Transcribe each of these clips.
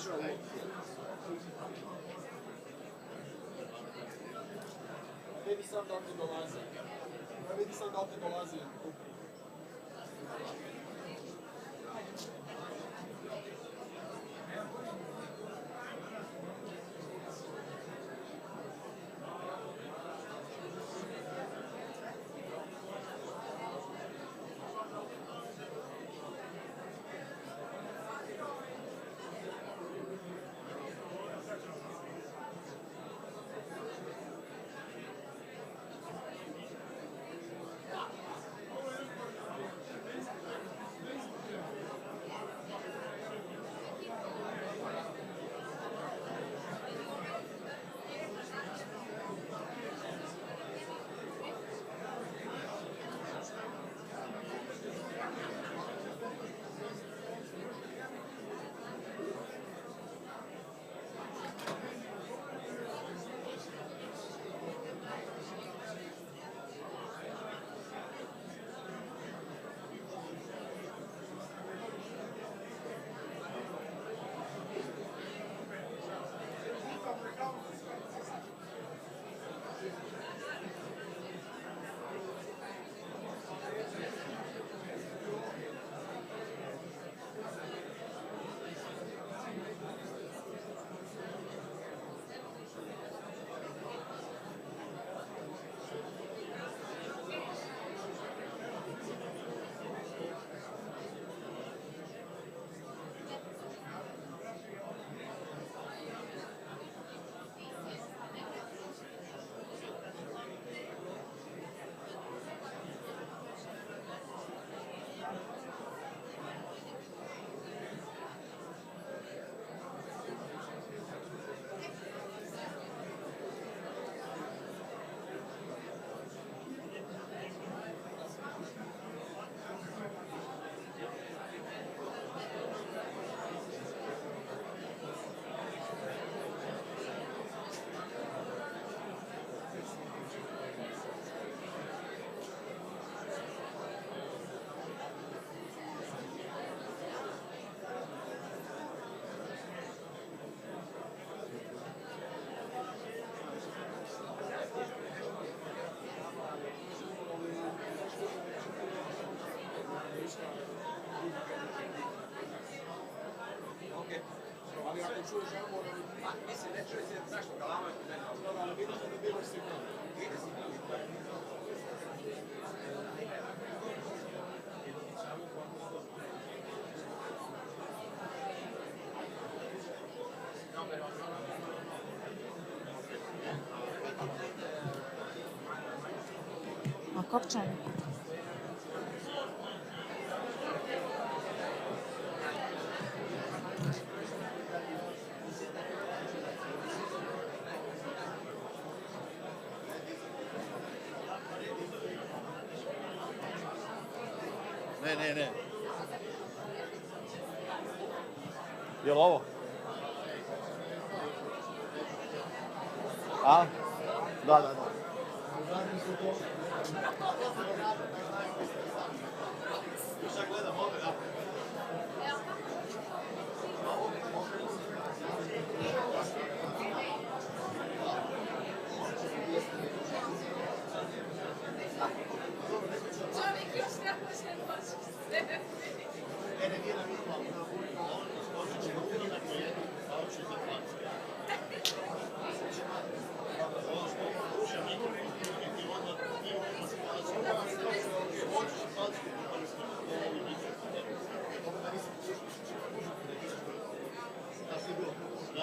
natural look. Vidi sam da ti dolazi. Vidi sam da ti dolazi. Ali ako čuješ, ja moram... Mislim, ne čuje se zašto galama je kod mene. Da, ali vidiš da dobivaš signal. Vidi signal. A kako će oni? Ne. Jel ovo? A? Da. Sad gledam ove, da.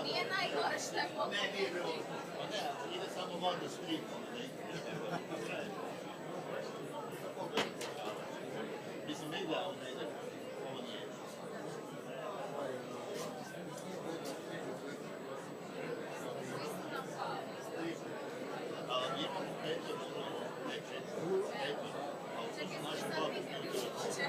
Nije najgore što je mogu. Ne, nije bilo. Pa ne, ide samo voda s prikom. Mislim, idealno ide. Ovo nije. Ali imamo peto, Čekaj, sad vidjeti što će.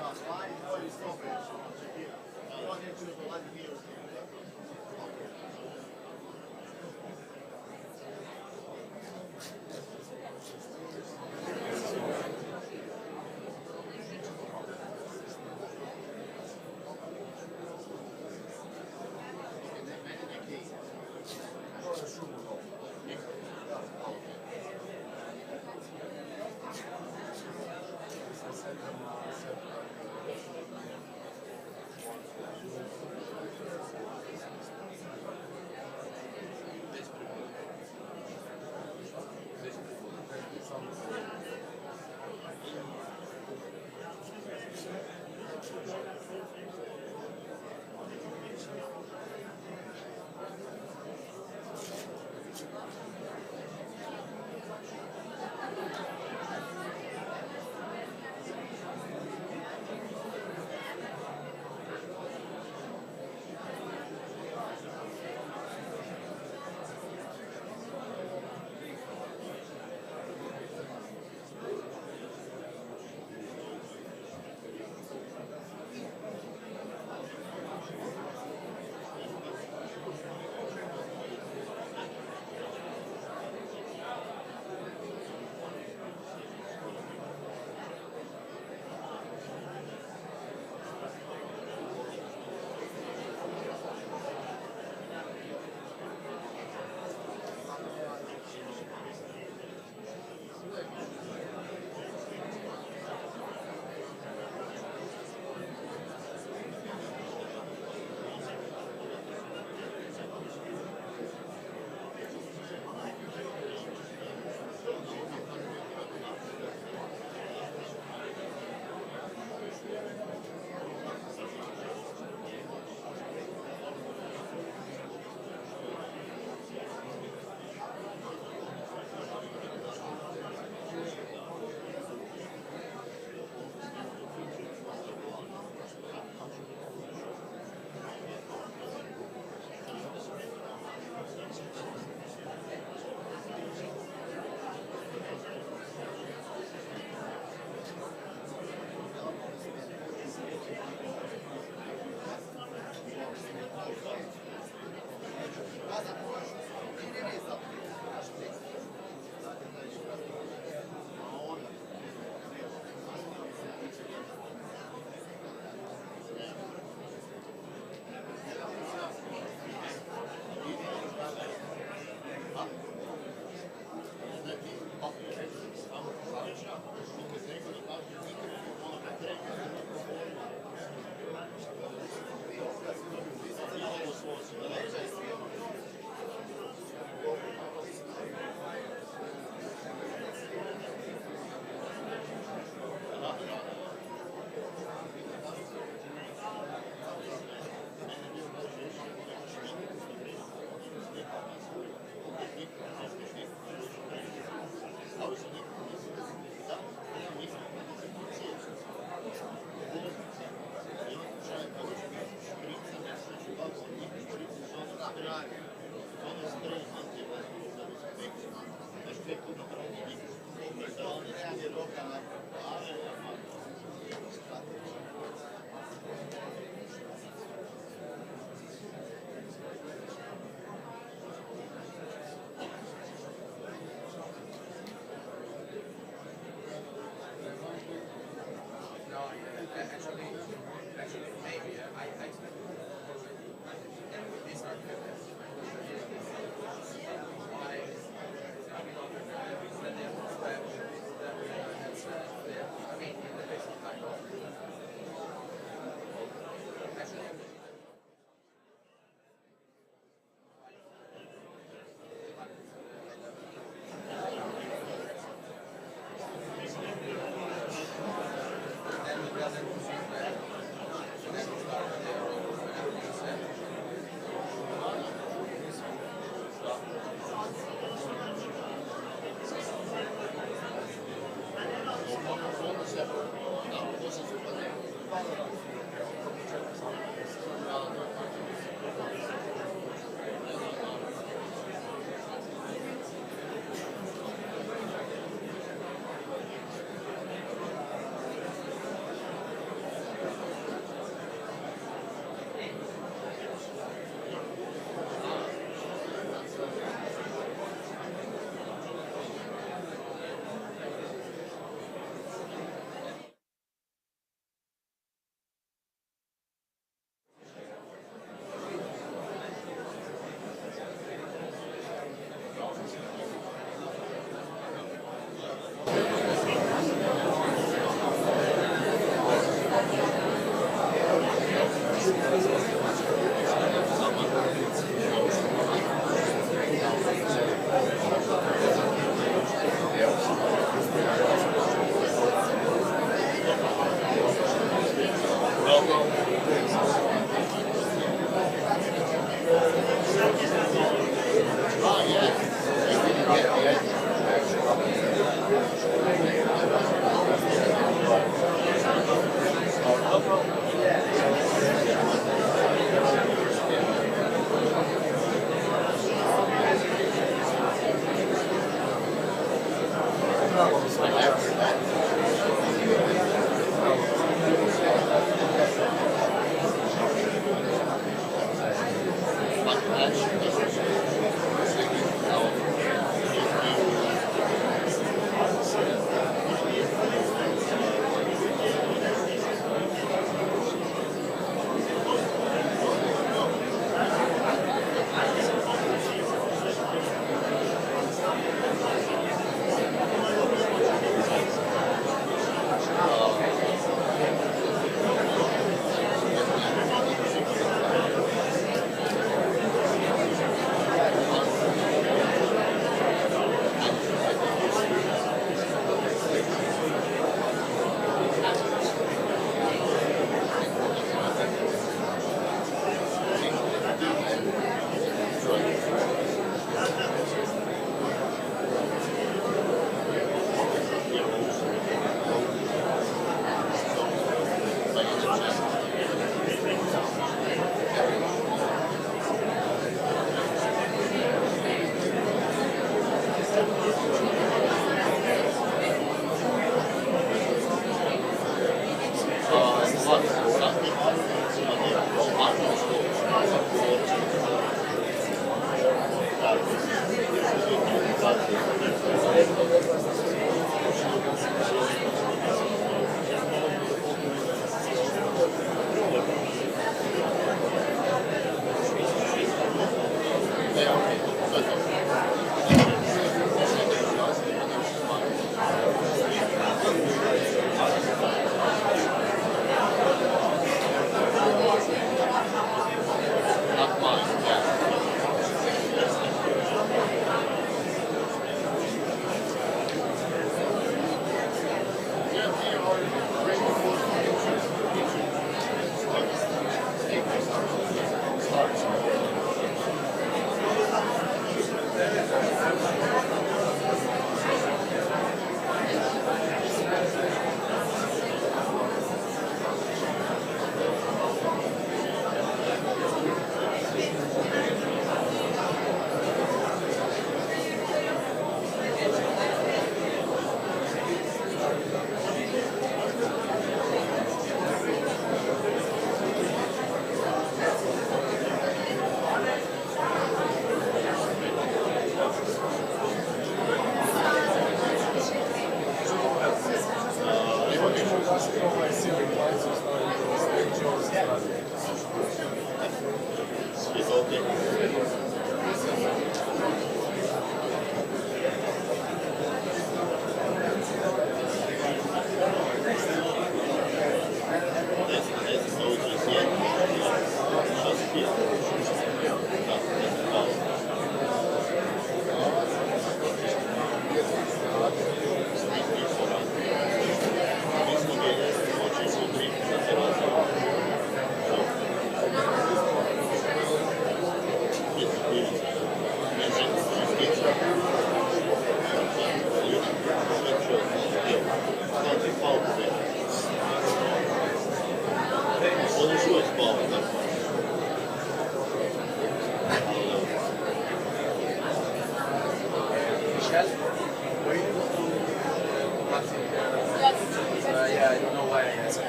Yeah, I don't know why I asked.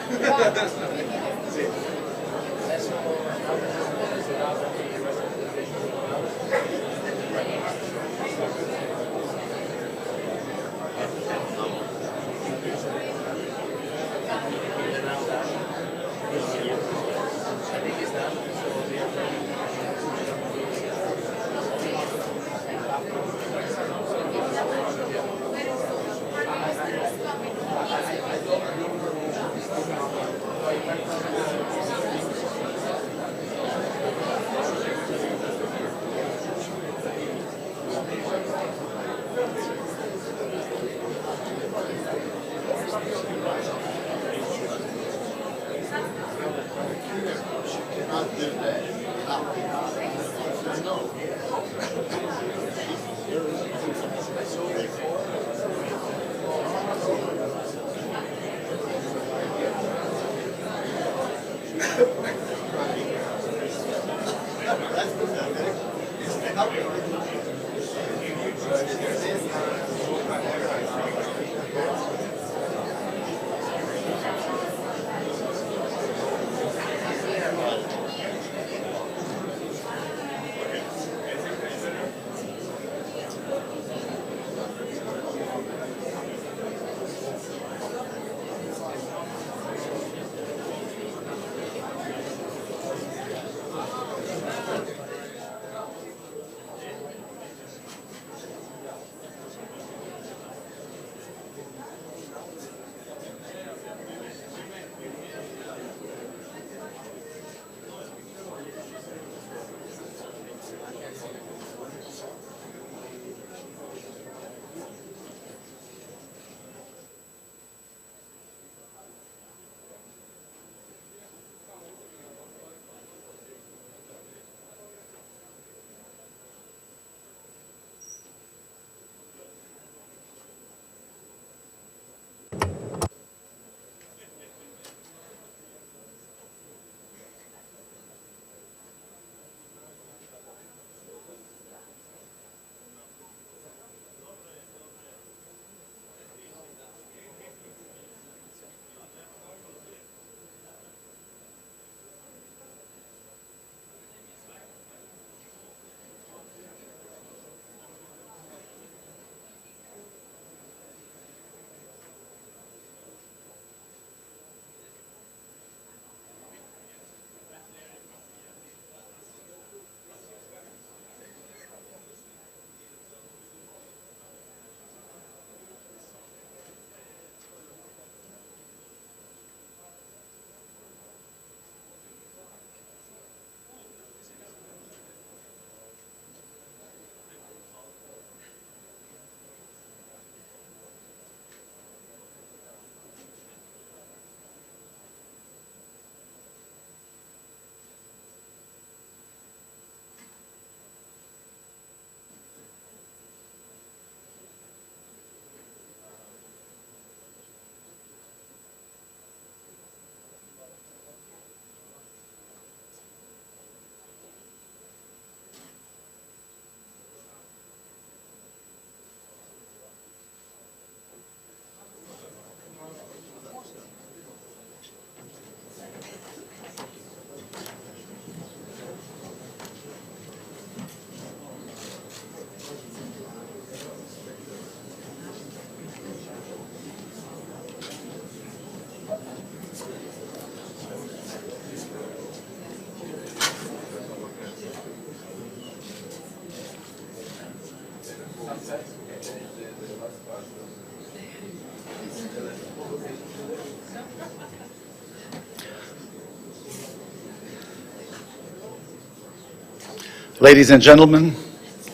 Ladies and gentlemen,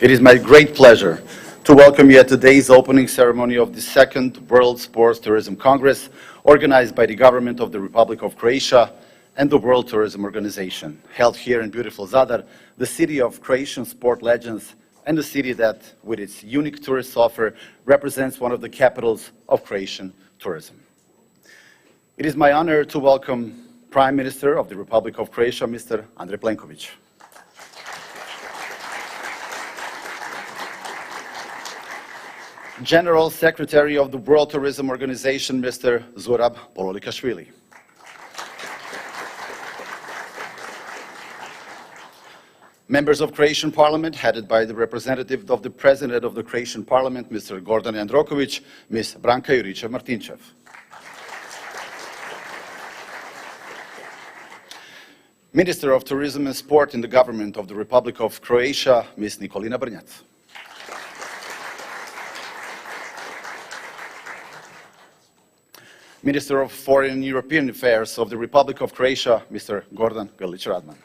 it is my great pleasure to welcome you at today's opening ceremony of the second World Sports Tourism Congress, organized by the government of the Republic of Croatia and the World Tourism Organization, held here in beautiful Zadar, the city of Croatian sport legends and the city that, with its unique tourist offer, represents one of the capitals of Croatian tourism. It is my honor to welcome Prime Minister of the Republic of Croatia, Mr. Andrej Plenković. General Secretary of the World Tourism Organization, Mr. Zurab Pololikashvili. Members of Croatian Parliament, headed by the representative of the President of the Croatian Parliament, Mr. Gordan Jandroković, Ms. Branka Juričev-Martinčev. Minister of Tourism and Sport in the government of the Republic of Croatia, Ms. Nikolina Brnjac. Minister of Foreign and European Affairs of the Republic of Croatia, Mr. Gordan Grlić-Radman.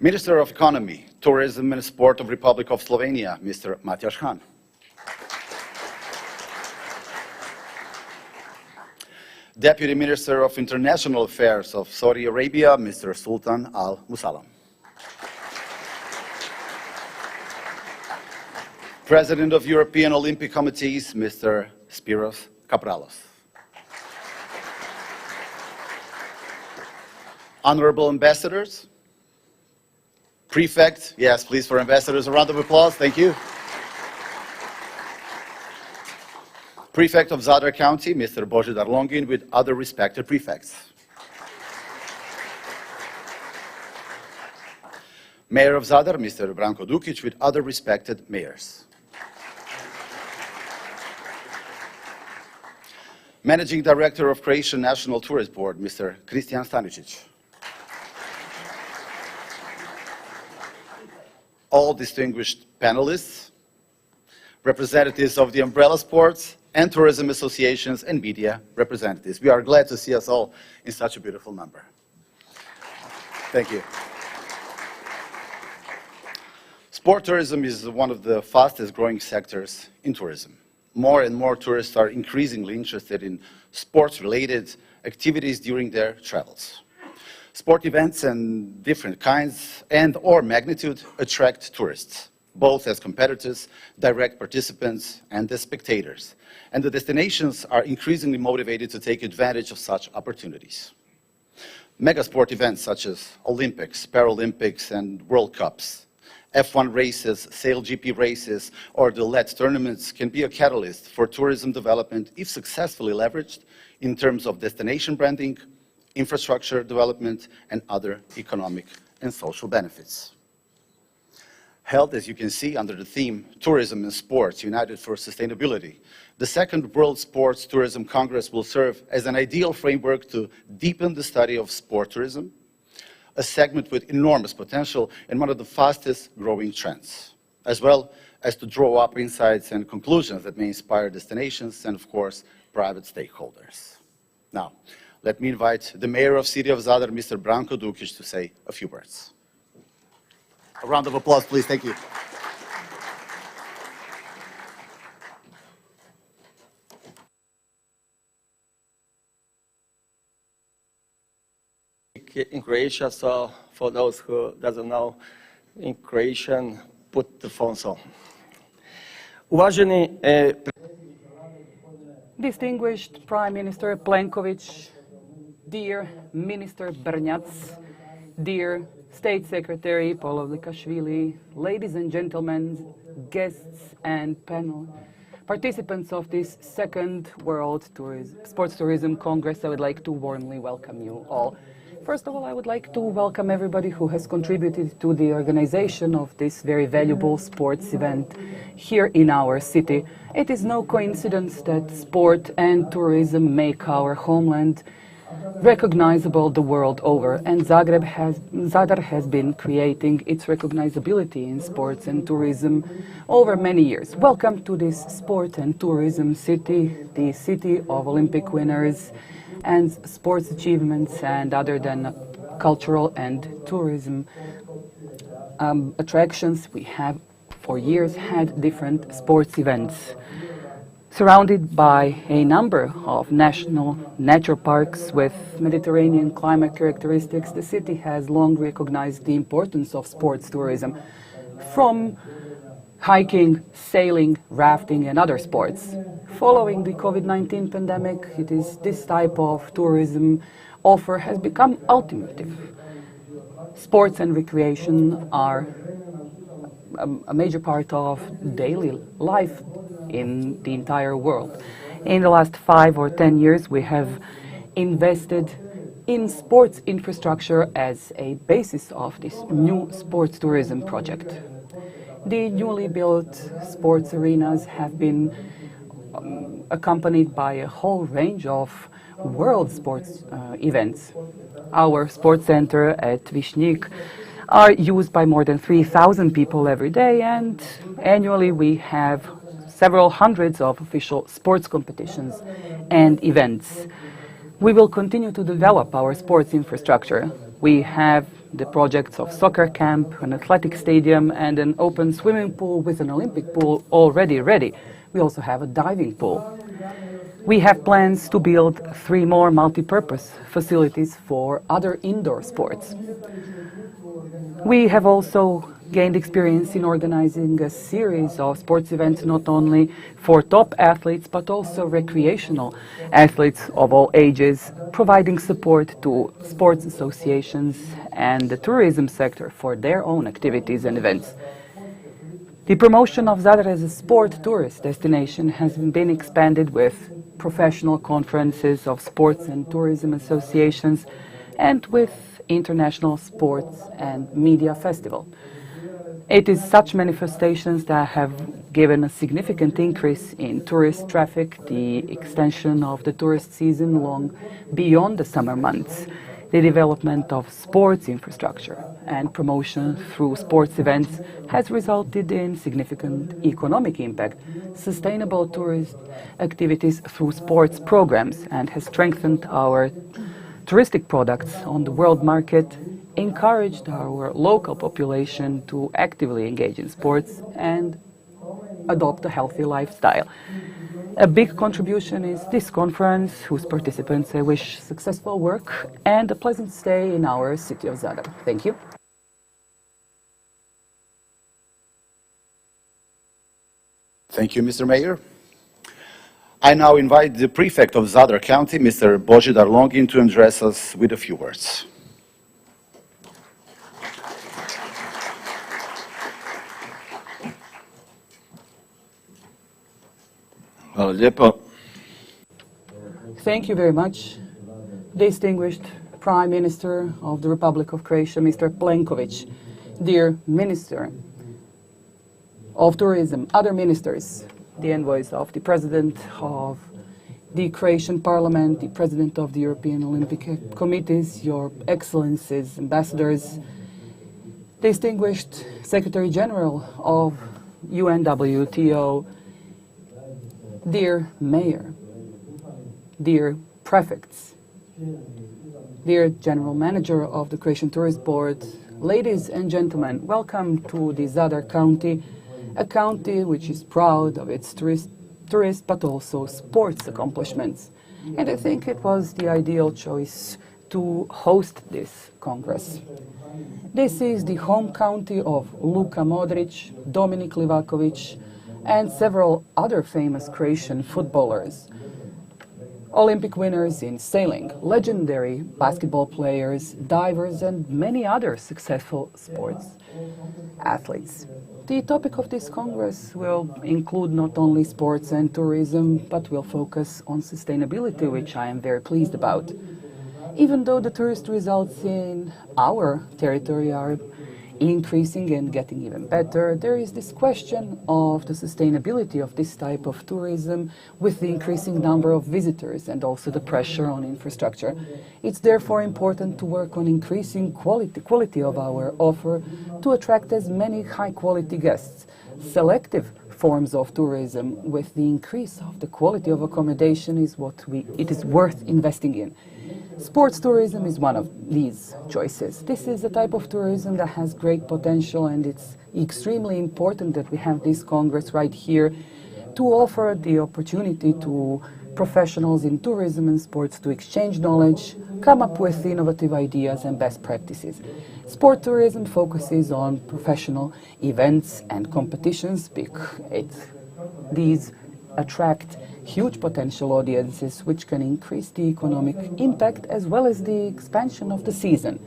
Minister of Economy, Tourism and Sport of Republic of Slovenia, Mr. Matjaž Han. Deputy Minister of International Affairs of Saudi Arabia, Mr. Sultan Al Musallam. President of European Olympic Committees, Mr. Spiros Kapralos. Honorable ambassadors, prefect, yes, please, for ambassadors, a round of applause, thank you. Prefect of Zadar County, Mr. Božidar Longin, with other respected prefects. Mayor of Zadar, Mr. Branko Dukić, with other respected mayors. Managing Director of Croatian National Tourist Board, Mr. Kristijan Stanisic. All distinguished panelists, representatives of the umbrella sports and tourism associations and media representatives. We are glad to see us all in such a beautiful number. Thank you. Sport tourism is one of the fastest growing sectors in tourism. More and more tourists are increasingly interested in sports-related activities during their travels. Sport events and different kinds and/or magnitude attract tourists, both as competitors, direct participants, and as spectators. And the destinations are increasingly motivated to take advantage of such opportunities. Mega sport events such as Olympics, Paralympics, and World Cups, F1 races, Sail GP races, or the LED tournaments can be a catalyst for tourism development if successfully leveraged in terms of destination branding, infrastructure development, and other economic and social benefits. Held, as you can see, under the theme Tourism and Sports United for Sustainability, the second World Sports Tourism Congress will serve as an ideal framework to deepen the study of sport tourism, a segment with enormous potential and one of the fastest growing trends, as well as to draw up insights and conclusions that may inspire destinations and, of course, private stakeholders. Now, let me invite the Mayor of City of Zadar, Mr. Branko Dukić, to say a few words. A round of applause, please. Thank you. In Croatia, so for those who doesn't know, in Croatian, put the phones on. Uvaženi Distinguished Prime Minister Plenković, dear Minister Brnjac, dear State Secretary Pololikashvili, ladies and gentlemen, guests and panel participants of this second World Sports Tourism Congress, I would like to warmly welcome you all. First of all, I would like to welcome everybody who has contributed to the organization of this very valuable sports event here in our city. It is no coincidence that sport and tourism make our homeland recognizable the world over, and Zadar has been creating its recognizability in sports and tourism over many years. Welcome to this sport and tourism city, the city of Olympic winners and sports achievements, and other than cultural and tourism attractions. We have for years had different sports events. Surrounded by a number of national nature parks with Mediterranean climate characteristics, the city has long recognized the importance of sports tourism, from hiking, sailing, rafting, and other sports. Following the COVID-19 pandemic, it is this type of tourism offer has become ultimative. Sports and recreation are a major part of daily life in the entire world. In the last 5 or 10 years, we have invested in sports infrastructure as a basis of this new sports tourism project. The newly built sports arenas have been accompanied by a whole range of world sports events. Our sports center at Višnjik are used by more than 3,000 people every day, and annually we have several hundreds of official sports competitions and events. We will continue to develop our sports infrastructure. We have the projects of soccer camp, an athletic stadium, and an open swimming pool with an Olympic pool already ready. We also have a diving pool. We have plans to build 3 more multi-purpose facilities for other indoor sports. We have also gained experience in organizing a series of sports events not only for top athletes but also recreational athletes of all ages, providing support to sports associations and the tourism sector for their own activities and events. The promotion of Zadar as a sport tourist destination has been expanded with professional conferences of sports and tourism associations and with international sports and media festival. It is such manifestations that have given a significant increase in tourist traffic, the extension of the tourist season long beyond the summer months, the development of sports infrastructure and promotion through sports events has resulted in significant economic impact, sustainable tourist activities through sports programs, and has strengthened our touristic products on the world market, encouraged our local population to actively engage in sports and adopt a healthy lifestyle. A big contribution is this conference, whose participants I wish successful work and a pleasant stay in our city of Zadar. Thank you. Thank you, Mr. Mayor. I now invite the prefect of Zadar County, Mr. Božidar Longin, to address us with a few words. Hvala lijepo. Thank you very much, distinguished Prime Minister of the Republic of Croatia, Mr. Plenković, dear Minister of Tourism, other ministers, the envoys of the President of the Croatian Parliament, the President of the European Olympic Committees, Your Excellencies, ambassadors, distinguished Secretary General of UNWTO, dear Mayor, dear Prefects, dear General Manager of the Croatian Tourist Board, ladies and gentlemen, welcome to the Zadar County, a county which is proud of its tourist but also sports accomplishments. And I think it was the ideal choice to host this Congress. This is the home county of Luka Modric, Dominik Livakovic, and several other famous Croatian footballers. Olympic winners in sailing, legendary basketball players, divers, and many other successful sports athletes. The topic of this Congress will include not only sports and tourism, but will focus on sustainability, which I am very pleased about. Even though the tourist results in our territory are increasing and getting even better, there is this question of the sustainability of this type of tourism with the increasing number of visitors and also the pressure on infrastructure. It's therefore important to work on increasing quality of our offer to attract as many high-quality guests. Selective forms of tourism with the increase of the quality of accommodation is what it is worth investing in. Sports tourism is one of these choices. This is a type of tourism that has great potential, and it's extremely important that we have this Congress right here to offer the opportunity to professionals in tourism and sports to exchange knowledge, come up with innovative ideas and best practices. Sport tourism focuses on professional events and competitions because these attract huge potential audiences which can increase the economic impact as well as the expansion of the season.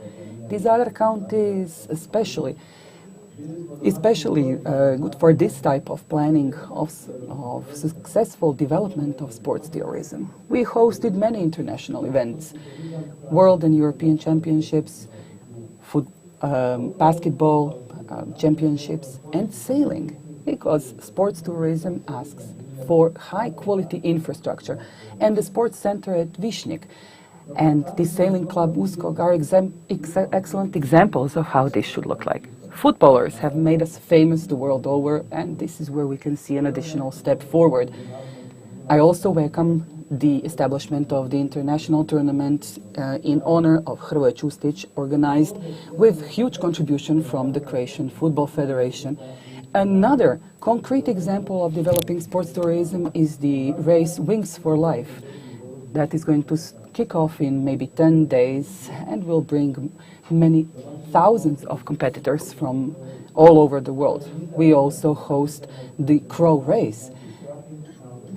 These other counties especially good for this type of planning of successful development of sports tourism. We hosted many international events, world and European championships, basketball championships, and sailing, because sports tourism asks for high-quality infrastructure. And the sports center at Višnjik and the sailing club Uskog are excellent examples of how this should look like. Footballers have made us famous the world over, and this is where we can see an additional step forward. I also welcome the establishment of the international tournament in honor of Hrvoje Čustić, organized with huge contribution from the Croatian Football Federation. Another concrete example of developing sports tourism is the race Wings for Life that is going to kick off in maybe 10 days and will bring many thousands of competitors from all over the world. We also host the Crow Race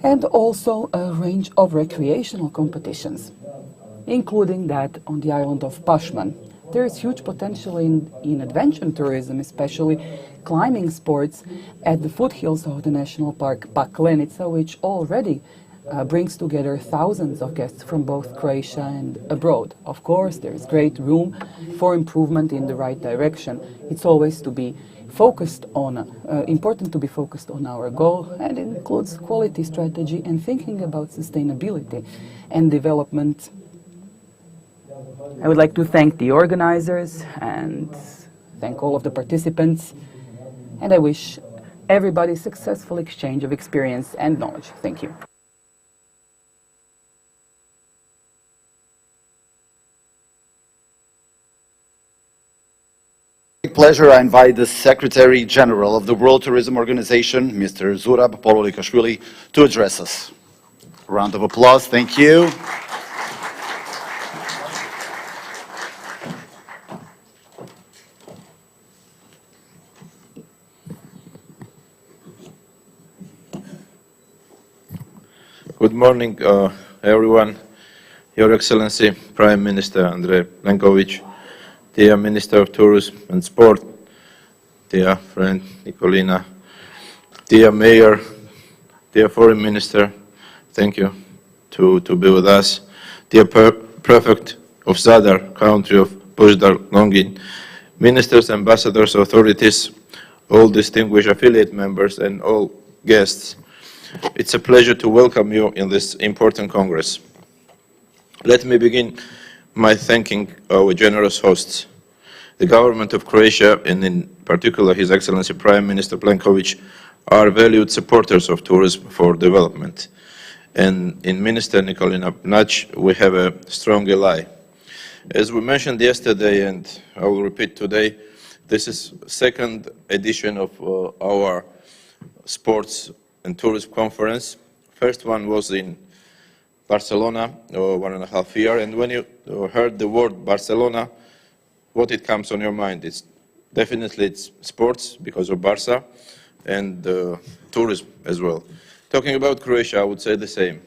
and also a range of recreational competitions, including that on the island of Pašman. There is huge potential in adventure tourism, especially climbing sports at the foothills of the national park Paklenica, which already brings together thousands of guests from both Croatia and abroad. Of course, there is great room for improvement in the right direction. It's always to be focused on, important to be focused on our goal, and it includes quality strategy and thinking about sustainability and development. I would like to thank the organizers and thank all of the participants, and I wish everybody successful exchange of experience and knowledge. Thank you. Pleasure, I invite the Secretary General of the World Tourism Organization, Mr. Zurab Pololikashvili, to address us. A round of applause, thank you. Good morning, everyone. Your Excellency, Prime Minister Andrej Plenković, dear Minister of Tourism and Sport, dear friend Nikolina, dear Mayor, dear Foreign Minister, thank you to be with us, dear Prefect of Zadar, country of Božidar Longin, Ministers, Ambassadors, authorities, all distinguished affiliate members and all guests. It's a pleasure to welcome you in this important Congress. Let me begin by thanking our generous hosts. The government of Croatia, and in particular His Excellency Prime Minister Plenković, are valued supporters of tourism for development. And in Minister Nikolina Nac, we have a strong ally. As we mentioned yesterday, and I will repeat today, this is second edition of our sports and tourism conference. First one was in Barcelona 1.5 years, and when you heard the word Barcelona, what it comes on your mind? It's sports because of Barca, and tourism as well. Talking about Croatia, I would say the same.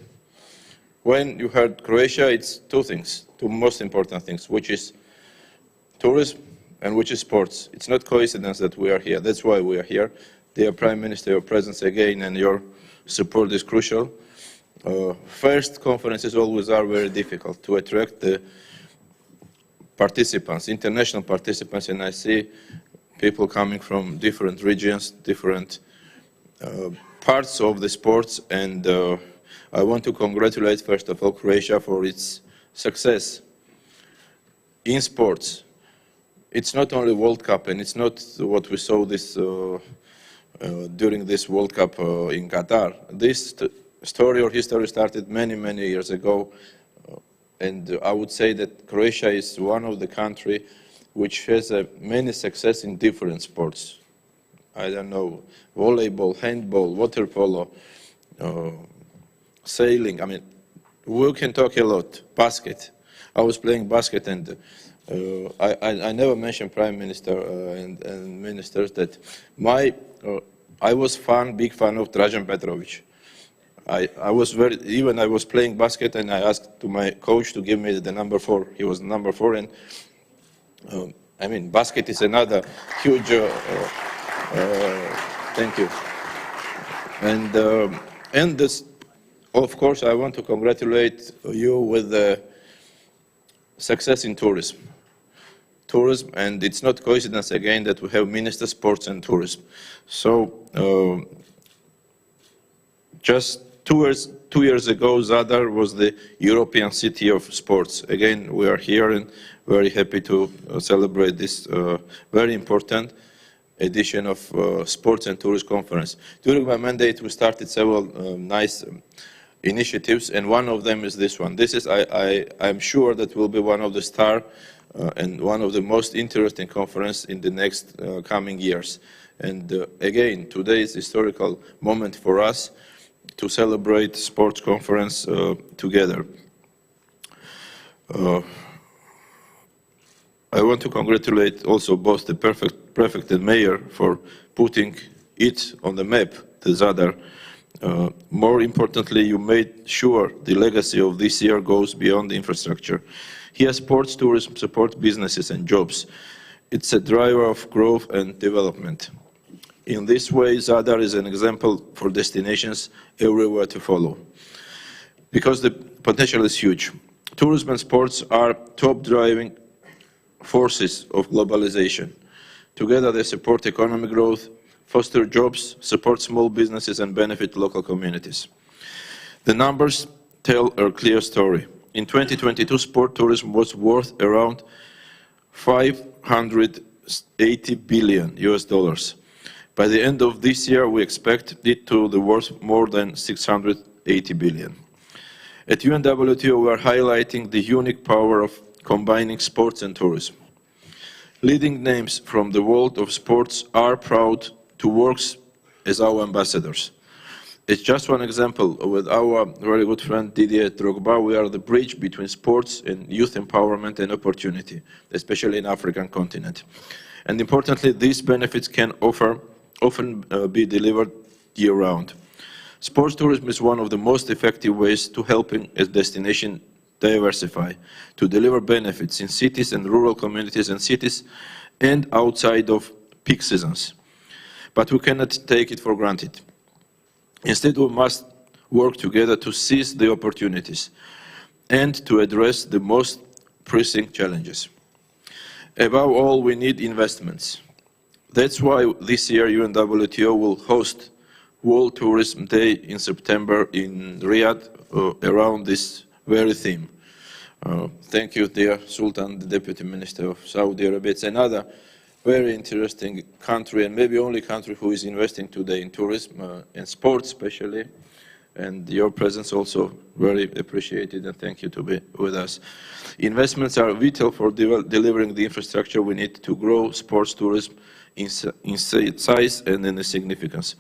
When you heard Croatia, it's two things, two most important things, which is tourism and which is sports. It's not coincidence that we are here. That's why we are here. Dear Prime Minister, your presence again and your support is crucial. First conferences always are very difficult to attract the participants, international participants, and I see people coming from different regions, different parts of the sports, and I want to congratulate first of all Croatia for its success in sports. It's not only World Cup, and it's not what we saw this during this World Cup in Qatar. This story or history started many, many years ago And I would say that Croatia is one of the countries which has many success in different sports. I don't know, volleyball, handball, water polo, sailing. I mean, we can talk a lot. Basket. I was playing basket, and I never mentioned Prime Minister and ministers that I was big fan of Dražen Petrovic. I was I was playing basket, and I asked to my coach to give me the number 4. He was number 4, and I mean, basket is another huge. Thank you. And this, of course, I want to congratulate you with the success in tourism. Tourism, and it's not coincidence again that we have Minister Sports and Tourism. So just 2 years ago, Zadar was the European City of Sports. Again, we are here and very happy to celebrate this very important edition of Sports and Tourism Conference. During my mandate, we started several nice initiatives, and one of them is this one. This is, I'm sure, that will be one of the star and one of the most interesting conference in the next coming years. And again, today is a historical moment for us to celebrate sports conference together. I want to congratulate also both the prefect and mayor for putting it on the map, the Zadar. More importantly, you made sure the legacy of this year goes beyond the infrastructure. Here, sports tourism supports businesses and jobs. It's a driver of growth and development. In this way, Zadar is an example for destinations everywhere to follow, because the potential is huge. Tourism and sports are top driving forces of globalization. Together, they support economic growth, foster jobs, support small businesses, and benefit local communities. The numbers tell a clear story. In 2022, sport tourism was worth around $580 billion US. By the end of this year, we expect it to be worth more than 680 billion. At UNWTO, we are highlighting the unique power of combining sports and tourism. Leading names from the world of sports are proud to work as our ambassadors. It's just one example. With our very good friend Didier Drogba, we are the bridge between sports and youth empowerment and opportunity, especially in the African continent. And importantly, these benefits can often be delivered year-round. Sports tourism is one of the most effective ways to helping a destination diversify, to deliver benefits in cities and rural communities and cities and outside of peak seasons. But we cannot take it for granted. Instead, we must work together to seize the opportunities and to address the most pressing challenges. Above all, we need investments. That's why this year UNWTO will host World Tourism Day in September in Riyadh around this very theme. Thank you, dear Sultan, the Deputy Minister of Saudi Arabia. It's another very interesting country, and maybe only country who is investing today in tourism and sports especially. And your presence also very appreciated, and thank you to be with us. Investments are vital for delivering the infrastructure we need to grow sports tourism in size and in significance.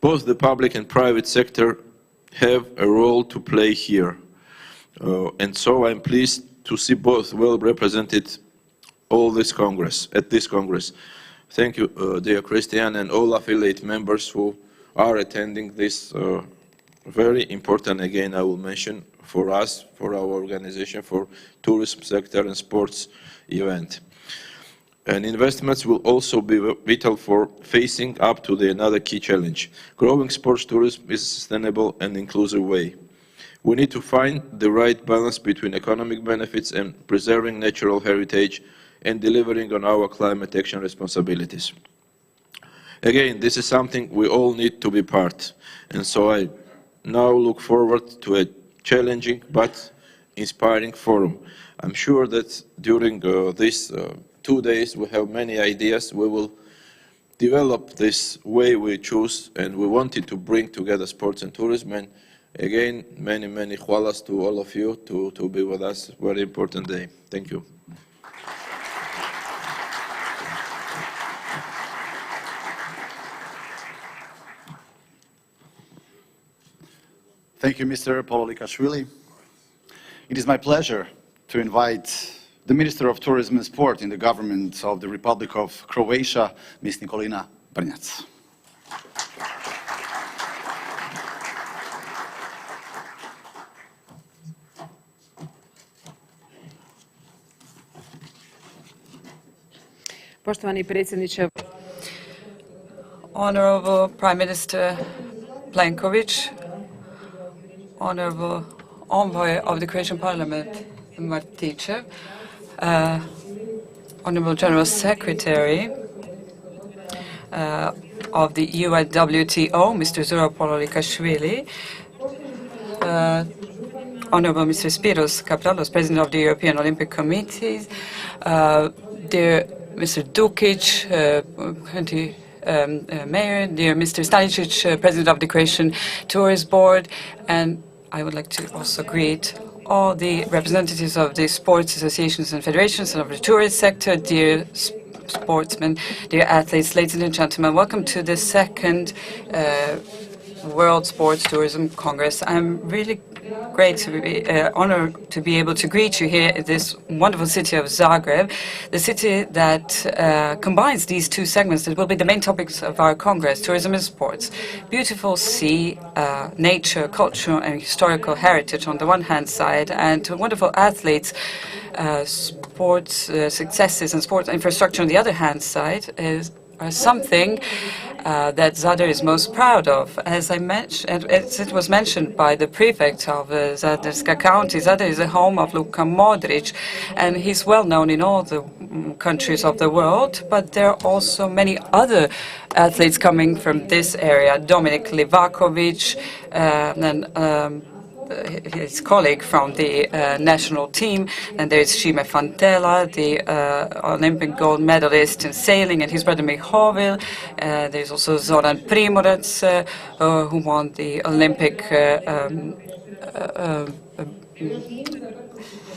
Both the public and private sector have a role to play here. And so I'm pleased to see both well represented at this Congress. Thank you, dear Christian, and all affiliate members who are attending this very important, again, I will mention, for us, for our organization, for tourism sector and sports event. And investments will also be vital for facing up to another key challenge. Growing sports tourism is a sustainable and inclusive way. We need to find the right balance between economic benefits and preserving natural heritage and delivering on our climate action responsibilities. Again, this is something we all need to be part. And so I now look forward to a challenging but inspiring forum. I'm sure that during these 2 days we have many ideas. We will develop this way we choose, and we wanted to bring together sports and tourism, and Again, many hvalas to all of you to be with us. Very important day. Thank you. Thank you, Mr. Pololikashvili. It is my pleasure to invite the Minister of Tourism and Sport in the government of the Republic of Croatia, Ms. Nikolina Brnjac. Poštovani predsjedniče, Honorable Prime Minister Plenković, Honorable Envoy of the Croatian Parliament, Marticev, Honorable General Secretary of the UNWTO, Mr. Zora Pololikashvili, Honorable Mr. Spiros Kapralos, President of the European Olympic Committee, dear Mr. Dukic, Mayor, dear Mr. Stanicic, President of the Croatian Tourist Board, and I would like to also greet all the representatives of the sports associations and federations and of the tourist sector, dear sportsmen, dear athletes, ladies and gentlemen. Welcome to the second World Sports Tourism Congress. I'm really great to be honored to be able to greet you here in this wonderful city of Zagreb, the city that combines these two segments that will be the main topics of our Congress, tourism and sports. Beautiful sea, nature, cultural and historical heritage on the one hand side, and wonderful athletes, sports successes and sports infrastructure on the other hand side are something that Zadar is most proud of. As I mentioned, as it was mentioned by the prefect of Zadarska County, Zadar is the home of Luka Modric, and he's well known in all the countries of the world. But there are also many other athletes coming from this area: Dominik Livakovic, and his colleague from the national team, and there's Šime Fantela, the Olympic gold medalist in sailing, and his brother Mihovil. There's also Zoran Primorac, who won the Olympic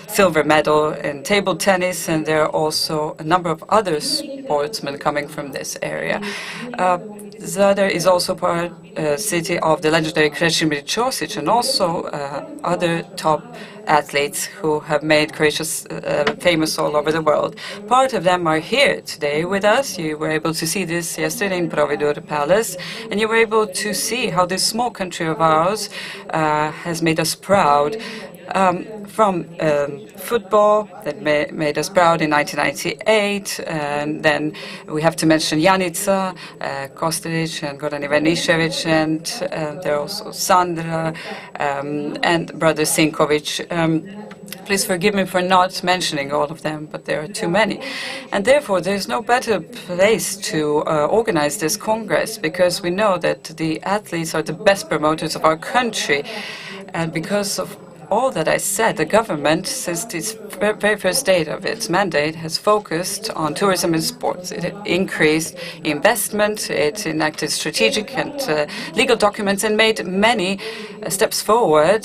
silver medal in table tennis, and there are also a number of other sportsmen coming from this area. Zadar is also part city of the legendary Krešimir Ćosić, and also other top athletes who have made Croatia famous all over the world. Part of them are here today with us. You were able to see this yesterday in Providor Palace, and you were able to see how this small country of ours has made us proud. From football that made us proud in 1998, and then we have to mention Janica, Kostelic, and Goran Ivanišević, and there are also Sandra and brother Sinkovic. Please forgive me for not mentioning all of them, but there are too many. And therefore, there's no better place to organize this Congress, because we know that the athletes are the best promoters of our country. And because of all that I said, the government, since its very first day of its mandate, has focused on tourism and sports. It increased investment, it enacted strategic and legal documents, and made many steps forward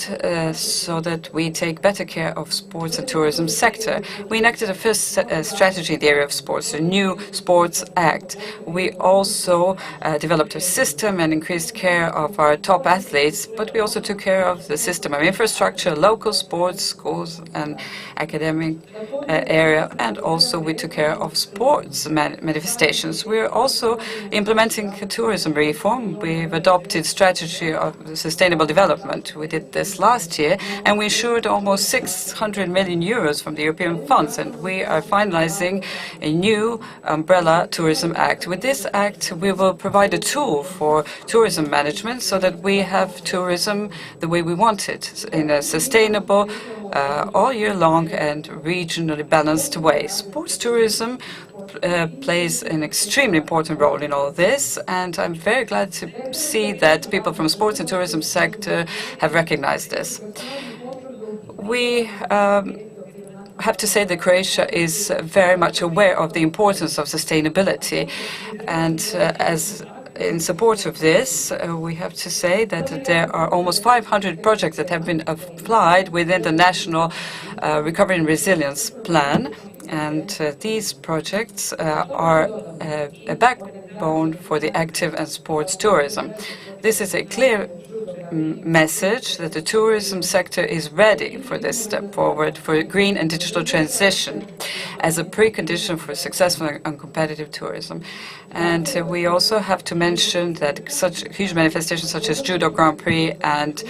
so that we take better care of sports and tourism sector. We enacted a first strategy in the area of sports, a new Sports Act. We also developed a system and increased care of our top athletes, but we also took care of the system of infrastructure, local sports, schools and academic area, and also we took care of sports manifestations. We're also implementing a tourism reform. We've adopted strategy of sustainable development. We did this last year, and we ensured almost 600 million euros from the European funds, and we are finalizing a new umbrella tourism act. With this act, we will provide a tool for tourism management so that we have tourism the way we want it, in a sustainable, all year long and regionally balanced way. Sports tourism plays an extremely important role in all this, and I'm very glad to see that people from sports and tourism sector have recognized this. We have to say that Croatia is very much aware of the importance of sustainability, and as in support of this, we have to say that there are almost 500 projects that have been applied within the National Recovery and Resilience Plan. And these projects are a backbone for the active and sports tourism. This is a clear message that the tourism sector is ready for this step forward for green and digital transition as a precondition for successful and competitive tourism. And we also have to mention that such huge manifestations such as Judo Grand Prix and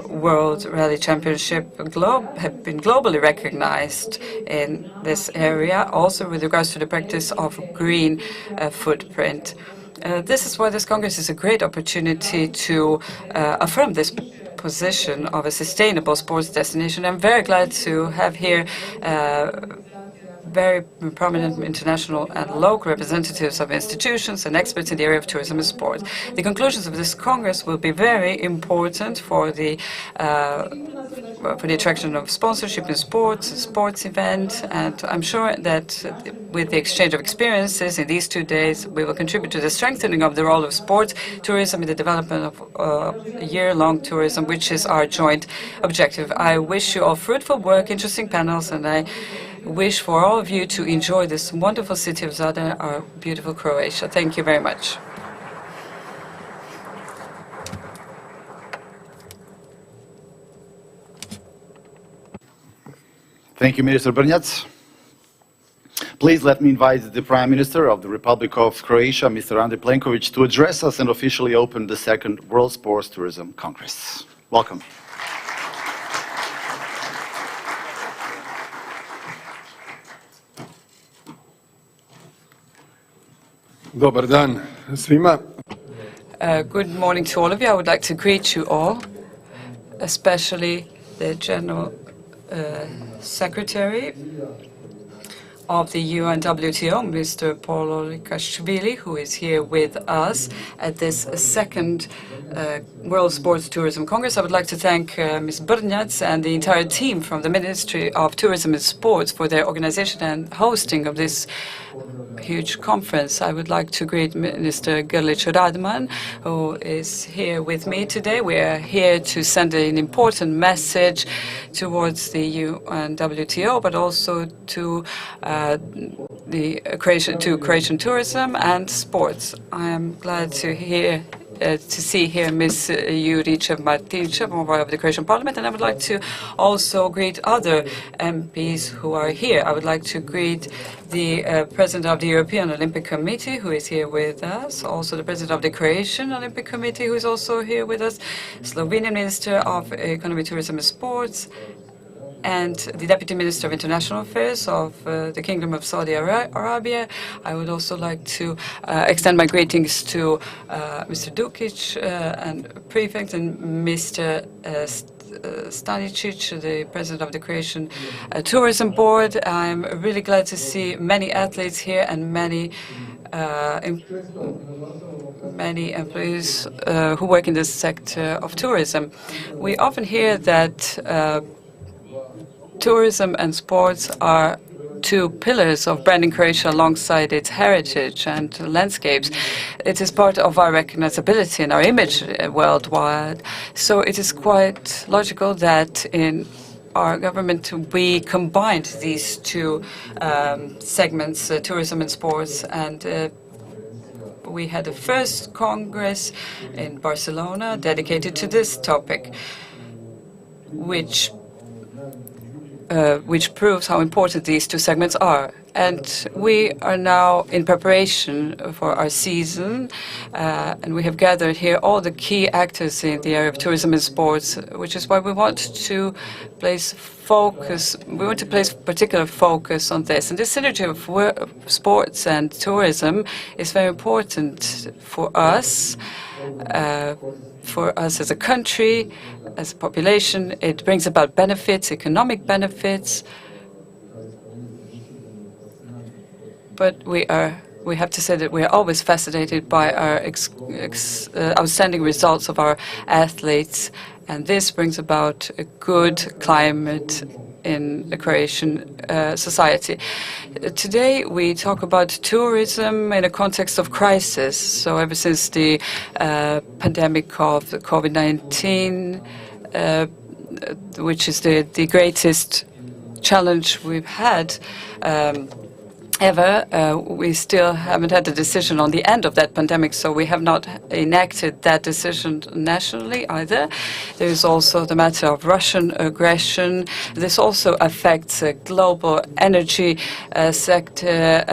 World Rally Championship have been globally recognized in this area, also with regards to the practice of green footprint. This is why this Congress is a great opportunity to affirm this position of a sustainable sports destination. I'm very glad to have here very prominent international and local representatives of institutions and experts in the area of tourism and sport. The conclusions of this Congress will be very important for the attraction of sponsorship in sports events, and I'm sure that with the exchange of experiences in these 2 days, we will contribute to the strengthening of the role of sports tourism in the development of year-long tourism, which is our joint objective. I wish you all fruitful work, interesting panels, and I wish for all of you to enjoy this wonderful city of Zadar, our beautiful Croatia. Thank you very much. Thank you, Minister Brnjac. Please let me invite the Prime Minister of the Republic of Croatia, Mr. Andrej Plenković, to address us and officially open the second World Sports Tourism Congress. Welcome. Dobar dan svima. Good morning to all of you. I would like to greet you all, especially the General Secretary of the UNWTO, Mr. Pololikaishvili, who is here with us at this second World Sports Tourism Congress. I would like to thank Ms. Brnjac and the entire team from the Ministry of Tourism and Sports for their organization and hosting of this huge conference. I would like to greet Minister Grlić Radman, who is here with me today. We are here to send an important message towards the UNWTO, but also to Croatian tourism and sports. I am glad to see here Ms. Jurica Martinčev of the Croatian Parliament, and I would like to also greet other MPs who are here. I would like to greet the President of the European Olympic Committee, who is here with us, also the President of the Croatian Olympic Committee, who is also here with us, Slovenian Minister of Economy, Tourism and Sports, and the Deputy Minister of International Affairs of the Kingdom of Saudi Arabia. I would also like to extend my greetings to Mr. Dukic and Prefect, and Mr. Stanicic, the President of the Croatian Tourism Board. I'm really glad to see many athletes here and many employees who work in this sector of tourism. We often hear that tourism and sports are two pillars of branding Croatia alongside its heritage and landscapes. It is part of our recognizability and our image worldwide. So it is quite logical that in our government we combined these two segments, tourism and sports, and we had the first Congress in Barcelona dedicated to this topic, which proves how important these two segments are. And we are now in preparation for our season, and we have gathered here all the key actors in the area of tourism and sports, which is why we want to place particular focus on this. And this synergy of sports and tourism is very important for us as a country, as a population. It brings about benefits, economic benefits. But we have to say that we are always fascinated by our outstanding results of our athletes, and this brings about a good climate in the Croatian society. Today we talk about tourism in a context of crisis. So ever since the pandemic of the COVID-19, which is the greatest challenge we've had ever, we still haven't had a decision on the end of that pandemic, so we have not enacted that decision nationally either. There is also the matter of Russian aggression. This also affects global energy sector,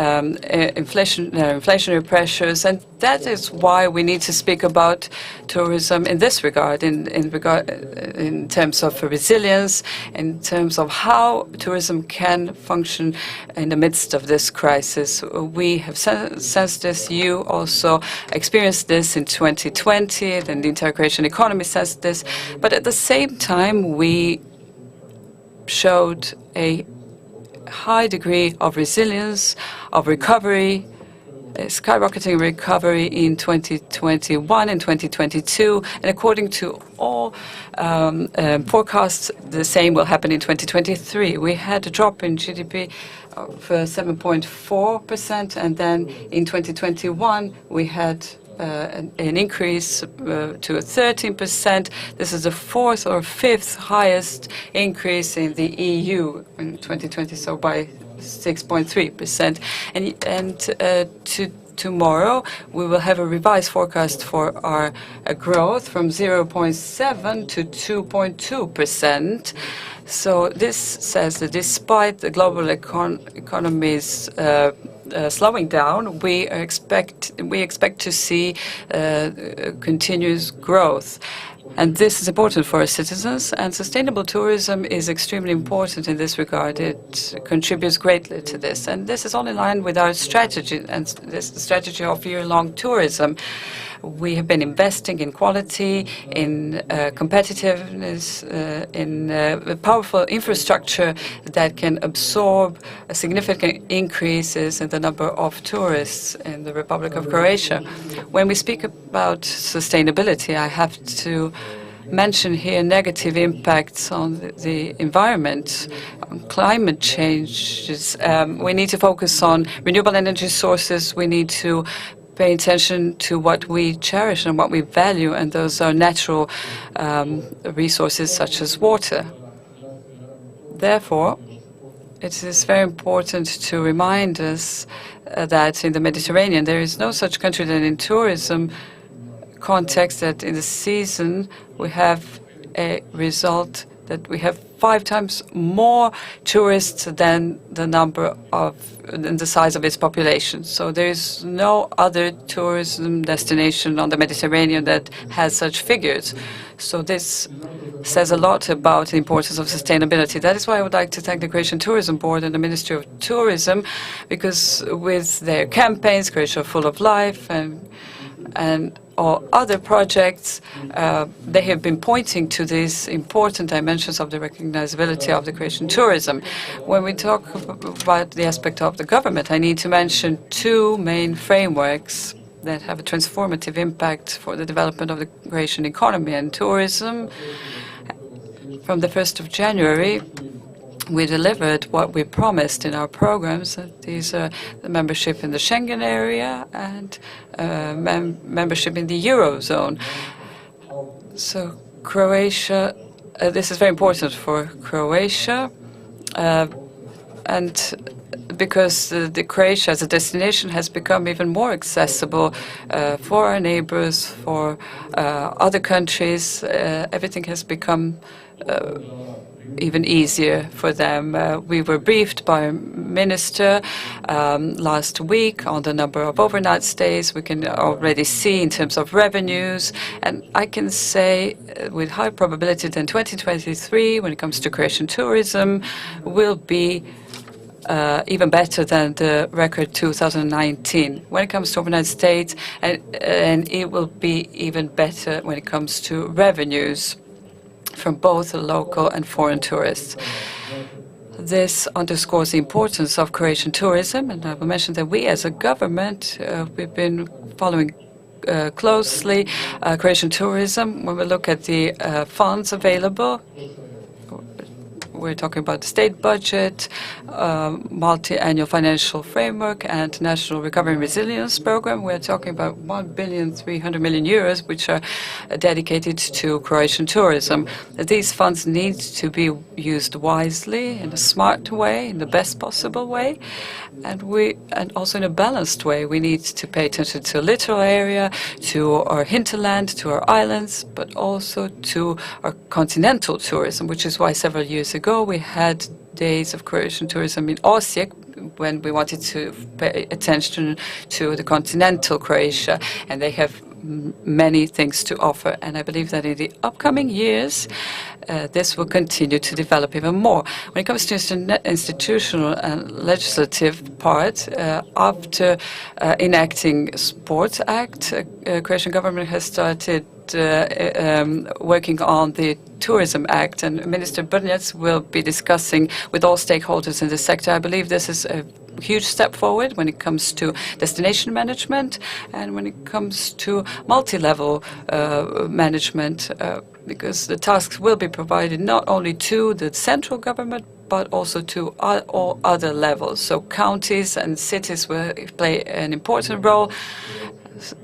inflationary pressures, and that is why we need to speak about tourism in this regard, in terms of resilience, in terms of how tourism can function in the midst of this crisis. We have sensed this. You also experienced this in 2020. Then the entire Croatian economy sensed this. But at the same time, we showed a high degree of resilience, of recovery, a skyrocketing recovery in 2021 and 2022, and according to all forecasts, the same will happen in 2023. We had a drop in GDP of 7.4%, and then in 2021 we had an increase to 13%. This is the fourth or fifth highest increase in the EU in 2020, so by 6.3%. And tomorrow we will have a revised forecast for our growth from 0.7 to 2.2%. So this says that despite the global economy's slowing down, we expect to see continuous growth. And this is important for our citizens, and sustainable tourism is extremely important in this regard. It contributes greatly to this. And this is all in line with our strategy, and this strategy of year-long tourism. We have been investing in quality, in competitiveness, in powerful infrastructure that can absorb significant increases in the number of tourists in the Republic of Croatia. When we speak about sustainability, I have to mention here negative impacts on the environment, on climate changes. We need to focus on renewable energy sources. We need to pay attention to what we cherish and what we value, and those are natural resources such as water. Therefore, it is very important to remind us that in the Mediterranean there is no such country that in tourism context that in the season we have a result that we have 5 times more tourists than the size of its population. So there is no other tourism destination on the Mediterranean that has such figures. So this says a lot about the importance of sustainability. That is why I would like to thank the Croatian Tourism Board and the Ministry of Tourism, because with their campaigns, Croatia Full of Life, and or other projects, they have been pointing to these important dimensions of the recognizability of the Croatian tourism. When we talk about the aspect of the government, I need to mention 2 main frameworks that have a transformative impact for the development of the Croatian economy and tourism. From the 1st of January, we delivered what we promised in our programs. These are the membership in the Schengen area and membership in the Eurozone. So Croatia, this is very important for Croatia, and because the Croatia as a destination has become even more accessible for our neighbors, for other countries. Everything has become even easier for them. We were briefed by a minister last week on the number of overnight stays we can already see in terms of revenues, and I can say with high probability that in 2023, when it comes to Croatian tourism, will be even better than the record 2019 when it comes to overnight stays, and it will be even better when it comes to revenues from both local and foreign tourists. This underscores the importance of Croatian tourism, and I will mention that we as a government, we've been following closely Croatian tourism. When we look at the funds available, we're talking about the state budget, multi-annual financial framework, and national recovery and resilience program. We're talking about 1,300,000,000 euros, which are dedicated to Croatian tourism. These funds need to be used wisely, in a smart way, in the best possible way, and also in a balanced way. We need to pay attention to littoral area, to our hinterland, to our islands, but also to our continental tourism, which is why several years ago we had days of Croatian tourism in Osijek, when we wanted to pay attention to the continental Croatia, and they have many things to offer. And I believe that in the upcoming years, this will continue to develop even more. When it comes to institutional and legislative part, after enacting Sports Act, Croatian government has started working on the Tourism Act, and Minister Brnjac will be discussing with all stakeholders in the sector. I believe this is a huge step forward when it comes to destination management and when it comes to multi-level management, because the tasks will be provided not only to the central government but also to all other levels. So counties and cities will play an important role,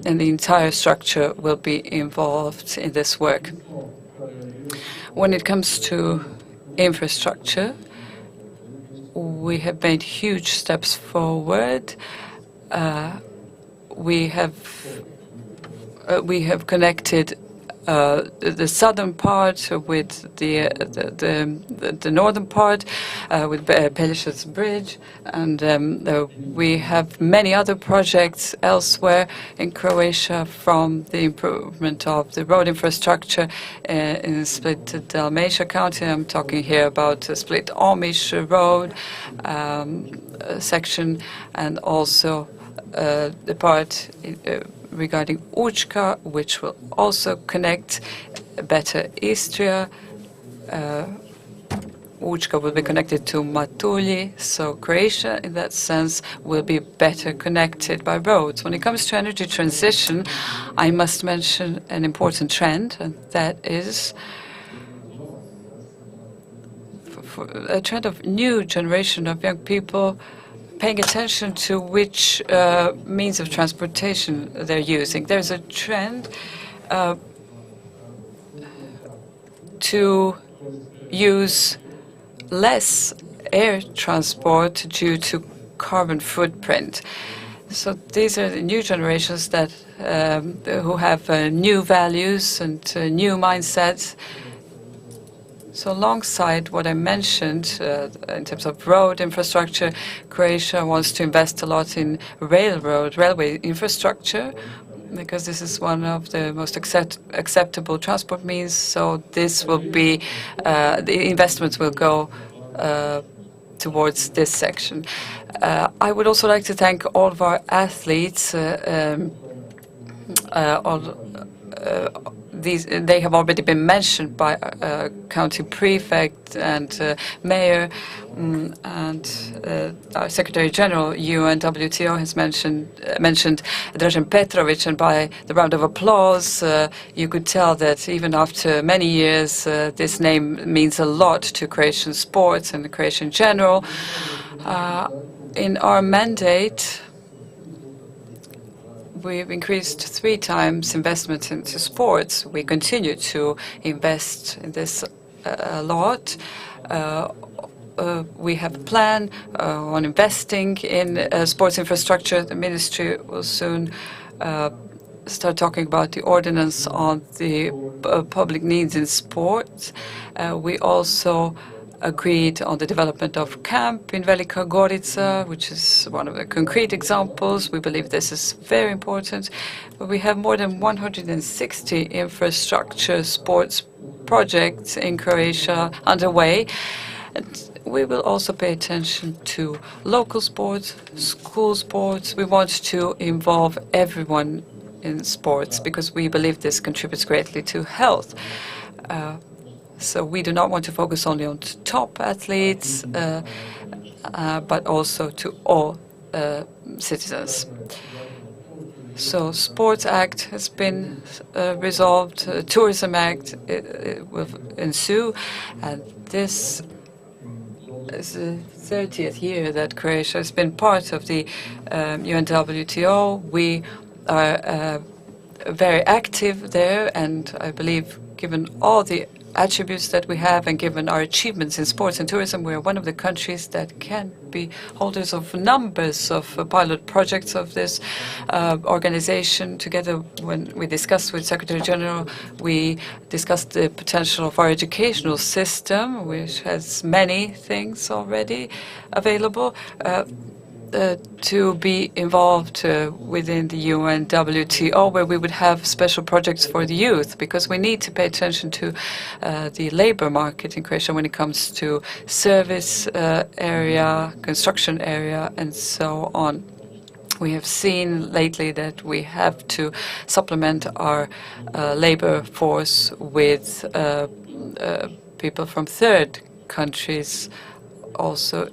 and the entire structure will be involved in this work. When it comes to infrastructure, we have made huge steps forward. We have connected the southern part with the northern part with Pelješac Bridge, and we have many other projects elsewhere in Croatia, from the improvement of the road infrastructure in Split-Dalmatia County. I'm talking here about Split-Omiš Road section, and also the part regarding Učka, which will also connect better Istria. Učka will be connected to Matulji, so Croatia, in that sense, will be better connected by roads. When it comes to energy transition, I must mention an important trend, and that is a trend of new generation of young people paying attention to which means of transportation they're using. There's a trend to use less air transport due to carbon footprint. So these are the new generations that who have new values and new mindsets. So alongside what I mentioned in terms of road infrastructure, Croatia wants to invest a lot in railway infrastructure, because this is one of the most acceptable transport means. So this will be, the investments will go towards this section. I would also like to thank all of our athletes. They have already been mentioned by county prefect and mayor, and our Secretary General UNWTO has mentioned Dražen Petrovic, and by the round of applause, you could tell that even after many years, this name means a lot to Croatian sports and Croatia in general. In our mandate, we've increased 3 times investment into sports. We continue to invest in this a lot. We have a plan on investing in sports infrastructure. The ministry will soon start talking about the ordinance on the public needs in sports. We also agreed on the development of camp in Velika Gorica, which is one of the concrete examples. We believe this is very important. We have more than 160 infrastructure sports projects in Croatia underway. And we will also pay attention to local sports, school sports. We want to involve everyone in sports because we believe this contributes greatly to health. So we do not want to focus only on top athletes, but also to all citizens. So Sports Act has been resolved. Tourism Act will ensue, and this is the 30th year that Croatia has been part of the UNWTO. We are very active there, and I believe, given all the attributes that we have and given our achievements in sports and tourism, we're one of the countries that can be holders of numbers of pilot projects of this organization. Together, when we discussed with Secretary General, we discussed the potential of our educational system, which has many things already available. To be involved within the UNWTO, where we would have special projects for the youth, because we need to pay attention to the labor market in Croatia when it comes to service area, construction area, and so on. We have seen lately that we have to supplement our labor force with people from third countries, also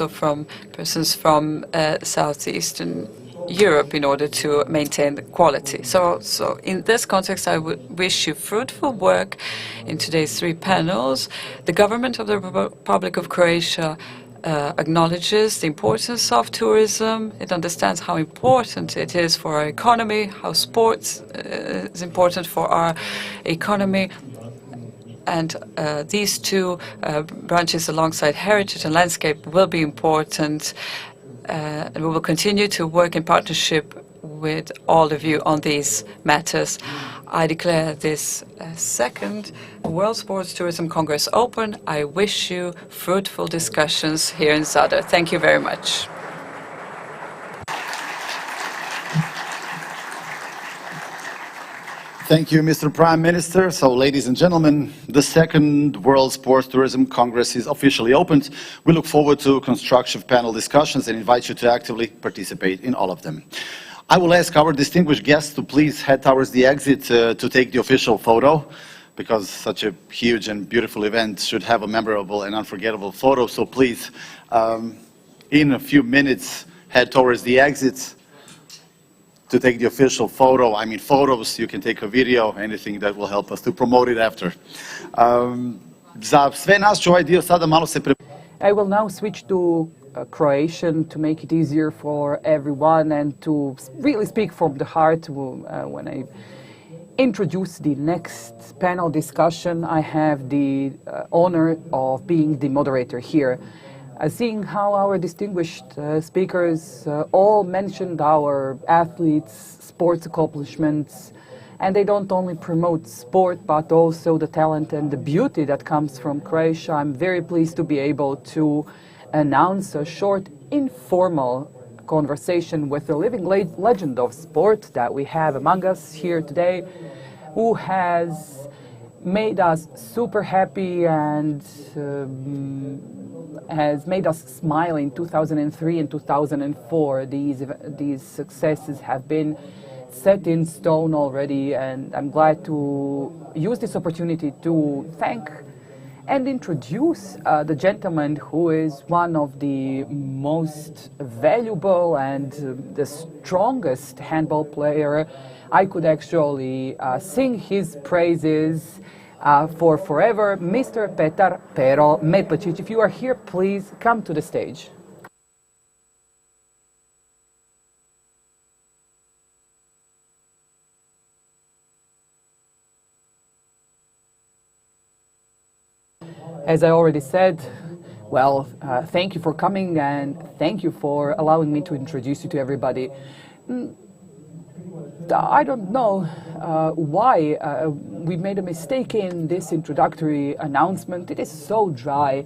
from persons from Southeastern Europe, in order to maintain the quality. So in this context, I would wish you fruitful work in today's 3 panels. The government of the Republic of Croatia acknowledges the importance of tourism. It understands how important it is for our economy, how sports is important for our economy. And these 2 branches, alongside heritage and landscape, will be important. And we will continue to work in partnership with all of you on these matters. I declare this 2nd World Sports Tourism Congress open. I wish you fruitful discussions here in Zadar. Thank you very much. Thank you, Mr. Prime Minister. So, ladies and gentlemen, the 2nd World Sports Tourism Congress is officially opened. We look forward to constructive panel discussions and invite you to actively participate in all of them. I will ask our distinguished guests to please head towards the exit to take the official photo, because such a huge and beautiful event should have a memorable and unforgettable photo. So please, in a few minutes, head towards the exit to take the official photo. I mean, photos, you can take a video, anything that will help us to promote it after. Za sve nas ću ovaj dio sada malo se I will now switch to Croatian to make it easier for everyone and to really speak from the heart when I introduce the next panel discussion. I have the honor of being the moderator here. Seeing how our distinguished speakers all mentioned our athletes, sports accomplishments, and they don't only promote sport, but also the talent and the beauty that comes from Croatia, I'm very pleased to be able to announce a short, informal conversation with a living legend of sport that we have among us here today, who has made us super happy and has made us smile in 2003 and 2004. These successes have been set in stone already, and I'm glad to use this opportunity to thank and introduce the gentleman who is one of the most valuable and the strongest handball player. I could actually sing his praises for forever, Mr. Petar Pero Metlicic. If you are here, please come to the stage. As I already said, well, thank you for coming and thank you for allowing me to introduce you to everybody. I don't know why we made a mistake in this introductory announcement. It is so dry,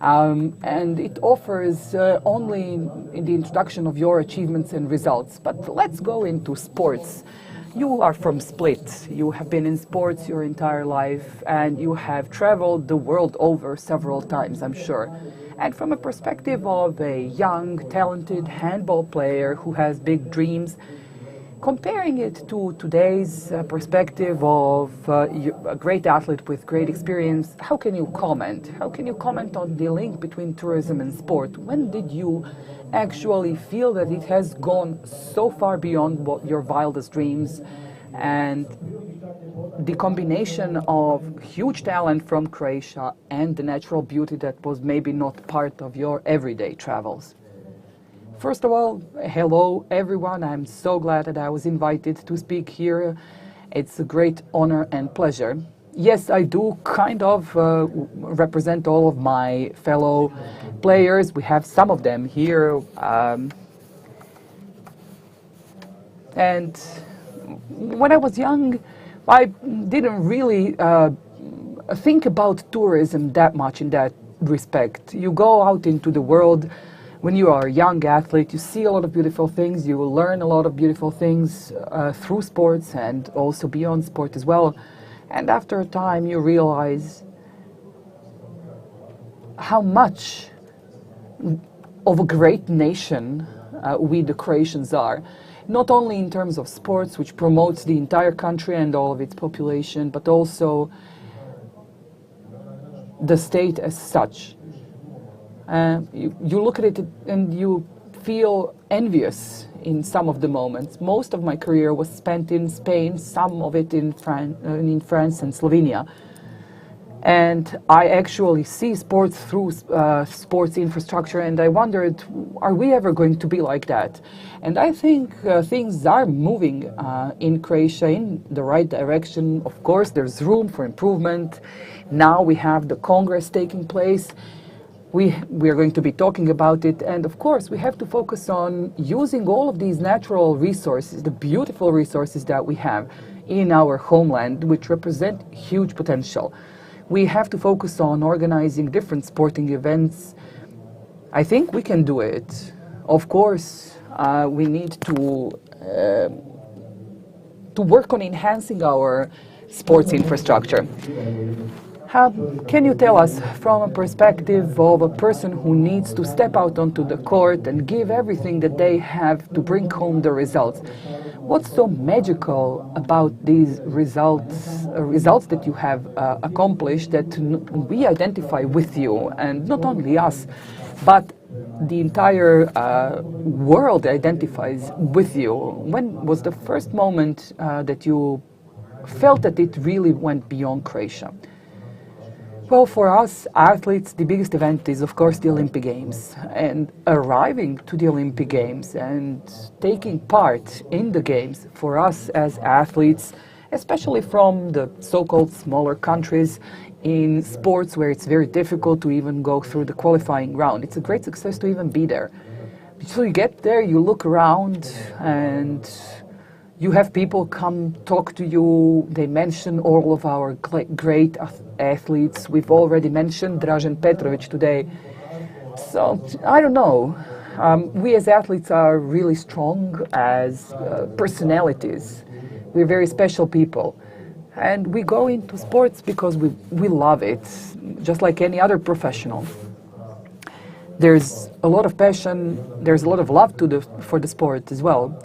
and it offers only in the introduction of your achievements and results. But let's go into sports. You are from Split. You have been in sports your entire life, and you have traveled the world over several times, I'm sure. And from a perspective of a young, talented handball player who has big dreams, comparing it to today's perspective of a great athlete with great experience, how can you comment? How can you comment on the link between tourism and sport? When did you actually feel that it has gone so far beyond what your wildest dreams? And the combination of huge talent from Croatia and the natural beauty that was maybe not part of your everyday travels. First of all, hello everyone. I'm so glad that I was invited to speak here. It's a great honor and pleasure. Yes, I do kind of represent all of my fellow players. We have some of them here. And when I was young, I didn't really think about tourism that much in that respect. You go out into the world when you are a young athlete, you see a lot of beautiful things, you will learn a lot of beautiful things through sports and also beyond sport as well. And after a time you realize how much of a great nation we the Croatians are. Not only in terms of sports, which promotes the entire country and all of its population, but also the state as such. You look at it and you feel envious in some of the moments. Most of my career was spent in Spain, some of it in France and Slovenia. And I actually see sports through sports infrastructure, and I wondered, are we ever going to be like that? And I think things are moving in Croatia in the right direction. Of course, there's room for improvement. Now we have the Congress taking place. We are going to be talking about it, and of course we have to focus on using all of these natural resources, the beautiful resources that we have in our homeland, which represent huge potential. We have to focus on organizing different sporting events. I think we can do it. Of course, we need to work on enhancing our sports infrastructure. Can you tell us, from a perspective of a person who needs to step out onto the court and give everything that they have to bring home the results, what's so magical about these results that you have accomplished that we identify with you, and not only us, but the entire world identifies with you? When was the first moment that you felt that it really went beyond Croatia? Well, for us athletes, the biggest event is, of course, the Olympic Games. And arriving to the Olympic Games and taking part in the Games, for us as athletes, especially from the so-called smaller countries in sports where it's very difficult to even go through the qualifying round, it's a great success to even be there. So you get there, you look around, and you have people come talk to you. They mention all of our great athletes. We've already mentioned Dražen Petrovic today. So, I don't know. We as athletes are really strong as personalities. We're very special people. And we go into sports because we love it, just like any other professional. There's a lot of passion, there's a lot of love for the sport as well.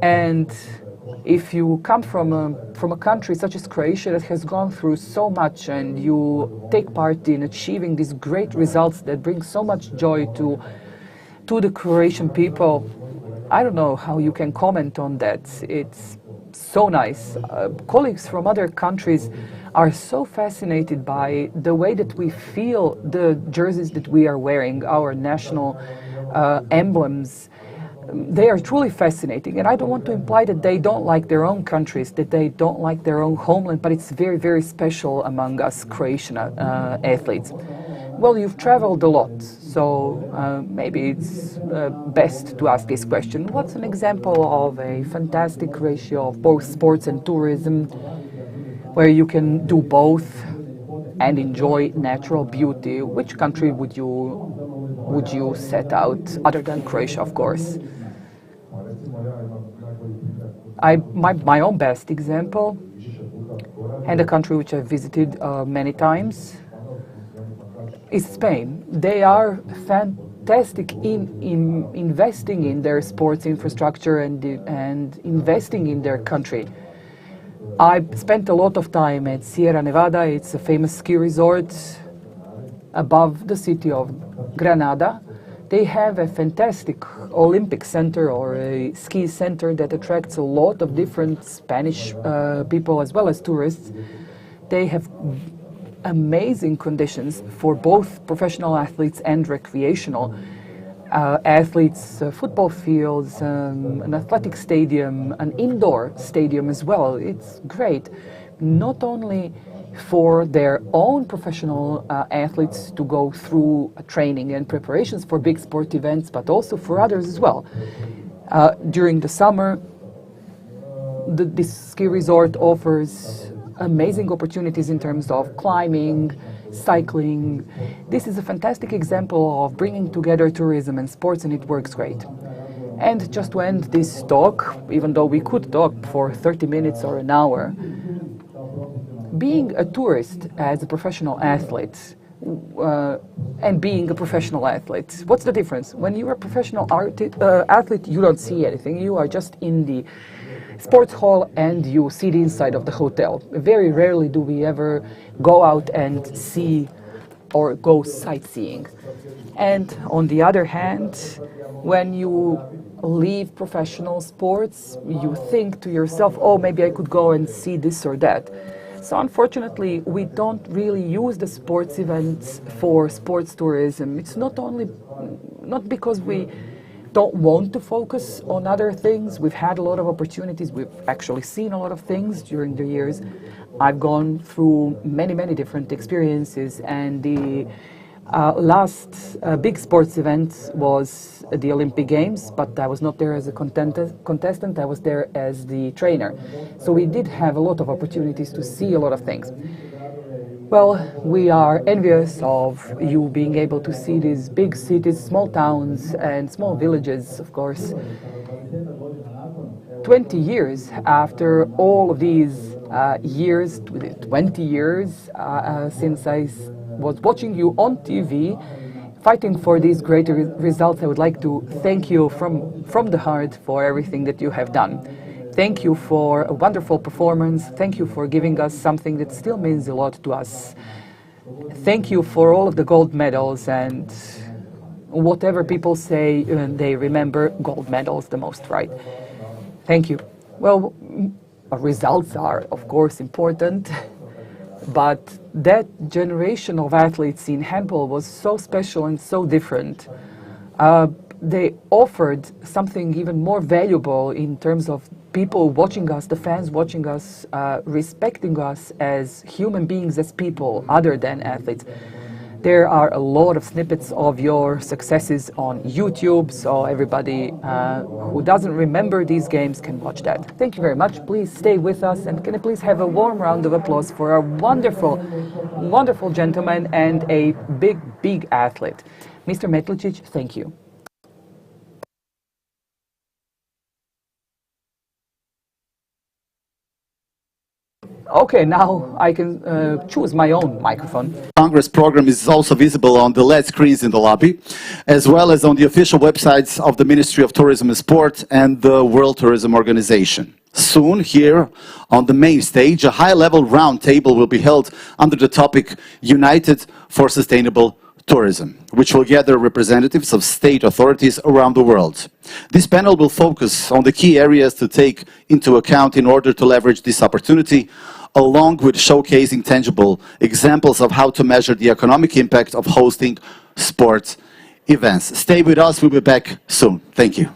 And if you come from a country such as Croatia that has gone through so much, and you take part in achieving these great results that bring so much joy to the Croatian people, I don't know how you can comment on that. It's so nice. Colleagues from other countries are so fascinated by the way that we feel the jerseys that we are wearing, our national emblems. They are truly fascinating, and I don't want to imply that they don't like their own countries, that they don't like their own homeland, but it's very, very special among us Croatian athletes. Well, you've traveled a lot, so maybe it's best to ask this question. What's an example of a fantastic ratio of both sports and tourism, where you can do both and enjoy natural beauty? Which country would you set out, other than Croatia, of course? My own best example, and a country which I've visited many times, is Spain. They are fantastic in investing in their sports infrastructure and investing in their country. I spent a lot of time at Sierra Nevada. It's a famous ski resort above the city of Granada. They have a fantastic Olympic center or a ski center that attracts a lot of different Spanish people as well as tourists. They have amazing conditions for both professional athletes and recreational athletes, football fields, an athletic stadium, an indoor stadium as well. It's great, not only for their own professional athletes to go through training and preparations for big sport events, but also for others as well. During the summer, this ski resort offers amazing opportunities in terms of climbing, cycling. This is a fantastic example of bringing together tourism and sports, and it works great. And just to end this talk, even though we could talk for 30 minutes or an hour, being a tourist as a professional athlete and being a professional athlete, what's the difference? When you're a professional athlete, you don't see anything. You are just in the sports hall and you see the inside of the hotel. Very rarely do we ever go out and see or go sightseeing. And on the other hand, when you leave professional sports, you think to yourself, oh, maybe I could go and see this or that. So unfortunately, we don't really use the sports events for sports tourism. It's not because we don't want to focus on other things. We've had a lot of opportunities. We've actually seen a lot of things during the years. I've gone through many, many different experiences, and the last big sports event was the Olympic Games, but I was not there as a contestant, I was there as the trainer. So we did have a lot of opportunities to see a lot of things. Well, we are envious of you being able to see these big cities, small towns, and small villages, of course. 20 years after all of these years, 20 years since I was watching you on TV, fighting for these great results, I would like to thank you from the heart for everything that you have done. Thank you for a wonderful performance. Thank you for giving us something that still means a lot to us. Thank you for all of the gold medals, and whatever people say, they remember gold medals the most, right? Thank you. Well, results are, of course, important, but that generation of athletes in handball was so special and so different. They offered something even more valuable in terms of people watching us, the fans watching us, respecting us as human beings, as people, other than athletes. There are a lot of snippets of your successes on YouTube, so everybody who doesn't remember these games can watch that. Thank you very much. Please stay with us, and can I please have a warm round of applause for our wonderful, wonderful gentleman and a big, big athlete. Mr. Metlicic, thank you. Okay, now I can choose my own microphone. Congress program is also visible on the LED screens in the lobby, as well as on the official websites of the Ministry of Tourism and Sport and the World Tourism Organization. Soon, here on the main stage, a high-level round table will be held under the topic United for Sustainable Tourism, which will gather representatives of state authorities around the world. This panel will focus on the key areas to take into account in order to leverage this opportunity, along with showcasing tangible examples of how to measure the economic impact of hosting sports events. Stay with us, we'll be back soon. Thank you.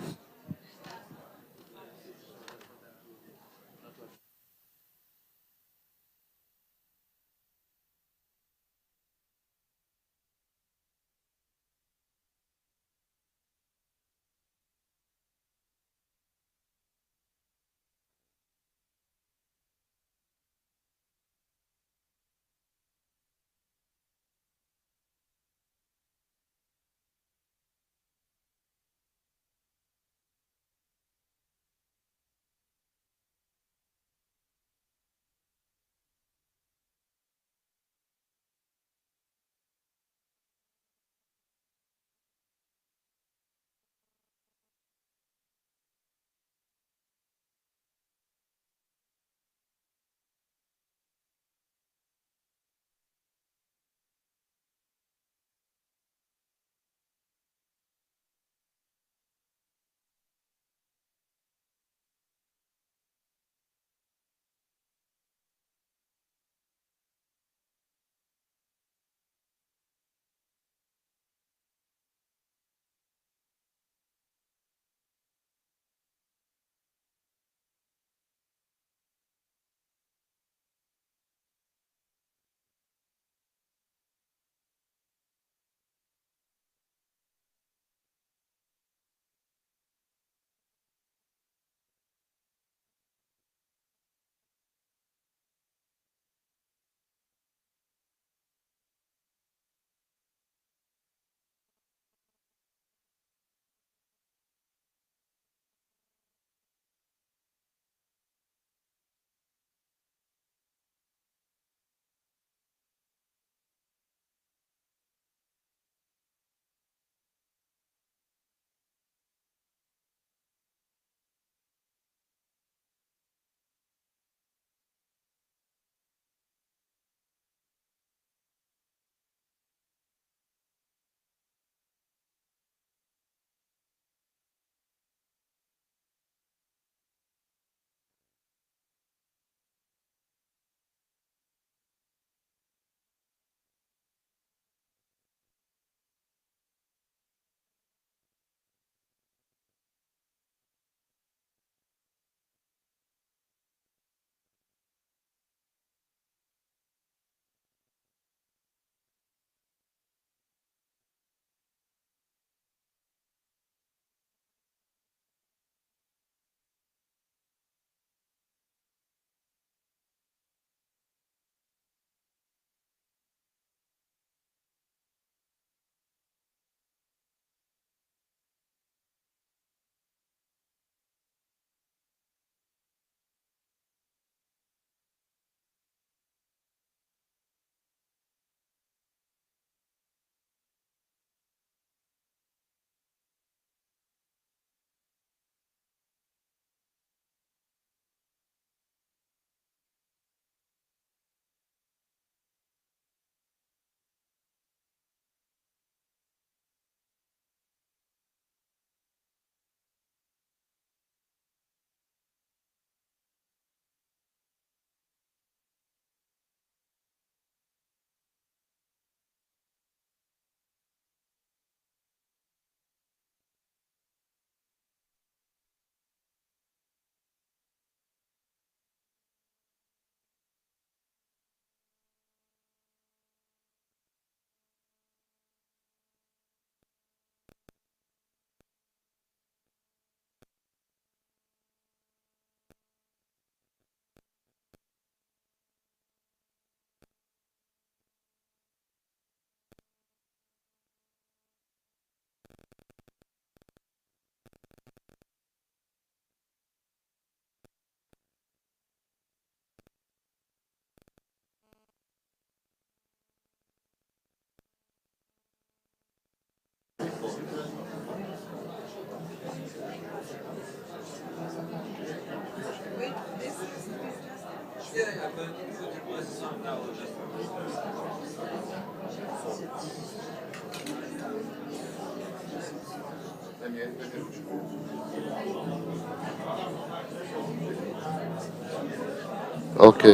Ok,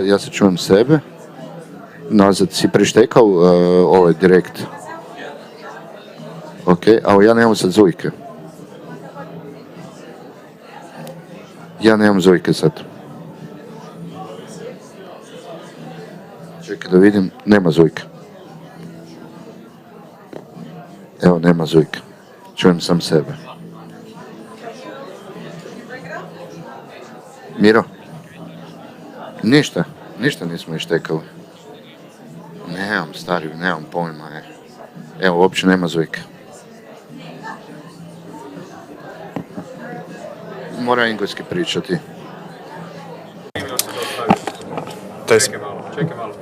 ja se čujem sebe. Nazad si prištekal ovaj direkt. Ok, ali ja nemam sad zujke. Ja nemam zujke sad. Čekaj da vidim, nema zujke. Evo, nema zujke. Čujem sam sebe. Miro? Ništa nismo ištekali. Nemam, stari, nemam pojma. Evo, uopće nema zujke. Mora engleski pričati. Čekaj malo.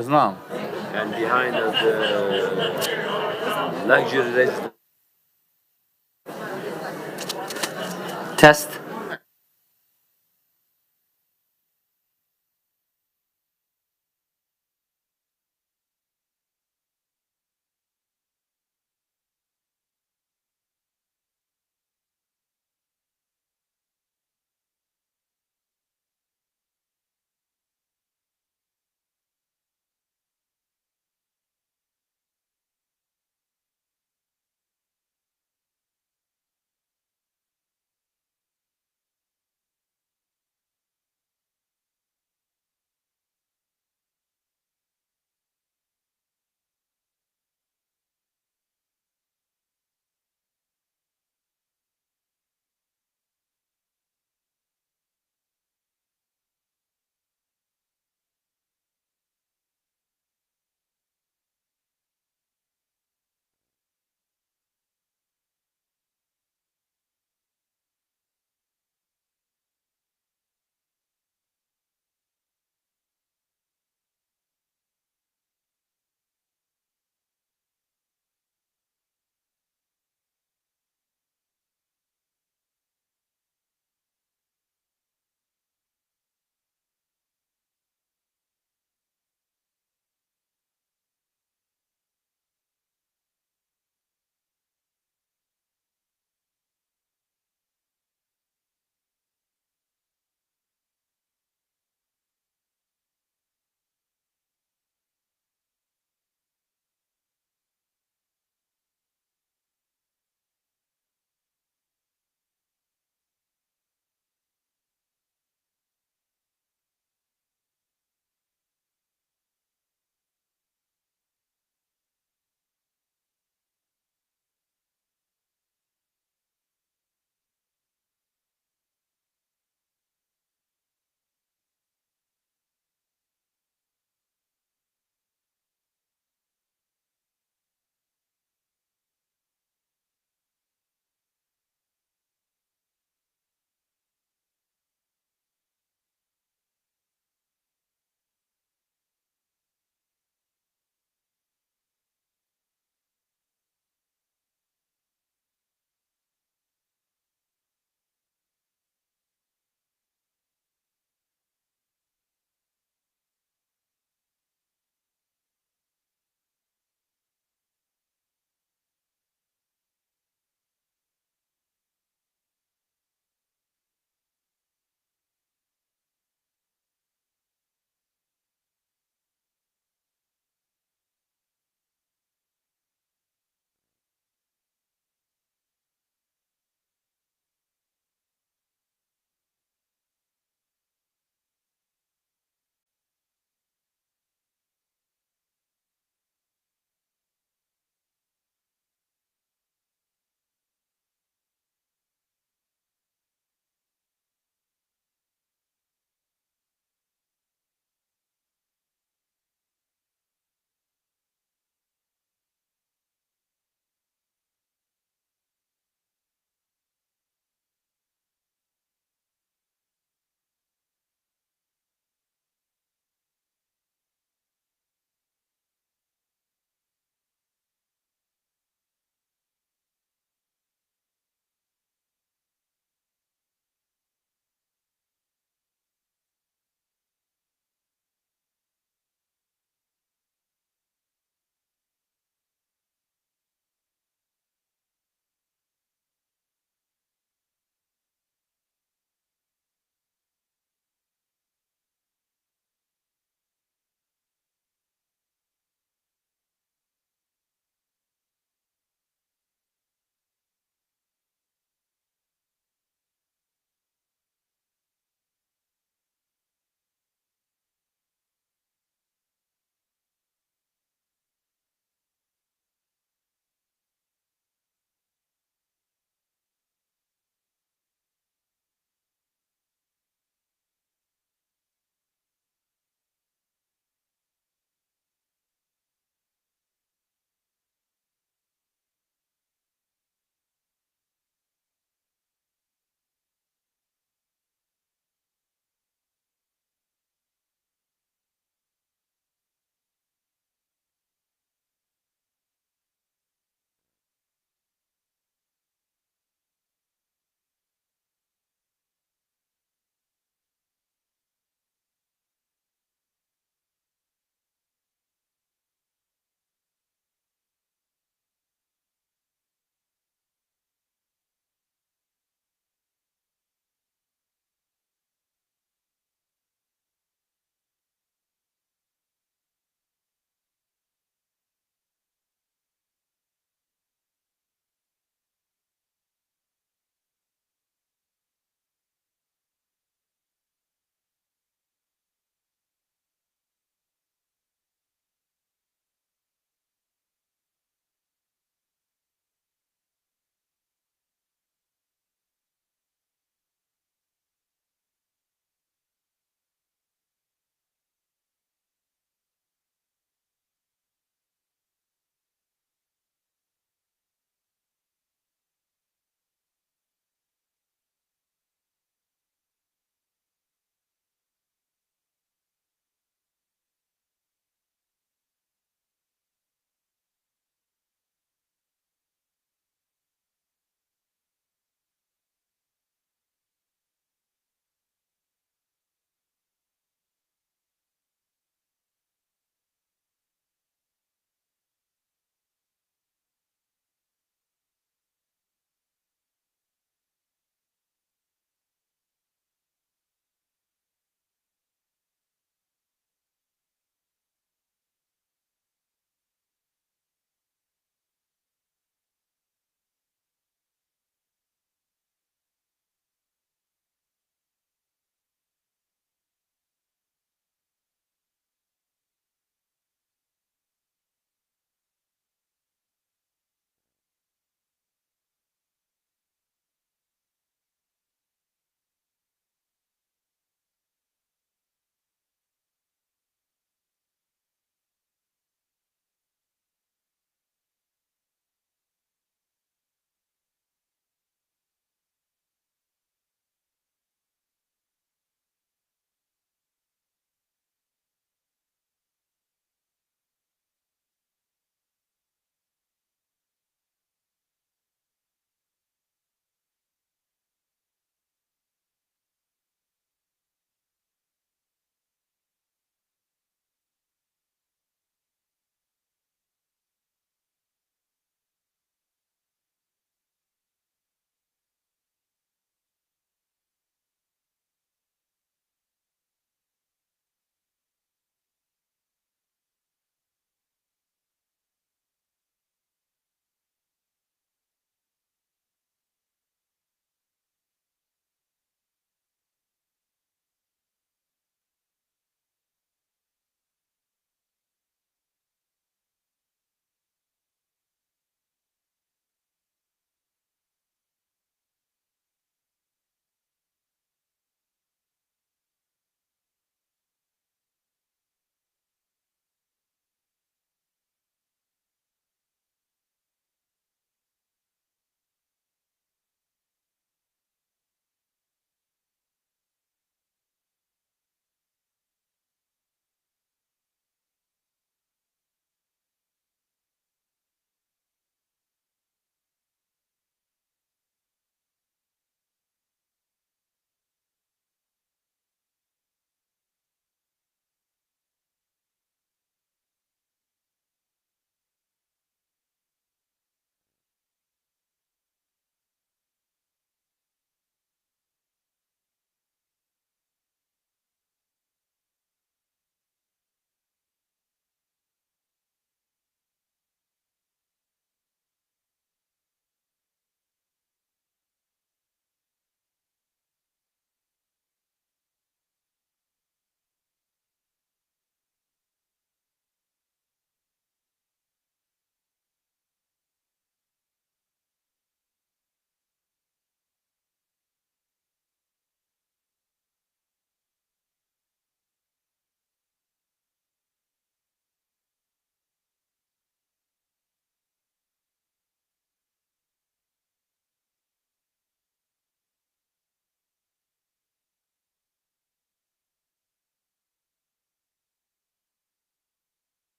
znam. And behind us the luxury residence. Test.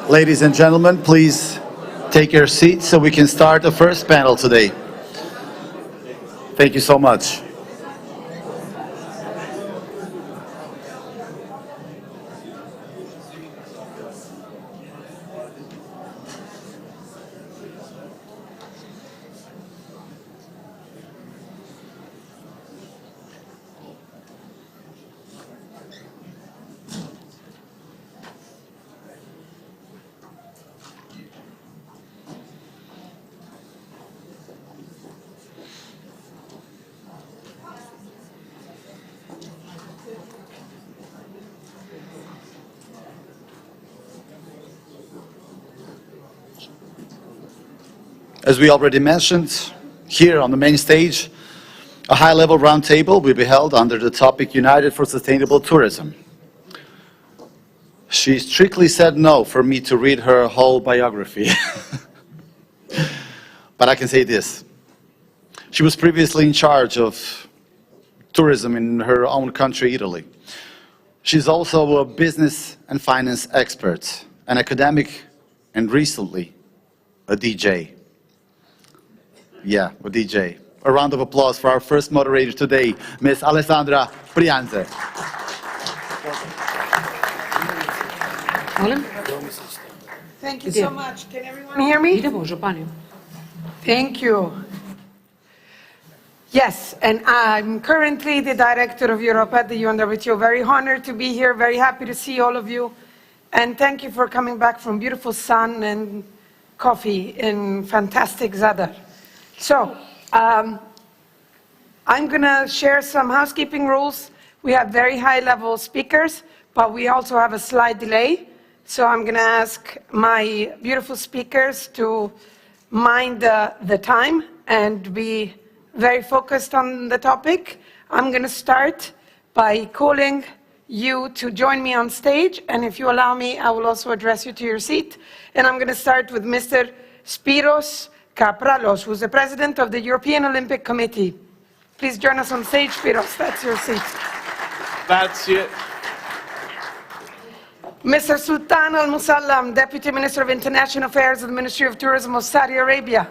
Ladies and gentlemen, please take your seats so we can start the first panel today. Thank you so much. As we already mentioned, here on the main stage, a high-level roundtable will be held under the topic United for Sustainable Tourism. She strictly said no for me to read her whole biography. But I can say this. She was previously in charge of tourism in her own country, Italy. She's also a business and finance expert, an academic, and recently, a DJ. Yeah, a DJ. A round of applause for our first moderator today, Ms. Alessandra Prianze. Thank you so much. Can everyone hear me? Thank you. Yes, and I'm currently the Director of Europe at the UNWTO. Very honored to be here, very happy to see all of you. And thank you for coming back from beautiful sun and coffee in fantastic Zadar. So, I'm going to share some housekeeping rules. We have very high-level speakers, but we also have a slight delay. So I'm going to ask my beautiful speakers to mind the time and be very focused on the topic. I'm going to start by calling you to join me on stage. And if you allow me, I will also address you to your seat. And I'm going to start with Mr. Spiros Kapralos, who's the president of the European Olympic Committee. Please join us on stage, Spiros. That's your seat. Grazie. Mr. Sultan Al Musallam, Deputy Minister of International Affairs of the Ministry of Tourism of Saudi Arabia.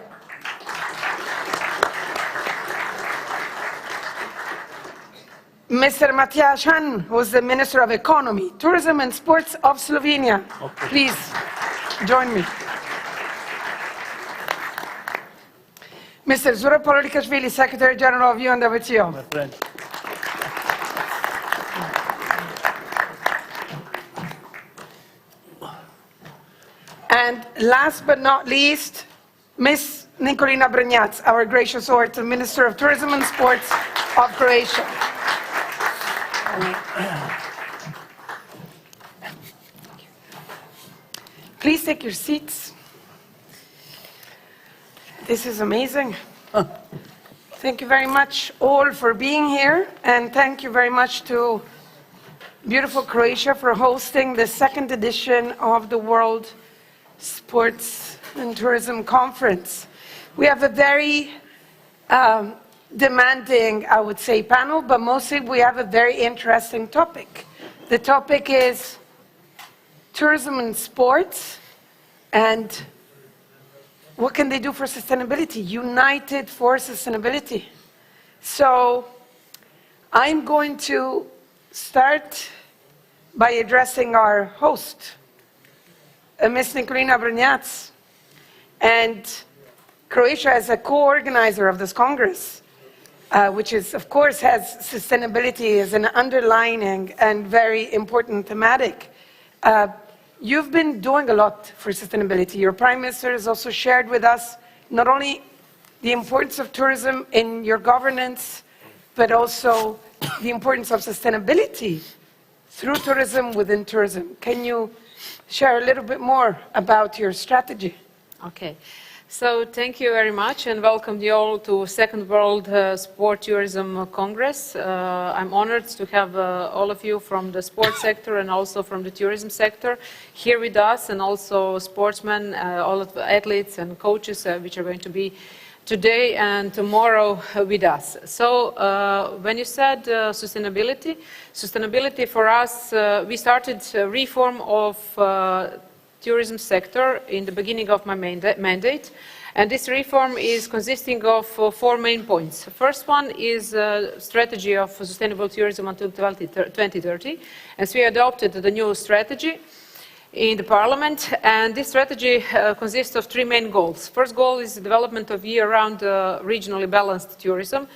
Mr. Matjaž Han, who is the Minister of Economy, Tourism and Sports of Slovenia. Okay. Please join me. Mr. Zura Pololikashvili, Secretary General of UNWTO. My friend. And last but not least, Ms. Nikolina Brnjac, our gracious Lord, the Minister of Tourism and Sports of Croatia. Please take your seats. This is amazing. Thank you very much all for being here, and thank you very much to beautiful Croatia for hosting the second edition of the World Sports and Tourism Conference. We have a very demanding, I would say, panel, but mostly we have a very interesting topic. The topic is tourism and sports, and what can they do for sustainability? United for sustainability. So I'm going to start by addressing our host, Ms. Nikolina Brnjac. And Croatia is a co-organizer of this Congress, which is, of course, has sustainability as an underlining and very important thematic. You've been doing a lot for sustainability. Your Prime Minister has also shared with us not only the importance of tourism in your governance, but also the importance of sustainability through tourism within tourism. Can you share a little bit more about your strategy? Okay. So thank you very much and welcome you all to Second World Sport Tourism Congress. I'm honored to have all of you from the sports sector and also from the tourism sector here with us, and also sportsmen, all of the athletes and coaches which are going to be today and tomorrow with us. So when you said sustainability for us, we started a reform of tourism sector in the beginning of my mandate. And this reform is consisting of 4 main points. The first one is a strategy of sustainable tourism until 2030. As we adopted the new strategy in the Parliament, and this strategy consists of 3 main goals. First goal is the development of year-round regionally balanced tourism.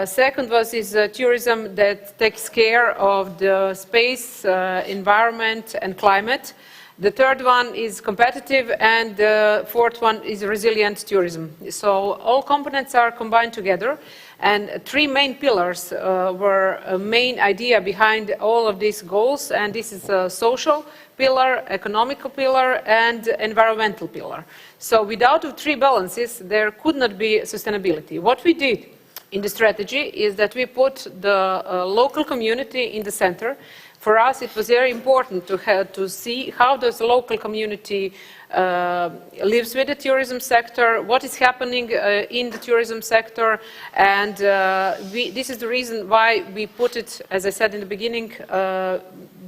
Second is tourism that takes care of the space, environment and climate. The third one is competitive, and the fourth one is resilient tourism. So all components are combined together, and 3 main pillars were a main idea behind all of these goals, and this is a social pillar, economical pillar, and environmental pillar. So without the 3 balances, there could not be sustainability. What we did in the strategy is that we put the local community in the center. For us, it was very important to see how does the local community lives with the tourism sector, what is happening in the tourism sector, and this is the reason why we put it, as I said in the beginning,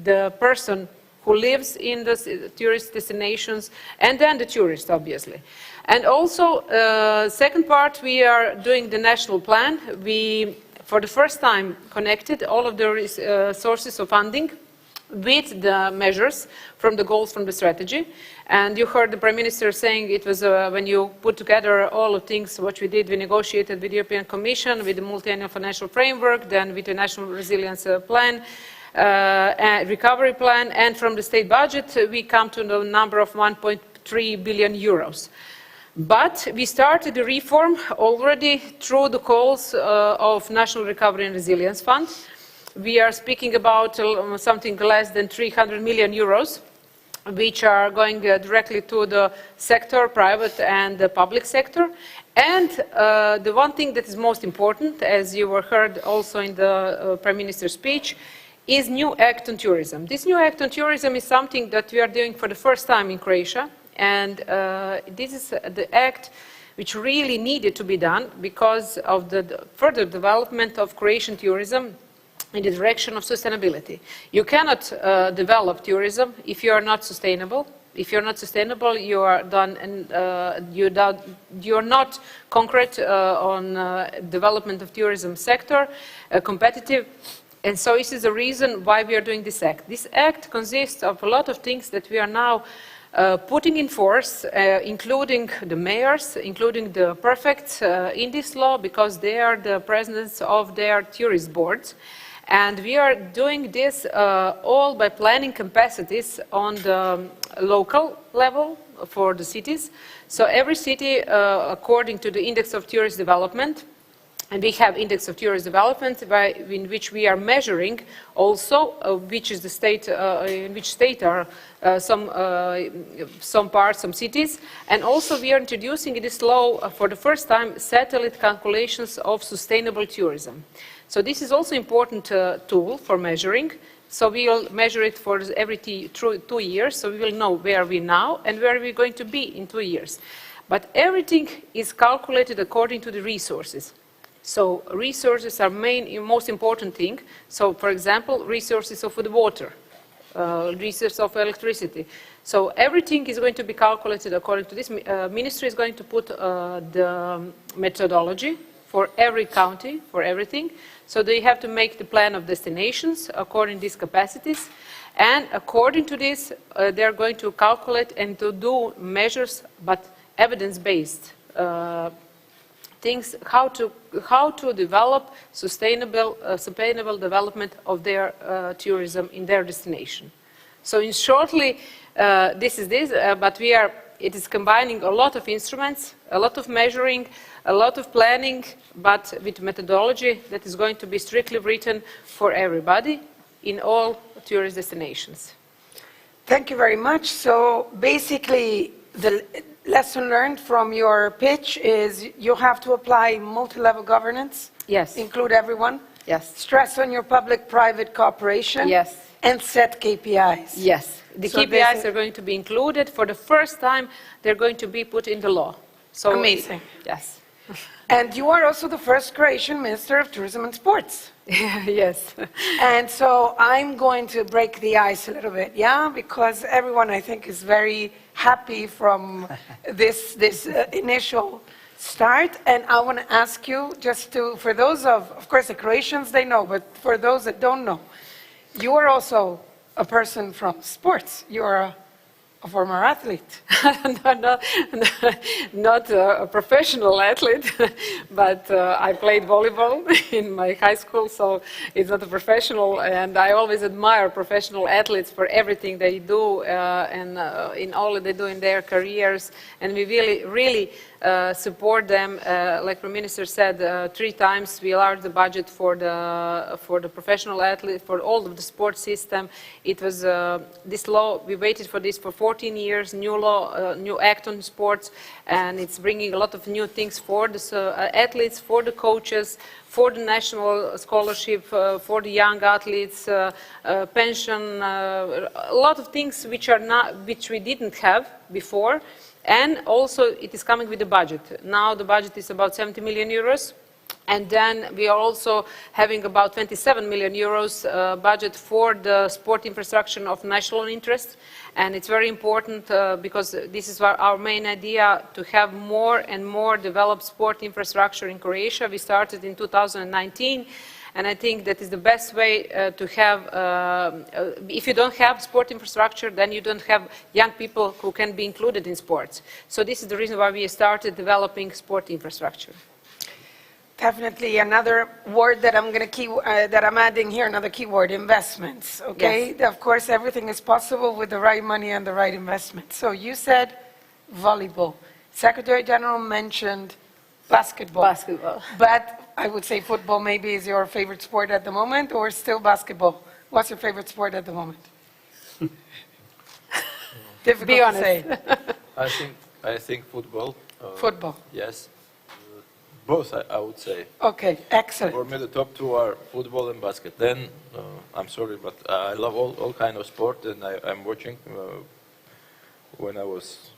the person who lives in the tourist destinations, and then the tourist, obviously. And also, second part, we are doing the national plan. We, for the first time, connected all of the sources of funding with the measures from the goals from the strategy. And you heard the Prime Minister saying it was when you put together all of things, what we did, we negotiated with the European Commission, with the multi-annual financial framework, then with the National Resilience Plan, recovery plan, and from the state budget, we come to the number of 1.3 billion euros. But we started the reform already through the calls of National Recovery and Resilience Fund. We are speaking about something less than 300 million euros, which are going directly to the sector, private and the public sector. And the one thing that is most important, as you were heard also in the Prime Minister's speech, is new act on tourism. This new act on tourism is something that we are doing for the first time in Croatia. And this is the act which really needed to be done because of the further development of Croatian tourism in the direction of sustainability. You cannot develop tourism if you are not sustainable. If you're not sustainable, you are done, and you're not concrete on development of tourism sector, competitive. And so this is the reason why we are doing this act. This act consists of a lot of things that we are now putting in force, including the mayors, including the prefects in this law, because they are the presidents of their tourist boards. And we are doing this all by planning capacities on the local level for the cities. So every city, according to the Index of Tourist Development, and we have Index of Tourist Development in which we are measuring also which is the state, in which state are some parts, some cities. And also we are introducing in this law for the first time satellite calculations of sustainable tourism. So this is also important tool for measuring. So we will measure it for every 2 years, so we will know where we are now and where we are going to be in 2 years. But everything is calculated according to the resources. So resources are most important thing. So for example, resources of the water, resources of electricity. So everything is going to be calculated according to this. Ministry is going to put the methodology for every county, for everything. So they have to make the plan of destinations according to these capacities. And according to this, they are going to calculate and to do measures, but evidence-based things, how to develop sustainable development of their tourism in their destination. So in shortly, this is this, but it is combining a lot of instruments, a lot of measuring, a lot of planning, but with methodology that is going to be strictly written for everybody in all tourist destinations. Thank you very much. So basically, the lesson learned from your pitch is you have to apply multi-level governance. Yes. Include everyone. Yes. Stress on your public-private cooperation. Yes. And set KPIs. Yes. The KPIs are going to be included. For the first time, they're going to be put in the law. So amazing. Yes. And you are also the first Croatian Minister of Tourism and Sports. Yes. And so I'm going to break the ice a little bit, yeah? Because everyone, I think, is very happy from this initial start. And I want to ask you, just to, for those of course, the Croatians, they know, but for those that don't know, you are also a person from sports. You are a former athlete. Not a professional athlete, but I played volleyball in my high school, so it's not a professional, and I always admire professional athletes for everything they do and in all that they do in their careers, and we really support them. Like the Minister said, 3 times we enlarged the budget for the professional athletes, for all of the sports system. It was this law, we waited for this for 14 years, new law, new act on sports, and it's bringing a lot of new things for the athletes, for the coaches, for the national scholarship, for the young athletes, pension, a lot of things which we didn't have before. And also it is coming with the budget. Now the budget is about 70 million euros. And then we are also having about 27 million euros budget for the sport infrastructure of national interest. And it's very important because this is our main idea, to have more and more developed sport infrastructure in Croatia. We started in 2019. And I think that is the best way to have, if you don't have sport infrastructure, then you don't have young people who can be included in sports. So this is the reason why we started developing sport infrastructure. Definitely another word that I'm adding here, another keyword, investments, okay? Yes. Of course, everything is possible with the right money and the right investment. So you said volleyball. Secretary General mentioned basketball. Basketball. But I would say football maybe is your favorite sport at the moment, or still basketball? What's your favorite sport at the moment? Difficult Be honest. to say. I think football. Football. Yes. Both, I would say. Okay, excellent. For me, the top 2 are football and basket. Then, I'm sorry, but I love all kind of sport, and I'm watching. When I was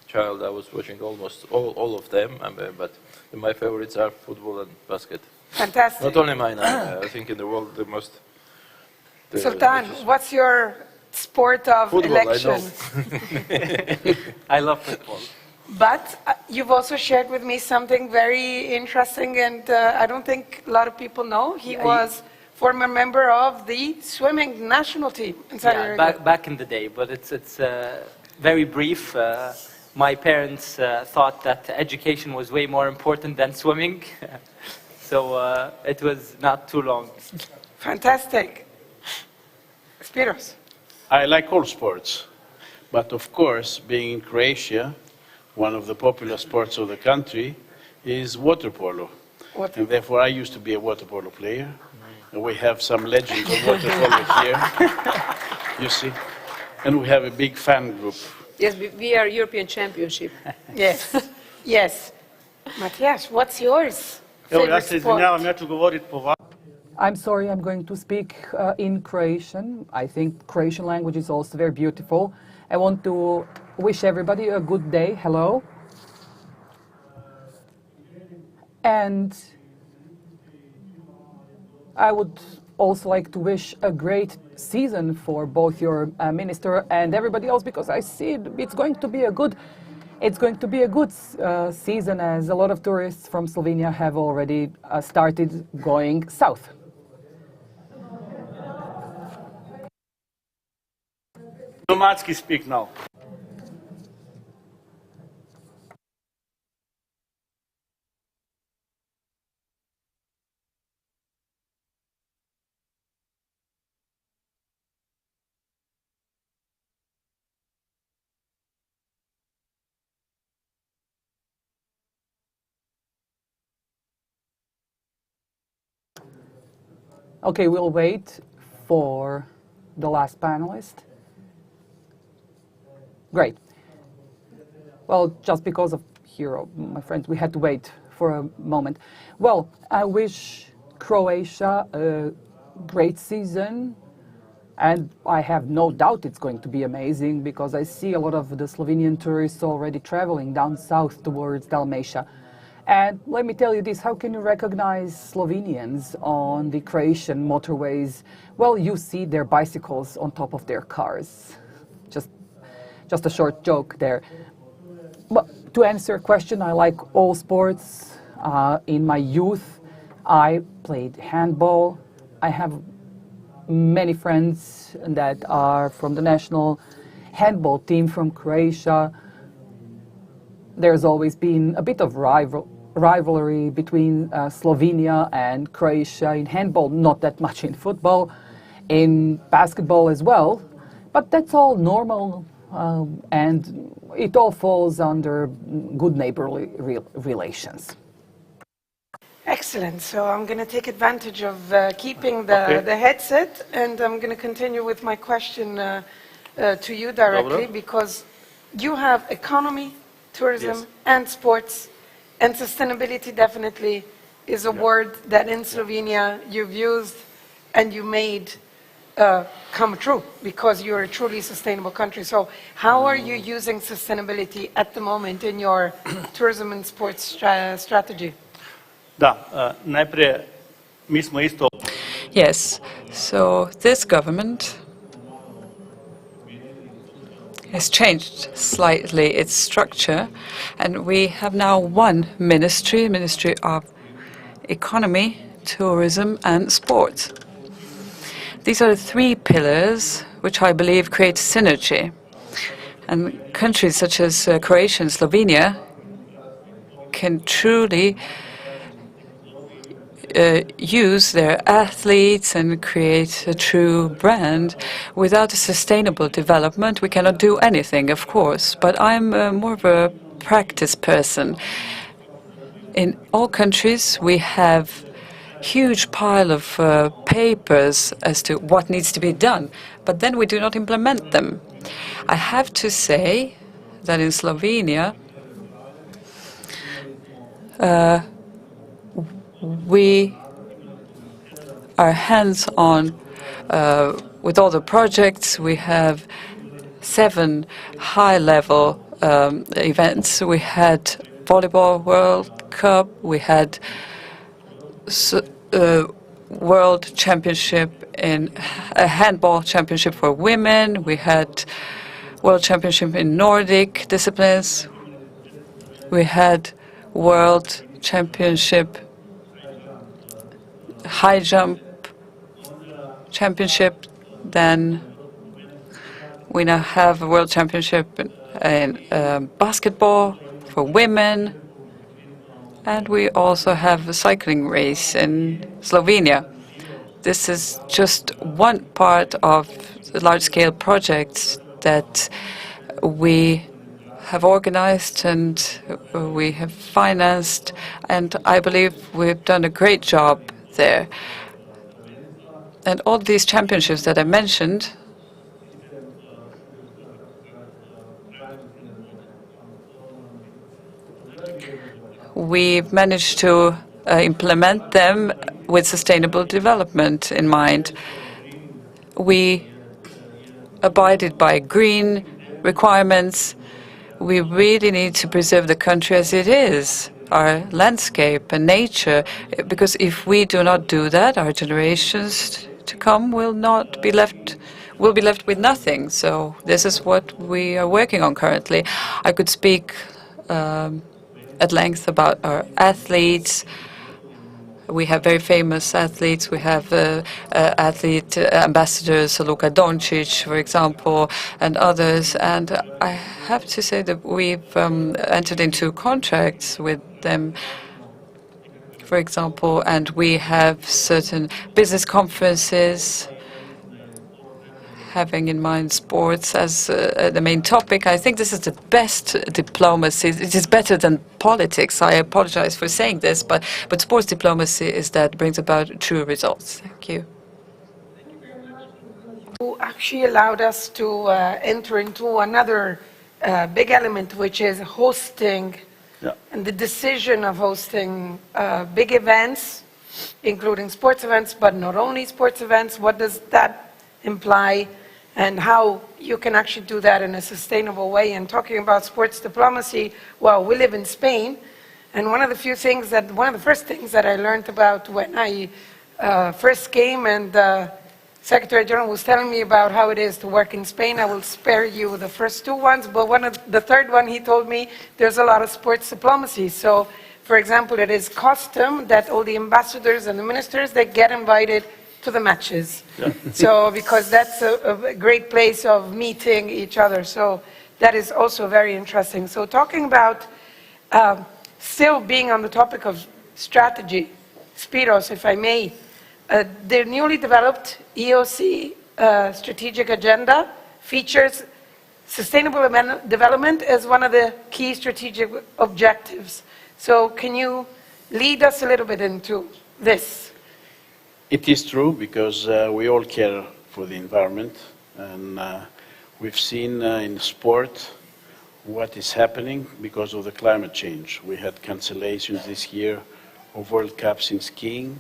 child, I was watching almost all of them, but my favorites are football and basket. Fantastic. Not only mine, I think in the world the most. Sultan, what's your sport of football, election? I know. I love football. But you've also shared with me something very interesting, and I don't think a lot of people know. He was former member of the swimming national team in Saudi Arabia. Back in the day, but it's very brief. My parents thought that education was way more important than swimming, so it was not too long. Fantastic. Spiros. I like all sports, but of course, being in Croatia, one of the popular sports of the country is water polo. And therefore, I used to be a water polo player. And we have some legends of water polo here, you see. And we have a big fan group. Yes, we are European Championship. Yes, yes. Matthias, what's yours? Evo, ja Favorite se sport? izvinjavam, ja ću govoriti po vašem. I'm sorry, I'm going to speak in Croatian. I think Croatian language is also very beautiful. I want to wish everybody a good day. Hello. And I would also like to wish a great season for both your minister and everybody else, because I see it's going to be a good season, as a lot of tourists from Slovenia have already started going south. Nomadski speak now. Okay, we'll wait for the last panelist. Great. Well, just because of here, my friends, we had to wait for a moment. Well, I wish Croatia a great season, and I have no doubt it's going to be amazing, because I see a lot of the Slovenian tourists already traveling down south towards Dalmatia. And let me tell you this, how can you recognize Slovenians on the Croatian motorways? Well, you see their bicycles on top of their cars. Just a short joke there. But to answer your question, I like all sports. In my youth, I played handball. I have many friends that are from the national handball team from Croatia. There's always been a bit of rivalry between Slovenia and Croatia in handball, not that much in football, in basketball as well. But that's all normal, and it all falls under good neighborly relations. Excellent. So I'm going to take advantage of keeping the headset, and I'm going to continue with my question to you directly, because you have economy, tourism, and sports, and sustainability definitely is a word that in Slovenia you've used and you made come true, because you're a truly sustainable country. So how are you using sustainability at the moment in your tourism and sports strategy? Najprije, mi smo isto... Yes, so this government has changed slightly its structure, and we have now one ministry, Ministry of Economy, Tourism and Sport. These are the three pillars which I believe create synergy. And countries such as Croatia and Slovenia can truly use their athletes and create a true brand. Without a sustainable development, we cannot do anything, of course. But I'm more of a practice person. In all countries, we have huge pile of papers as to what needs to be done, but then we do not implement them. I have to say that in Slovenia, we are hands-on with all the projects. We have 7 high-level events. We had Volleyball World Cup, we had World Championship in a Handball Championship for women, we had World Championship in Nordic disciplines, we had World Championship high jump championship, then we now have a world championship in basketball for women, and we also have a cycling race in Slovenia. This is just one part of the large-scale projects that we have organized and we have financed, and I believe we've done a great job there. And all these championships that I mentioned, we've managed to implement them with sustainable development in mind. We abided by green requirements. We really need to preserve the country as it is, our landscape and nature, because if we do not do that, our generations to come will be left with nothing. So this is what we are working on currently. I could speak at length about our athletes. We have very famous athletes. We have athlete ambassadors, Luka Doncic, for example, and others. And I have to say that we've entered into contracts with them, for example, and we have certain business conferences having in mind sports as the main topic. I think this is the best diplomacy. It is better than politics. I apologize for saying this, but sports diplomacy is that brings about true results. Thank you. You actually allowed us to enter into another big element, which is hosting and the decision of hosting big events, including sports events, but not only sports events. What does that imply, and how you can actually do that in a sustainable way? And talking about sports diplomacy, well, we live in Spain, And one of the first things that I learned about when I first came, and the Secretary General was telling me about how it is to work in Spain. I will spare you the first two ones, but the third one, he told me there's a lot of sports diplomacy. So, for example, it is custom that all the ambassadors and the ministers, they get invited to the matches. Yeah. So, because that's a great place of meeting each other. So that is also very interesting. So talking about still being on the topic of strategy, Spiros, if I may, the newly developed EOC strategic agenda features sustainable development as one of the key strategic objectives. So can you lead us a little bit into this? It is true, because we all care for the environment, and we've seen in sport what is happening because of the climate change. We had cancellations this year of World Cups in skiing.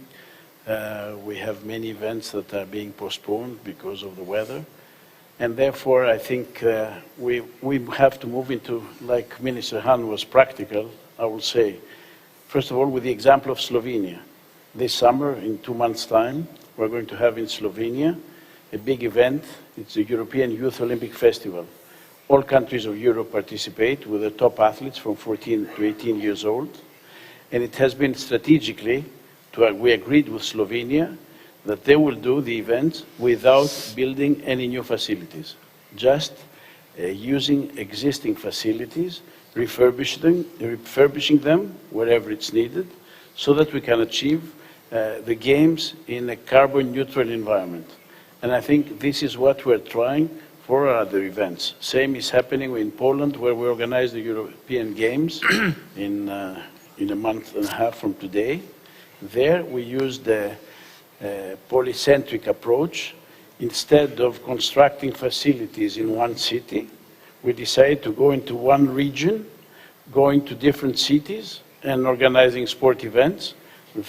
We have many events that are being postponed because of the weather. And therefore, I think we have to move into, like Minister Hahn was practical, I will say, first of all, with the example of Slovenia. This summer, in 2 months' time, we're going to have in Slovenia a big event. It's the European Youth Olympic Festival. All countries of Europe participate with the top athletes from 14 to 18 years old. And it has been strategically, we agreed with Slovenia that they will do the event without building any new facilities, just using existing facilities, refurbishing them wherever it's needed, so that we can achieve the games in a carbon neutral environment. And I think this is what we're trying for other events. Same is happening in Poland, where we organize the European Games in a month and a half from today. There we use the polycentric approach. Instead of constructing facilities in one city, we decided to go into one region, going to different cities and organizing sport events.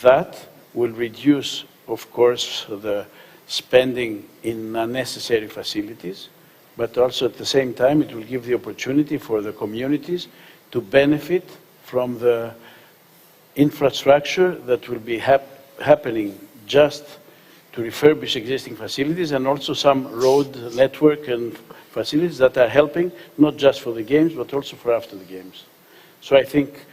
That will reduce, of course, the spending in unnecessary facilities, but also at the same time it will give the opportunity for the communities to benefit from the infrastructure that will be happening just to refurbish existing facilities, and also some road network and facilities that are helping not just for the games but also for after the games. So I think,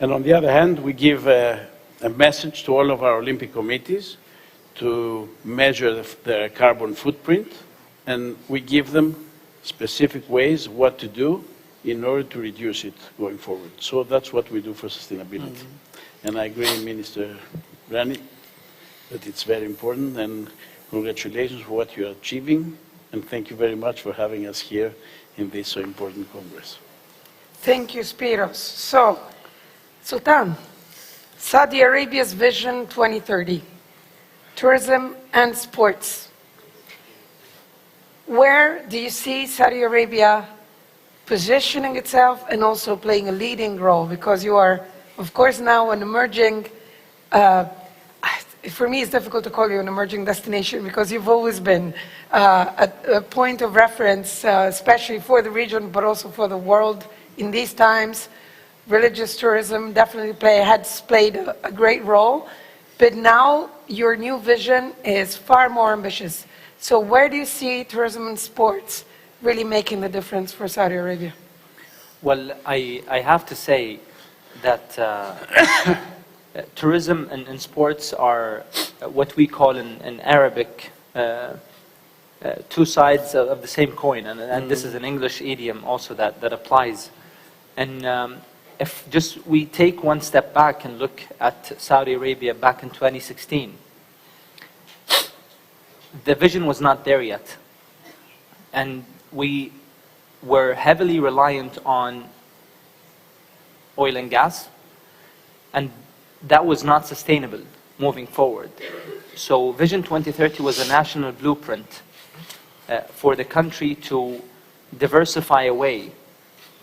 and on the other hand, we give a message to all of our Olympic committees to measure their carbon footprint, and we give them specific ways what to do in order to reduce it going forward. So that's what we do for sustainability. And I agree, Minister Rani, that it's very important, and congratulations for what you're achieving, and thank you very much for having us here in this so important Congress. Thank you, Spiros. So, Sultan, Saudi Arabia's Vision 2030, tourism and sports. Where do you see Saudi Arabia positioning itself and also playing a leading role? Because you are, of course, now an emerging, for me it's difficult to call you an emerging destination because you've always been a point of reference, especially for the region, but also for the world in these times. Religious tourism definitely has played a great role, but now your new vision is far more ambitious. So where do you see tourism and sports really making the difference for Saudi Arabia? Well, I have to say that tourism and sports are what we call in Arabic two sides of the same coin, and this is an English idiom also that applies. And if just we take one step back and look at Saudi Arabia back in 2016, the vision was not there yet. And we were heavily reliant on oil and gas, and that was not sustainable moving forward. So Vision 2030 was a national blueprint for the country to diversify away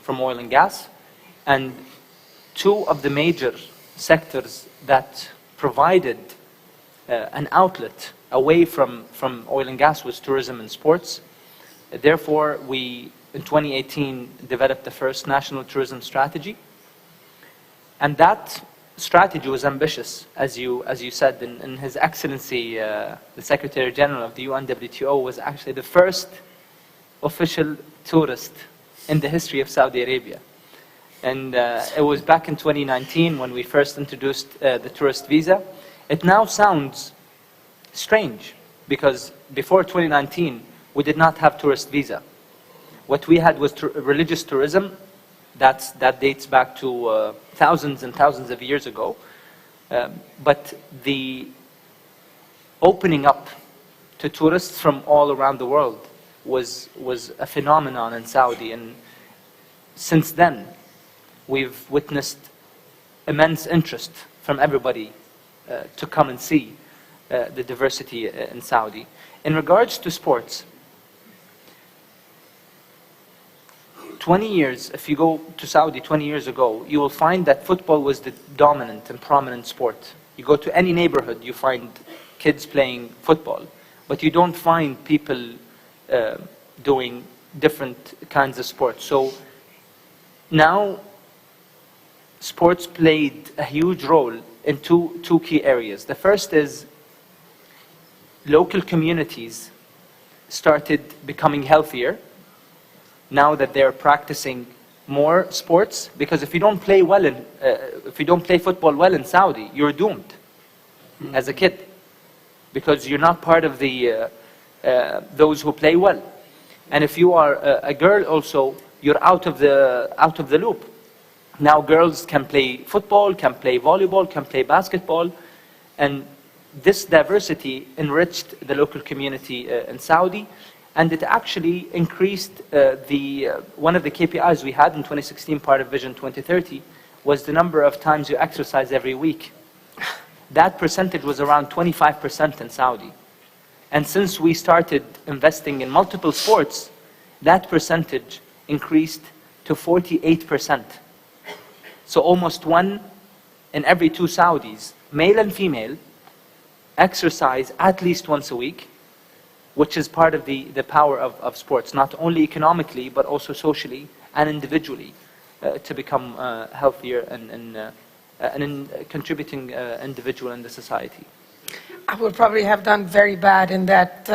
from oil and gas. And two of the major sectors that provided an outlet away from oil and gas was tourism and sports. Therefore, we, in 2018, developed the first national tourism strategy. And that strategy was ambitious, as you said, and His Excellency, the Secretary General of the UNWTO, was actually the first official tourist in the history of Saudi Arabia. And it was back in 2019 when we first introduced the tourist visa. It now sounds strange because before 2019, we did not have tourist visa. What we had was religious tourism. That dates back to thousands and thousands of years ago. But the opening up to tourists from all around the world was a phenomenon in Saudi. And since then, we've witnessed immense interest from everybody to come and see the diversity in Saudi. In regards to sports, 20 years, if you go to Saudi 20 years ago, you will find that football was the dominant and prominent sport. You go to any neighborhood, you find kids playing football, but you don't find people doing different kinds of sports. So now, sports played a huge role in two key areas. The first is local communities started becoming healthier now that they're practicing more sports, because if you don't play well if you don't play football well in Saudi, you're doomed as a kid, because you're not part of the those who play well. And if you are a girl also, you're out of the loop. Now girls can play football, can play volleyball, can play basketball, and this diversity enriched the local community in Saudi, and it actually increased one of the KPIs we had in 2016, part of Vision 2030, was the number of times you exercise every week. That percentage was around 25% in Saudi. And since we started investing in multiple sports, that percentage increased to 48%. So almost 1 in every 2 Saudis, male and female, exercise at least once a week, which is part of the power of sports, not only economically, but also socially and individually, to become healthier and an contributing individual in the society. I would probably have done very bad in that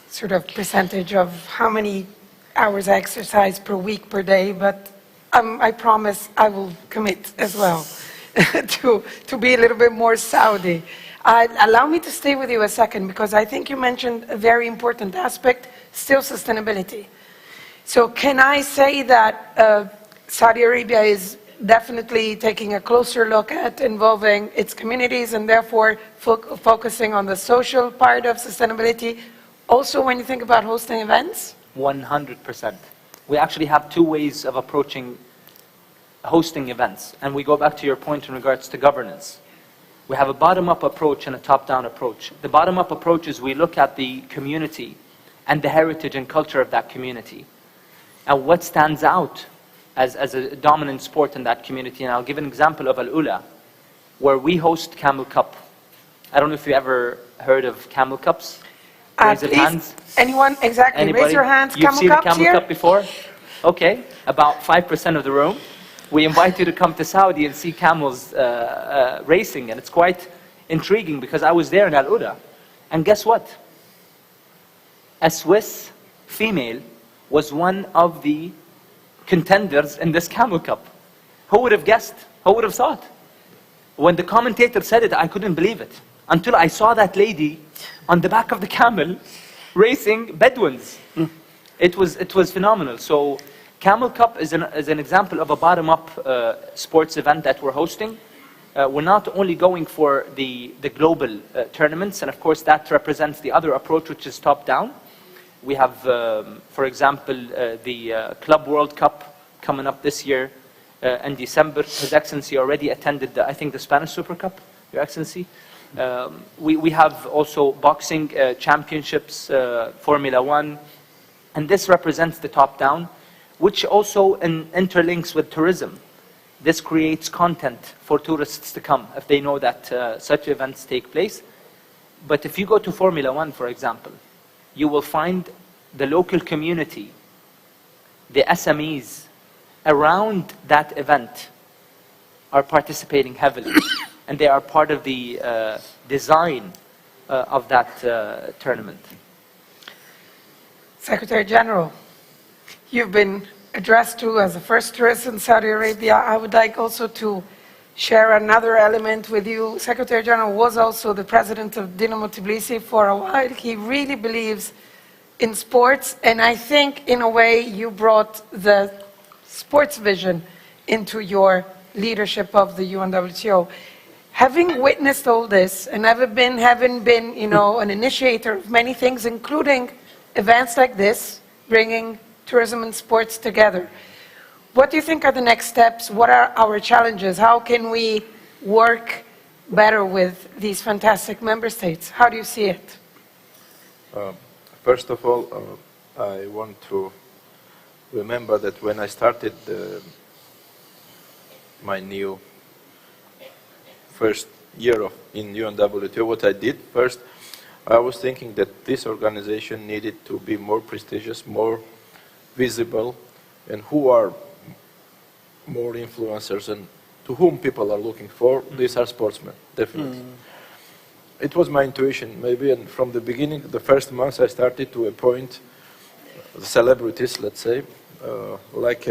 sort of percentage of how many hours I exercise per week, per day, but I promise I will commit as well to be a little bit more Saudi. Allow me to stay with you a second, because I think you mentioned a very important aspect, still sustainability. So can I say that Saudi Arabia is definitely taking a closer look at involving its communities and therefore focusing on the social part of sustainability, also when you think about hosting events? 100%. We actually have 2 ways of approaching hosting events, and we go back to your point in regards to governance. We have a bottom-up approach and a top-down approach. The bottom-up approach is we look at the community and the heritage and culture of that community, and what stands out as a dominant sport in that community. And I'll give an example of Al-Ula, where we host Camel Cup. I don't know if you ever heard of Camel Cups. Raise your hands. Anyone? Exactly. Anybody? Raise your hands. You've seen a Camel here? Cup before? Okay, about 5% of the room. We invite you to come to Saudi and see camels racing, and it's quite intriguing because I was there in Al-Ula. And guess what? A Swiss female was one of the contenders in this Camel Cup. Who would have guessed? Who would have thought? When the commentator said it, I couldn't believe it, until I saw that lady on the back of the camel racing Bedouins. It was phenomenal. So Camel Cup is an example of a bottom-up sports event that we're hosting. We're not only going for the global tournaments, and of course that represents the other approach, which is top-down. We have, for example, the Club World Cup coming up this year in December. His Excellency already attended, I think, the Spanish Super Cup, Your Excellency. We have also boxing championships, Formula 1, and this represents the top-down, which also interlinks with tourism. This creates content for tourists to come if they know that such events take place. But if you go to Formula 1, for example, you will find the local community, the SMEs around that event are participating heavily, and they are part of the design of that tournament. Secretary General, you've been addressed to as the first tourist in Saudi Arabia. I would like also to share another element with you. Secretary General was also the president of Dinamo Tbilisi for a while. He really believes in sports, and I think in a way you brought the sports vision into your leadership of the UNWTO. Having witnessed all this, and having been, you know, an initiator of many things, including events like this, bringing tourism and sports together, what do you think are the next steps? What are our challenges? How can we work better with these fantastic member states? How do you see it? First of all, I want to remember that when I started my new first year in UNWTO, what I did first, I was thinking that this organization needed to be more prestigious, more visible, and who are more influencers and to whom people are looking for. These are sportsmen, definitely. It was my intuition, maybe, and from the beginning, the first months, I started to appoint celebrities, let's say, like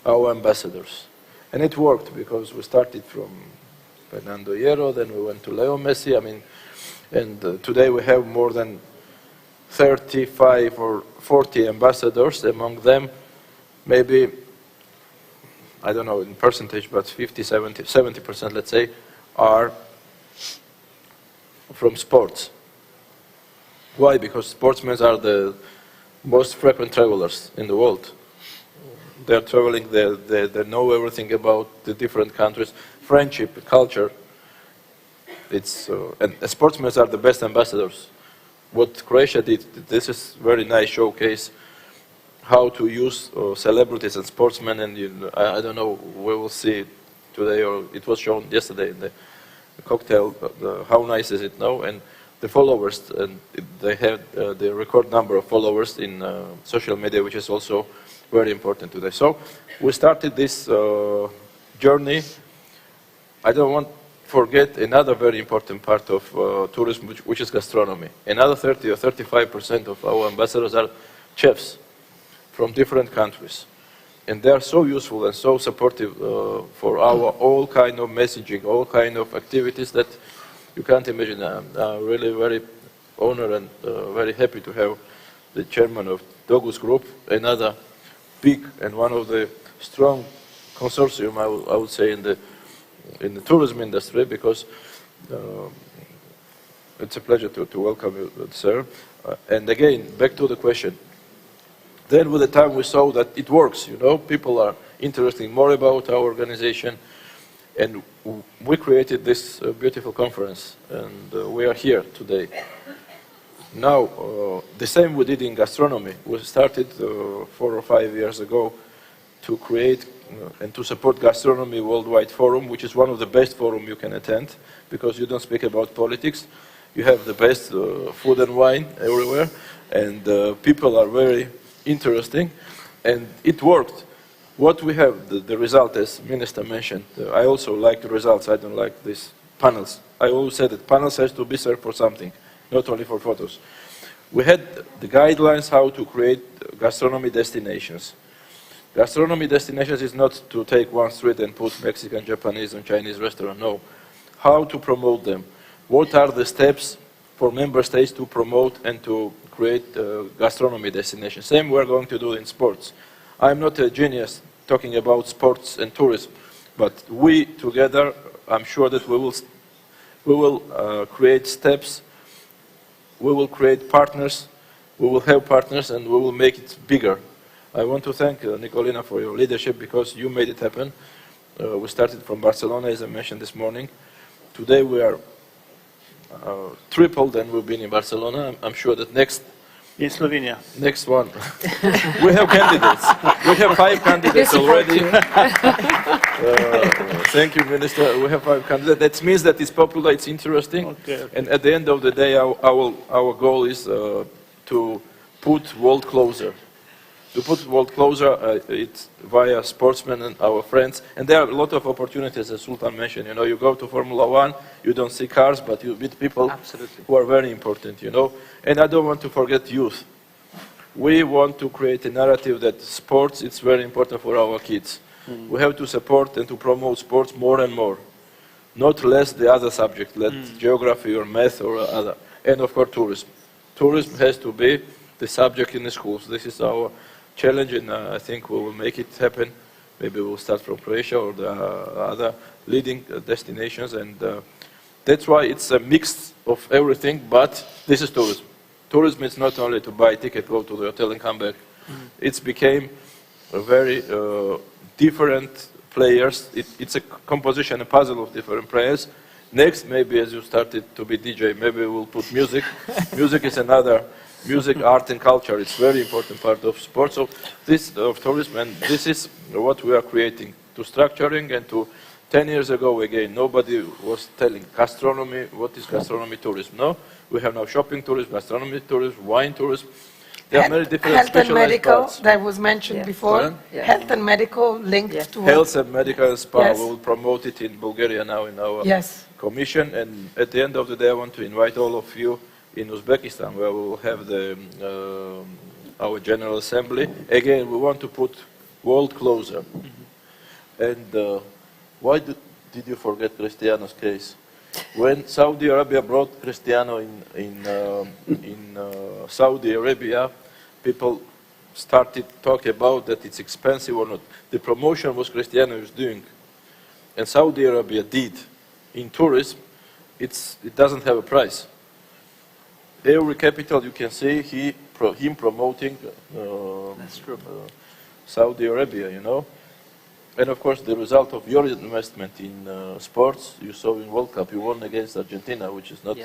our ambassadors. And it worked, because we started from Fernando Hierro, then we went to Leo Messi, and today we have more than 35 or 40 ambassadors. Among them, maybe, I don't know in percentage, but 50, 70%, let's say, are from sports. Why? Because sportsmen are the most frequent travelers in the world. They're traveling, they know everything about the different countries, friendship, culture. And sportsmen are the best ambassadors. What Croatia did, this is very nice showcase how to use celebrities and sportsmen, and I don't know, we will see today, or it was shown yesterday in the cocktail, how nice is it now, and the followers, and they have the record number of followers in social media, which is also very important today. So we started this journey. I don't want to forget another very important part of tourism, which is gastronomy. Another 30 or 35% of our ambassadors are chefs from different countries. And they are so useful and so supportive for our all kind of messaging, all kind of activities that you can't imagine. I'm really very honored and very happy to have the chairman of Dogus Group, another big and one of the strong consortium, I would say, in the tourism industry, because it's a pleasure to welcome you, sir. And again, back to the question. Then with the time we saw that it works, you know, people are interested more about our organization, and we created this beautiful conference, and we are here today. Now, the same we did in gastronomy. We started 4 or 5 years ago to create and to support Gastronomy Worldwide Forum, which is one of the best forums you can attend, because you don't speak about politics. You have the best food and wine everywhere, and people are very interesting, and it worked. What we have, the result, as Minister mentioned, I also like the results. I don't like these panels. I always said that panels has to be served for something, not only for photos. We had the guidelines how to create gastronomy destinations. Gastronomy destinations is not to take one street and put Mexican, Japanese, and Chinese restaurant. No. How to promote them? What are the steps for member states to promote and to create gastronomy destinations? Same we're going to do in sports. I'm not a genius talking about sports and tourism, but we together, I'm sure that we will create steps, we will create partners, we will have partners, and we will make it bigger. I want to thank Nicolina for your leadership, because you made it happen. We started from Barcelona, as I mentioned this morning. Today we are tripled, and we've been in Barcelona. I'm sure that in Slovenia. Next one. We have candidates. We have 5 candidates already. Thank you, Minister. We have 5 candidates. That means that it's popular, it's interesting. Okay. And at the end of the day, our goal is to put world closer. to put world closer, it's via sportsmen and our friends. And there are a lot of opportunities, as Sultan mentioned. You know, you go to Formula One, you don't see cars, but you meet people who are very important, you know. And I don't want to forget youth. We want to create a narrative that sports, it's very important for our kids. We have to support and to promote sports more and more. Not less the other subject, like geography or math or other. And of course, tourism. Tourism has to be the subject in the schools. This is our challenge, and I think we will make it happen. Maybe we'll start from Croatia or the other leading destinations, and that's why it's a mix of everything, but this is tourism. Tourism is not only to buy a ticket, go to the hotel and come back. It's became a very different players. It's a composition, a puzzle of different players. Next, maybe as you started to be DJ, maybe we'll put music. Music is another, music, art and culture. It's very important part of sports. So this of tourism, and this is what we are creating, to structuring and to 10 years ago again, nobody was telling gastronomy, what is gastronomy tourism? No, we have now shopping tourism, gastronomy tourism, wine tourism. There are many different health and medical, parts. that was mentioned before. Yeah. Health and medical linked to Health and medical and spa, Yes. we will promote it in Bulgaria now in our Yes. commission. And at the end of the day, I want to invite all of you in Uzbekistan, where we will have the, our General Assembly. Again, we want to put world closer. And why did you forget Cristiano's case? When Saudi Arabia brought Cristiano in Saudi Arabia, people started talking about that it's expensive or not. The promotion was Cristiano was doing, and Saudi Arabia did in tourism. It doesn't have a price. Every capital you can see him promoting Saudi Arabia, you know. And of course, the result of your investment in sports, you saw in World Cup, you won against Argentina, which is not,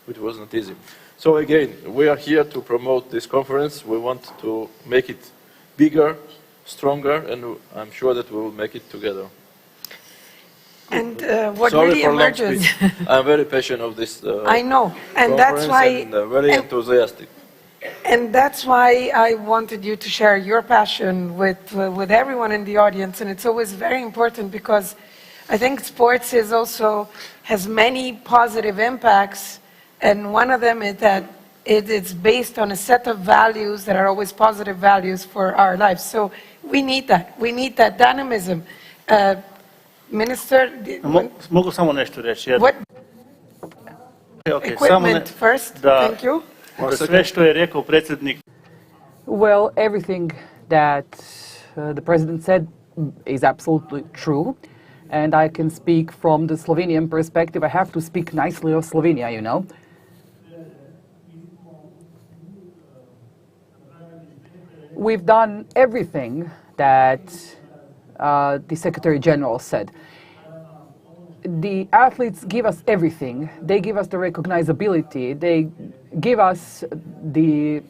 which wasn't easy. So again, we are here to promote this conference. We want to make it bigger, stronger, and I'm sure that we will make it together. And what Sorry really for long emerges. speech. I'm very passionate of this. I know, and that's why. And, very enthusiastic. And that's why I wanted you to share your passion with everyone in the audience. And it's always very important because I think sports is also has many positive impacts. And one of them is that it's based on a set of values that are always positive values for our lives. So we need that. We need that dynamism. Minister, Mogu samo nešto reći. what Okay, equipment first? Thank you. Sve što je rekao predsjednik. Well, everything that the president said is absolutely true. And I can speak from the Slovenian perspective. I have to speak nicely of Slovenia, you know. We've done everything that the Secretary General said. The athletes give us everything. They give us the recognizability. They give us the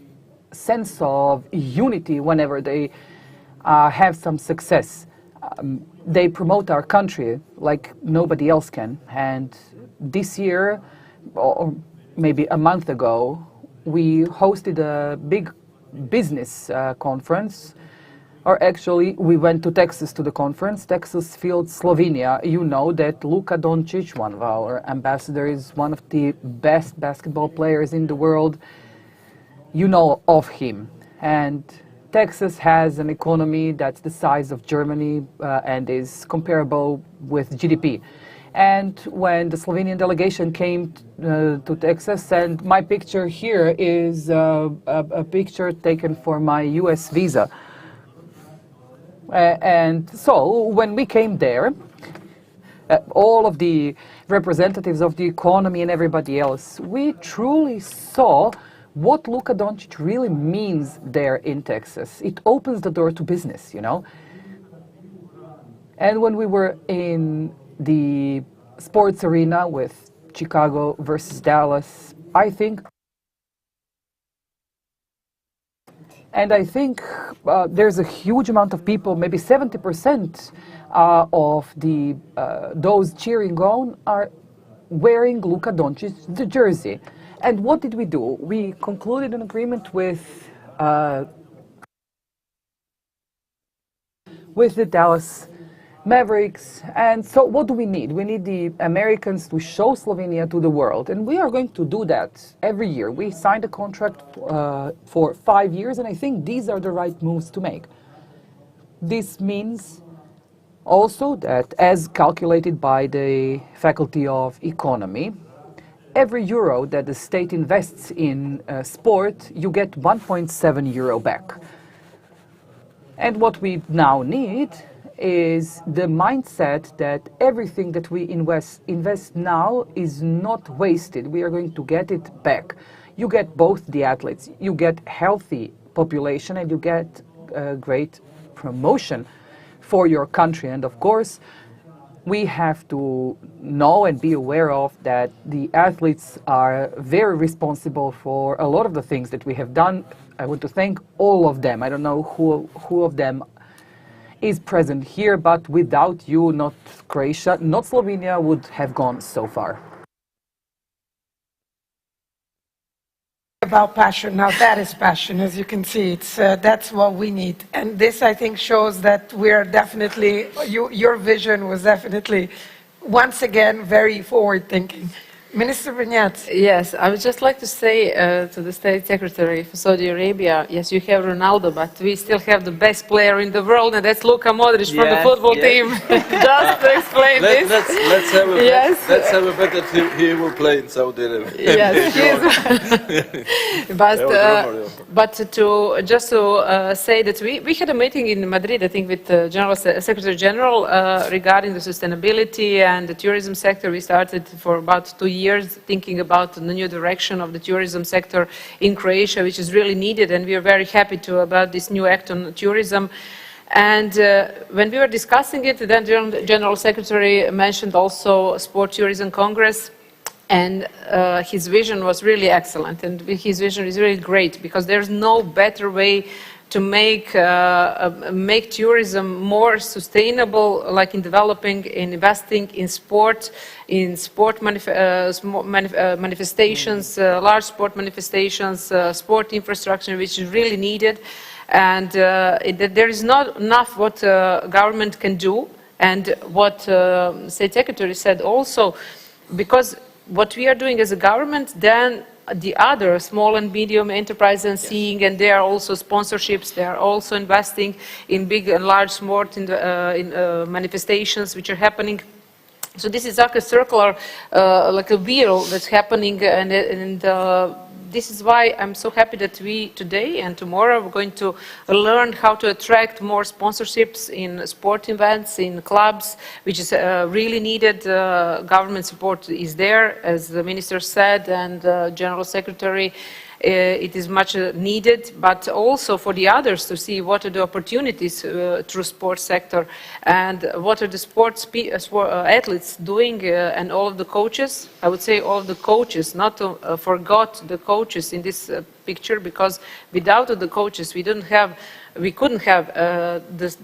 sense of unity whenever they have some success. They promote our country like nobody else can. And this year, or maybe a month ago, we hosted a big business conference. Or actually, we went to Texas to the conference, Texas Field, Slovenia. You know that Luka Doncic, one of our ambassadors, one of the best basketball players in the world. You know of him. And Texas has an economy that's the size of Germany and is comparable with GDP. And when the Slovenian delegation came to Texas, and my picture here is a picture taken for my US visa. And so when we came there, all of the representatives of the economy and everybody else, we truly saw what Luka Doncic really means there in Texas. It opens the door to business, you know. And when we were in the sports arena with Chicago versus Dallas, I think there's a huge amount of people, maybe 70% of those cheering on are wearing Luka Doncic's jersey. And what did we do? We concluded an agreement with with the Dallas Mavericks. And so what do we need? We need the Americans to show Slovenia to the world. And we are going to do that every year. We signed a contract for 5 years, and I think these are the right moves to make. This means also that, as calculated by the Faculty of Economy, every euro that the state invests in sport, you get 1.7 euro back. And what we now need is the mindset that everything that we invest now is not wasted. We are going to get it back. You get both the athletes, you get healthy population, and you get great promotion for your country. And of course, we have to know and be aware of that the athletes are very responsible for a lot of the things that we have done. I want to thank all of them. I don't know who of them is present here, but without you, not Croatia, not Slovenia would have gone so far. About passion. Now that is passion, as you can see. That's what we need. And this, I think, shows that we are definitely, your vision was definitely, once again, very forward-thinking. Minister Brnjac. Yes, I would just like to say to the State Secretary for Saudi Arabia, yes, you have Ronaldo, but we still have the best player in the world, and that's Luka Modric from the football team. Just to explain this. Let's have a bet that he will play in Saudi Arabia. Yes, but to say that we had a meeting in Madrid, I think, with the Secretary General regarding the sustainability and the tourism sector. We started for about 2 years thinking about the new direction of the tourism sector in Croatia, which is really needed, and we are very happy about this new act on tourism. And when we were discussing it, then the General Secretary mentioned also Sport Tourism Congress, and his vision was really excellent, and his vision is really great, because there's no better way to make tourism more sustainable, like in developing, in investing in sport, manifestations, large sport manifestations, sport infrastructure, which is really needed. And there is not enough what government can do, and what State Secretary said also, because what we are doing as a government, then the other small and medium enterprises and seeing, and there are also sponsorships, they are also investing in big and large sport in manifestations which are happening. So this is like a circular, like a wheel that's happening, and this is why I'm so happy that we today and tomorrow are going to learn how to attract more sponsorships in sport events, in clubs, which is really needed. Government support is there, as the Minister said, and General Secretary. It is much needed, but also for the others to see what are the opportunities through sports sector, and what are the sports athletes doing, and all of the coaches. I would say all of the coaches, not to forget the coaches in this picture, because without the coaches we couldn't have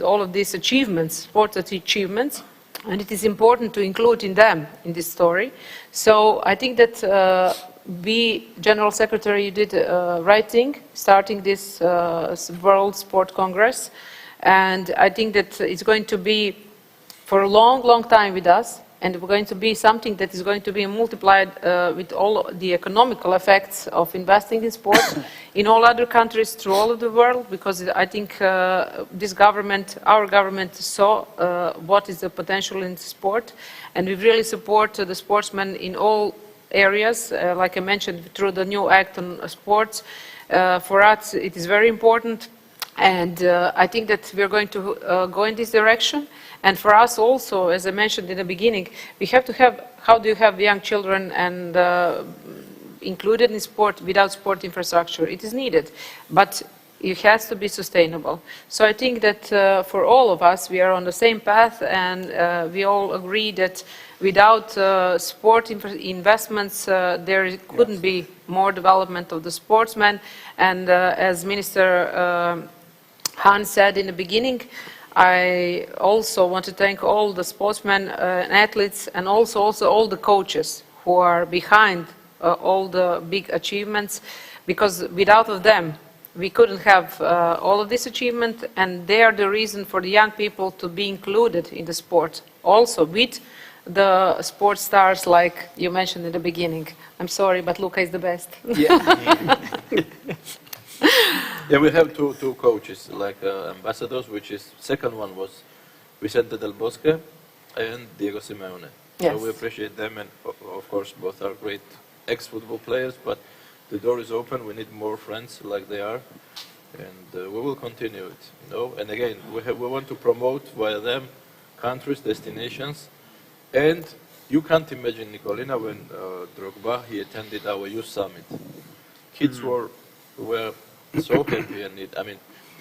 all of these achievements, sports achievements. And it is important to include in them in this story. So I think that we, General Secretary, did right thing, starting this World Sport Congress. And I think that it's going to be for a long, long time with us. And we're going to be something that is going to be multiplied with all the economical effects of investing in sport in all other countries through all of the world, because I think this government, our government, saw what is the potential in sport, and we really support the sportsmen in all areas, like I mentioned, through the new act on sports. For us, it is very important, and I think that we're going to go in this direction. And for us also, as I mentioned in the beginning, we have to have, how do you have young children and included in sport without sport infrastructure? It is needed, but it has to be sustainable. So I think that for all of us, we are on the same path, and we all agree that without sport investments, there couldn't be more development of the sportsmen. And as Minister Hahn said in the beginning, I also want to thank all the sportsmen and athletes, and also all the coaches who are behind all the big achievements, because without of them we couldn't have all of this achievement, and they are the reason for the young people to be included in the sport. Also with the sports stars like you mentioned in the beginning. I'm sorry, but Luka is the best. Yeah. Yeah, we have two coaches, like ambassadors, which is, second one was Vicente Del Bosque and Diego Simeone. Yes. So we appreciate them, and of course both are great ex-football players, but the door is open, we need more friends like they are, and we will continue it, you know. And again, we want to promote via them countries, destinations, and you can't imagine, Nicolina, when Drogba, he attended our youth summit. Kids were so happy, and I mean,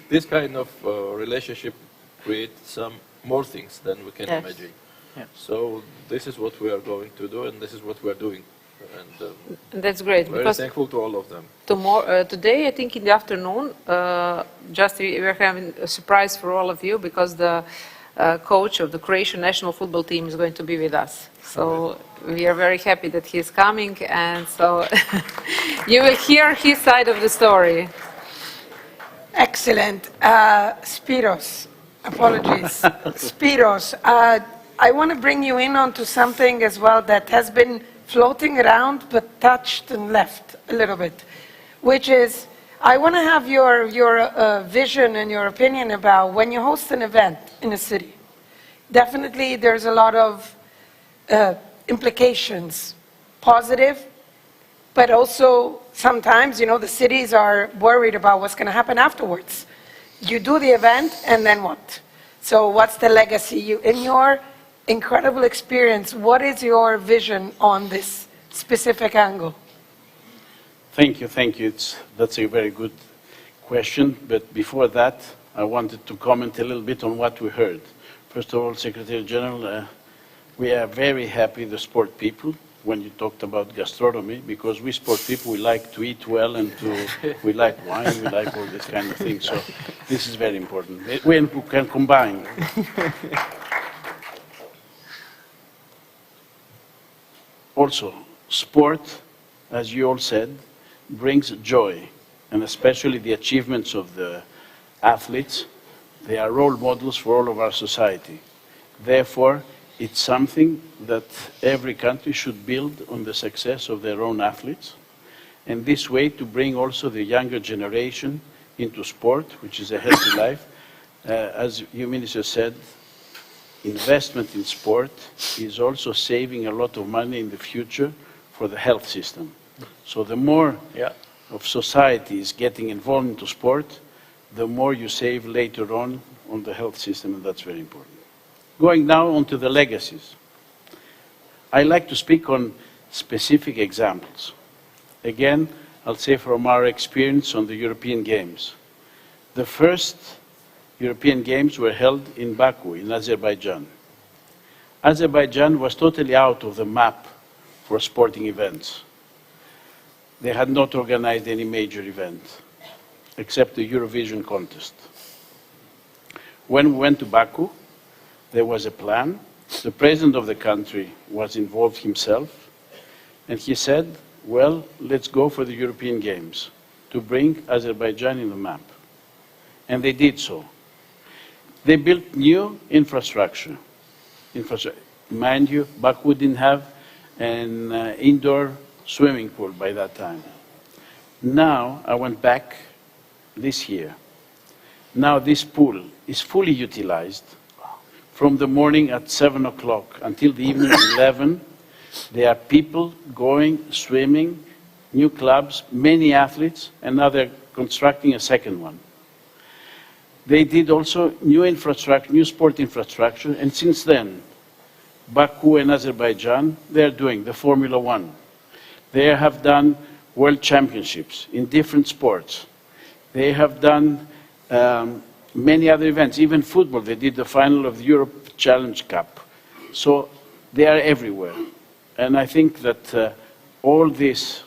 this kind of relationship creates some more things than we can imagine. Yeah. So this is what we are going to do, and this is what we are doing. And that's great. Very because thankful to all of them. Today, I think in the afternoon, we're having a surprise for all of you because the coach of the Croatian national football team is going to be with us. So we are very happy that he is coming, and so you will hear his side of the story. Excellent. Spiros, apologies. Spiros, I want to bring you in onto something as well that has been floating around but touched and left a little bit, which is, I want to have your vision and your opinion about when you host an event in a city. Definitely there's a lot of implications, positive, but also sometimes, you know, the cities are worried about what's going to happen afterwards. You do the event, and then what? So what's the legacy? In your incredible experience, what is your vision on this specific angle? Thank you, thank you. That's a very good question, but before that, I wanted to comment a little bit on what we heard. First of all, Secretary General, we are very happy, the sport people, when you talked about gastronomy, because we sport people, we like to eat well, and we like wine, we like all this kind of thing, so this is very important. When we can combine. Also, sport, as you all said, brings joy, and especially the achievements of the athletes. They are role models for all of our society. Therefore, it's something that every country should build on the success of their own athletes, and this way to bring also the younger generation into sport, which is a healthy life. As you, Minister, said, investment in sport is also saving a lot of money in the future for the health system. So the more of society is getting involved into sport, the more you save later on the health system, and that's very important. Going now on to the legacies. I like to speak on specific examples. Again, I'll say from our experience on the European Games. The first European Games were held in Baku, in Azerbaijan. Azerbaijan was totally out of the map for sporting events. They had not organized any major event, except the Eurovision contest. When we went to Baku, there was a plan. The president of the country was involved himself, and he said, well, let's go for the European Games to bring Azerbaijan in the map. And they did so. They built new infrastructure. Mind you, Baku didn't have an indoor swimming pool by that time. Now, I went back this year. Now this pool is fully utilized. From the morning at 7 o'clock until the evening at 11, there are people going, swimming, new clubs, many athletes, and now they're constructing a second one. They did also new infrastructure, new sport infrastructure, and since then, Baku and Azerbaijan, they're doing the Formula One. They have done world championships in different sports. They have done many other events, even football. They did the final of the Europe Challenge Cup. So they are everywhere. And I think that all this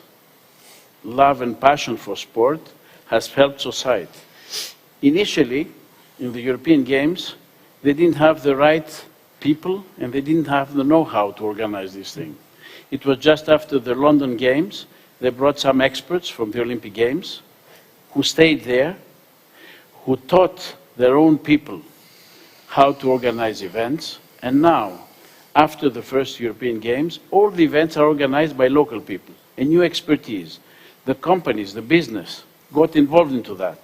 love and passion for sport has helped society. Initially, in the European Games, they didn't have the right people and they didn't have the know-how to organize this thing. It was just after the London Games, they brought some experts from the Olympic Games who stayed there, who taught their own people how to organize events, and now, after the first European Games, all the events are organized by local people, a new expertise. The companies, the business, got involved into that.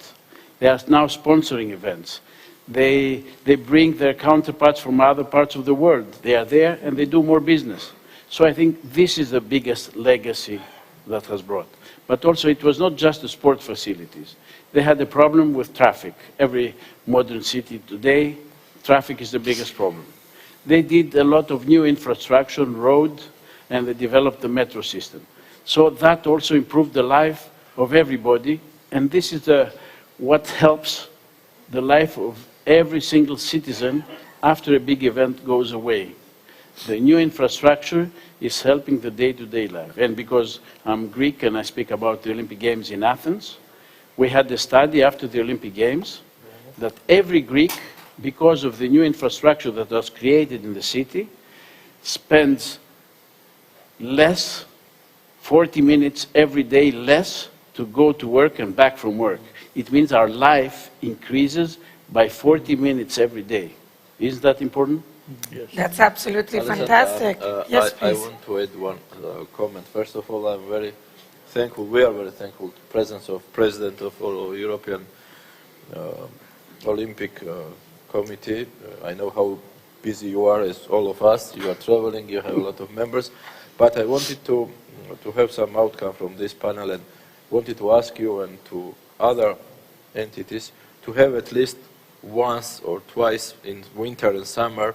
They are now sponsoring events. They bring their counterparts from other parts of the world. They are there and they do more business. So I think this is the biggest legacy that has brought. But also it was not just the sport facilities. They had a problem with traffic. Every modern city today, traffic is the biggest problem. They did a lot of new infrastructure, road, and they developed the metro system. So that also improved the life of everybody, and this is what helps the life of every single citizen after a big event goes away. The new infrastructure is helping the day-to-day life. And because I'm Greek and I speak about the Olympic Games in Athens, we had a study after the Olympic Games that every Greek, because of the new infrastructure that was created in the city, spends less, 40 minutes every day less to go to work and back from work. It means our life increases by 40 minutes every day. Isn't that important? Yes. That's absolutely fantastic. Yes, I please. want to add one comment. First of all, I'm very thankful, we are very thankful to the presence of President of all European Olympic Committee. I know how busy you are, as all of us. You are traveling, you have a lot of members. But I wanted to have some outcome from this panel and wanted to ask you and to other entities to have at least once or twice in winter and summer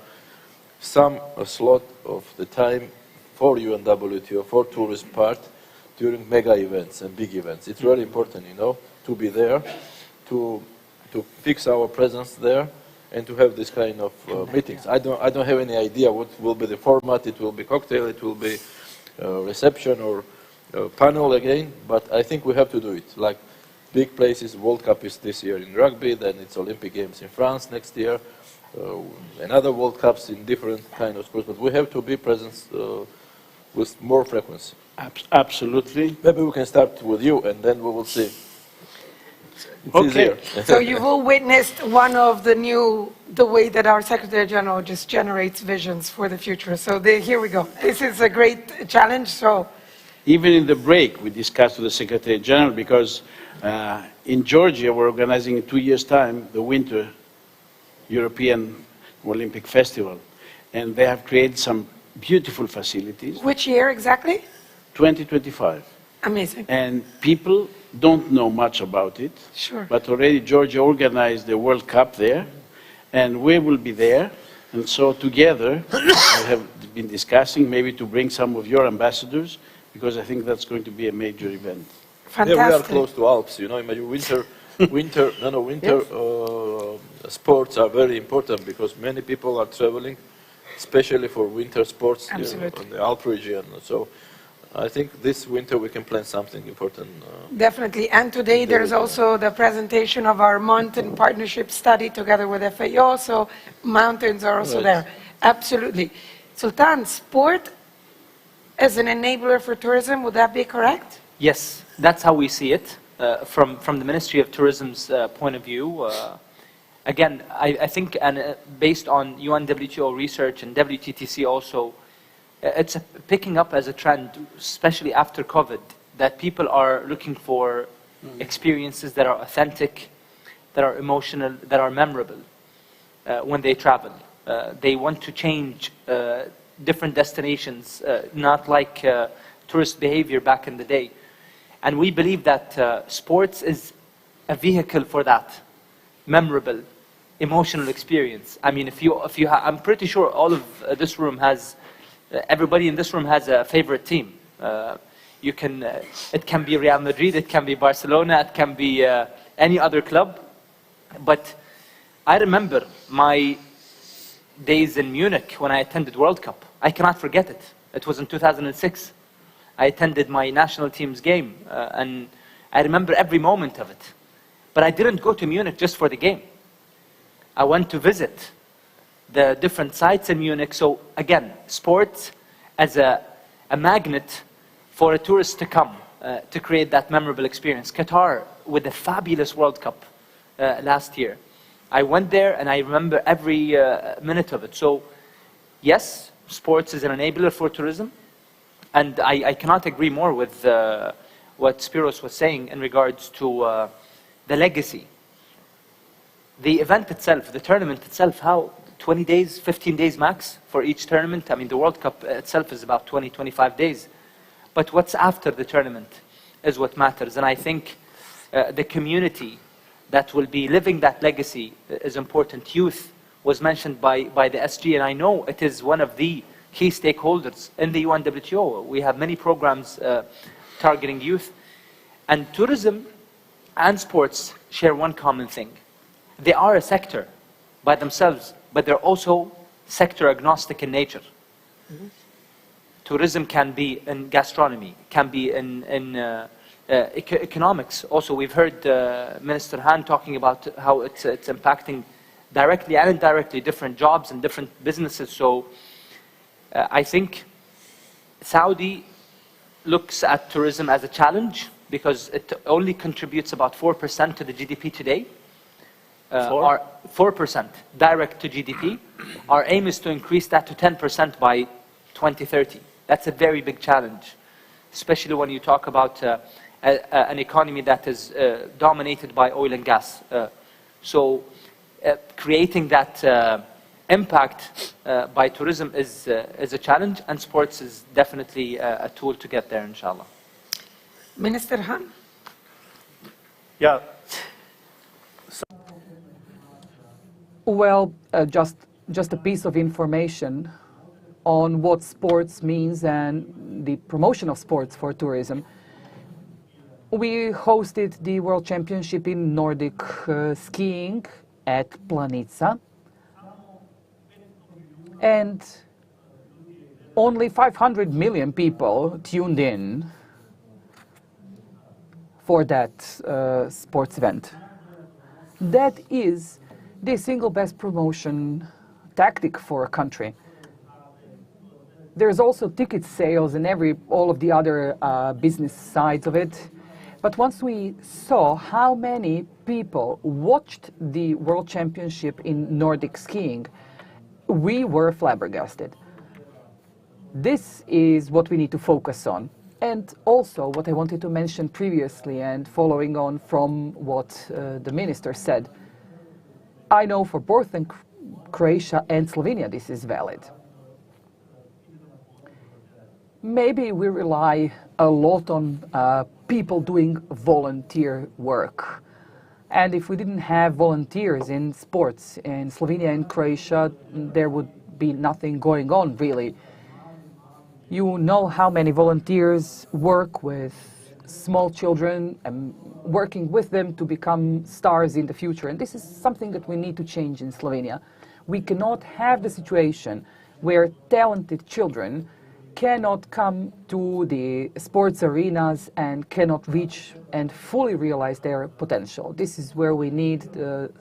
a slot of the time for UNWTO, for tourist part during mega events and big events. It's really important, you know, to be there, to fix our presence there, and to have this kind of meetings. I don't have any idea what will be the format. It will be cocktail, it will be reception or panel again, but I think we have to do it. Like big places, World Cup is this year in rugby, then it's Olympic Games in France next year, another World Cups in different kind of sports, but we have to be present with more frequency. Absolutely. Maybe we can start with you and then we will see. It's Okay, easier. so you've all witnessed one of the way that our Secretary General just generates visions for the future. So here we go. This is a great challenge. So, even in the break, we discussed with the Secretary General because in Georgia we're organizing in 2 years' time the Winter European Olympic Festival, and they have created some beautiful facilities. which year exactly? 2025. Amazing. And people don't know much about it. Sure. But already Georgia organized the World Cup there, and we will be there. And so together, we have been discussing maybe to bring some of your ambassadors, because I think that's going to be a major event. Yeah, we are close to Alps, you know, imagine winter sports are very important because many people are traveling, especially for winter sports on the Alp region. So I think this winter we can plan something important. Definitely. And today there's also the presentation of our mountain partnership study together with FAO, so mountains are also there. Absolutely. Sultan, sport as an enabler for tourism, would that be correct? Yes, that's how we see it from the Ministry of Tourism's point of view. Again, I think, and based on UNWTO research and WTTC also, it's picking up as a trend, especially after COVID, that people are looking for experiences that are authentic, that are emotional, that are memorable when they travel. They want to change different destinations, not like tourist behavior back in the day. And we believe that sports is a vehicle for that memorable, emotional experience. I mean, I'm pretty sure all of this room has. Everybody in this room has a favorite team. It can be Real Madrid, it can be Barcelona, it can be any other club. But I remember my days in Munich when I attended World Cup. I cannot forget it. It was in 2006. I attended my national team's game, and I remember every moment of it. But I didn't go to Munich just for the game. I went to visit the different sites in Munich. So again, sports as a magnet for a tourist to come to create that memorable experience. Qatar with the fabulous World Cup last year. I went there and I remember every minute of it. So yes, sports is an enabler for tourism. And I cannot agree more with what Spiros was saying in regards to the legacy. The event itself, the tournament itself, how 20 days, 15 days max for each tournament? I mean, the World Cup itself is about 20, 25 days. But what's after the tournament is what matters. And I think the community that will be living that legacy is important. Youth was mentioned by the SG, and I know it is one of the key stakeholders in the UNWTO. We have many programs targeting youth. And tourism and sports share one common thing. They are a sector by themselves, but they're also sector agnostic in nature. Tourism can be in gastronomy, can be in economics. Also, we've heard Minister Han talking about how it's impacting directly and indirectly different jobs and different businesses. So I think Saudi looks at tourism as a challenge because it only contributes about 4% to the GDP today. 4% direct to GDP. Our aim is to increase that to 10% by 2030. That's a very big challenge, especially when you talk about an economy that is dominated by oil and gas. So creating that impact by tourism is a challenge, and sports is definitely a tool to get there, inshallah. Minister Han? Yeah. Well, just a piece of information on what sports means and the promotion of sports for tourism. We hosted the World Championship in Nordic skiing at Planica, and only 500 million people tuned in for that sports event. That is the single best promotion tactic for a country. There's also ticket sales and all of the other business sides of it. But once we saw how many people watched the World Championship in Nordic skiing, we were flabbergasted. This is what we need to focus on. And also what I wanted to mention previously, and following on from what the minister said, I know for both in Croatia and Slovenia this is valid. Maybe we rely a lot on people doing volunteer work. And if we didn't have volunteers in sports in Slovenia and Croatia, there would be nothing going on, really. You know how many volunteers work with small children and working with them to become stars in the future. And this is something that we need to change in Slovenia. We cannot have the situation where talented children cannot come to the sports arenas and cannot reach and fully realize their potential. This is where we need the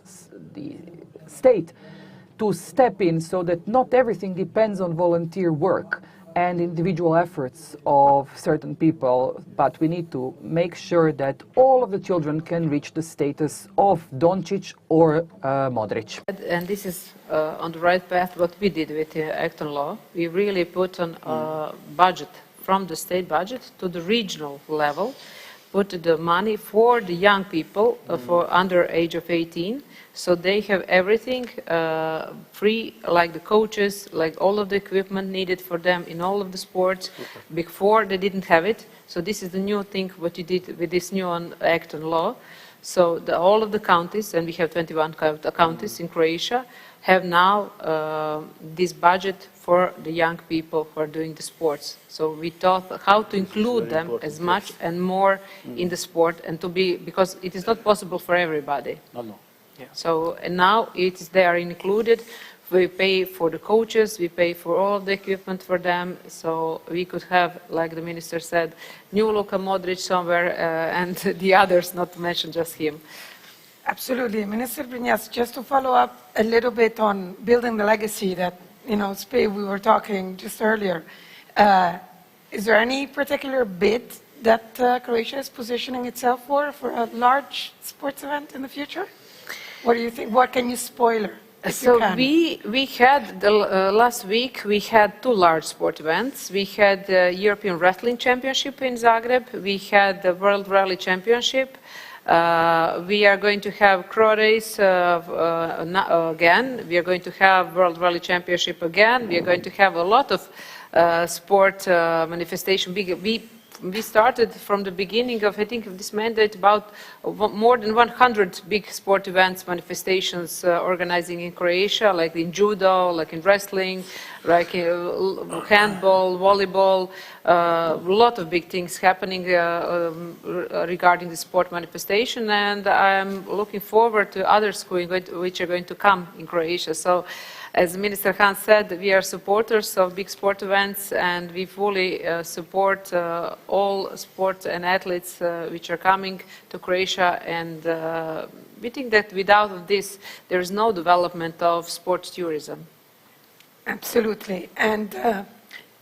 state to step in so that not everything depends on volunteer work and individual efforts of certain people, but we need to make sure that all of the children can reach the status of Doncic or Modric. And this is on the right path, what we did with the Act on Law. We really put on budget from the state budget to the regional level, put the money for the young people for under age of 18, so they have everything free, like the coaches, like all of the equipment needed for them in all of the sports. Before they didn't have it, so this is the new thing what you did with this new Act on Law. So all of the counties, and we have 21 counties in Croatia, have now this budget for the young people who are doing the sports. So we thought how to include them as much and more in the sport, and to be, because it is not possible for everybody. No. Yeah. So and now they are included. We pay for the coaches, we pay for all of the equipment for them, so we could have, like the minister said, new Luka Modric somewhere, and the others, not to mention just him. Absolutely. Minister Brynjas, just to follow up a little bit on building the legacy that, we were talking just earlier, is there any particular bit that Croatia is positioning itself for a large sports event in the future? What do you think? What can you spoiler? So we had last week we had two large sport events. We had the European Wrestling Championship in Zagreb. We had the World Rally Championship. We are going to have Crow Race again. We are going to have World Rally Championship again. We are going to have a lot of sport manifestation. We started from the beginning of, I think, of this mandate about more than 100 big sport events, manifestations organizing in Croatia, like in judo, like in wrestling, like in handball, volleyball, a lot of big things happening regarding the sport manifestation, and I'm looking forward to others which are going to come in Croatia. So, as Minister Han said, we are supporters of big sport events, and we fully support all sports and athletes which are coming to Croatia, and we think that without this, there is no development of sports tourism. Absolutely. And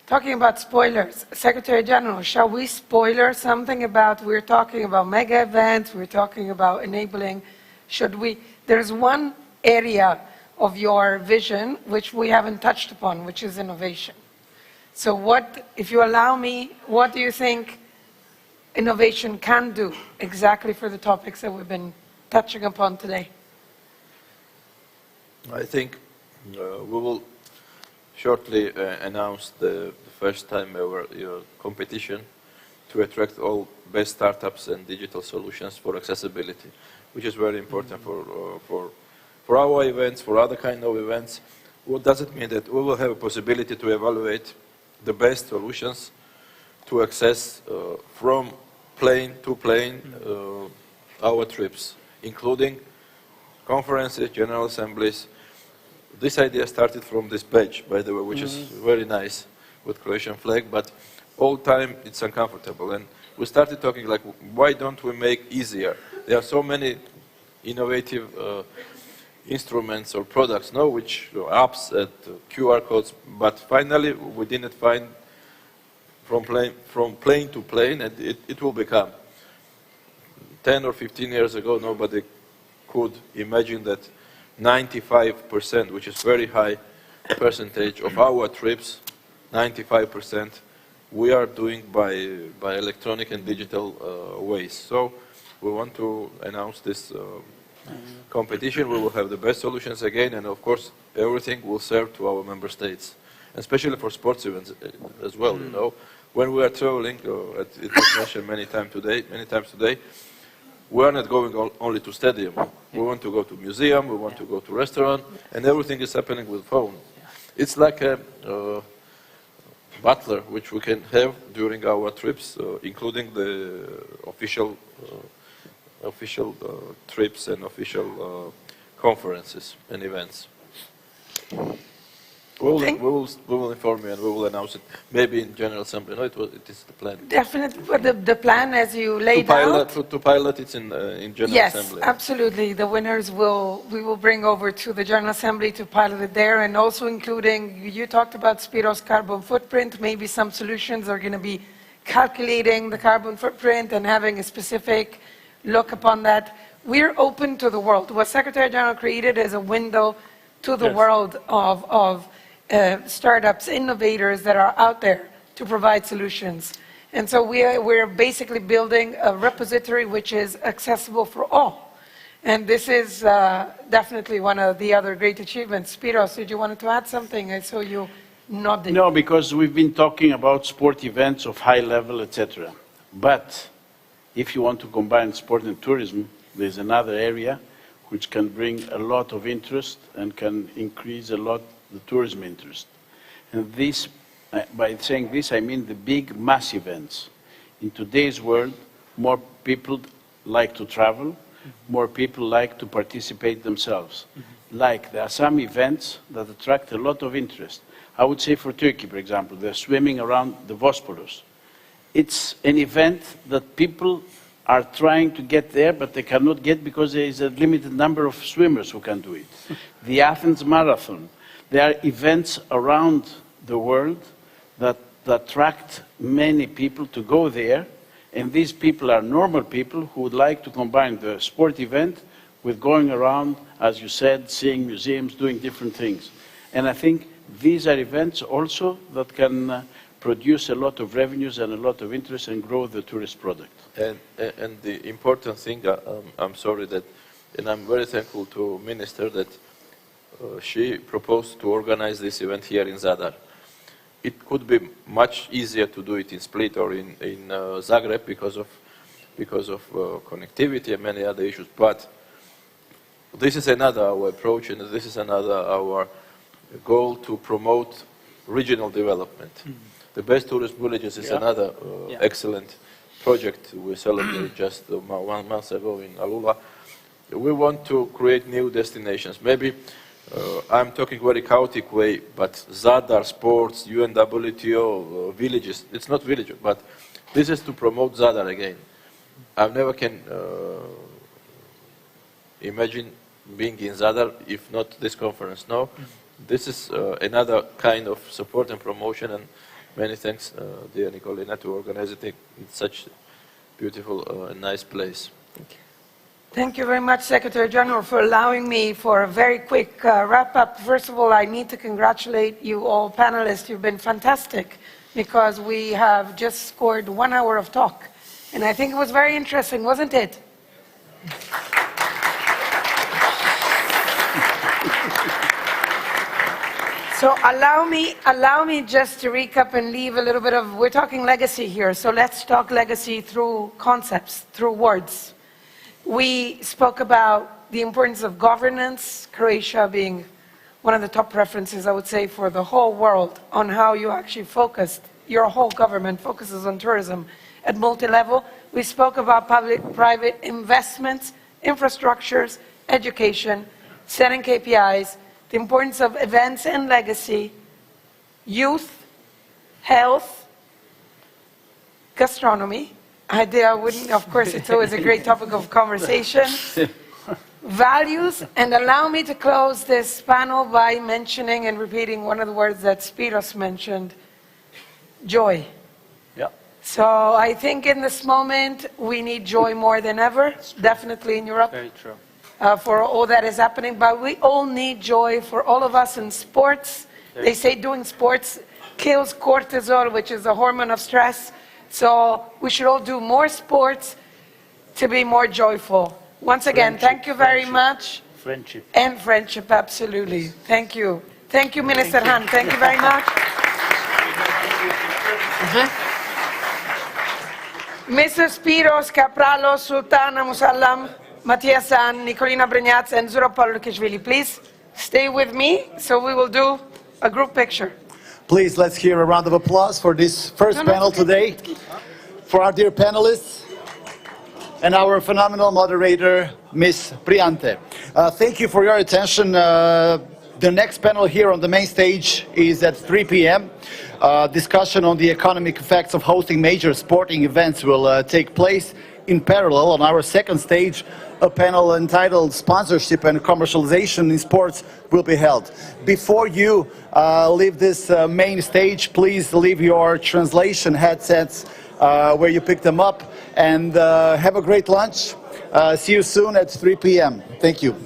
talking about spoilers, Secretary General, shall we spoiler something about, we're talking about mega events, we're talking about enabling, there's one area of your vision, which we haven't touched upon, which is innovation. So what, if you allow me, what do you think innovation can do exactly for the topics that we've been touching upon today? I think we will shortly announce the first time ever competition to attract all best startups and digital solutions for accessibility, which is very important for our events, for other kind of events. What does it mean? That we will have a possibility to evaluate the best solutions to access from plane to plane our trips, including conferences, general assemblies. This idea started from this badge, by the way, which is very nice with Croatian flag, but all time it's uncomfortable. And we started talking like, why don't we make easier? There are so many innovative instruments or products, which apps and QR codes, but finally we didn't find from plane to plane, and it will become. 10 or 15 years ago, nobody could imagine that 95%, which is very high percentage of our trips, 95%, we are doing by electronic and digital ways. So we want to announce this competition. We will have the best solutions again, and of course everything will serve to our member states, especially for sports events as well. When we are traveling, it was mentioned many times today, we are not going only to stadium. We want to go to museum, we want to go to restaurant, and everything is happening with phone. It's like a butler which we can have during our trips, including the official trips and official conferences and events. We will inform you and we will announce it, maybe in General Assembly. No, it is the plan. Definitely, but the plan as you laid out? To pilot it in General Assembly. Yes, absolutely. The winners we will bring over to the General Assembly to pilot it there, and also including, you talked about Spiros carbon footprint, maybe some solutions are going to be calculating the carbon footprint and having a specific look upon that. We're open to the world. What Secretary General created is a window to the world of startups, innovators that are out there to provide solutions. And so we're basically building a repository which is accessible for all. And this is definitely one of the other great achievements. Spiros, did you want to add something? I saw you nodding. No, because we've been talking about sport events of high level, etc. But if you want to combine sport and tourism, there's another area which can bring a lot of interest and can increase a lot the tourism interest. And this, by saying this, I mean the big mass events. In today's world, more people like to travel, more people like to participate themselves. Like, there are some events that attract a lot of interest. I would say for Turkey, for example, they're swimming around the Bosporus. It's an event that people are trying to get there, but they cannot get because there is a limited number of swimmers who can do it. The Athens Marathon. There are events around the world that attract many people to go there, And these people are normal people who would like to combine the sport event with going around, as you said, seeing museums, doing different things. And I think these are events also that can produce a lot of revenues and a lot of interest and grow the tourist product. And the important thing, I'm sorry that, and I'm very thankful to Minister that she proposed to organize this event here in Zadar. It could be much easier to do it in Split or in Zagreb because of connectivity and many other issues. But this is another our approach, and this is another our goal to promote regional development. The best tourist villages is another excellent project we celebrated just 1 month ago in Alula. We want to create new destinations. Maybe I'm talking very chaotic way, but Zadar, sports, UNWTO, villages, it's not villages, but this is to promote Zadar again. I never can imagine being in Zadar if not this conference. No, this is another kind of support and promotion, and many thanks, dear Nicolina, to organize it in such beautiful and nice place. Thank you. Thank you very much, Secretary General, for allowing me for a very quick wrap-up. First of all, I need to congratulate you all panelists. You've been fantastic because we have just scored 1 hour of talk. And I think it was very interesting, wasn't it? So allow me just to recap and leave a little bit of, we're talking legacy here, so let's talk legacy through concepts, through words. We spoke about the importance of governance, Croatia being one of the top references, I would say, for the whole world on how you actually focused, your whole government focuses on tourism at multi-level. We spoke about public-private investments, infrastructures, education, setting KPIs, the importance of events and legacy, youth, health, gastronomy. Of course, it's always a great topic of conversation. Values, and allow me to close this panel by mentioning and repeating one of the words that Spiros mentioned, joy. Yeah. So I think in this moment, we need joy more than ever, definitely in Europe. Very true. For all that is happening, but we all need joy for all of us in sports. They say doing sports kills cortisol, which is a hormone of stress. So we should all do more sports to be more joyful. Once again, thank you very much. Friendship. And friendship, absolutely. Thank you. Thank you, Minister Han. Thank you very much. Mr. Spiros, Kapralos, Sultana Musallam, Matthias San, Nicolina Brignac, and Zura Paulukishvili, please stay with me so we will do a group picture. Please, let's hear a round of applause for this first panel today, for our dear panelists, and our phenomenal moderator, Ms. Priante. Thank you for your attention. The next panel here on the main stage is at 3 p.m. Discussion on the economic effects of hosting major sporting events will take place. In parallel, on our second stage, a panel entitled Sponsorship and Commercialization in Sports will be held. Before you leave this main stage, please leave your translation headsets where you picked them up, and have a great lunch. See you soon at 3 p.m. Thank you.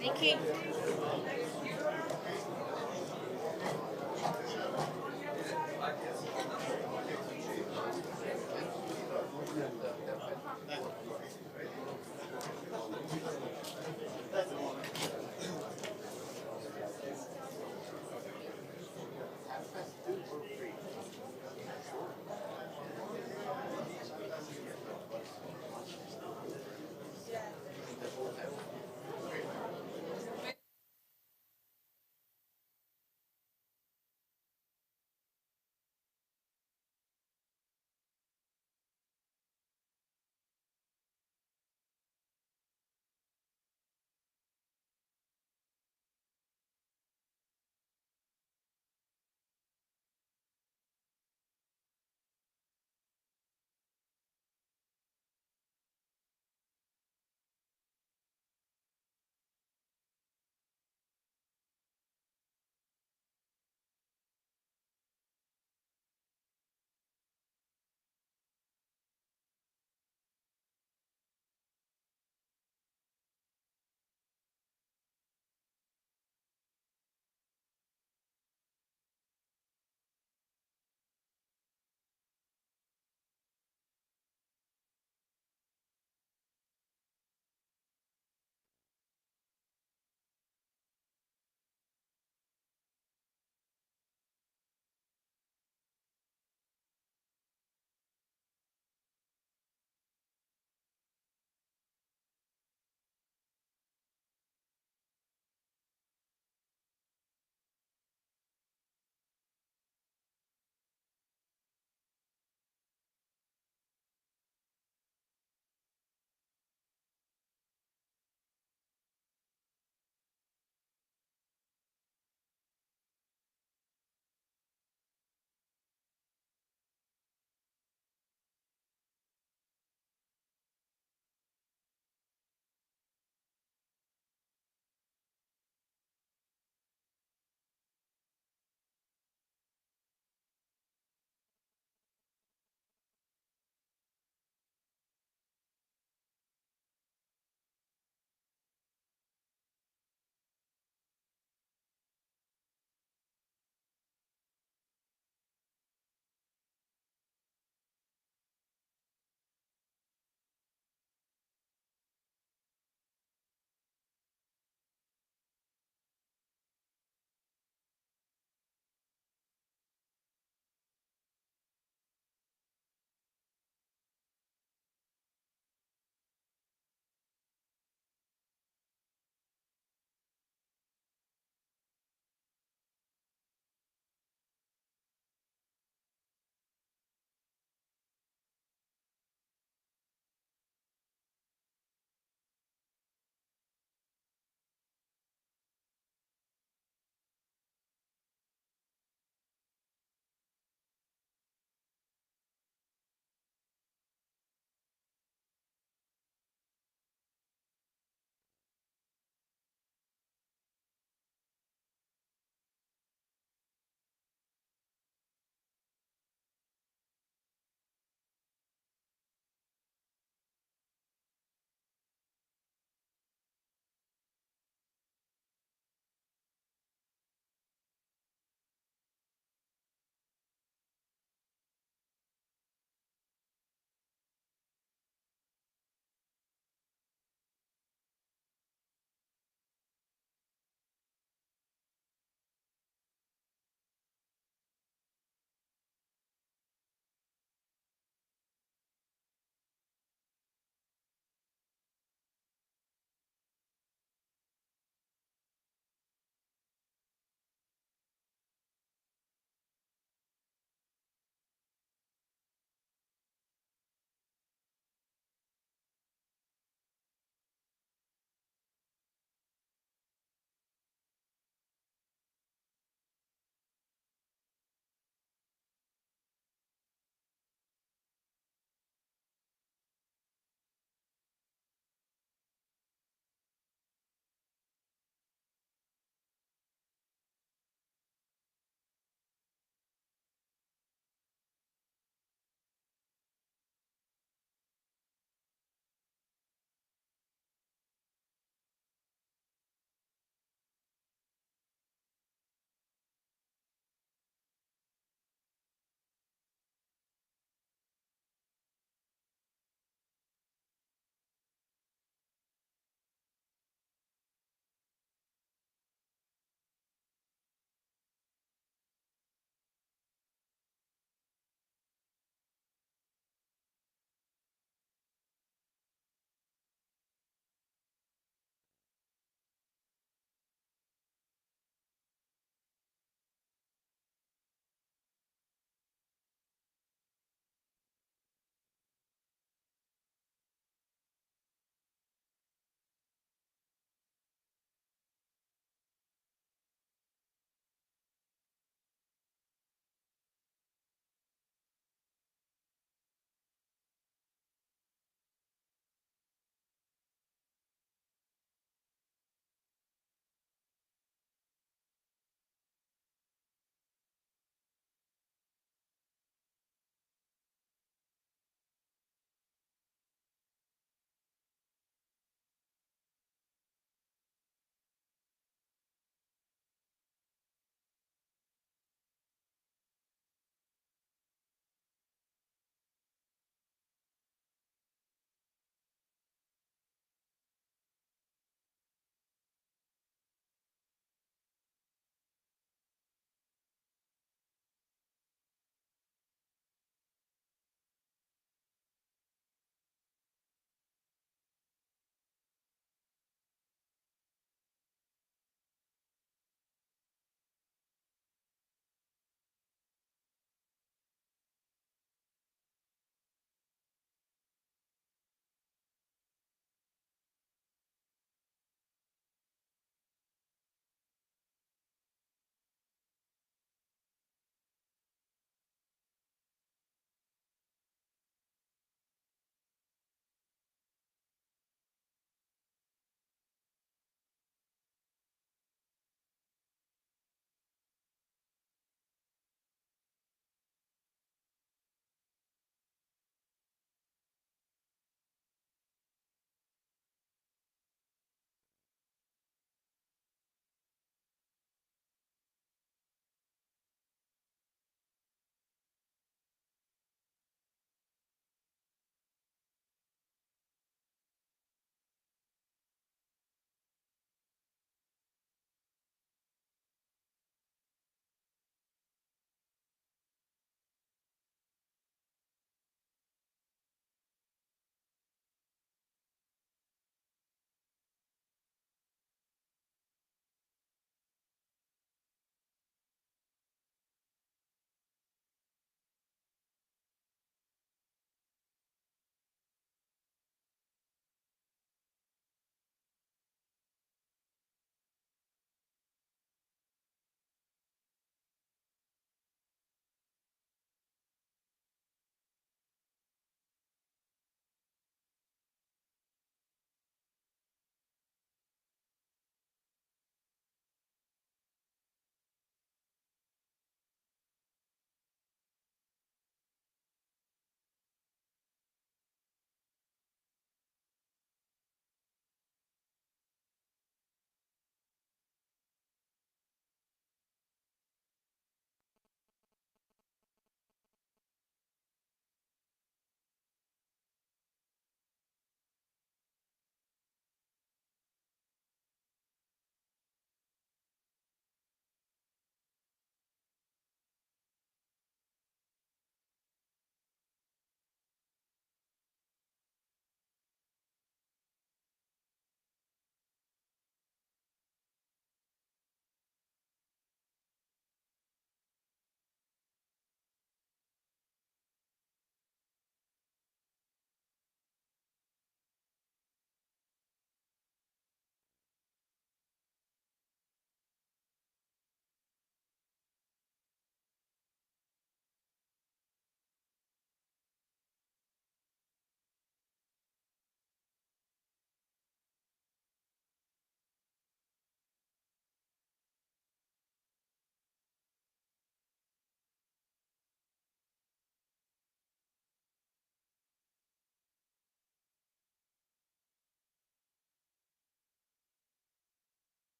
Thank you.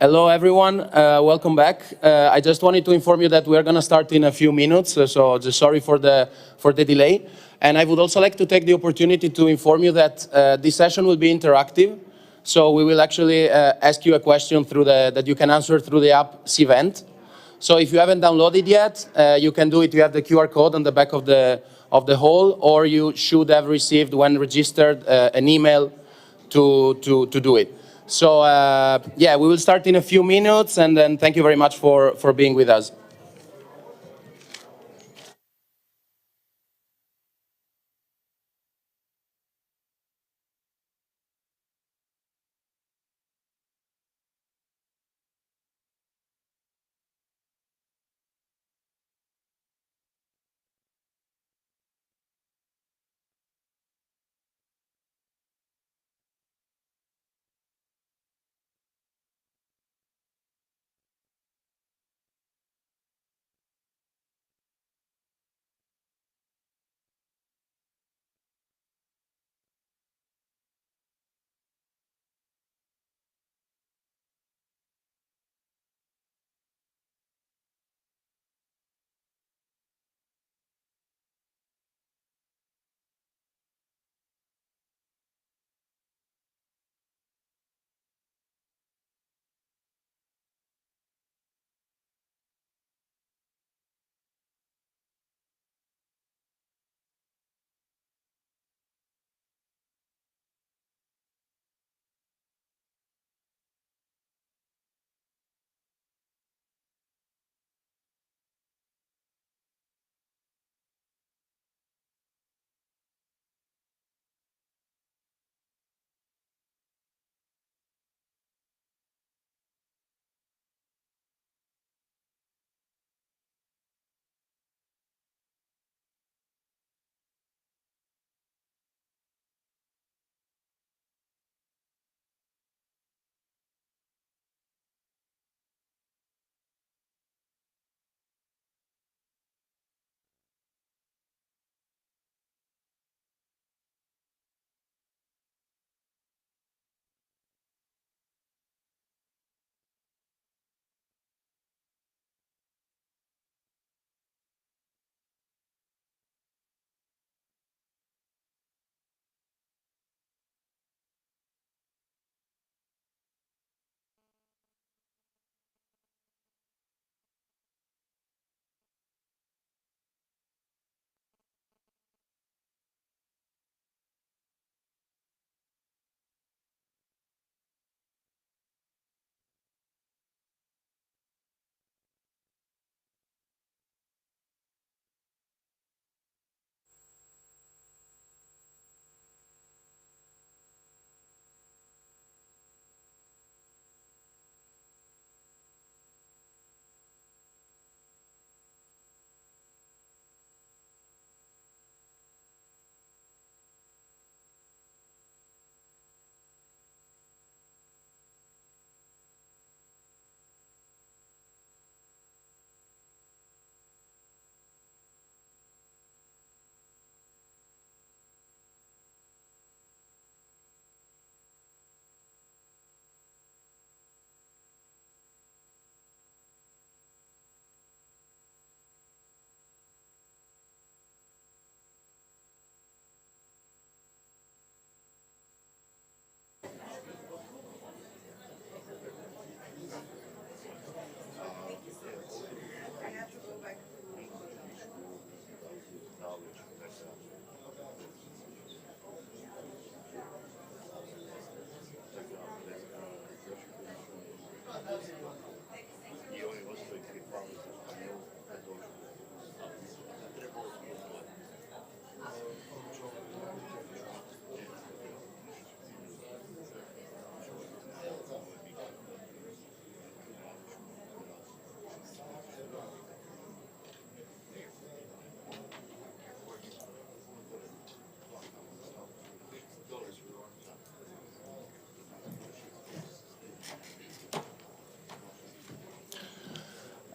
Hello, everyone. Welcome back. I just wanted to inform you that we are going to start in a few minutes, so just sorry for the delay. And I would also like to take the opportunity to inform you that this session will be interactive. So we will actually ask you a question that you can answer through the app Cvent. So if you haven't downloaded yet, you can do it. You have the QR code on the back of the hall, or you should have received, when registered, an email to do it. So yeah, we will start in a few minutes, and then thank you very much for being with us.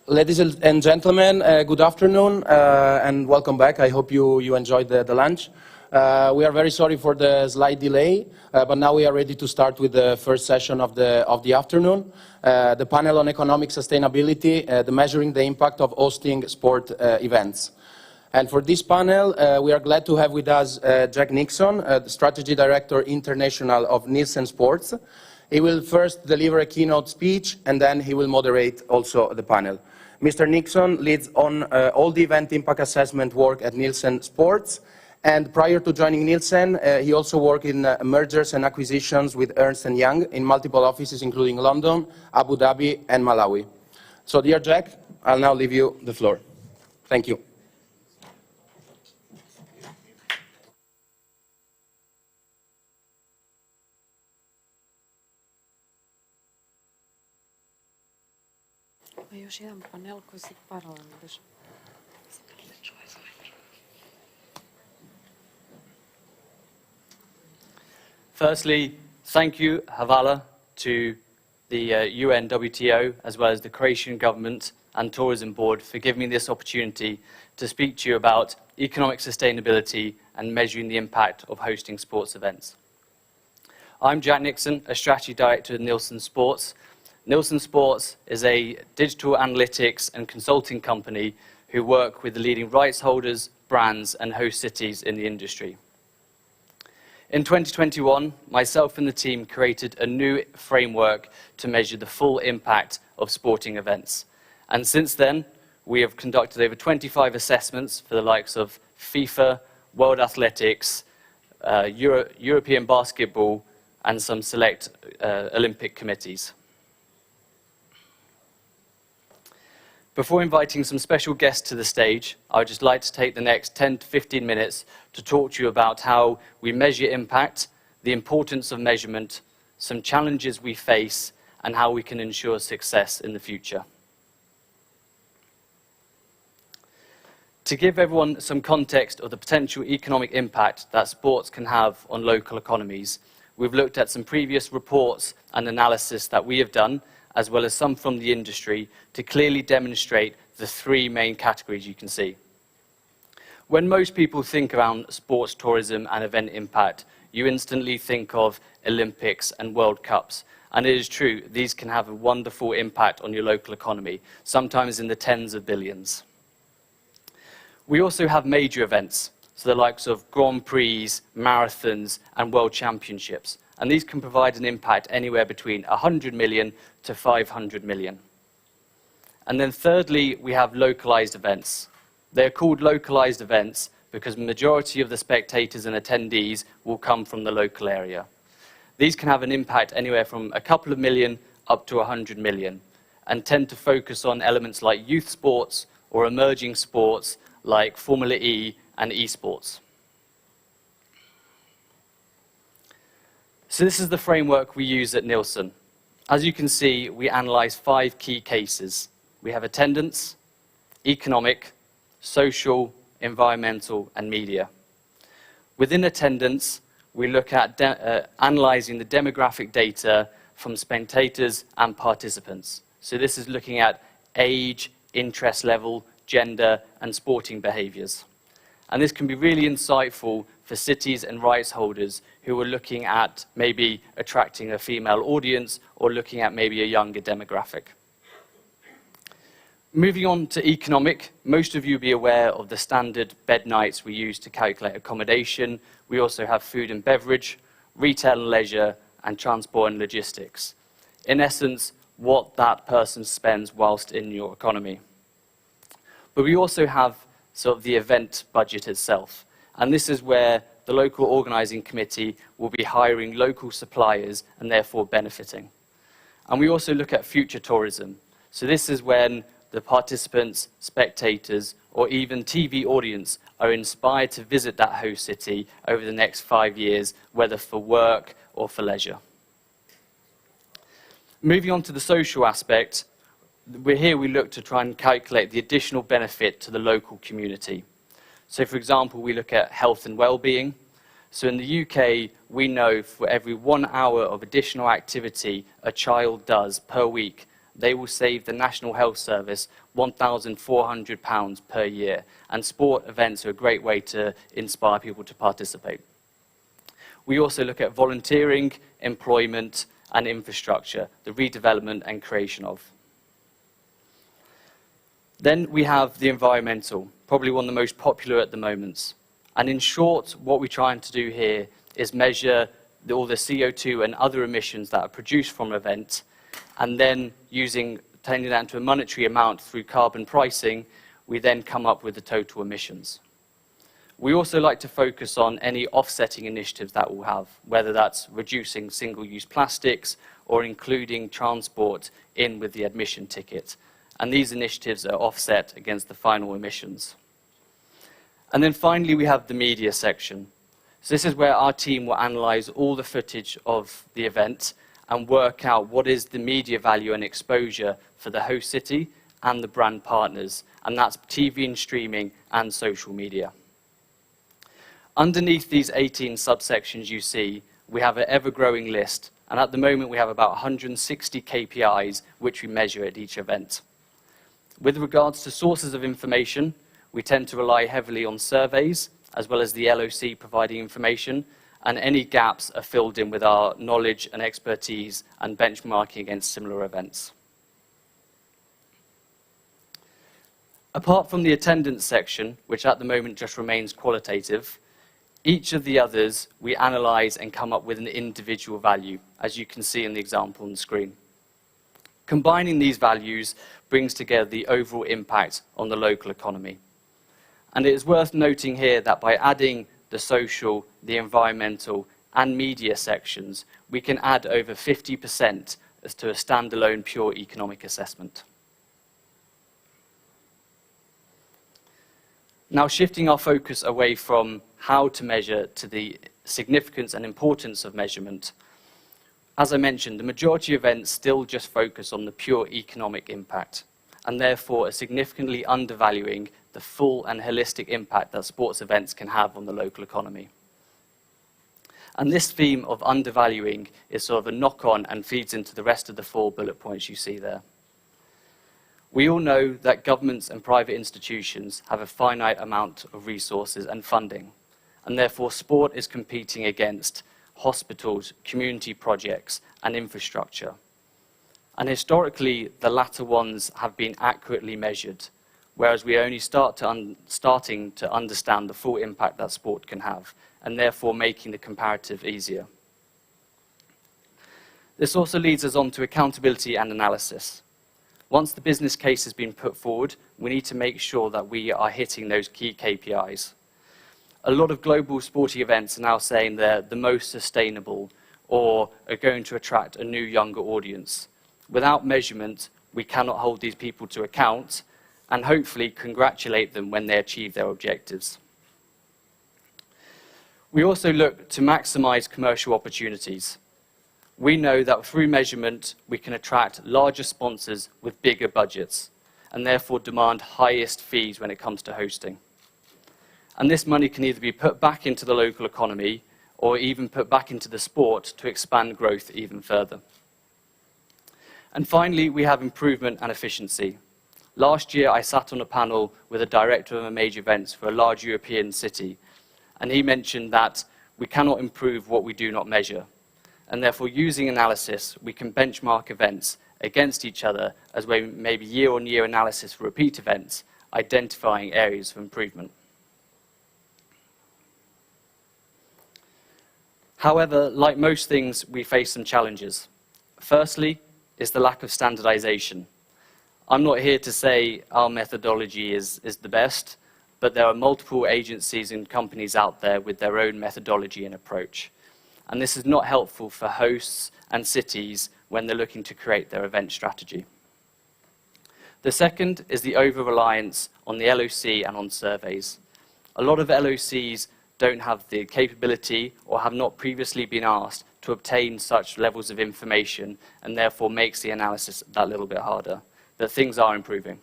Ladies and gentlemen, good afternoon and welcome back. I hope you enjoyed the lunch. We are very sorry for the slight delay, but now we are ready to start with the first session of the afternoon, the panel on economic sustainability, the measuring the impact of hosting sport events. And for this panel, we are glad to have with us Jack Nixon, the Strategy Director International of Nielsen Sports. He will first deliver a keynote speech, and then he will moderate also the panel. Mr. Nixon leads on all the event impact assessment work at Nielsen Sports, and prior to joining Nielsen, he also worked in mergers and acquisitions with Ernst & Young in multiple offices, including London, Abu Dhabi, and Malawi. So, dear Jack, I'll now leave you the floor. Thank you. Još jedan panel koji se paralelno drži. Firstly, thank you, Havala, to the UN WTO, as well as the Croatian government and Tourism Board for giving me this opportunity to speak to you about economic sustainability and measuring the impact of hosting sports events. I'm Jack Nixon, a strategy director at Nielsen Sports. Nielsen Sports is a digital analytics and consulting company who work with the leading rights holders, brands, and host cities in the industry. In 2021, myself and the team created a new framework to measure the full impact of sporting events. And since then, we have conducted over 25 assessments for the likes of FIFA, World Athletics, European Basketball, and some select Olympic committees. Before inviting some special guests to the stage, I would just like to take the next 10 to 15 minutes to talk to you about how we measure impact, the importance of measurement, some challenges we face, and how we can ensure success in the future. To give everyone some context of the potential economic impact that sports can have on local economies, we've looked at some previous reports and analysis that we have done, as well as some from the industry, to clearly demonstrate the three main categories you can see. When most people think around sports tourism and event impact, you instantly think of Olympics and World Cups. And it is true, these can have a wonderful impact on your local economy, sometimes in the tens of billions. We also have major events, so the likes of Grand Prix, marathons, and World Championships. And these can provide an impact anywhere between 100 million to 500 million. And then thirdly, we have localized events. They're called localized events because the majority of the spectators and attendees will come from the local area. These can have an impact anywhere from a couple of million up to 100 million, and tend to focus on elements like youth sports or emerging sports like Formula E and esports. So this is the framework we use at Nielsen. As you can see, we analyze 5 key cases. We have attendance, economic, social, environmental, and media. Within attendance, we look at analyzing the demographic data from spectators and participants. So this is looking at age, interest level, gender, and sporting behaviors. And this can be really insightful for cities and rights holders who are looking at maybe attracting a female audience or looking at maybe a younger demographic. Moving on to economic, most of you will be aware of the standard bed nights we use to calculate accommodation. We also have food and beverage, retail and leisure, and transport and logistics. In essence, what that person spends whilst in your economy. But we also have sort of the event budget itself. And this is where the local organising committee will be hiring local suppliers and therefore benefiting. And we also look at future tourism. So this is when the participants, spectators, or even TV audience are inspired to visit that host city over the next 5 years, whether for work or for leisure. Moving on to the social aspect, here we look to try and calculate the additional benefit to the local community. So for example, we look at health and well-being. So in the UK, we know for every 1 hour of additional activity a child does per week, they will save the National Health Service £1,400 per year. And sport events are a great way to inspire people to participate. We also look at volunteering, employment, and infrastructure, the redevelopment and creation of. Then we have the environmental, probably one of the most popular at the moment. And in short, what we're trying to do here is measure all the CO2 and other emissions that are produced from an event, and then turning that into a monetary amount through carbon pricing, we then come up with the total emissions. We also like to focus on any offsetting initiatives that we'll have, whether that's reducing single-use plastics or including transport in with the admission ticket. And these initiatives are offset against the final emissions. And then finally, we have the media section. So this is where our team will analyze all the footage of the event and work out what is the media value and exposure for the host city and the brand partners. And that's TV and streaming and social media. Underneath these 18 subsections you see, we have an ever-growing list. And at the moment, we have about 160 KPIs which we measure at each event. With regards to sources of information, we tend to rely heavily on surveys, as well as the LOC providing information, and any gaps are filled in with our knowledge and expertise and benchmarking against similar events. Apart from the attendance section, which at the moment just remains qualitative, each of the others we analyse and come up with an individual value, as you can see in the example on the screen. Combining these values brings together the overall impact on the local economy. And it is worth noting here that by adding the social, the environmental, and media sections, we can add over 50% as to a standalone pure economic assessment. Now, shifting our focus away from how to measure to the significance and importance of measurement, as I mentioned, the majority of events still just focus on the pure economic impact, and therefore are significantly undervaluing the full and holistic impact that sports events can have on the local economy. And this theme of undervaluing is sort of a knock-on and feeds into the rest of the 4 bullet points you see there. We all know that governments and private institutions have a finite amount of resources and funding, and therefore sport is competing against hospitals, community projects, and infrastructure. And historically, the latter ones have been accurately measured, whereas we only starting to understand the full impact that sport can have, and therefore making the comparative easier. This also leads us on to accountability and analysis. Once the business case has been put forward, we need to make sure that we are hitting those key KPIs. A lot of global sporting events are now saying they're the most sustainable or are going to attract a new, younger audience. Without measurement, we cannot hold these people to account and hopefully congratulate them when they achieve their objectives. We also look to maximize commercial opportunities. We know that through measurement, we can attract larger sponsors with bigger budgets and therefore demand highest fees when it comes to hosting. And this money can either be put back into the local economy or even put back into the sport to expand growth even further. And finally, we have improvement and efficiency. Last year, I sat on a panel with a director of a major events for a large European city, and he mentioned that we cannot improve what we do not measure. And therefore, using analysis, we can benchmark events against each other as well, maybe year-on-year analysis for repeat events, identifying areas of improvement. However, like most things, we face some challenges. Firstly, is the lack of standardization. I'm not here to say our methodology is the best, but there are multiple agencies and companies out there with their own methodology and approach. And this is not helpful for hosts and cities when they're looking to create their event strategy. The second is the over-reliance on the LOC and on surveys. A lot of LOCs don't have the capability or have not previously been asked to obtain such levels of information, and therefore makes the analysis that little bit harder. But things are improving.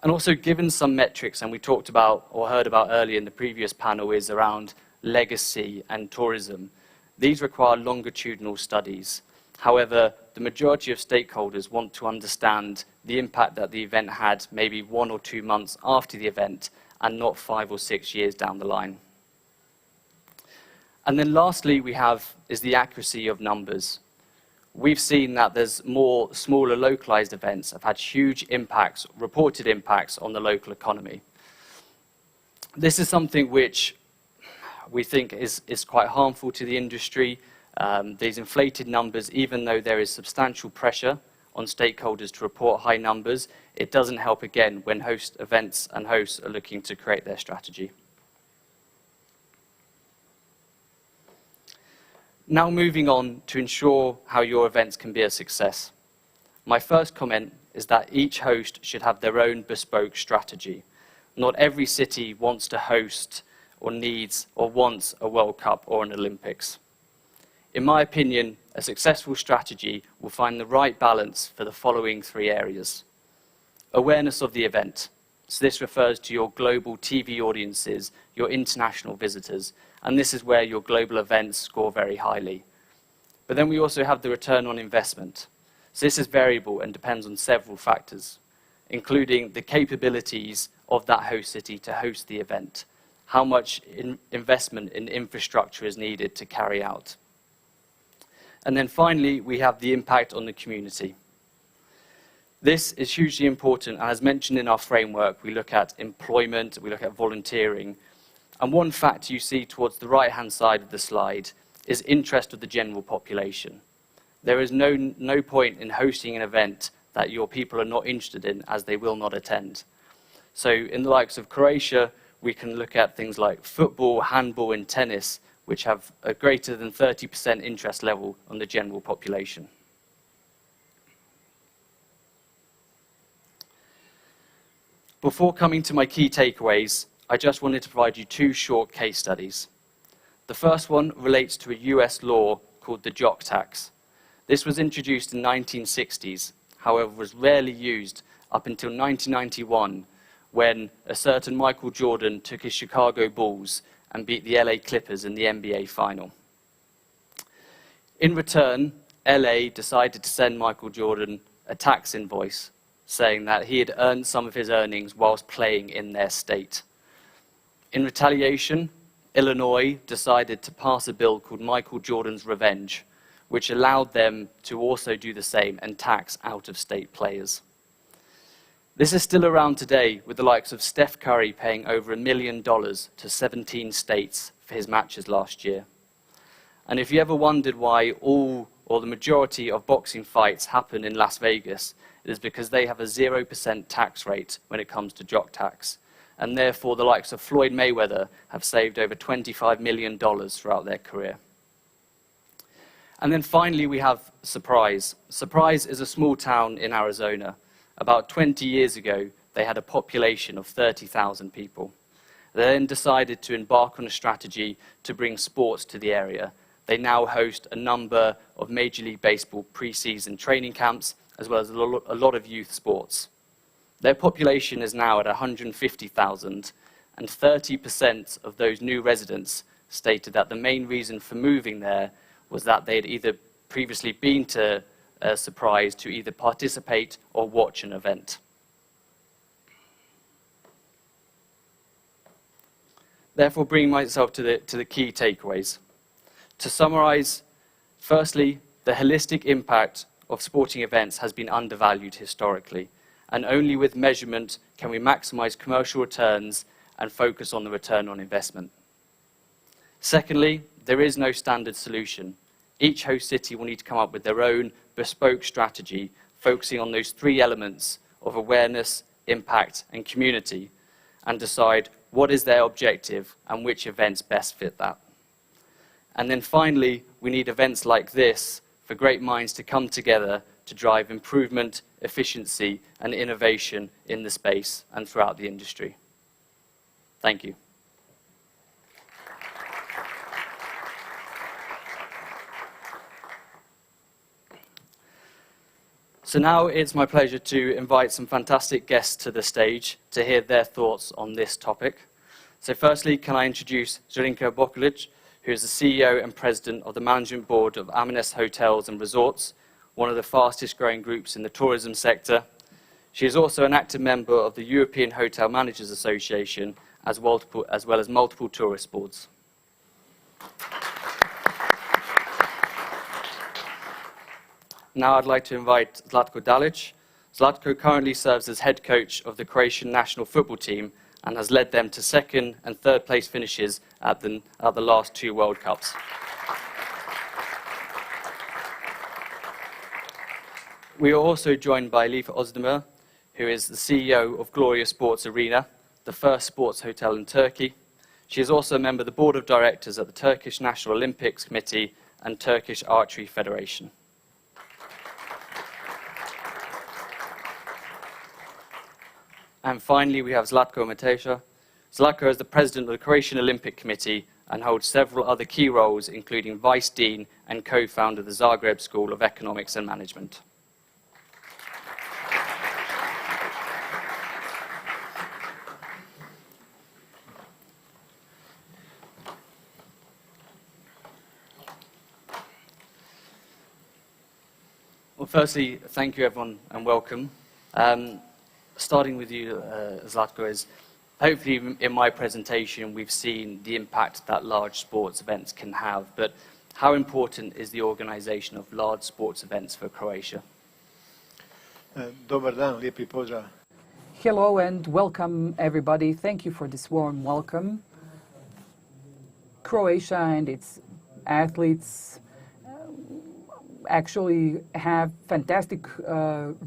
And also, given some metrics, and we talked about or heard about earlier in the previous panel, is around legacy and tourism. These require longitudinal studies. However, the majority of stakeholders want to understand the impact that the event had maybe 1 or 2 months after the event and not 5 or 6 years down the line. And then lastly, we have is the accuracy of numbers. We've seen that there's more smaller localized events have had huge impacts, reported impacts on the local economy. This is something which we think is quite harmful to the industry. These inflated numbers, even though there is substantial pressure on stakeholders to report high numbers, it doesn't help again when host events and hosts are looking to create their strategy. Now moving on to ensure how your events can be a success. My first comment is that each host should have their own bespoke strategy. Not every city wants to host or needs or wants a World Cup or an Olympics. In my opinion, a successful strategy will find the right balance for the following 3 areas. Awareness of the event. So this refers to your global TV audiences, your international visitors, and this is where your global events score very highly. But then we also have the return on investment. So this is variable and depends on several factors, including the capabilities of that host city to host the event, how much investment in infrastructure is needed to carry out. And then finally, we have the impact on the community. This is hugely important, and as mentioned in our framework, we look at employment, we look at volunteering. And one fact you see towards the right-hand side of the slide is interest of the general population. There is no point in hosting an event that your people are not interested in, as they will not attend. So in the likes of Croatia, we can look at things like football, handball, and tennis, which have a greater than 30% interest level on the general population. Before coming to my key takeaways, I just wanted to provide you 2 short case studies. The first one relates to a US law called the jock tax. This was introduced in the 1960s, however was rarely used up until 1991, when a certain Michael Jordan took his Chicago Bulls and beat the LA Clippers in the NBA final. In return, LA decided to send Michael Jordan a tax invoice, saying that he had earned some of his earnings whilst playing in their state. In retaliation, Illinois decided to pass a bill called Michael Jordan's Revenge, which allowed them to also do the same and tax out-of-state players. This is still around today, with the likes of Steph Curry paying over $1 million to 17 states for his matches last year. And if you ever wondered why all or the majority of boxing fights happen in Las Vegas, it is because they have a 0% tax rate when it comes to jock tax. And therefore, the likes of Floyd Mayweather have saved over $25 million throughout their career. And then finally, we have Surprise. Surprise is a small town in Arizona. About 20 years ago, they had a population of 30,000 people. They then decided to embark on a strategy to bring sports to the area. They now host a number of Major League Baseball preseason training camps, as well as a lot of youth sports. Their population is now at 150,000, and 30% of those new residents stated that the main reason for moving there was that they had either previously been to Surprise to either participate or watch an event. Therefore, bringing myself to the key takeaways. To summarize, firstly, the holistic impact of sporting events has been undervalued historically, and only with measurement can we maximize commercial returns and focus on the return on investment. Secondly, there is no standard solution. Each host city will need to come up with their own bespoke strategy, focusing on those 3 elements of awareness, impact, and community, and decide what is their objective and which events best fit that. And then finally, we need events like this for great minds to come together to drive improvement, efficiency, and innovation in the space and throughout the industry. Thank you. So now it's my pleasure to invite some fantastic guests to the stage to hear their thoughts on this topic. So firstly, can I introduce Zrinka Bokolic, who is the CEO and President of the Management Board of Amines Hotels and Resorts, one of the fastest growing groups in the tourism sector. She is also an active member of the European Hotel Managers Association, as well as multiple tourist boards. Now I'd like to invite Zlatko Dalic. Zlatko currently serves as head coach of the Croatian national football team and has led them to second and third place finishes at the last 2 World Cups. We are also joined by Lifa Özdemir, who is the CEO of Gloria Sports Arena, the first sports hotel in Turkey. She is also a member of the board of directors at the Turkish National Olympics Committee and Turkish Archery Federation. And finally, we have Zlatko Mateja. Zlatko is the president of the Croatian Olympic Committee and holds several other key roles, including vice dean and co-founder of the Zagreb School of Economics and Management. Well, firstly, thank you everyone and welcome. Starting with you, Zlatko, is hopefully in my presentation we've seen the impact that large sports events can have, but how important is the organization of large sports events for Croatia? Dobar dan, lijepi pozdrav. Hello and welcome everybody. Thank you for this warm welcome. Croatia and its athletes actually have fantastic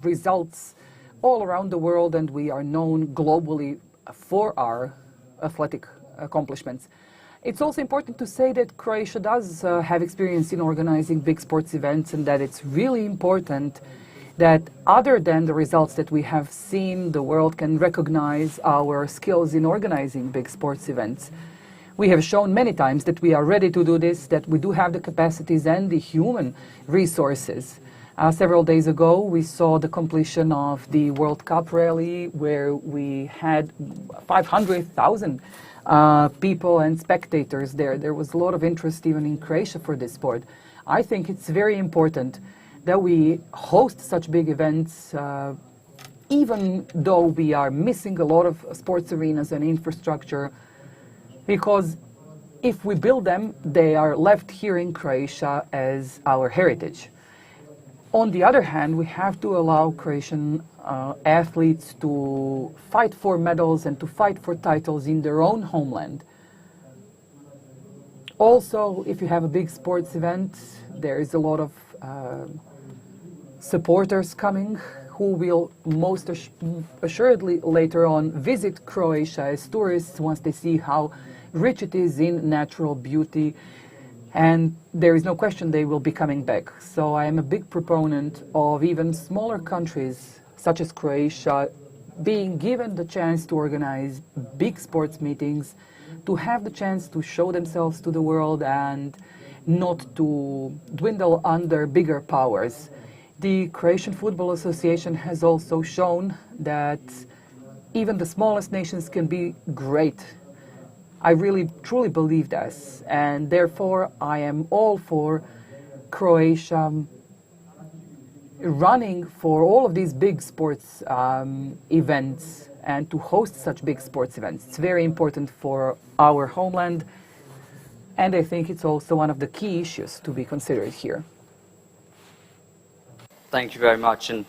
results all around the world, and we are known globally for our athletic accomplishments. It's also important to say that Croatia does have experience in organizing big sports events, and that it's really important that other than the results that we have seen, the world can recognize our skills in organizing big sports events. We have shown many times that we are ready to do this, that we do have the capacities and the human resources. Several days ago, we saw the completion of the World Cup rally, where we had 500,000 people and spectators there. There was a lot of interest even in Croatia for this sport. I think it's very important that we host such big events, even though we are missing a lot of sports arenas and infrastructure, because if we build them, they are left here in Croatia as our heritage. On the other hand, we have to allow Croatian athletes to fight for medals and to fight for titles in their own homeland. Also, if you have a big sports event, there is a lot of supporters coming who will most assuredly later on visit Croatia as tourists once they see how rich it is in natural beauty. And there is no question they will be coming back. So I am a big proponent of even smaller countries, such as Croatia, being given the chance to organize big sports meetings, to have the chance to show themselves to the world and not to dwindle under bigger powers. The Croatian Football Association has also shown that even the smallest nations can be great. I really, truly believe this, and therefore I am all for Croatia running for all of these big sports events and to host such big sports events. It's very important for our homeland, and I think it's also one of the key issues to be considered here. Thank you very much. And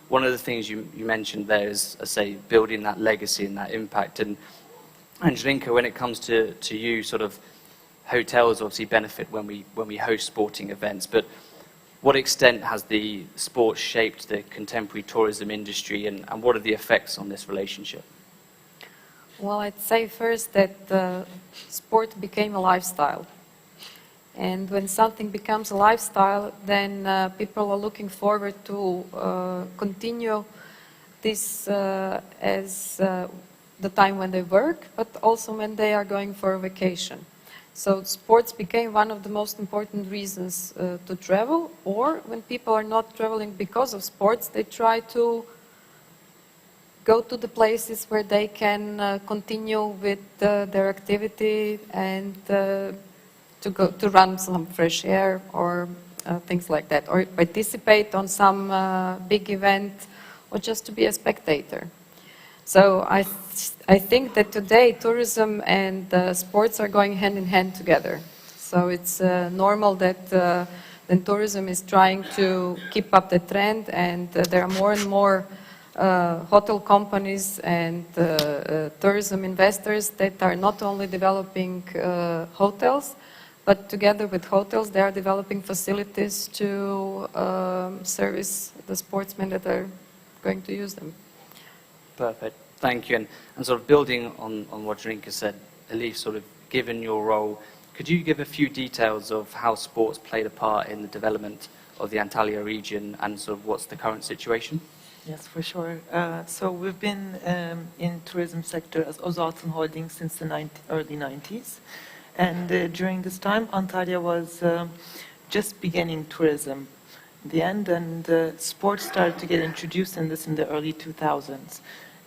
one of the things you mentioned there is, I say, building that legacy and that impact. And Angelinka, when it comes to you, sort of hotels obviously benefit when we host sporting events, but what extent has the sport shaped the contemporary tourism industry, and what are the effects on this relationship? Well, I'd say first that sport became a lifestyle. And when something becomes a lifestyle, then people are looking forward to continue this as the time when they work, but also when they are going for a vacation. So sports became one of the most important reasons to travel, or when people are not traveling because of sports, they try to go to the places where they can continue with their activity and to run some fresh air or things like that, or participate on some big event, or just to be a spectator. So I think that today tourism and sports are going hand in hand together. So it's normal that then tourism is trying to keep up the trend, and there are more and more hotel companies and tourism investors that are not only developing hotels, but together with hotels, they are developing facilities to service the sportsmen that are going to use them. Perfect. Thank you. And sort of building on what Drinka said, Elif, sort of given your role, could you give a few details of how sports played a part in the development of the Antalya region and sort of what's the current situation? Yes, for sure. So we've been in tourism sector as Ozaltın Holding since the early 90s. And during this time, Antalya was just beginning tourism in the end, and sports started to get introduced in this in the early 2000s.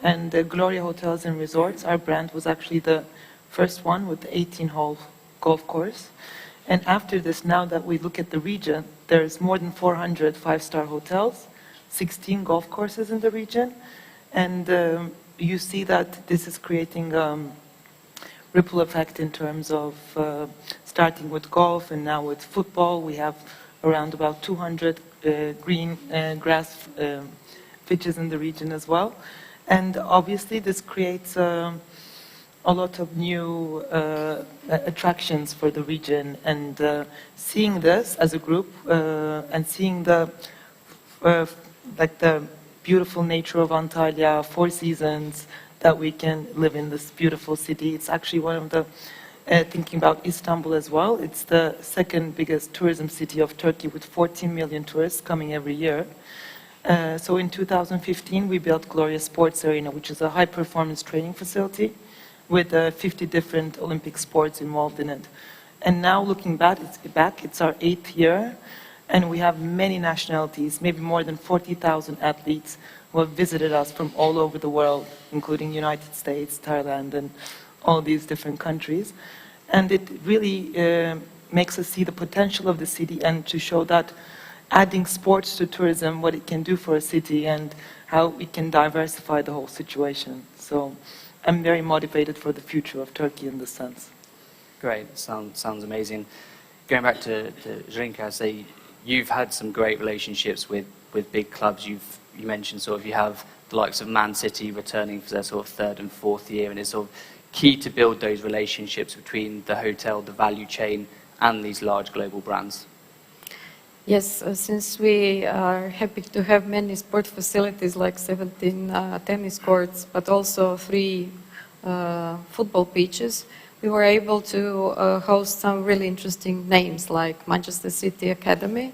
And Gloria Hotels and Resorts, our brand, was actually the first one with the 18-hole golf course. And after this, now that we look at the region, there's more than 400 five-star hotels, 16 golf courses in the region, and you see that this is creating ripple effect in terms of starting with golf and now with football. We have around about 200 green grass pitches in the region as well. And obviously this creates a lot of new attractions for the region, and seeing this as a group and seeing the the beautiful nature of Antalya, 4 seasons, that we can live in this beautiful city. It's actually one of the, thinking about Istanbul as well, it's the second biggest tourism city of Turkey with 14 million tourists coming every year. So in 2015 we built Gloria Sports Arena, which is a high performance training facility with 50 different Olympic sports involved in it. And now looking back, it's our 8th year, and we have many nationalities, maybe more than 40,000 athletes who have visited us from all over the world, including United States, Thailand, and all these different countries. And it really makes us see the potential of the city and to show that adding sports to tourism, what it can do for a city and how we can diversify the whole situation. So I'm very motivated for the future of Turkey in this sense. Great, sounds amazing. Going back to Zrinka, I say you've had some great relationships with big clubs. You mentioned sort of you have the likes of Man City returning for their sort of 3rd and 4th year, and it's sort of key to build those relationships between the hotel, the value chain, and these large global brands. Yes, since we are happy to have many sport facilities like 17 tennis courts, but also 3 football pitches, we were able to host some really interesting names like Manchester City Academy,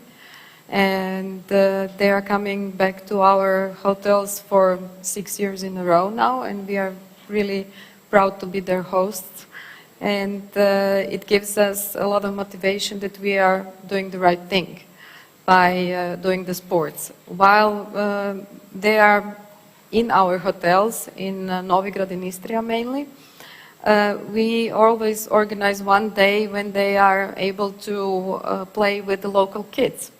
and they are coming back to our hotels for 6 years in a row now, and we are really proud to be their hosts. And it gives us a lot of motivation that we are doing the right thing by doing the sports. While they are in our hotels in Novigrad in Istria mainly, we always organize one day when they are able to play with the local kids.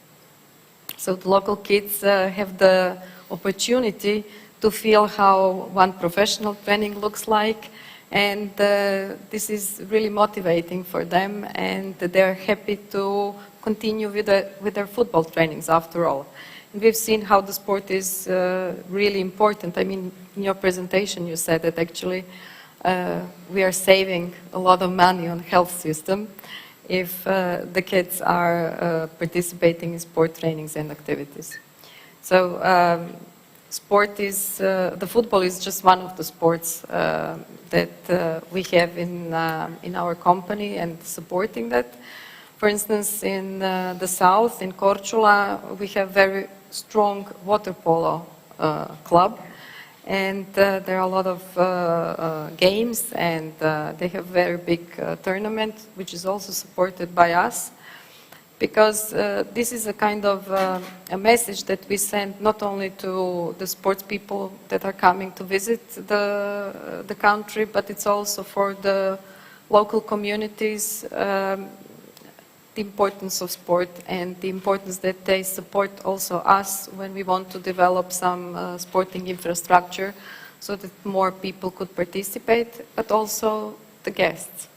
So the local kids have the opportunity to feel how one professional training looks like, and this is really motivating for them, and they're happy to continue with their football trainings after all. And we've seen how the sport is really important. I mean, in your presentation you said that actually we are saving a lot of money on health system if the kids are participating in sport trainings and activities. So sport is, the football is just one of the sports that we have in our company and supporting that. For instance, in the south, in Korčula, we have very strong water polo club, and there are a lot of games, and they have very big tournament, which is also supported by us, because this is a kind of a message that we send not only to the sports people that are coming to visit the country, but it's also for the local communities the importance of sport and the importance that they support also us when we want to develop some sporting infrastructure so that more people could participate, but also the guests.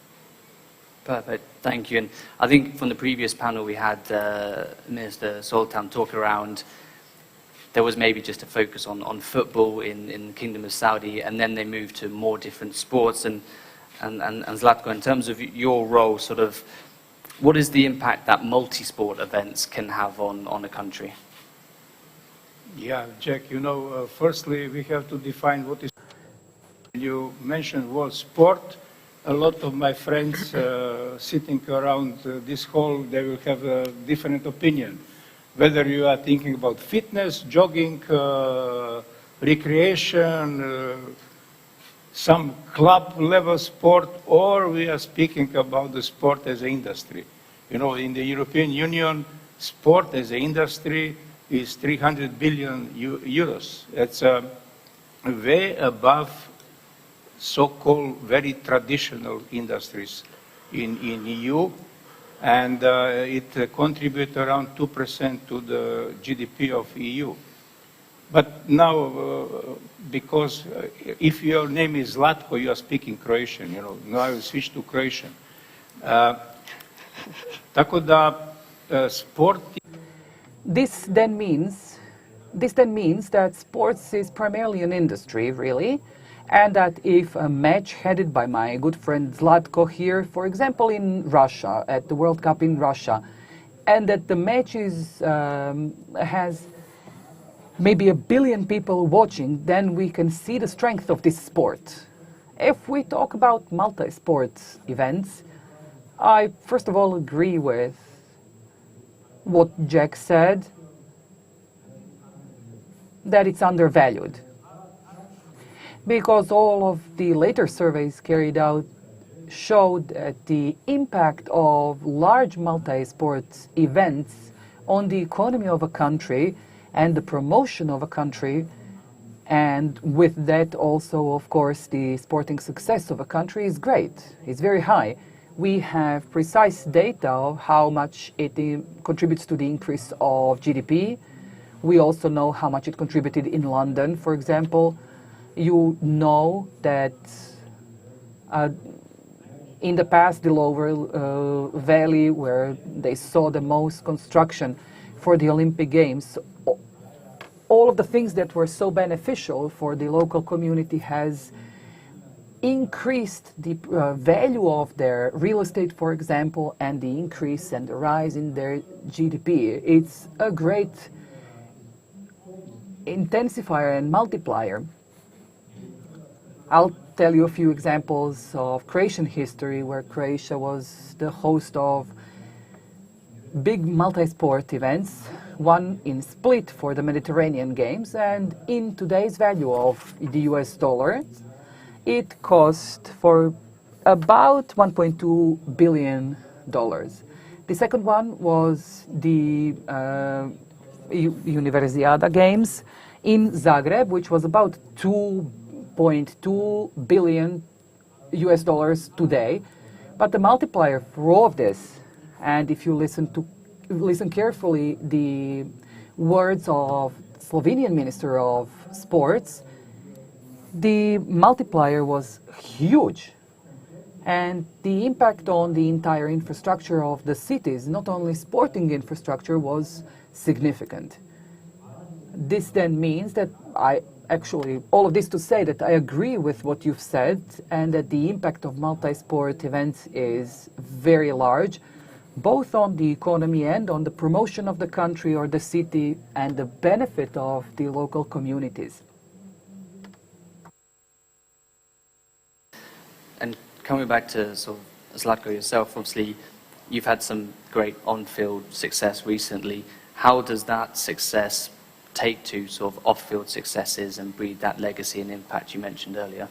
Perfect, thank you. And I think from the previous panel we had Minister Sultan talk around, there was maybe just a focus on football in the Kingdom of Saudi, and then they moved to more different sports. And Zlatko, in terms of your role, sort of, what is the impact that multi-sport events can have on a country? Yeah, Jack, you know, firstly, we have to define what is. You mentioned word sport. A lot of my friends sitting around this hall, they will have a different opinion. Whether you are thinking about fitness, jogging, recreation, some club level sport, or we are speaking about the sport as an industry. You know, in the European Union, sport as an industry is 300 billion euros. It's way above so-called very traditional industries in EU, and it contributes around 2% to the GDP of EU. But now, because if your name is Zlatko, you are speaking Croatian, you know, now I will switch to Croatian. Tako da, sport. This then means that sports is primarily an industry, really, and that if a match headed by my good friend Zlatko here, for example in Russia, at the World Cup in Russia, and that the match has maybe 1 billion people watching, then we can see the strength of this sport. If we talk about multi-sport events, I first of all agree with what Jack said, that it's undervalued. Because all of the later surveys carried out showed that the impact of large multi-sport events on the economy of a country and the promotion of a country, and with that also, of course, the sporting success of a country is great. It's very high. We have precise data of how much it contributes to the increase of GDP. We also know how much it contributed in London, for example. You know that in the past, the Lower Valley, where they saw the most construction for the Olympic Games, all of the things that were so beneficial for the local community has increased the value of their real estate, for example, and the increase and the rise in their GDP. It's a great intensifier and multiplier. I'll tell you a few examples of Croatian history where Croatia was the host of big multi-sport events, one in Split for the Mediterranean Games, and in today's value of the US dollar, it cost for about $1.2 billion. The second one was the Universiada Games in Zagreb, which was about $2.2 billion US dollars today. But the multiplier for all of this, and if you listen carefully the words of Slovenian Minister of Sports, the multiplier was huge. And the impact on the entire infrastructure of the cities, not only sporting infrastructure, was significant. This then means that all of this to say that I agree with what you've said, and that the impact of multi-sport events is very large, both on the economy and on the promotion of the country or the city and the benefit of the local communities. And coming back to sort of Zlatko yourself, obviously you've had some great on-field success recently. How does that success take to sort of off-field successes and breed that legacy and impact you mentioned earlier?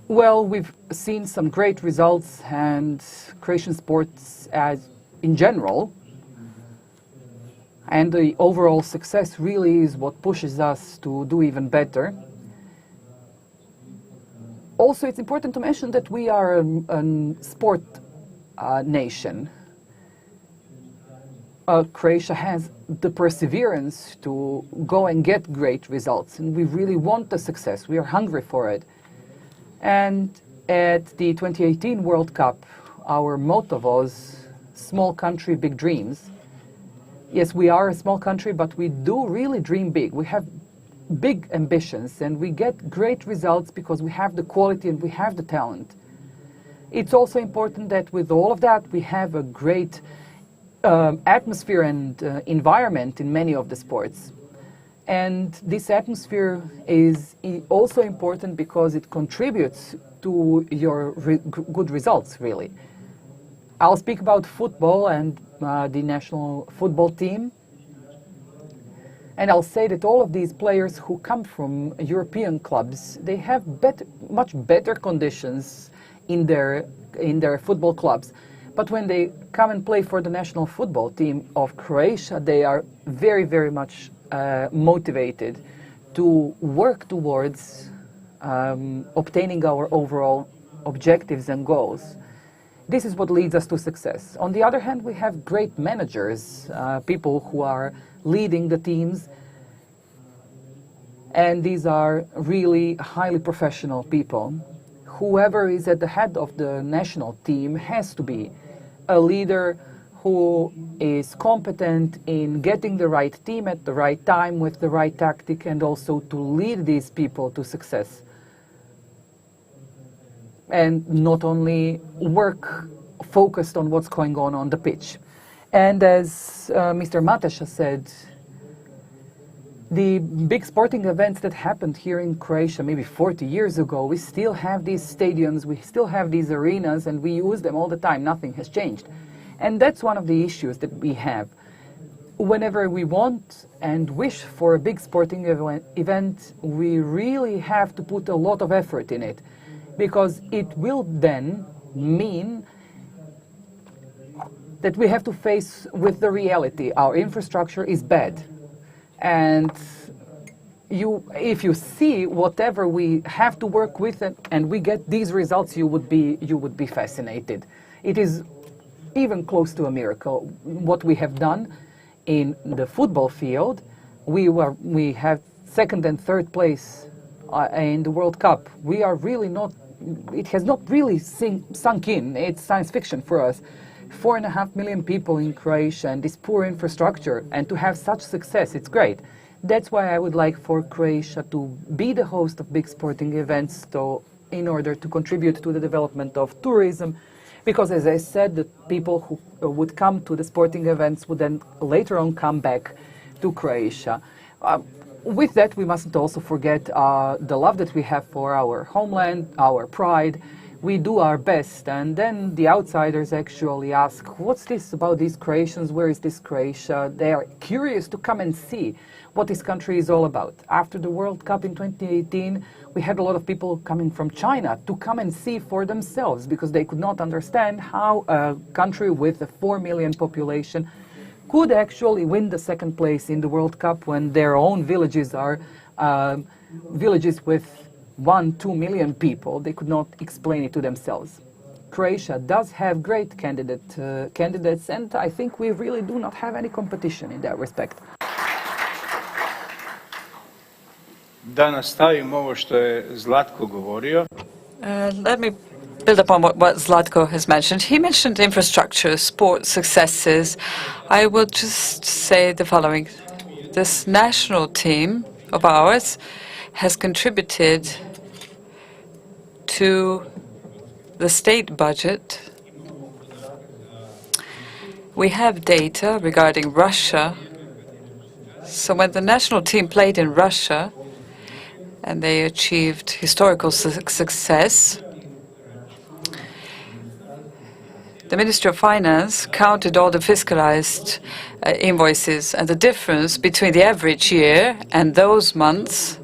Well, we've seen some great results, and Croatian sports in general, and the overall success really is what pushes us to do even better. Also, it's important to mention that we are a sport nation. Croatia has the perseverance to go and get great results, and we really want the success. We are hungry for it. And at the 2018 World Cup, our motto was small country, big dreams. Yes, we are a small country, but we do really dream big. We have big ambitions, and we get great results because we have the quality and we have the talent. It's also important that with all of that, we have a great atmosphere and environment in many of the sports. And this atmosphere is also important because it contributes to your good results, really. I'll speak about football and the national football team. And I'll say that all of these players who come from European clubs, they have much better conditions in their football clubs. But when they come and play for the national football team of Croatia, they are very, very much motivated to work towards obtaining our overall objectives and goals. This is what leads us to success. On the other hand, we have great managers, people who are leading the teams, and these are really highly professional people. Whoever is at the head of the national team has to be a leader who is competent in getting the right team at the right time with the right tactic, and also to lead these people to success. And not only work focused on what's going on the pitch. And as Mr. Mateša said, the big sporting events that happened here in Croatia maybe 40 years ago, we still have these stadiums, we still have these arenas, and we use them all the time. Nothing has changed. And that's one of the issues that we have. Whenever we want and wish for a big sporting event, we really have to put a lot of effort in it, because it will then mean that we have to face with the reality. Our infrastructure is bad. And if you see whatever we have to work with and we get these results, you would be fascinated. It is even close to a miracle what we have done in the football field. We have second and third place in the World Cup. We are really not. It has not really sunk in. It's science fiction for us. 4.5 million people in Croatia and this poor infrastructure, and to have such success, it's great. That's why I would like for Croatia to be the host of big sporting events in order to contribute to the development of tourism, because as I said, the people who would come to the sporting events would then later on come back to Croatia. With that, we mustn't also forget the love that we have for our homeland, our pride. We do our best, and then the outsiders actually ask, what's this about these Croatians? Where is this Croatia? They are curious to come and see what this country is all about. After the World Cup in 2018, we had a lot of people coming from China to come and see for themselves, because they could not understand how a country with a 4 million population could actually win the second place in the World Cup when their own villages are villages with 1-2 million people. They could not explain it to themselves. Croatia does have great candidates, and I think we really do not have any competition in that respect. Da nastavim ovo što je Zlatko govorio. Let me build upon what Zlatko has mentioned. He mentioned infrastructure, sport successes. I will just say the following. This national team of ours has contributed to the state budget. We have data regarding Russia. So when the national team played in Russia and they achieved historical success, the Ministry of Finance counted all the fiscalized invoices, and the difference between the average year and those months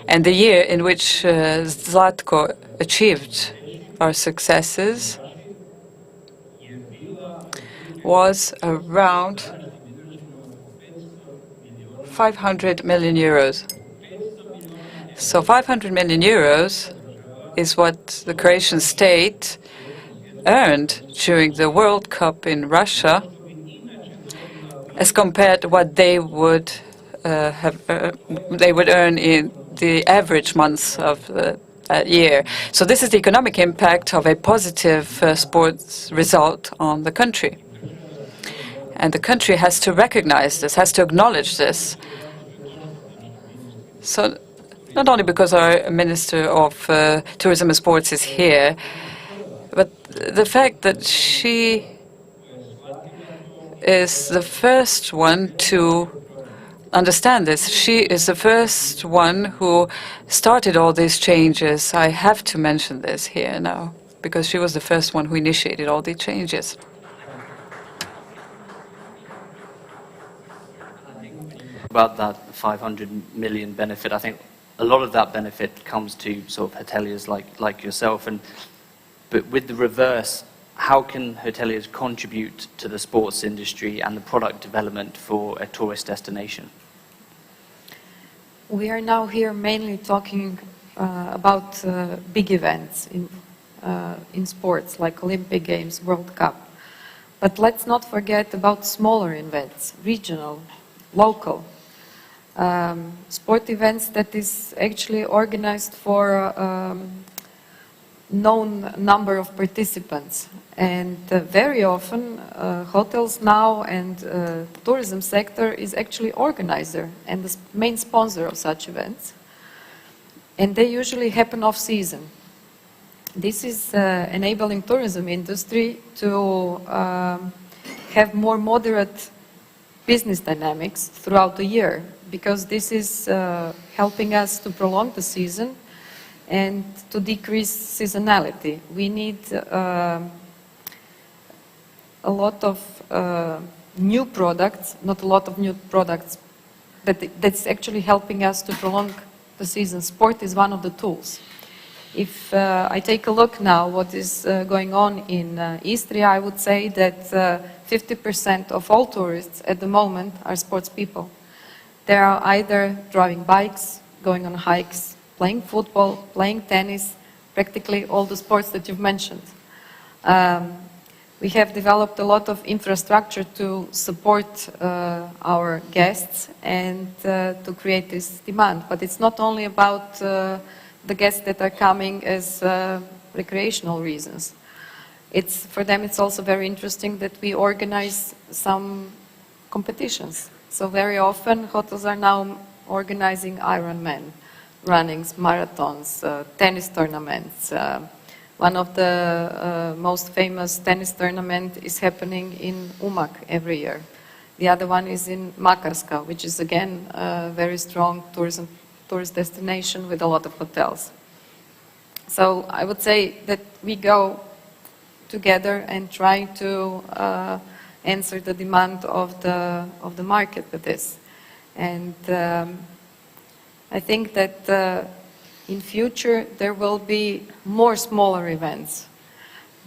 and the year in which Zlatko achieved our successes was around 500 million euros. So 500 million euros is what the Croatian state earned during the World Cup in Russia as compared to what they would earn in the average months of that year. So this is the economic impact of a positive sports result on the country. And the country has to recognize this, has to acknowledge this. So not only because our Minister of Tourism and Sports is here, but the fact that she is the first one to understand this. She is the first one who started all these changes. I have to mention this here now, because she was the first one who initiated all these changes. About that 500 million benefit, I think a lot of that benefit comes to sort of hoteliers like yourself. But with the reverse, how can hoteliers contribute to the sports industry and the product development for a tourist destination? We are now here mainly talking about big events in sports, like Olympic Games, World Cup. But let's not forget about smaller events, regional, local. Sport events that is actually organized for a known number of participants. And very often hotels now and tourism sector is actually organizer and the main sponsor of such events. And they usually happen off season. This is enabling tourism industry to have more moderate business dynamics throughout the year, because this is helping us to prolong the season and to decrease seasonality. We need a lot of new products, not a lot of new products, but that's actually helping us to prolong the season. Sport is one of the tools. If I take a look now what is going on in Istria, I would say that 50% of all tourists at the moment are sports people. They are either driving bikes, going on hikes, playing football, playing tennis, practically all the sports that you've mentioned. We have developed a lot of infrastructure to support our guests and to create this demand. But it's not only about the guests that are coming as recreational reasons. For them it's also very interesting that we organize some competitions. So very often hotels are now organizing Ironman runnings, marathons, tennis tournaments. One of the most famous tennis tournament is happening in Umag every year. The other one is in Makarska, which is again a very strong tourist destination with a lot of hotels. So I would say that we go together and try to answer the demand of the market with this. And I think that in future there will be more smaller events.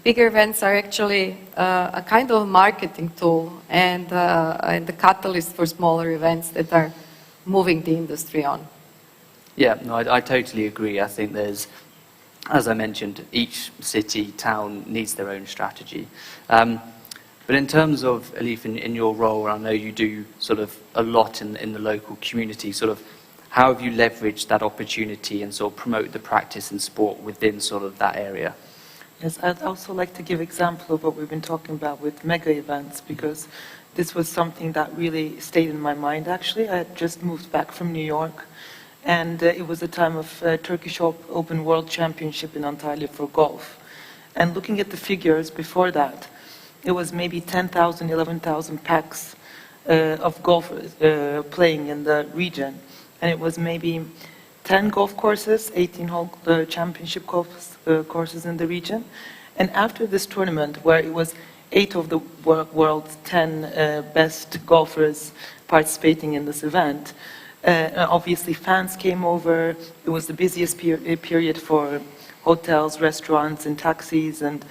Bigger events are actually a kind of marketing tool and the catalyst for smaller events that are moving the industry on. Yeah, no, I totally agree. I think there's, as I mentioned, each city, town needs their own strategy. But in terms of, Elif, in your role, I know you do sort of a lot in the local community, sort of how have you leveraged that opportunity and sort of promote the practice in sport within sort of that area? Yes, I'd also like to give example of what we've been talking about with mega events, because this was something that really stayed in my mind actually. I had just moved back from New York, and it was the time of Turkish Open World Championship in Antalya for golf. And looking at the figures before that, it was maybe 10,000, 11,000 packs of golfers playing in the region. And it was maybe 10 golf courses, 18 whole championship courses in the region. And after this tournament, where it was 8 of the world's 10 best golfers participating in this event, obviously fans came over. It was the busiest period for hotels, restaurants, and taxis. And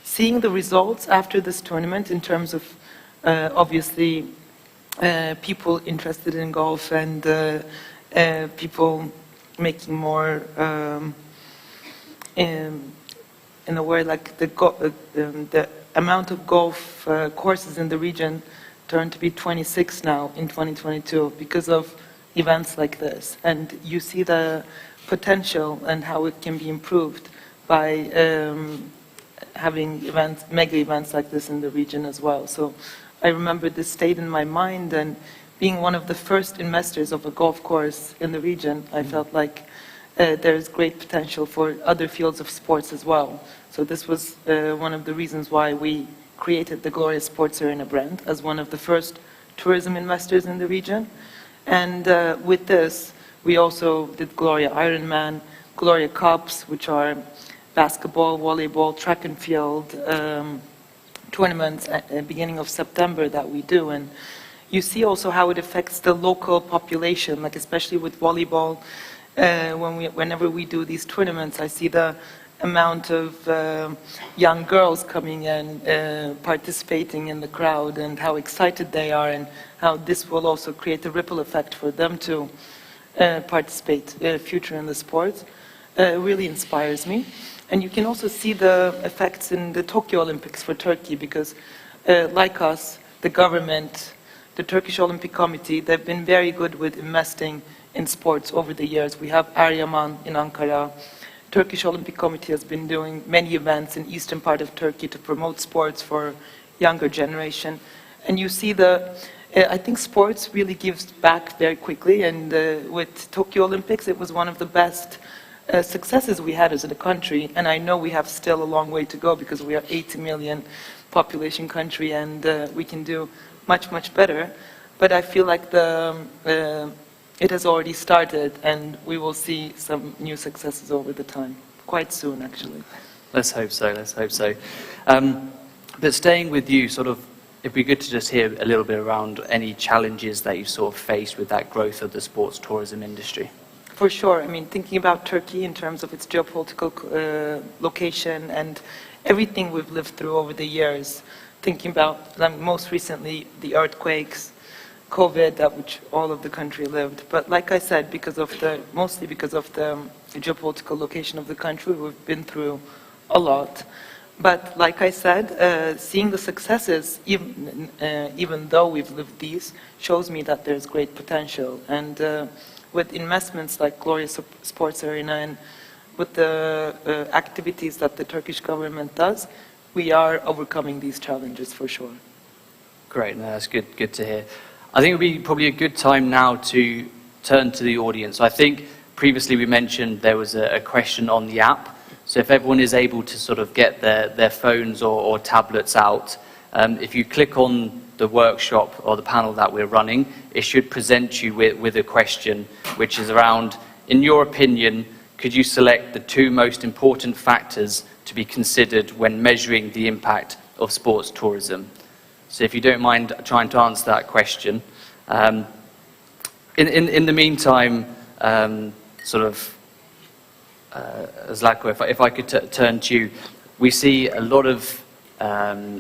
seeing the results after this tournament in terms of obviously people interested in golf and people making more in a way, like the amount of golf courses in the region turned to be 26 now in 2022 because of events like this. And you see the potential and how it can be improved by having events, mega events like this in the region as well. So I remember this stayed in my mind, and being one of the first investors of a golf course in the region, I felt like there's great potential for other fields of sports as well. So this was one of the reasons why we created the Gloria Sports Arena brand as one of the first tourism investors in the region. And with this, we also did Gloria Ironman, Gloria Cups, which are basketball, volleyball, track and field tournaments at the beginning of September that we do. And you see also how it affects the local population, like especially with volleyball. Whenever we do these tournaments, I see the amount of young girls coming in, participating in the crowd, and how excited they are, and how this will also create a ripple effect for them to participate future in the sport. Really inspires me. And you can also see the effects in the Tokyo Olympics for Turkey, because like us, the government, the Turkish Olympic Committee, they've been very good with investing in sports over the years. We have Eryaman in Ankara. Turkish Olympic Committee has been doing many events in eastern part of Turkey to promote sports for younger generation. And you see I think sports really gives back very quickly, and with Tokyo Olympics, it was one of the best successes we had as a country. And I know we have still a long way to go, because we are 80 million population country, and we can do much, much better. But I feel like it has already started, and we will see some new successes over the time, quite soon, actually. Let's hope so, let's hope so. But staying with you, it'd be good to just hear a little bit around any challenges that you've sort of faced with that growth of the sports tourism industry. For sure. I mean, thinking about Turkey in terms of its geopolitical location and everything we've lived through over the years, thinking about, most recently, the earthquakes, COVID, which all of the country lived. But like I said, mostly because of the geopolitical location of the country, we've been through a lot. But like I said, seeing the successes, even though we've lived these, shows me that there's great potential. And with investments like Gloria Sports Arena, and with the activities that the Turkish government does, we are overcoming these challenges for sure. Great, no, that's good to hear. I think it would be probably a good time now to turn to the audience. I think previously we mentioned there was a question on the app. So if everyone is able to sort of get their phones or tablets out, if you click on the workshop or the panel that we're running, it should present you with a question which is around, in your opinion, could you select the 2 most important factors to be considered when measuring the impact of sports tourism? So if you don't mind trying to answer that question. In the meantime, Zlatko, if I could turn to you, we see a lot of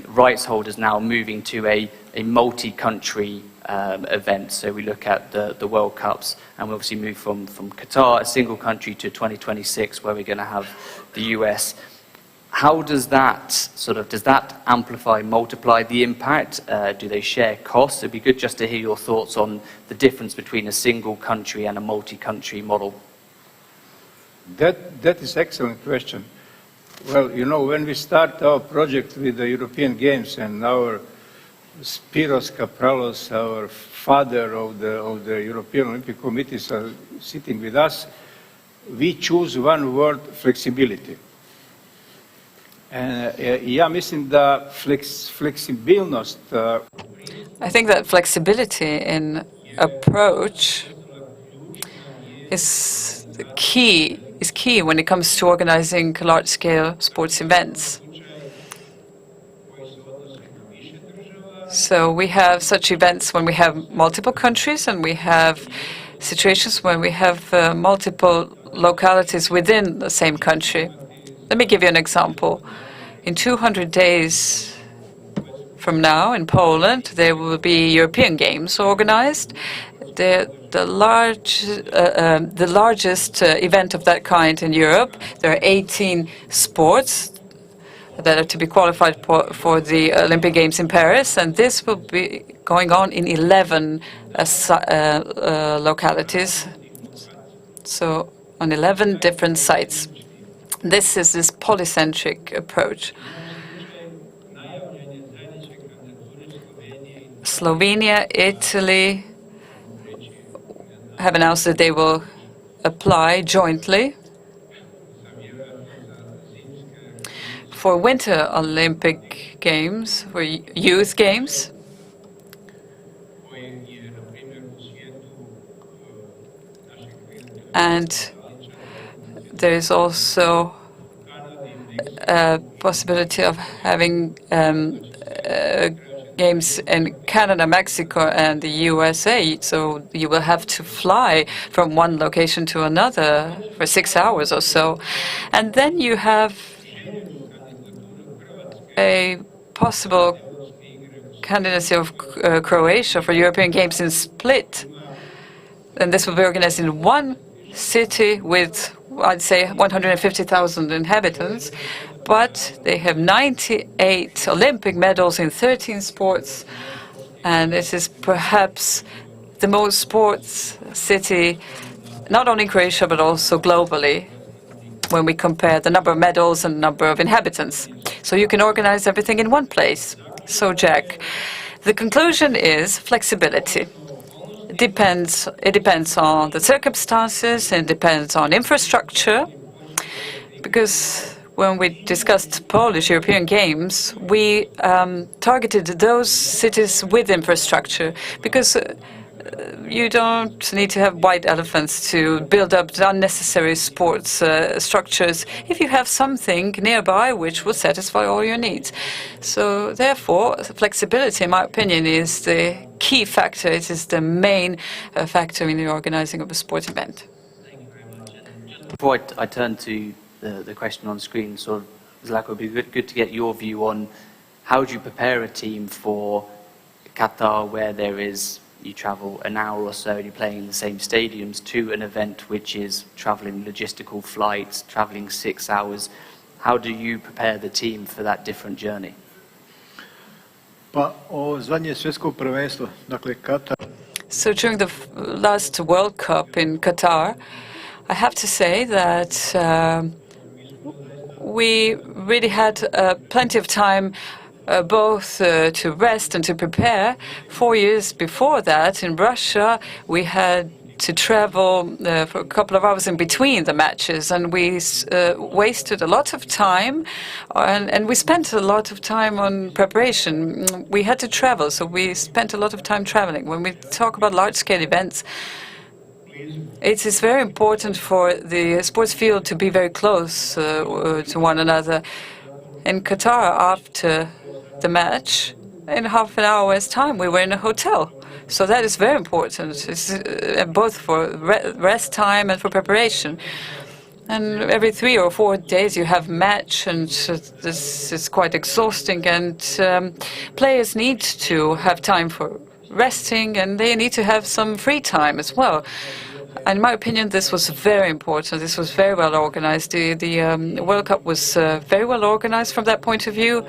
rights holders now moving to a multi-country event. So we look at the World Cups, and we obviously move from Qatar, a single country, to 2026, where we're going to have the US. How does that amplify, multiply the impact? Do they share costs? It'd be good just to hear your thoughts on the difference between a single country and a multi-country model. That is an excellent question. Well, when we start our project with the European Games, and our Spiros Kapralos, our father of the European Olympic Committees, are sitting with us, we choose one word: flexibility. Ja mislim da fleksibilnost. I think that flexibility in approach is key when it comes to organizing large-scale sports events. So we have such events when we have multiple countries, and we have situations when we have multiple localities within the same country. Let me give you an example. In 200 days, from now in Poland, there will be European Games organized. The largest event of that kind in Europe. There are 18 sports that are to be qualified for the Olympic Games in Paris, and this will be going on in 11 localities, so on 11 different sites. This is this polycentric approach. Slovenia, Italy have announced that they will apply jointly for Winter Olympic Games, for youth games. And there is also a possibility of having games in Canada, Mexico, and the USA. So you will have to fly from one location to another for 6 hours or so. And then you have a possible candidacy of Croatia for European Games in Split. And this will be organized in one city with, I'd say, 150,000 inhabitants. But they have 98 Olympic medals in 13 sports. And this is perhaps the most sports city, not only in Croatia, but also globally, when we compare the number of medals and number of inhabitants. So you can organize everything in one place. So, Jack, the conclusion is flexibility. It depends on the circumstances, and depends on infrastructure, because when we discussed Polish European Games, we targeted those cities with infrastructure, because you don't need to have white elephants to build up unnecessary sports structures if you have something nearby which will satisfy all your needs. So therefore, flexibility, in my opinion, is the key factor. It is the main factor in the organizing of a sports event. Before I turn to the question on screen, sort of, Zlatko, it would be good to get your view on how do you prepare a team for Qatar, where you travel an hour or so and you're playing in the same stadiums, to an event which is traveling logistical flights, traveling 6 hours. How do you prepare the team for that different journey? So during the last World Cup in Qatar, I have to say that we really had plenty of time both to rest and to prepare. 4 years before that, in Russia, we had to travel for a couple of hours in between the matches, and we wasted a lot of time, and we spent a lot of time on preparation. We had to travel, so we spent a lot of time traveling. When we talk about large-scale events, it is very important for the sports field to be very close to one another. In Qatar, after the match, in half an hour's time, we were in a hotel. So that is very important, both for rest time and for preparation. And every 3 or 4 days you have match, and this is quite exhausting. And players need to have time for resting, and they need to have some free time as well. In my opinion, this was very important. This was very well organized. The World Cup was very well organized from that point of view.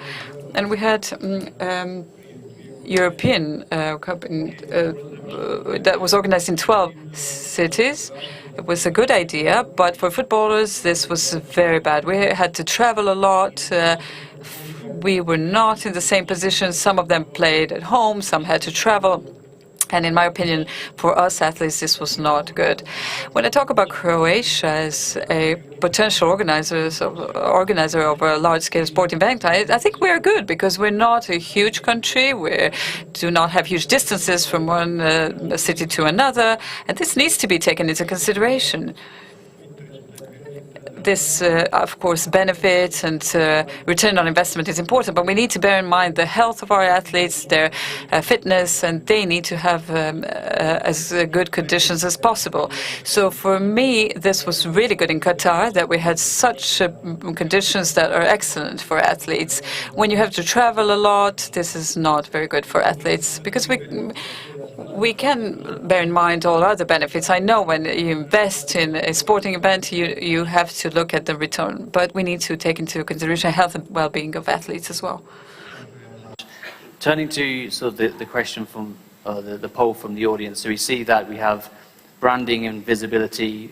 And we had European Cup that was organized in 12 cities. It was a good idea, but for footballers, this was very bad. We had to travel a lot. We were not in the same position. Some of them played at home, some had to travel. And in my opinion, for us athletes, this was not good. When I talk about Croatia as a potential organizer of a large-scale sporting event, I think we are good, because we're not a huge country. We do not have huge distances from one city to another, and this needs to be taken into consideration. this, of course, benefits and return on investment is important, but we need to bear in mind the health of our athletes, their fitness, and they need to have as good conditions as possible. So for me, this was really good in Qatar, that we had such conditions that are excellent for athletes. When you have to travel a lot, this is not very good for athletes, because we can bear in mind all other benefits. I know when you invest in a sporting event, you have to look at the return, but we need to take into consideration health and well-being of athletes as well. Turning to sort of the question from the poll from the audience, so we see that we have branding and visibility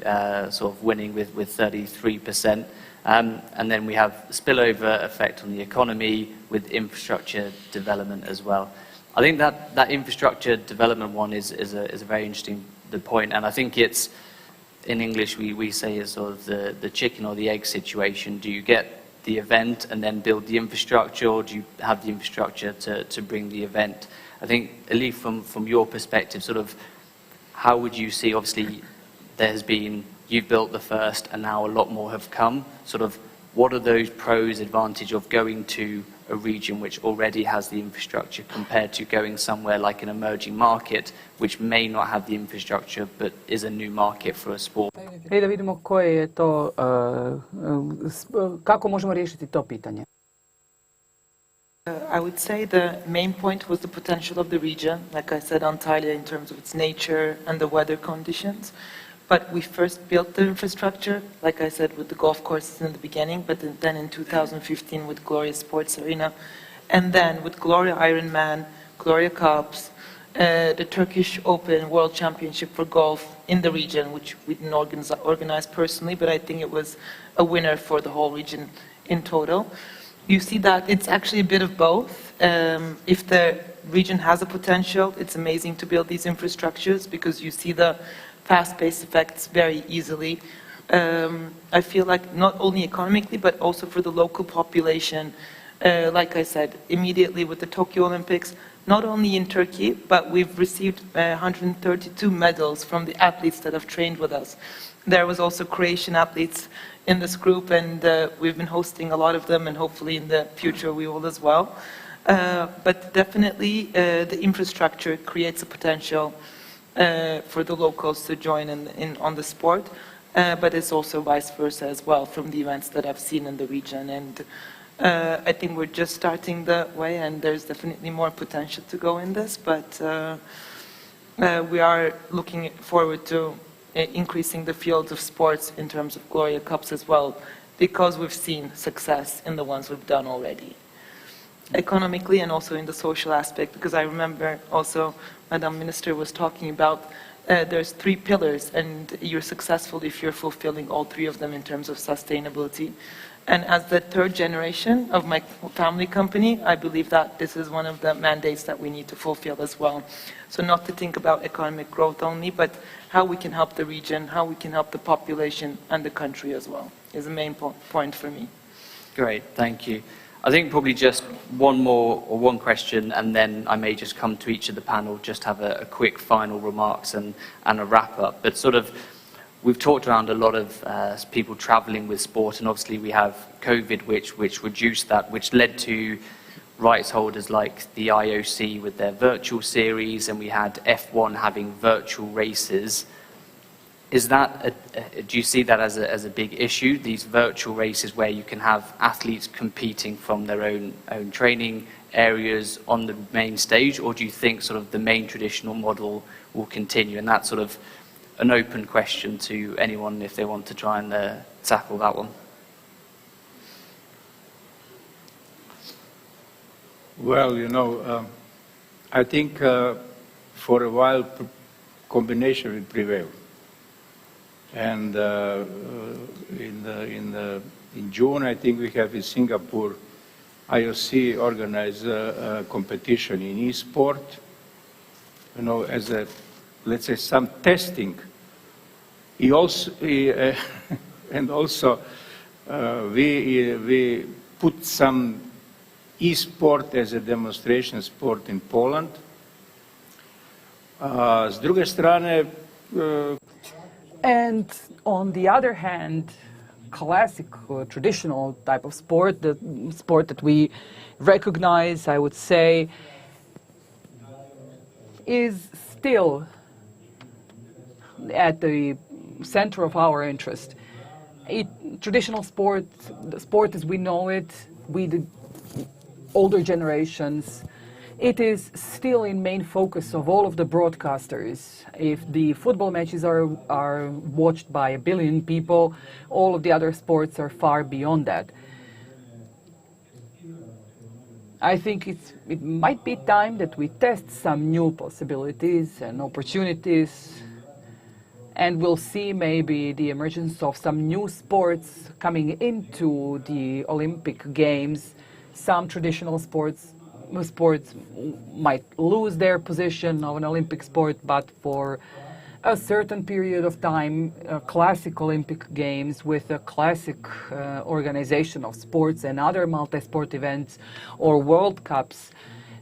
sort of winning with 33%, and then we have spillover effect on the economy with infrastructure development as well. I think that infrastructure development one is a very interesting point, and I think it's, in English we say it's sort of the chicken or the egg situation. Do you get the event and then build the infrastructure, or do you have the infrastructure to bring the event? I think, Elif, from your perspective, sort of how would you see, obviously you've built the first and now a lot more have come, sort of what are those pros, advantage of going to a region which already has the infrastructure compared to going somewhere like an emerging market which may not have the infrastructure but is a new market for a sport? I da vidimo koje je to, kako možemo riješiti to pitanje. I would say the main point was the potential of the region, like I said, Antalya in terms of its nature and the weather conditions. But we first built the infrastructure, like I said, with the golf courses in the beginning, but then in 2015 with Gloria Sports Arena, and then with Gloria Ironman, Gloria Cups, the Turkish Open World Championship for golf in the region, which we didn't organize personally, but I think it was a winner for the whole region in total. You see that it's actually a bit of both. If the region has a potential, it's amazing to build these infrastructures because you see the fast-paced effects very easily. I feel like not only economically, but also for the local population. Like I said, immediately with the Tokyo Olympics, not only in Turkey, but we've received 132 medals from the athletes that have trained with us. There was also Croatian athletes in this group, and we've been hosting a lot of them, and hopefully in the future we will as well. But definitely the infrastructure creates a potential for the locals to join on the sport, but it's also vice versa as well from the events that I've seen in the region. And I think we're just starting the way, and there's definitely more potential to go in this, but we are looking forward to increasing the fields of sports in terms of Gloria Cups as well, because we've seen success in the ones we've done already. Economically and also in the social aspect, because I remember also Madam Minister was talking about there's 3 pillars, and you're successful if you're fulfilling all 3 of them in terms of sustainability. And as the 3rd generation of my family company, I believe that this is one of the mandates that we need to fulfill as well. So not to think about economic growth only, but how we can help the region, how we can help the population and the country as well, is the main point for me. Great, thank you. I think probably just one more or one question, and then I may just come to each of the panel, just have a quick final remarks and a wrap up. But sort of, we've talked around a lot of people traveling with sport, and obviously we have COVID, which reduced that, which led to rights holders like the IOC with their virtual series, and we had F1 having virtual races. Is that do you see that as a big issue, these virtual races where you can have athletes competing from their own training areas on the main stage, or do you think sort of the main traditional model will continue? And that's sort of an open question to anyone if they want to try and tackle that one. Well, you know, I think for a while combination will prevail. And in June, I think we have in Singapore, IOC organize a competition in e-sport, you know, as a, let's say, some testing. He also, and also we put some e-sport as a demonstration sport in Poland. S druge strane, And on the other hand, classic, traditional type of sport, the sport that we recognize, I would say, is still at the center of our interest. Traditional sport, the sport as we know it, we the older generations, it is still in main focus of all of the broadcasters. If the football matches are watched by 1 billion people, all of the other sports are far beyond that. I think it might be time that we test some new possibilities and opportunities, and we'll see maybe the emergence of some new sports coming into the Olympic Games. Some traditional sports might lose their position of an Olympic sport, but for a certain period of time, classic Olympic Games with a classic organization of sports and other multi-sport events, or World Cups,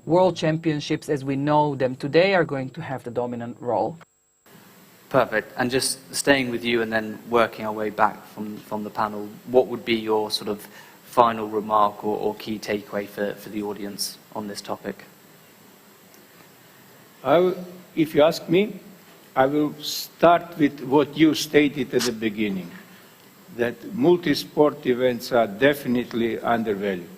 World Championships as we know them today, are going to have the dominant role. Perfect. And just staying with you and then working our way back from the panel, what would be your sort of final remark or key takeaway for the audience on this topic? If you ask me, I will start with what you stated at the beginning, that multi-sport events are definitely undervalued.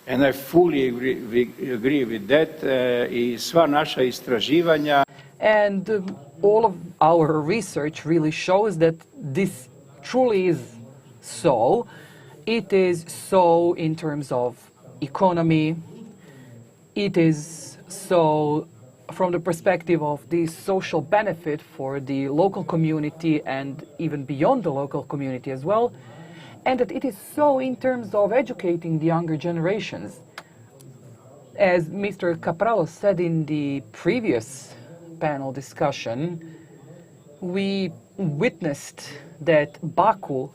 And I fully agree with that. I sva naša istraživanja. And all of our research really shows that this truly is so. It is so in terms of economy. It is so from the perspective of the social benefit for the local community and even beyond the local community as well. And that it is so in terms of educating the younger generations. As Mr. Capralo said in the previous panel discussion, we witnessed that Baku,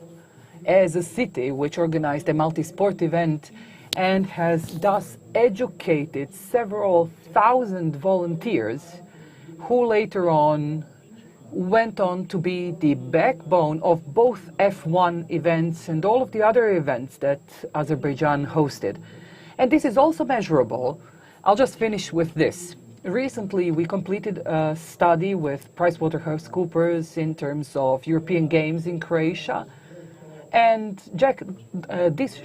as a city which organized a multi-sport event and has thus educated several thousand volunteers who later on went on to be the backbone of both F1 events and all of the other events that Azerbaijan hosted. And this is also measurable. I'll just finish with this. Recently, we completed a study with PricewaterhouseCoopers in terms of European Games in Croatia. And Jack, this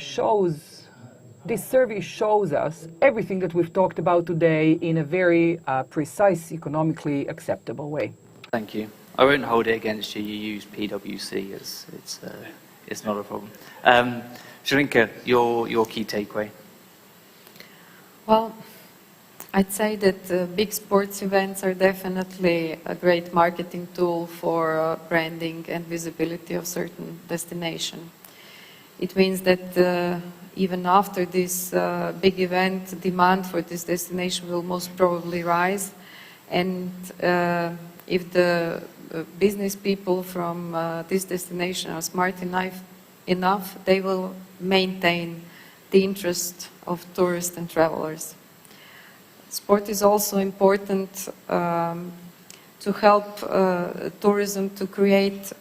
survey shows us everything that we've talked about today in a very precise, economically acceptable way. Thank you. I won't hold it against you. You use PwC. It's not a problem. Sharinka, your key takeaway. Well, I'd say that big sports events are definitely a great marketing tool for branding and visibility of certain destination. It means that even after this big event, demand for this destination will most probably rise. And if the business people from this destination are smart enough, they will maintain the interest of tourists and travelers. Sport is also important to help tourism to create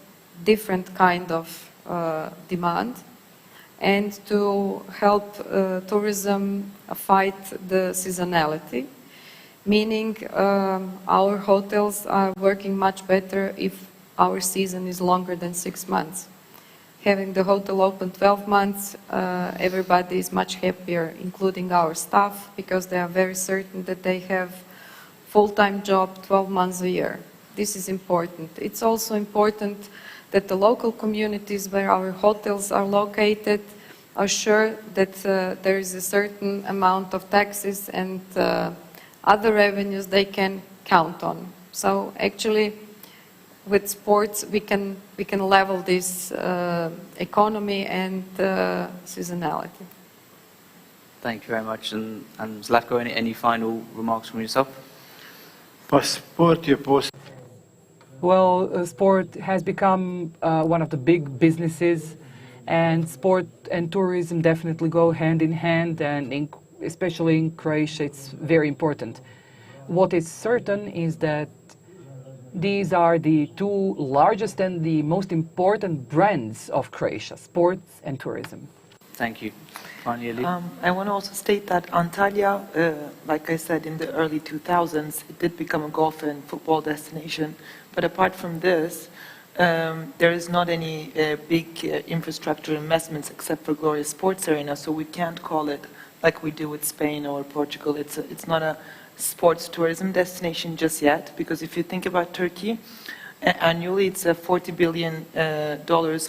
different kind of demand and to help tourism fight the seasonality, meaning our hotels are working much better if our season is longer than 6 months. Having the hotel open 12 months, everybody is much happier, including our staff, because they are very certain that they have full-time job 12 months a year. This is important. It's also important that the local communities where our hotels are located are sure that there is a certain amount of taxes and other revenues they can count on. So actually, with sports, we can level this economy and seasonality. Thank you very much. And Zlatko, any final remarks from yourself? Well, sport has become one of the big businesses, and sport and tourism definitely go hand in hand, and especially in Croatia, it's very important. What is certain is that These are the two largest and the most important brands of Croatia, sports and tourism. Thank you. Finally. I want to also state that Antalya, like I said, in the early 2000s, it did become a golf and football destination. But apart from this, there is not any big infrastructure investments except for Gloria Sports Arena, so we can't call it like we do with Spain or Portugal. It's not a sports tourism destination just yet, because if you think about Turkey, annually it's $40 billion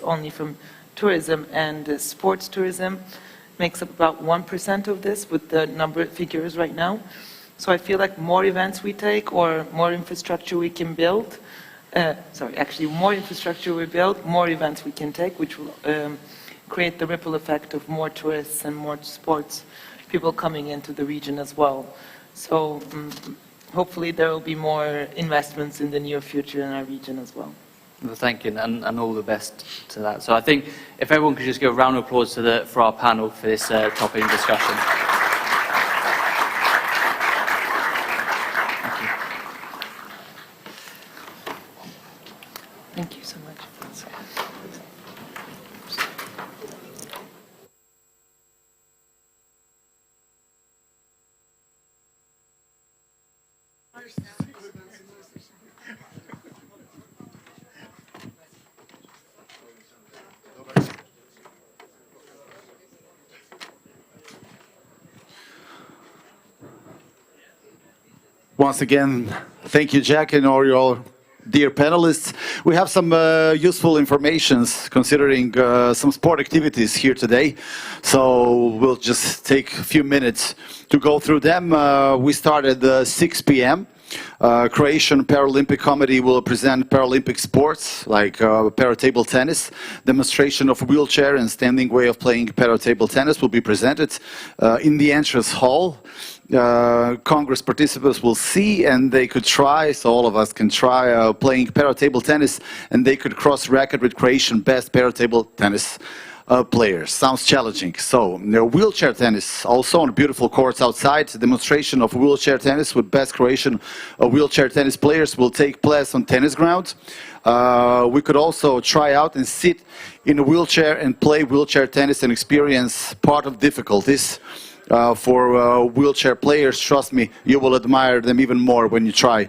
only from tourism, and sports tourism makes up about 1% of this with the number of figures right now. So I feel like more events we take or more infrastructure we can build, more infrastructure we build, more events we can take, which will create the ripple effect of more tourists and more sports people coming into the region as well. So hopefully there will be more investments in the near future in our region as well. Well, thank you, and all the best to that. So I think if everyone could just give a round of applause for our panel for this topic in discussion. Thank you so much. Once again, thank you, Jack, and all your dear panelists. We have some useful information considering some sport activities here today. So we'll just take a few minutes to go through them. We start at 6 p.m. Croatian Paralympic Committee will present Paralympic sports like para-table tennis. Demonstration of wheelchair and standing way of playing para-table tennis will be presented in the entrance hall. Congress participants will see and they could try, so all of us can try playing para-table tennis, and they could cross record with Croatian best para-table tennis players. Sounds challenging. So, wheelchair tennis, also on beautiful courts outside. Demonstration of wheelchair tennis with best Croatian wheelchair tennis players will take place on tennis ground. We could also try out and sit in a wheelchair and play wheelchair tennis and experience part of difficulties. For wheelchair players, trust me, you will admire them even more when you try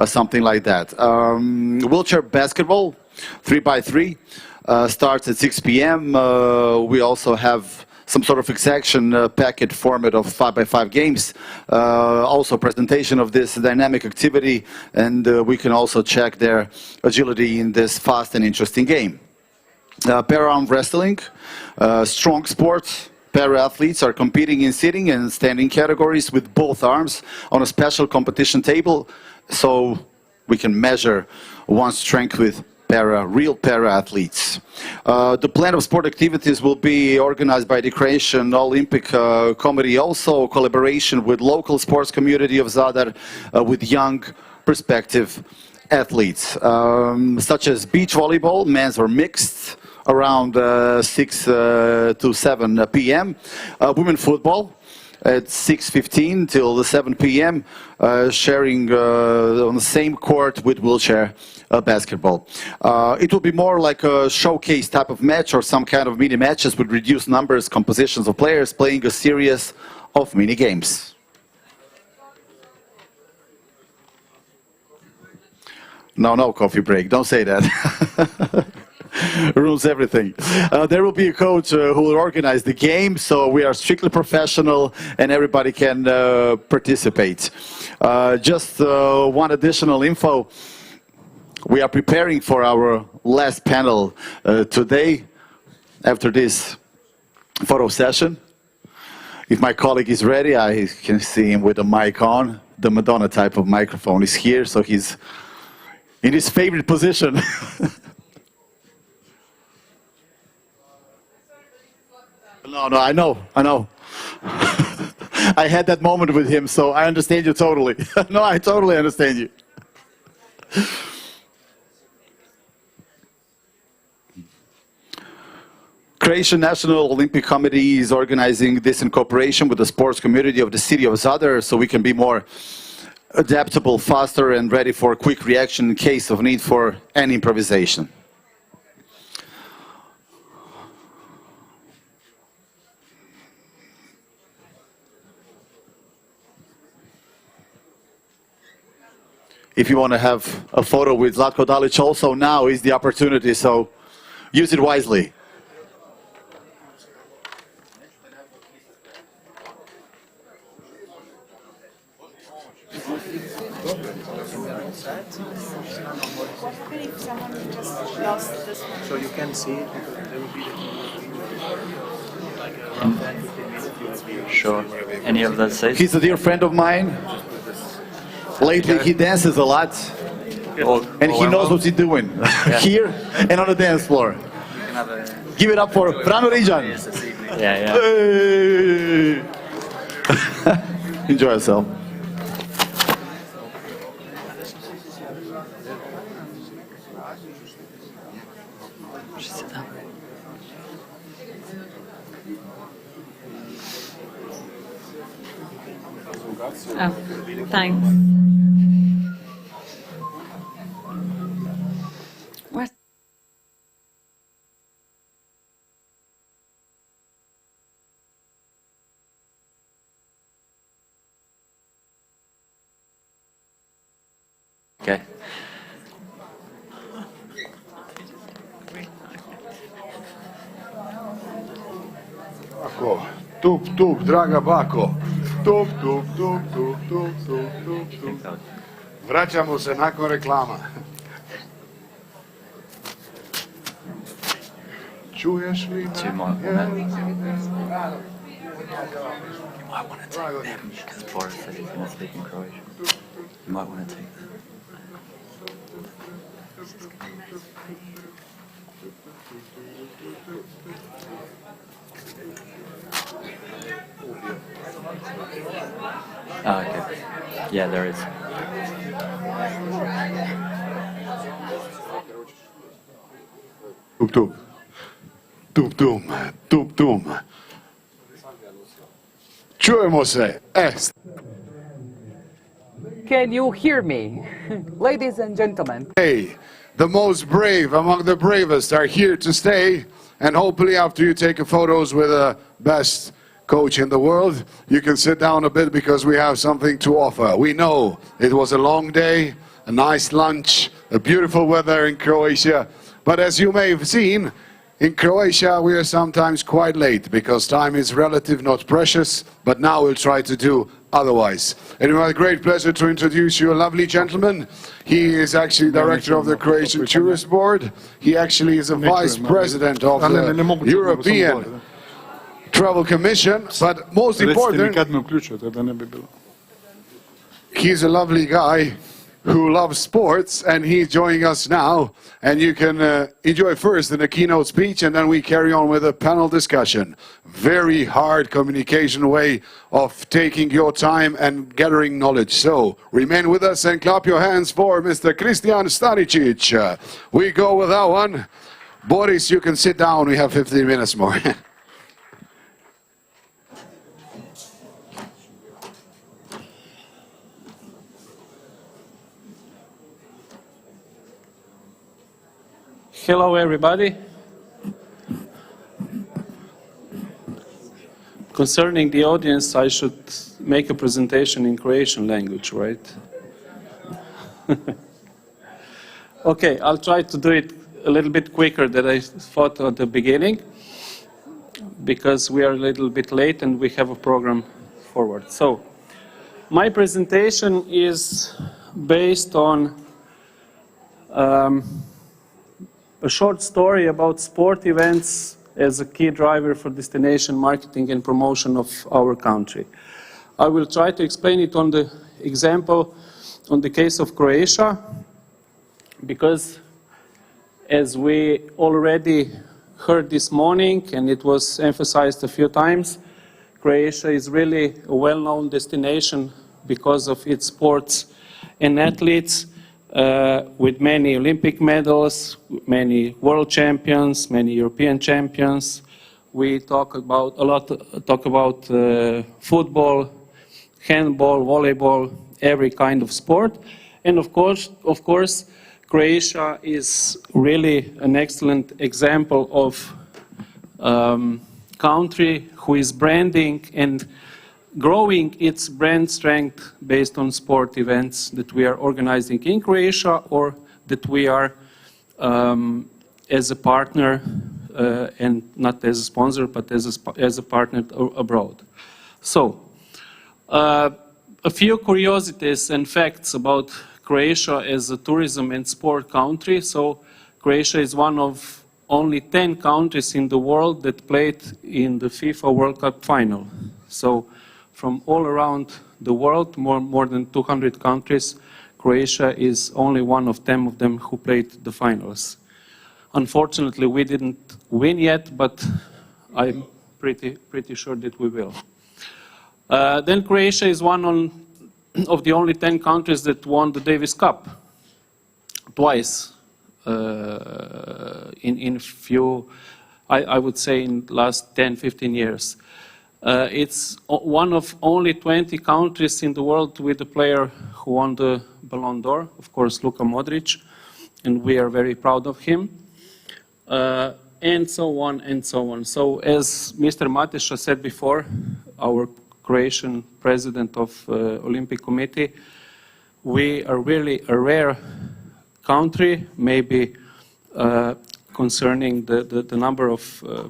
something like that. Wheelchair basketball, 3x3. Starts at 6 p.m. We also have some sort of exaction packet format of 5x5 games. Also presentation of this dynamic activity, and we can also check their agility in this fast and interesting game. Para-arm wrestling, strong sport. Para-athletes are competing in sitting and standing categories with both arms on a special competition table, so we can measure one's strength with real para-athletes. The plan of sport activities will be organized by the Croatian Olympic Committee, also collaboration with local sports community of Zadar, with young prospective athletes, such as beach volleyball, men's or mixed, around 6 to 7 p.m. Women football at 6:15 till 7 p.m. Sharing on the same court with wheelchair basketball. It will be more like a showcase type of match or some kind of mini matches with reduced numbers, compositions of players playing a series of mini games. No, coffee break. Don't say that. Rules everything. There will be a coach who will organize the game, so we are strictly professional and everybody can participate. Just one additional info. We are preparing for our last panel today after this photo session. If my colleague is ready, I can see him with a mic on. The Madonna type of microphone is here, so he's in his favorite position. No, I know. I had that moment with him, so I understand you totally. No, I totally understand you. Croatian National Olympic Committee is organizing this in cooperation with the sports community of the city of Zadar, so we can be more adaptable, faster, and ready for quick reaction in case of need for any improvisation. If you want to have a photo with Zlatko Dalic also, now is the opportunity, so use it wisely. So you can see it because there will be Sure. Any of those says? He's a dear friend of mine. Lately he dances a lot. And he knows what he's doing. Here and on the dance floor. Give it up for Frano Rijan. Yeah. Hey. Enjoy yourself. Oh, thanks. What? Okay. Bako, tup, draga bako. Tup. Vraćamo se nakon reklama. Čuješ li me? You might want to take them, because Boris said he's going to speak in Croatian. You might want to take them. Oh, okay. Yeah, there is. Tup. Čujemo se. Can you hear me? Ladies and gentlemen. Hey, the most brave among the bravest are here to stay, and hopefully after you take photos with the best coach in the world, you can sit down a bit because we have something to offer. We know it was a long day, a nice lunch, a beautiful weather in Croatia, but as you may have seen, in Croatia we are sometimes quite late because time is relative, not precious, but now we'll try to do otherwise. And it was a great pleasure to introduce you a lovely gentleman. He is actually director of the Croatian Tourist Board. He actually is a vice president of the European Travel Commission, but most important, he's a lovely guy who loves sports, and he's joining us now. And you can enjoy first in a keynote speech, and then we carry on with a panel discussion. Very hard communication way of taking your time and gathering knowledge. So remain with us and clap your hands for Mr. Kristijan Stanicic. We go with that one. Boris, you can sit down. We have 15 minutes more. Hello, everybody. Concerning the audience, I should make a presentation in Croatian language, right? Okay, I'll try to do it a little bit quicker than I thought at the beginning, because we are a little bit late and we have a program forward. So, my presentation is based on a short story about sport events as a key driver for destination marketing and promotion of our country. I will try to explain it on the example, on the case of Croatia, because as we already heard this morning, and it was emphasized a few times, Croatia is really a well-known destination because of its sports and athletes, with many Olympic medals, many world champions, many European champions. We talk about football, handball, volleyball, every kind of sport. And of course, Croatia is really an excellent example of country who is branding and growing its brand strength based on sport events that we are organizing in Croatia or that we are as a partner and not as a sponsor, but as a partner abroad. So, a few curiosities and facts about Croatia as a tourism and sport country. So, Croatia is one of only 10 countries in the world that played in the FIFA World Cup final. So, from all around the world, more than 200 countries, Croatia is only one of 10 of them who played the finals. Unfortunately, we didn't win yet, but I'm pretty sure that we will. Then Croatia is one of the only 10 countries that won the Davis Cup twice in few, I would say, in the last 10, 15 years. It's one of only 20 countries in the world with a player who won the Ballon d'Or, of course, Luka Modric, and we are very proud of him. And so on and so on. So as Mr. Mateša said before, our Croatian president of Olympic Committee, we are really a rare country, maybe concerning the number of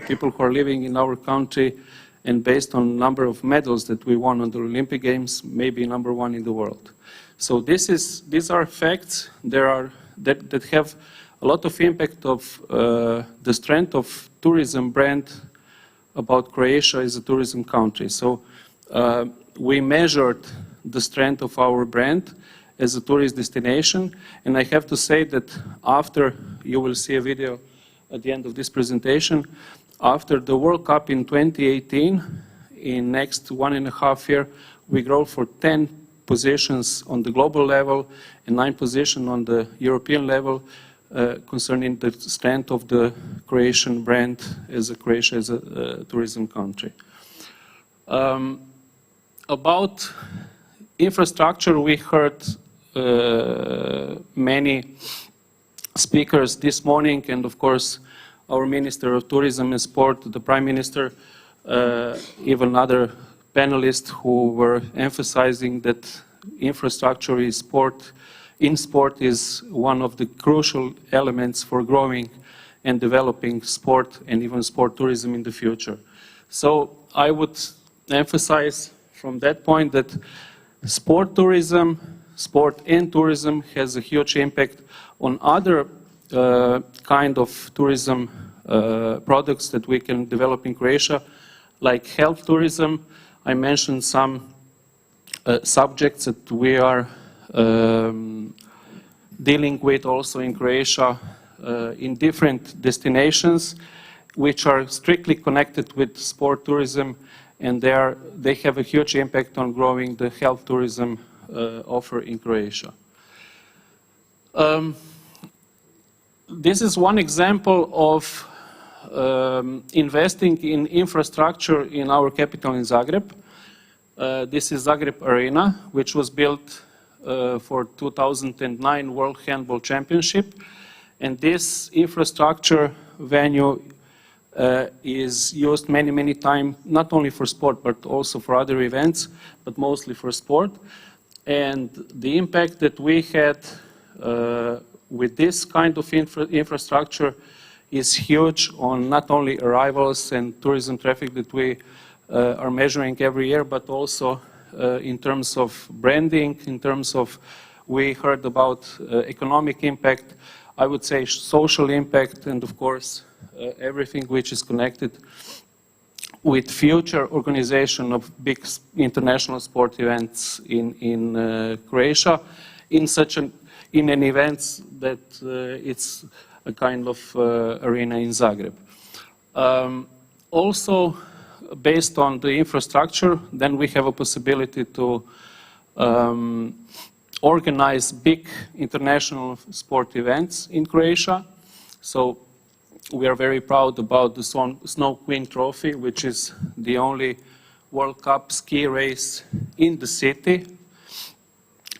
people who are living in our country, and based on number of medals that we won on the Olympic Games, maybe #1 in the world. So these are facts that have a lot of impact of the strength of tourism brand about Croatia as a tourism country. So we measured the strength of our brand as a tourist destination, and I have to say that after, you will see a video at the end of this presentation, after the World Cup in 2018, in next 1.5 years, we grow for 10 positions on the global level and 9 positions on the European level concerning the strength of the Croatian brand as Croatia as a tourism country. About infrastructure, we heard many speakers this morning, and of course our Minister of Tourism and Sport, the Prime Minister, even other panelists who were emphasizing that infrastructure in sport is one of the crucial elements for growing and developing sport and even sport tourism in the future. So I would emphasize from that point that sport and tourism has a huge impact on other kind of tourism products that we can develop in Croatia, like health tourism. I mentioned some subjects that we are dealing with also in Croatia in different destinations, which are strictly connected with sport tourism, and they have a huge impact on growing the health tourism offer in Croatia. This is one example of investing in infrastructure in our capital in Zagreb. This is Zagreb Arena, which was built for 2009 World Handball Championship. And this infrastructure venue is used many times, not only for sport, but also for other events, but mostly for sport. And the impact that we had with this kind of infrastructure is huge on not only arrivals and tourism traffic that we are measuring every year, but also in terms of branding, in terms of, we heard about economic impact, I would say social impact, and of course everything which is connected with future organization of big international sport events in Croatia, in an event that it's a kind of arena in Zagreb. Also, based on the infrastructure, then we have a possibility to organize big international sport events in Croatia. So we are very proud about the Snow Queen Trophy, which is the only World Cup ski race in the city.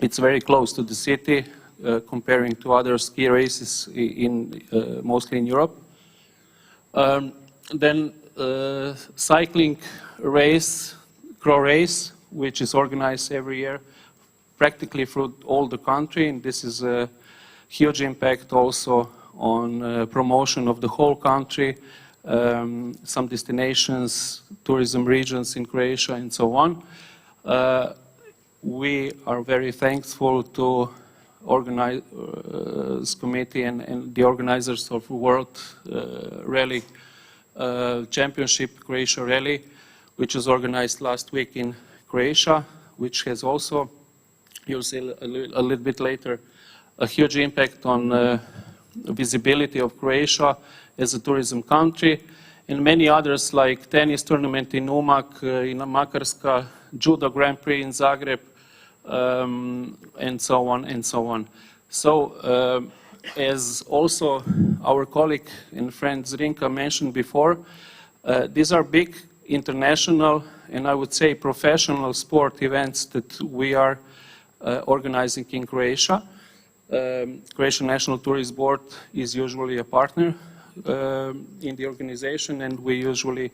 It's very close to the city, comparing to other ski races mostly in Europe. Then cycling race, Crow Race, which is organized every year practically through all the country, and this is a huge impact also on promotion of the whole country, some destinations, tourism regions in Croatia, and so on. We are very thankful to organize committee and the organizers of World Rally Championship, Croatia Rally, which was organized last week in Croatia, which has also, you'll see a little bit later, a huge impact on visibility of Croatia as a tourism country, and many others like tennis tournament in Umag, in Makarska, Judo Grand Prix in Zagreb, and so on and so on. So, as also our colleague and friend Zrinka mentioned before, these are big international and I would say professional sport events that we are organizing in Croatia. Croatian National Tourist Board is usually a partner in the organization, and we usually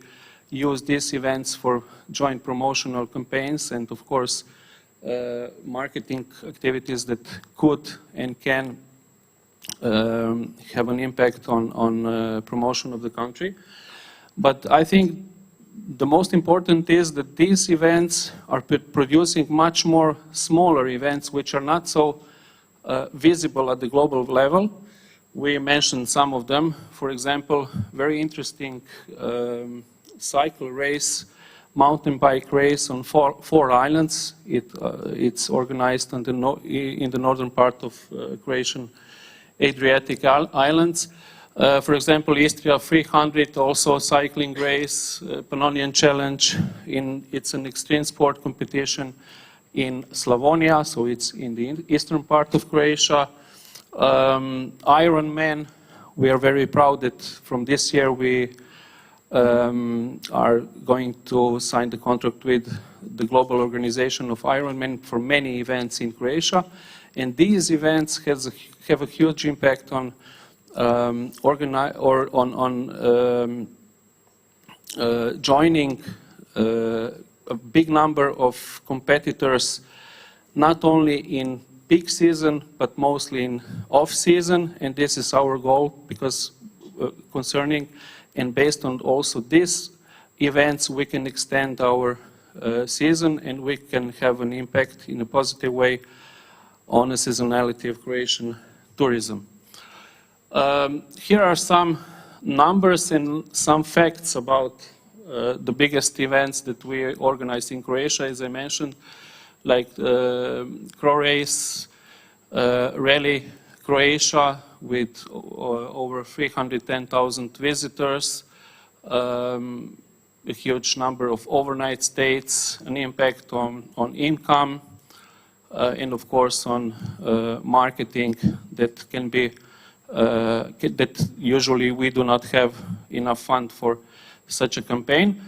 use these events for joint promotional campaigns and of course marketing activities that could and can have an impact on promotion of the country. But I think the most important is that these events are producing much more smaller events which are not so visible at the global level. We mentioned some of them. For example, very interesting cycle race, mountain bike race on four islands. It's organized in the northern part of Croatian Adriatic Islands. For example, Istria 300, also cycling race, Pannonian Challenge. It's an extreme sport competition in Slavonia, so it's in the eastern part of Croatia. Ironman, we are very proud that from this year we are going to sign the contract with the global organization of Ironman for many events in Croatia. And these events have a huge impact on joining a big number of competitors, not only in peak season, but mostly in off-season. And this is our goal, because concerning and based on also these events, we can extend our season and we can have an impact in a positive way on the seasonality of Croatian tourism. Here are some numbers and some facts about the biggest events that we organize in Croatia, as I mentioned, like Crow Race, Rally Croatia with over 310,000 visitors, a huge number of overnight stays, an impact on income, and of course on marketing that can be that usually we do not have enough fund for such a campaign,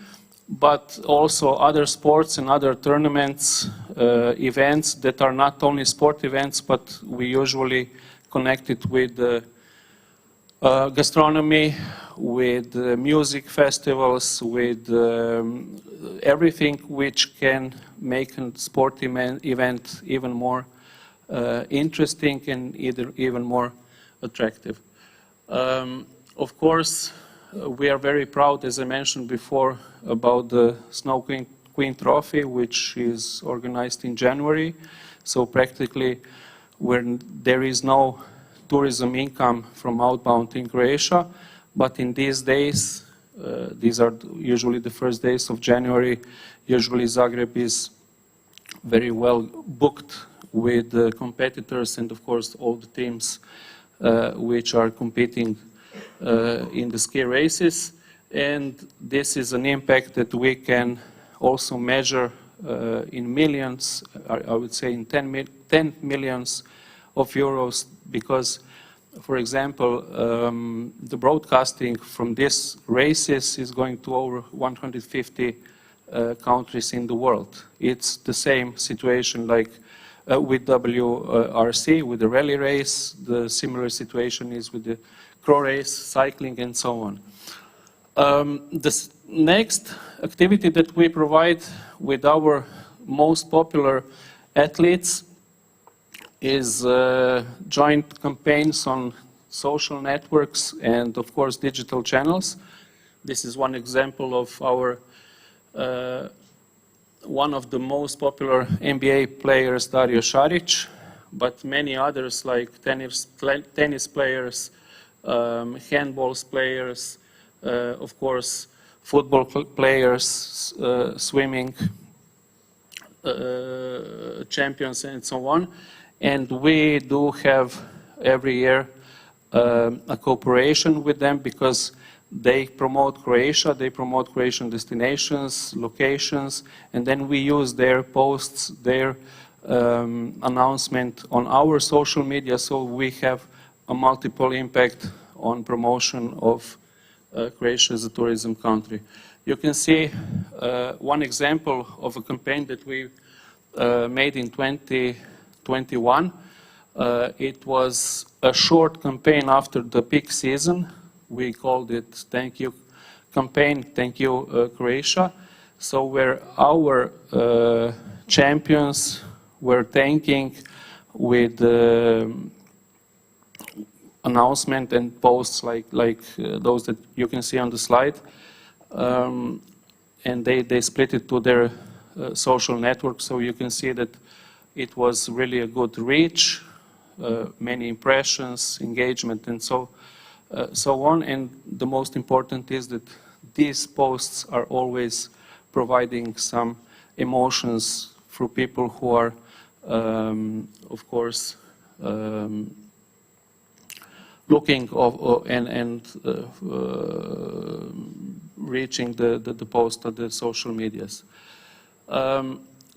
but also other sports and other tournaments, events that are not only sport events, but we usually connect it with gastronomy, with music festivals, with everything which can make a sport event even more interesting and even more attractive. Of course, we are very proud, as I mentioned before, about the Snow Queen Trophy, which is organized in January. So practically, when there is no tourism income from outbound in Croatia, but in these days, these are usually the first days of January, usually Zagreb is very well booked with competitors and of course all the teams which are competing in the ski races. And this is an impact that we can also measure in millions, I would say in 10 millions of euros, because, for example, the broadcasting from these races is going to over 150 countries in the world. It's the same situation like with WRC, with the rally race. The similar situation is with the crow race, cycling, and so on. The next activity that we provide with our most popular athletes is joint campaigns on social networks and, of course, digital channels. This is one example of our one of the most popular NBA players, Dario Šarić, but many others like tennis players, handballs players, of course, football players, swimming champions, and so on. And we do have every year a cooperation with them because they promote Croatia, they promote Croatian destinations, locations, and then we use their posts, their announcement on our social media, so we have a multiple impact on promotion of Croatia as a tourism country. You can see one example of a campaign that we made in 2021. It was a short campaign after the peak season. We called it Thank You campaign, Thank You Croatia. So where our champions were thanking with announcement and posts like those that you can see on the slide. And they split it to their social networks, so you can see that it was really a good reach, many impressions, engagement, and so on. And the most important is that these posts are always providing some emotions for people who are, of course, looking and reaching the post of the social medias.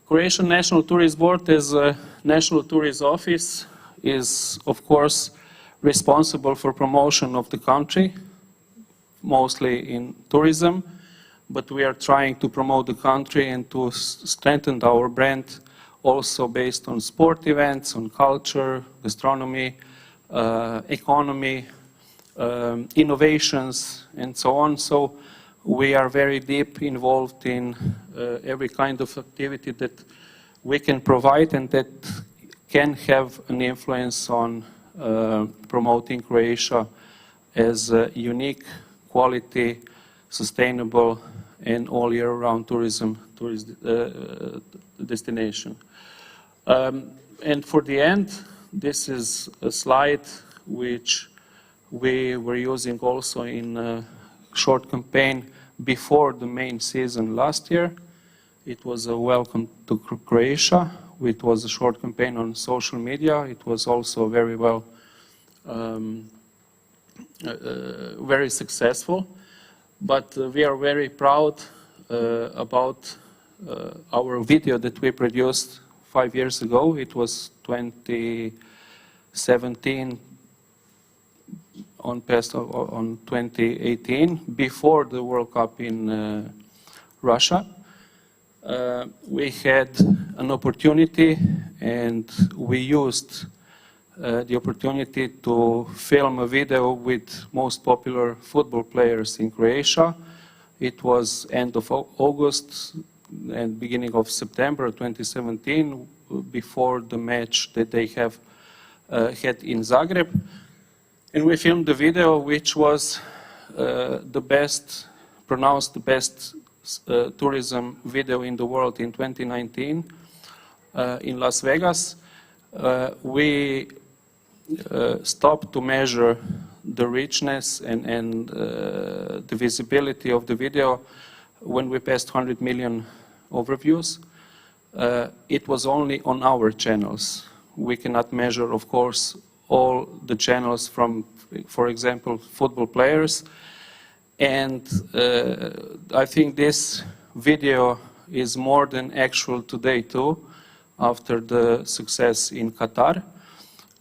Croatian National Tourist Board, as a national tourist office, is of course responsible for promotion of the country, mostly in tourism, but we are trying to promote the country and to strengthen our brand also based on sport events, on culture, gastronomy, economy, innovations, and so on. So we are very deep involved in every kind of activity that we can provide and that can have an influence on promoting Croatia as a unique, quality, sustainable, and all year-round tourist destination. And for the end, this is a slide which we were using also in a short campaign before the main season last year. It was a welcome to Croatia. It was a short campaign on social media. It was also very well, very successful. But we are very proud about our video that we produced 5 years ago. It was 2017 on 2018, before the World Cup in Russia. We had an opportunity and we used the opportunity to film a video with most popular football players in Croatia. It was end of August and beginning of September 2017, before the match that they have had in Zagreb. And we filmed the video, which was pronounced the best tourism video in the world in 2019 in Las Vegas. We stopped to measure the richness and the visibility of the video when we passed 100 million overviews. It was only on our channels. We cannot measure, of course, all the channels from, for example, football players. And I think this video is more than actual today too, after the success in Qatar.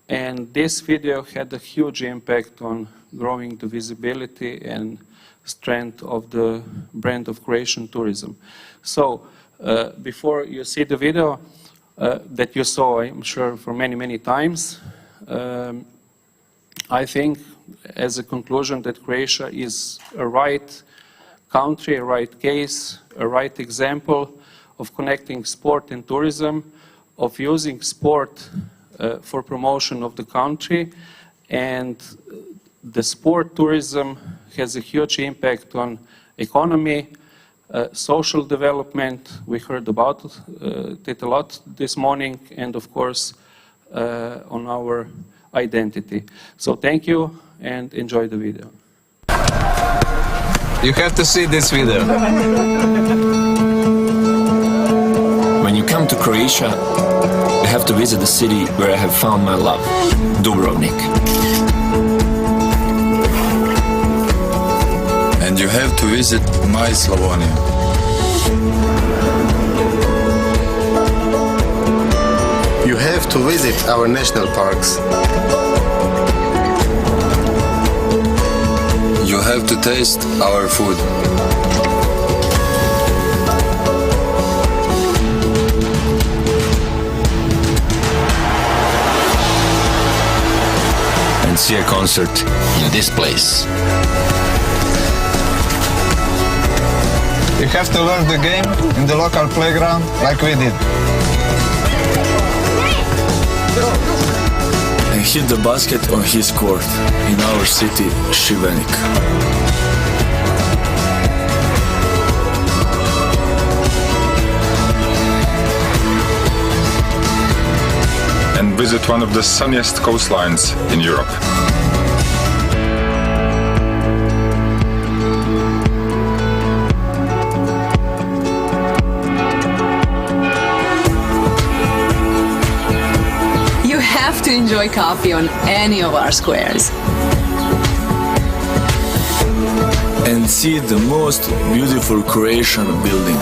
And this video had a huge impact on growing the visibility and strength of the brand of Croatian tourism. So before you see the video, that you saw, I'm sure, for many, many times. I think, as a conclusion, that Croatia is a right country, a right case, a right example of connecting sport and tourism, of using sport for promotion of the country, and the sport tourism has a huge impact on economy, social development. We heard about it a lot this morning, and of course on our identity. So thank you and enjoy the video. You have to see this video. When you come to Croatia, you have to visit the city where I have found my love, Dubrovnik. And you have to visit my Slavonia. You have to visit our national parks. You have to taste our food. And see a concert in this place. You have to learn the game in the local playground like we did. And hit the basket on his court in our city, Šibenik. And visit one of the sunniest coastlines in Europe. You have to enjoy coffee on any of our squares. And see the most beautiful Croatian building.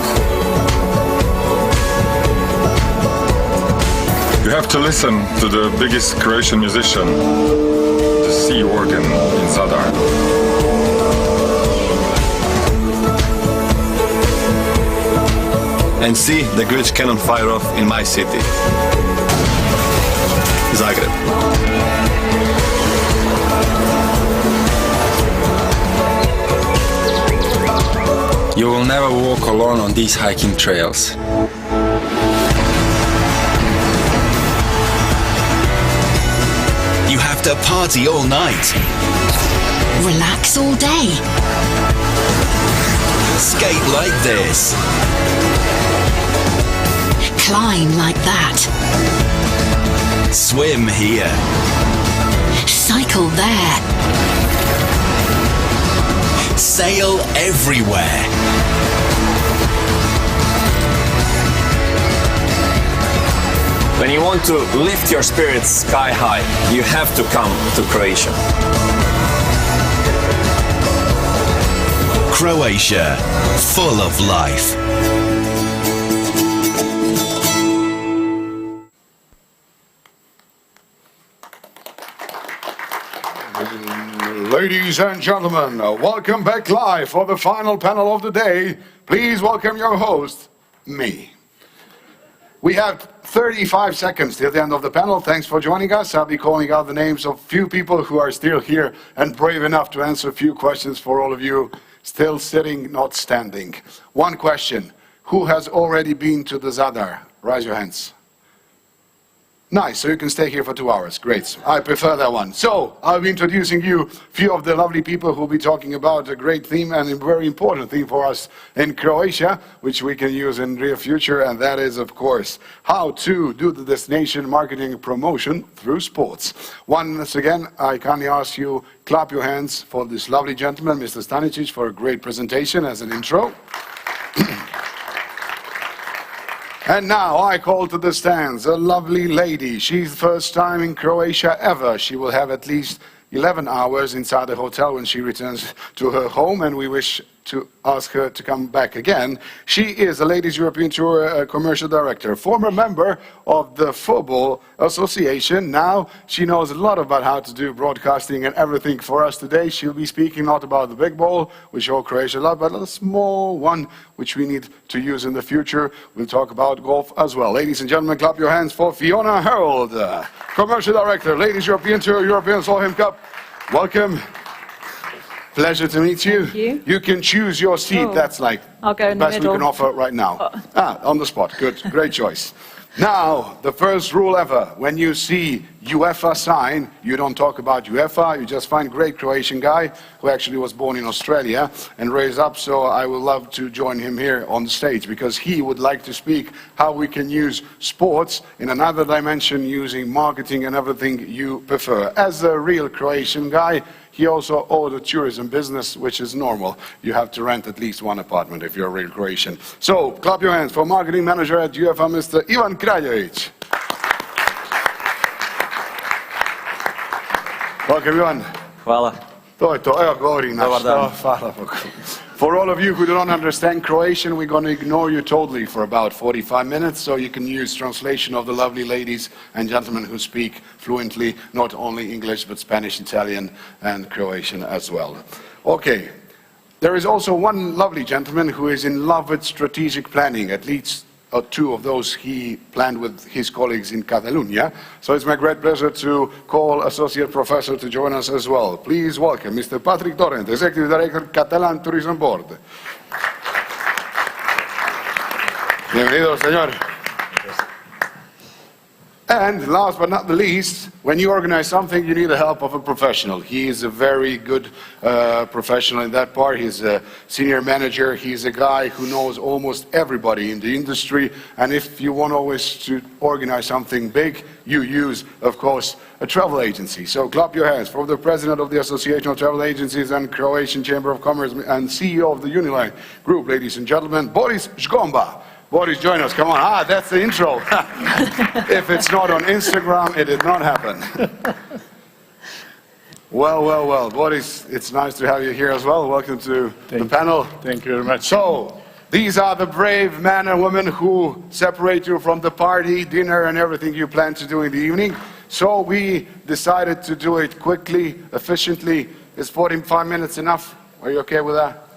You have to listen to the biggest Croatian musician, the sea organ in Zadar. And see the great cannon fire off in my city, Zagreb. You will never walk alone on these hiking trails. You have to party all night. Relax all day. Skate like this. Climb like that. Swim here. Cycle there. Sail everywhere. When you want to lift your spirits sky high, you have to come to Croatia. Croatia, full of life. Ladies and gentlemen, welcome back live for the final panel of the day. Please welcome your host, me. We have 35 seconds till the end of the panel. Thanks for joining us. I'll be calling out the names of few people who are still here and brave enough to answer a few questions for all of you still sitting, not standing. One question. Who has already been to the Zadar? Raise your hands. Nice, so you can stay here for 2 hours. Great. I prefer that one. So, I'll be introducing you a few of the lovely people who will be talking about a great theme and a very important theme for us in Croatia, which we can use in the near future, and that is, of course, how to do the destination marketing promotion through sports. Once again, I kindly ask you, clap your hands for this lovely gentleman, Mr. Stanicic, for a great presentation as an intro. And now I call to the stands a lovely lady. She's first time in Croatia ever. She will have at least 11 hours inside the hotel when she returns to her home, and we wish to ask her to come back again. She is the Ladies European Tour Commercial Director, former member of the Football Association. Now she knows a lot about how to do broadcasting and everything for us today. She'll be speaking not about the big ball, which all Croatia love, but a small one which we need to use in the future. We'll talk about golf as well. Ladies and gentlemen, clap your hands for Fiona Harold, Commercial Director, Ladies European Tour, European Solheim Cup. Welcome. Pleasure to meet you. Thank you. You can choose your seat. Oh. That's like I'll go in the best middle. we can offer right now. On the spot. Good. Great choice. Now, the first rule ever. When you see UEFA sign, you don't talk about UEFA. You just find great Croatian guy who actually was born in Australia and raised up. So I would love to join him here on the stage because he would like to speak how we can use sports in another dimension using marketing and everything you prefer. As a real Croatian guy, he also owns a tourism business, which is normal. You have to rent at least one apartment if you're a real Croatian. So, clap your hands for marketing manager at UEFA, Mr. Ivan Kraljevic. Welcome, Ivan. Hvala. To je to, evo govori naš. Dobar dan. Hvala Bogu. For all of you who don't understand Croatian, we're going to ignore you totally for about 45 minutes, so you can use translation of the lovely ladies and gentlemen who speak fluently, not only English, but Spanish, Italian, and Croatian as well. Okay, there is also one lovely gentleman who is in love with strategic planning, at least two of those he planned with his colleagues in Catalonia. So it's my great pleasure to call Associate Professor to join us as well. Please welcome Mr. Patrick Torrent, Executive Director, Catalan Tourism Board. Bienvenido, señor. And last but not the least, when you organize something, you need the help of a professional. He is a very good professional in that part. He's a senior manager. He's a guy who knows almost everybody in the industry. And if you want always to organize something big, you use, of course, a travel agency. So clap your hands for the President of the Association of Travel Agencies and Croatian Chamber of Commerce and CEO of the Uniline Group, ladies and gentlemen, Boris Zgomba. Boris, join us. Come on. That's the intro. If it's not on Instagram, it did not happen. Well. Boris, it's nice to have you here as well. Welcome to the panel. Thank you very much. So, these are the brave men and women who separate you from the party, dinner, and everything you plan to do in the evening. So we decided to do it quickly, efficiently. Is 45 minutes enough? Are you okay with that?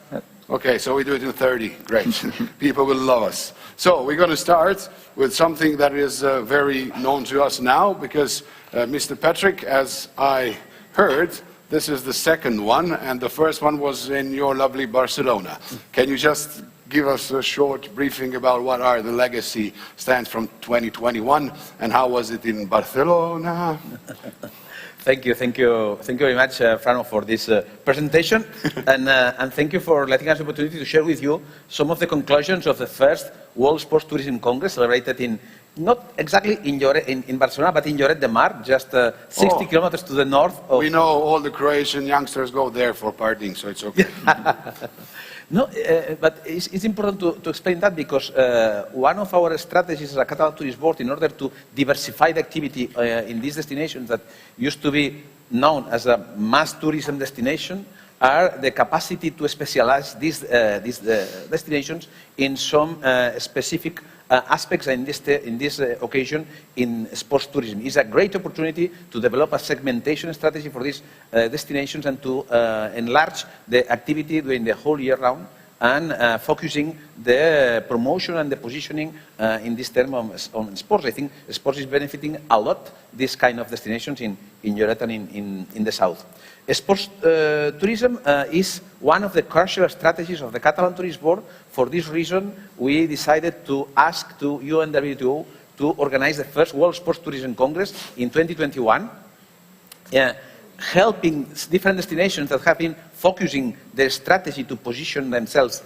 Okay, so we do it in 30. Great. People will love us. So we're going to start with something that is very known to us now because Mr. Patrick, as I heard, this is the second one and the first one was in your lovely Barcelona. Can you just give us a short briefing about what are the legacy stands from 2021 and how was it in Barcelona? Thank you very much, Frano, for this presentation, and thank you for letting us the opportunity to share with you some of the conclusions of the first World Sports Tourism Congress celebrated in, not exactly in Barcelona, but in Lloret de Mar, just 60 kilometers to the north of... We know all the Croatian youngsters go there for partying, so it's okay. No, but it's important to explain that because one of our strategies as a Catalan Tourist Board in order to diversify the activity in these destinations that used to be known as a mass tourism destination are the capacity to specialize these destinations in some specific aspects in this occasion in sports tourism. It's a great opportunity to develop a segmentation strategy for these destinations and to enlarge the activity during the whole year round and focusing the promotion and the positioning in this term on sports. I think sports is benefiting a lot this kind of destinations in Lloret and in the south. Sports tourism is one of the crucial strategies of the Catalan Tourist Board. For this reason, we decided to ask to UNWTO to organize the first World Sports Tourism Congress in 2021, helping different destinations that have been focusing their strategy to position themselves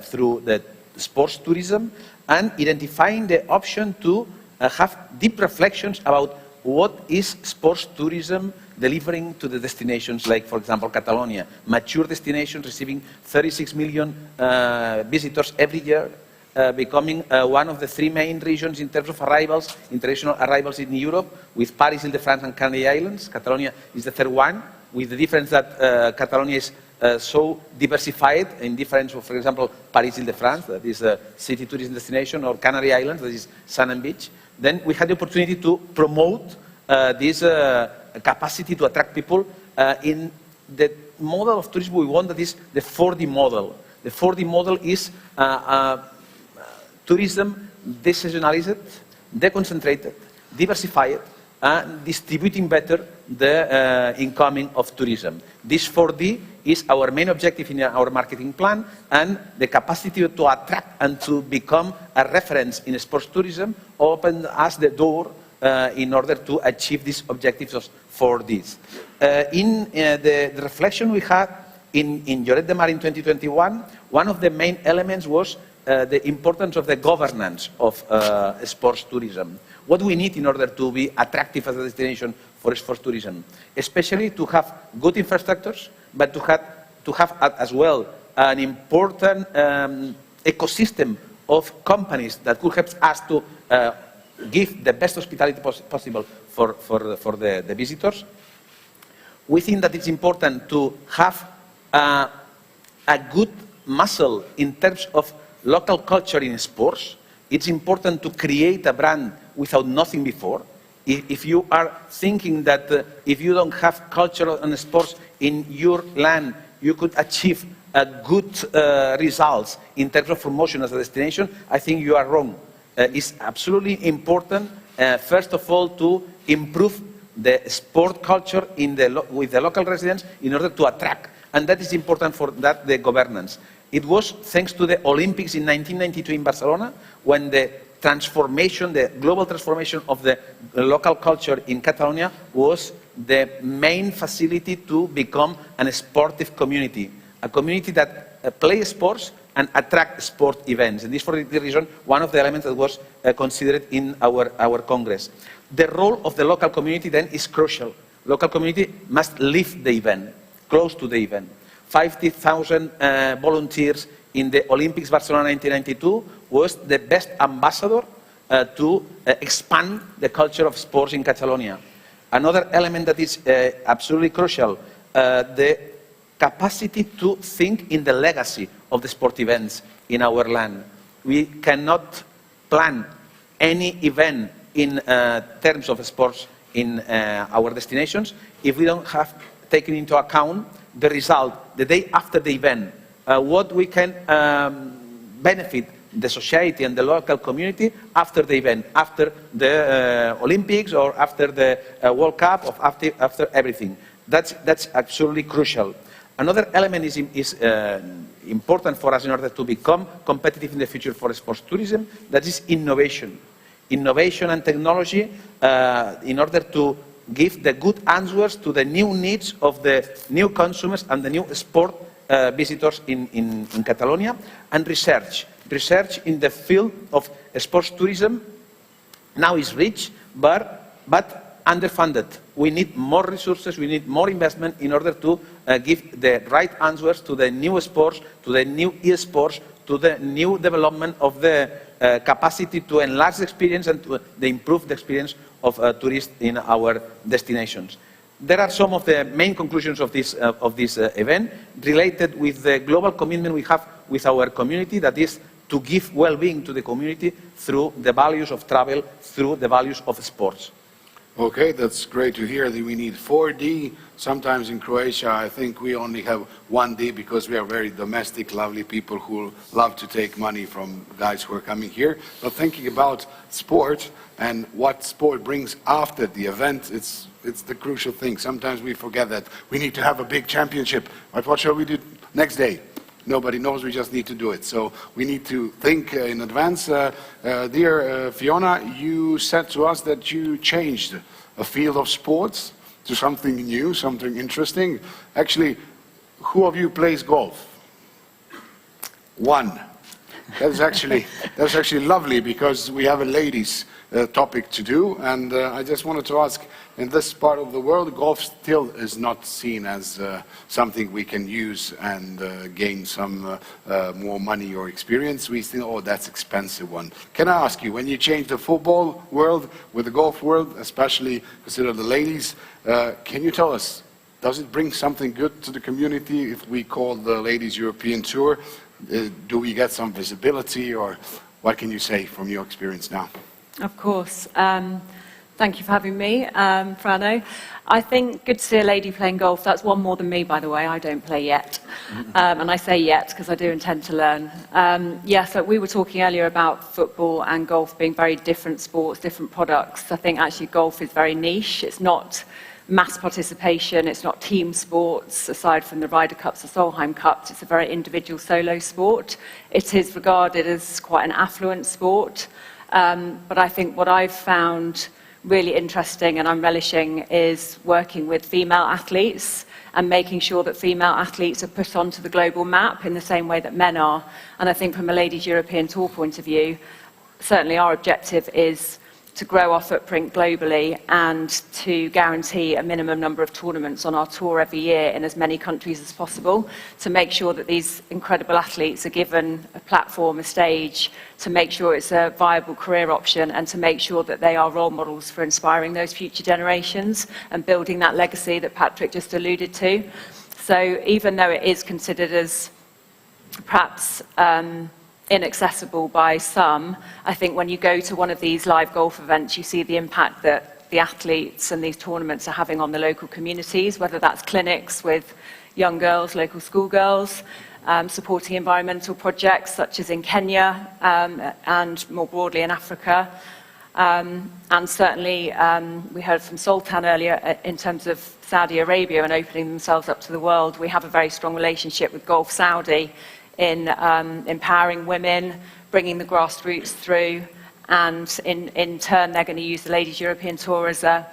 through the sports tourism and identifying the option to have deep reflections about what is sports tourism delivering to the destinations like, for example, Catalonia, mature destinations receiving 36 million visitors every year, becoming one of the three main regions in terms of arrivals, international arrivals in Europe, with Paris, Ile-de-France and Canary Islands. Catalonia is the third one, with the difference that Catalonia is so diversified in different, for example, Paris-Île-de-France, that is a city tourism destination, or Canary Islands, that is sun and beach. Then we had the opportunity to promote this capacity to attract people in the model of tourism we want, that is the 4D model. The 4D model is tourism deseasonalized, deconcentrated, diversified, and distributing better the incoming of tourism. This 4D is our main objective in our marketing plan, and the capacity to attract and to become a reference in sports tourism opened us the door in order to achieve these objectives of 4Ds. In the reflection we had in Lloret de Mar in 2021, one of the main elements was the importance of the governance of sports tourism. What we need in order to be attractive as a destination for sports tourism, especially to have good infrastructures, but to have as well an important ecosystem of companies that could help us to give the best hospitality possible for the visitors. We think that it's important to have a good muscle in terms of local culture in sports. It's important to create a brand without nothing before. If you are thinking that if you don't have culture and sports in your land, you could achieve good results in terms of promotion as a destination, I think you are wrong. It's absolutely important, first of all, to improve the sport culture with the local residents in order to attract. And that is important for that, the governance. It was thanks to the Olympics in 1992 in Barcelona, when the transformation, the global transformation of the local culture in Catalonia was the main facility to become a sportive community, a community that plays sports and attract sport events. And this, for the reason, one of the elements that was considered in our Congress. The role of the local community then is crucial. Local community must live the event, close to the event. 50,000 volunteers in the Olympics Barcelona 1992 was the best ambassador to expand the culture of sports in Catalonia. Another element that is absolutely crucial, the capacity to think in the legacy of the sport events in our land. We cannot plan any event in terms of sports in our destinations if we don't have taken into account the result the day after the event, what we can benefit the society and the local community after the event, after the Olympics or after the World Cup, or after everything. That's absolutely crucial. Another element is important for us in order to become competitive in the future for sports tourism, that is innovation. Innovation and technology in order to give the good answers to the new needs of the new consumers and the new sport visitors in Catalonia, and research. Research in the field of sports tourism now is rich, but underfunded. We need more resources, we need more investment in order to give the right answers to the new sports, to the new e-sports, to the new development of the capacity to enlarge the experience and to improve the experience of tourists in our destinations. There are some of the main conclusions of this event related with the global commitment we have with our community, that is to give well-being to the community through the values of travel, through the values of sports. Okay, that's great to hear that we need 4D. Sometimes in Croatia, I think we only have 1D because we are very domestic, lovely people who love to take money from guys who are coming here. But thinking about sport and what sport brings after the event, it's the crucial thing. Sometimes we forget that we need to have a big championship. But what shall we do next day? Nobody knows, we just need to do it. So we need to think in advance. Dear Fiona, you said to us that you changed a field of sports to something new, something interesting. Actually, who of you plays golf? One. That's actually lovely, because we have a ladies' topic to do, and I just wanted to ask, in this part of the world, golf still is not seen as something we can use and gain some more money or experience. We still, oh, that's expensive one. Can I ask you, when you change the football world with the golf world, especially consider the ladies, can you tell us does it bring something good to the community if we call the Ladies European Tour? Do we get some visibility, or what can you say from your experience now? Of course. Thank you for having me, Frano. I think good to see a lady playing golf. That's one more than me, by the way. I don't play yet. And I say yet because I do intend to learn. Yes, so we were talking earlier about football and golf being very different sports, different products. I think actually golf is very niche. It's not mass participation. It's not team sports, aside from the Ryder Cups, the Solheim Cups. It's a very individual solo sport. It is regarded as quite an affluent sport. But I think what I've found really interesting and I'm relishing is working with female athletes and making sure that female athletes are put onto the global map in the same way that men are. And I think from a Ladies European Tour point of view, certainly our objective is to grow our footprint globally and to guarantee a minimum number of tournaments on our tour every year in as many countries as possible, to make sure that these incredible athletes are given a platform, a stage, to make sure it's a viable career option and to make sure that they are role models for inspiring those future generations and building that legacy that Patrick just alluded to. So even though it is considered as perhaps inaccessible by some, I think when you go to one of these live golf events, you see the impact that the athletes and these tournaments are having on the local communities, whether that's clinics with young girls, local schoolgirls, supporting environmental projects such as in Kenya and more broadly in Africa. And certainly we heard from Sultan earlier in terms of Saudi Arabia and opening themselves up to the world. We have a very strong relationship with Gulf Saudi in empowering women, bringing the grassroots through, and in turn they're going to use the Ladies European Tour as a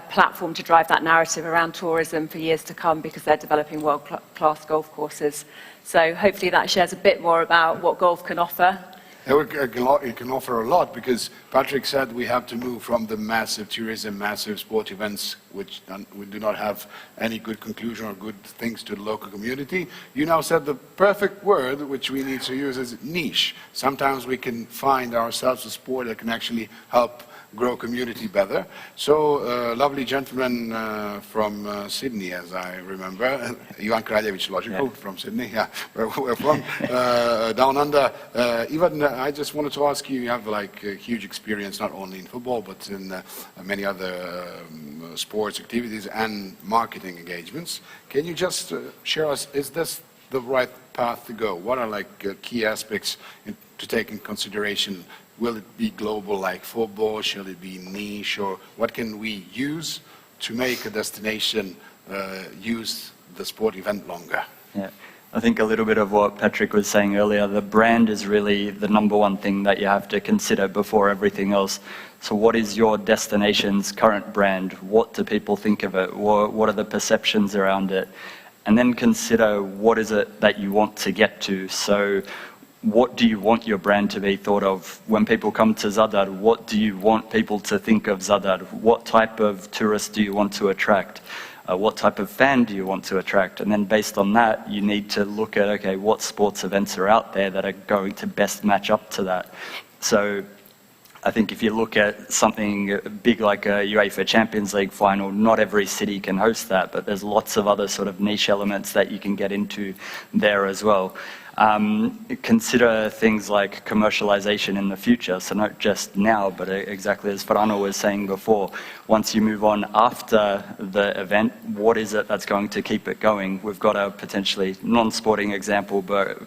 platform to drive that narrative around tourism for years to come because they're developing world-class golf courses. So hopefully that shares a bit more about what golf can offer. It can offer a lot, because Patrick said we have to move from the massive tourism, massive sport events, which we do not have any good conclusion or good things to the local community. You now said the perfect word, which we need to use, is niche. Sometimes we can find ourselves a sport that can actually help grow community better. So, lovely gentleman from Sydney, as I remember, Ivan Kraljevic, logical, from Sydney, yeah, where we're from, down under. Ivan, I just wanted to ask you, you have like a huge experience not only in football, but in many other sports activities and marketing engagements. Can you just share us, is this the right path to go? What are like key aspects to take in consideration? Will it be global like football? Shall it be niche? Or what can we use to make a destination use the sport event longer? Yeah, I think a little bit of what Patrick was saying earlier, the brand is really the number one thing that you have to consider before everything else. So what is your destination's current brand? What do people think of it? What are the perceptions around it? And then consider what is it that you want to get to. So what do you want your brand to be thought of? When people come to Zadar, what do you want people to think of Zadar? What type of tourist do you want to attract? What type of fan do you want to attract? And then based on that, you need to look at, okay, what sports events are out there that are going to best match up to that? So I think if you look at something big like a UEFA Champions League final, not every city can host that, but there's lots of other sort of niche elements that you can get into there as well. Consider things like commercialization in the future, so not just now, but exactly as Frano was saying before, once you move on after the event, what is it that's going to keep it going? We've got a potentially non-sporting example, but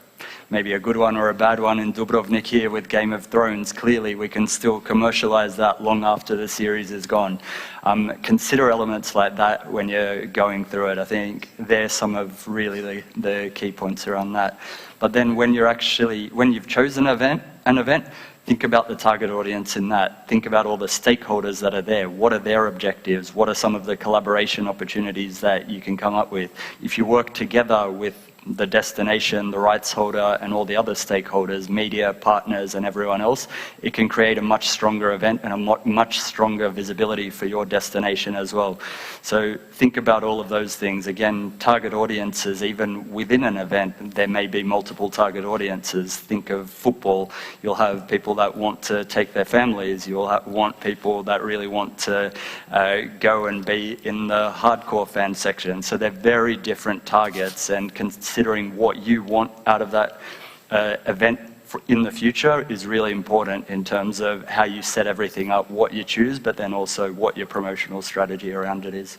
maybe a good one or a bad one in Dubrovnik here with Game of Thrones. Clearly we can still commercialize that long after the series is gone. Consider elements like that when you're going through it. I think they're some of really the key points around that. But then when you've chosen an event, think about the target audience in that. Think about all the stakeholders that are there. What are their objectives? What are some of the collaboration opportunities that you can come up with? If you work together with the destination, the rights holder, and all the other stakeholders, media, partners, and everyone else, it can create a much stronger event and a much stronger visibility for your destination as well. So think about all of those things. Again, target audiences, even within an event, there may be multiple target audiences. Think of football. You'll have people that want to take their families. You'll want people that really want to go and be in the hardcore fan section. So they're very different targets, and considering what you want out of that event in the future is really important in terms of how you set everything up, what you choose, but then also what your promotional strategy around it is.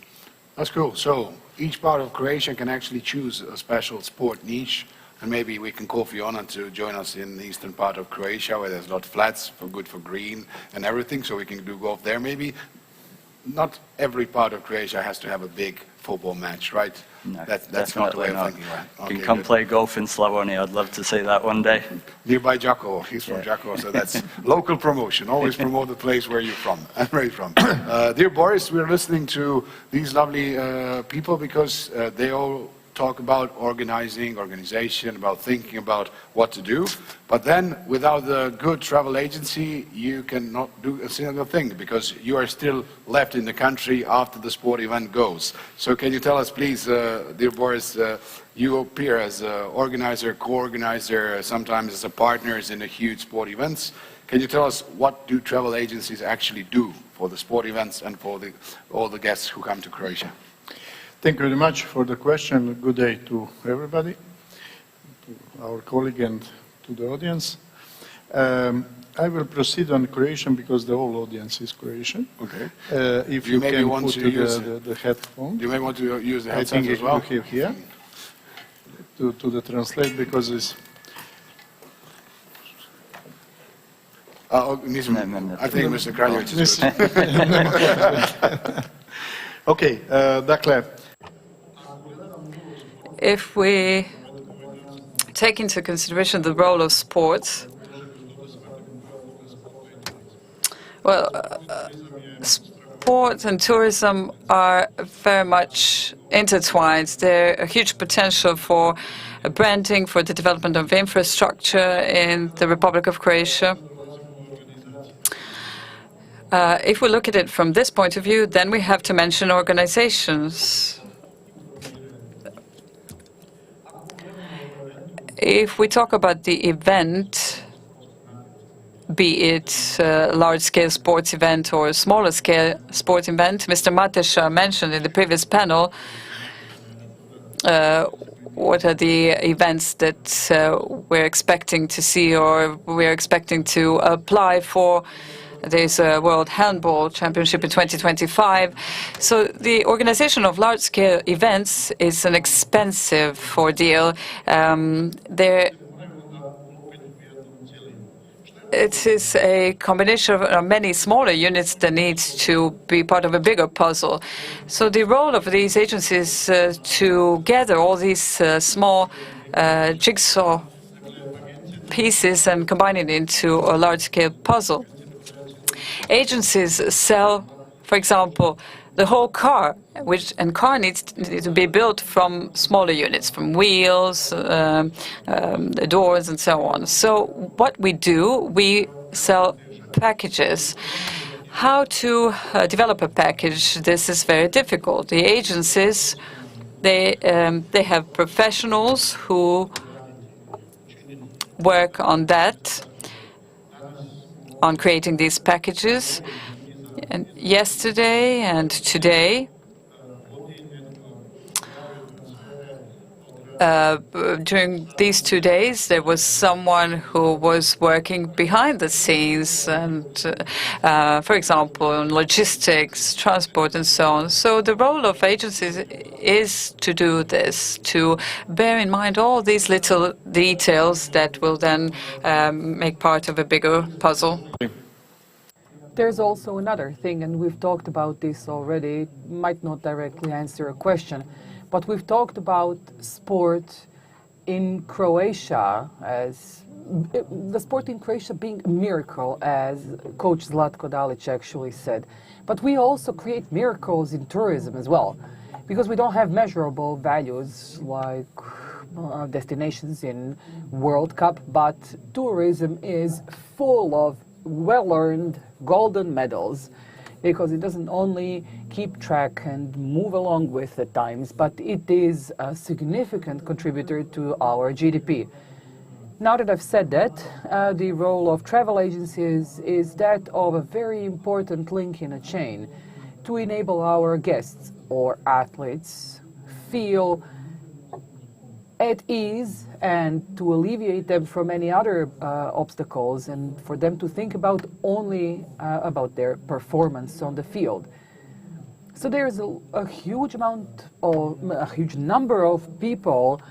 That's cool. So each part of Croatia can actually choose a special sport niche, and maybe we can call Fiona to join us in the eastern part of Croatia where there's a lot of flats, good for green and everything, so we can do golf there maybe. Not every part of Croatia has to have a big football match, right? No, that's not the way of thinking, right? You can come play golf in Slavonia. I'd love to see that one day. Nearby Đakovo. He's from Đakovo, so that's local promotion. Always promote the place where you're from and where you're from. Dear Boris, we're listening to these lovely people because they all talk about organization, about thinking about what to do. But then, without the good travel agency, you cannot do a single thing because you are still left in the country after the sport event goes. So can you tell us, please, dear Boris, you appear as an organizer, co-organizer, sometimes as a partner in the huge sport events. Can you tell us what do travel agencies actually do for the sport events and for all the guests who come to Croatia? Thank you very much for the question. Good day to everybody, to our colleague and to the audience. I will proceed on Croatian because the whole audience is Croatian. Okay. If you can put the headphone. You may want to use the headset as well. I think you have here to the translate because it's... I think Mr. Kraljevic is good. Okay, dakle... If we take into consideration the role of sports, well, sports and tourism are very much intertwined. There's a huge potential for branding, for the development of infrastructure in the Republic of Croatia. If we look at it from this point of view, then we have to mention organizations. If we talk about the event, be it a large-scale sports event or a smaller-scale sports event, Mr. Mateša mentioned in the previous panel what are the events that we're expecting to see or we're expecting to apply for. There's a World Handball Championship in 2025. So the organization of large-scale events is an expensive ordeal. It is a combination of many smaller units that need to be part of a bigger puzzle. So the role of these agencies to gather all these small jigsaw pieces and combine it into a large-scale puzzle. Agencies sell, for example, the whole car, and car needs to be built from smaller units, from wheels, the doors, and so on. So what we do, we sell packages. How to develop a package? This is very difficult. The agencies, they have professionals who work on that, on creating these packages. And yesterday and today, during these 2 days, there was someone who was working behind the scenes, and, for example, in logistics, transport, and so on. So the role of agencies is to do this, to bear in mind all these little details that will then make part of a bigger puzzle. There's also another thing, and we've talked about this already. It might not directly answer a question, but we've talked about sport in Croatia as the sport in Croatia being a miracle, as Coach Zlatko Dalic actually said. But we also create miracles in tourism as well, because we don't have measurable values like destinations in World Cup, but tourism is full of well-earned golden medals, because it doesn't only keep track and move along with the times, but it is a significant contributor to our GDP. Now that I've said that, the role of travel agencies is that of a very important link in a chain to enable our guests or athletes feel at ease and to alleviate them from any other obstacles, and for them to think about only about their performance on the field. So there's a huge number of people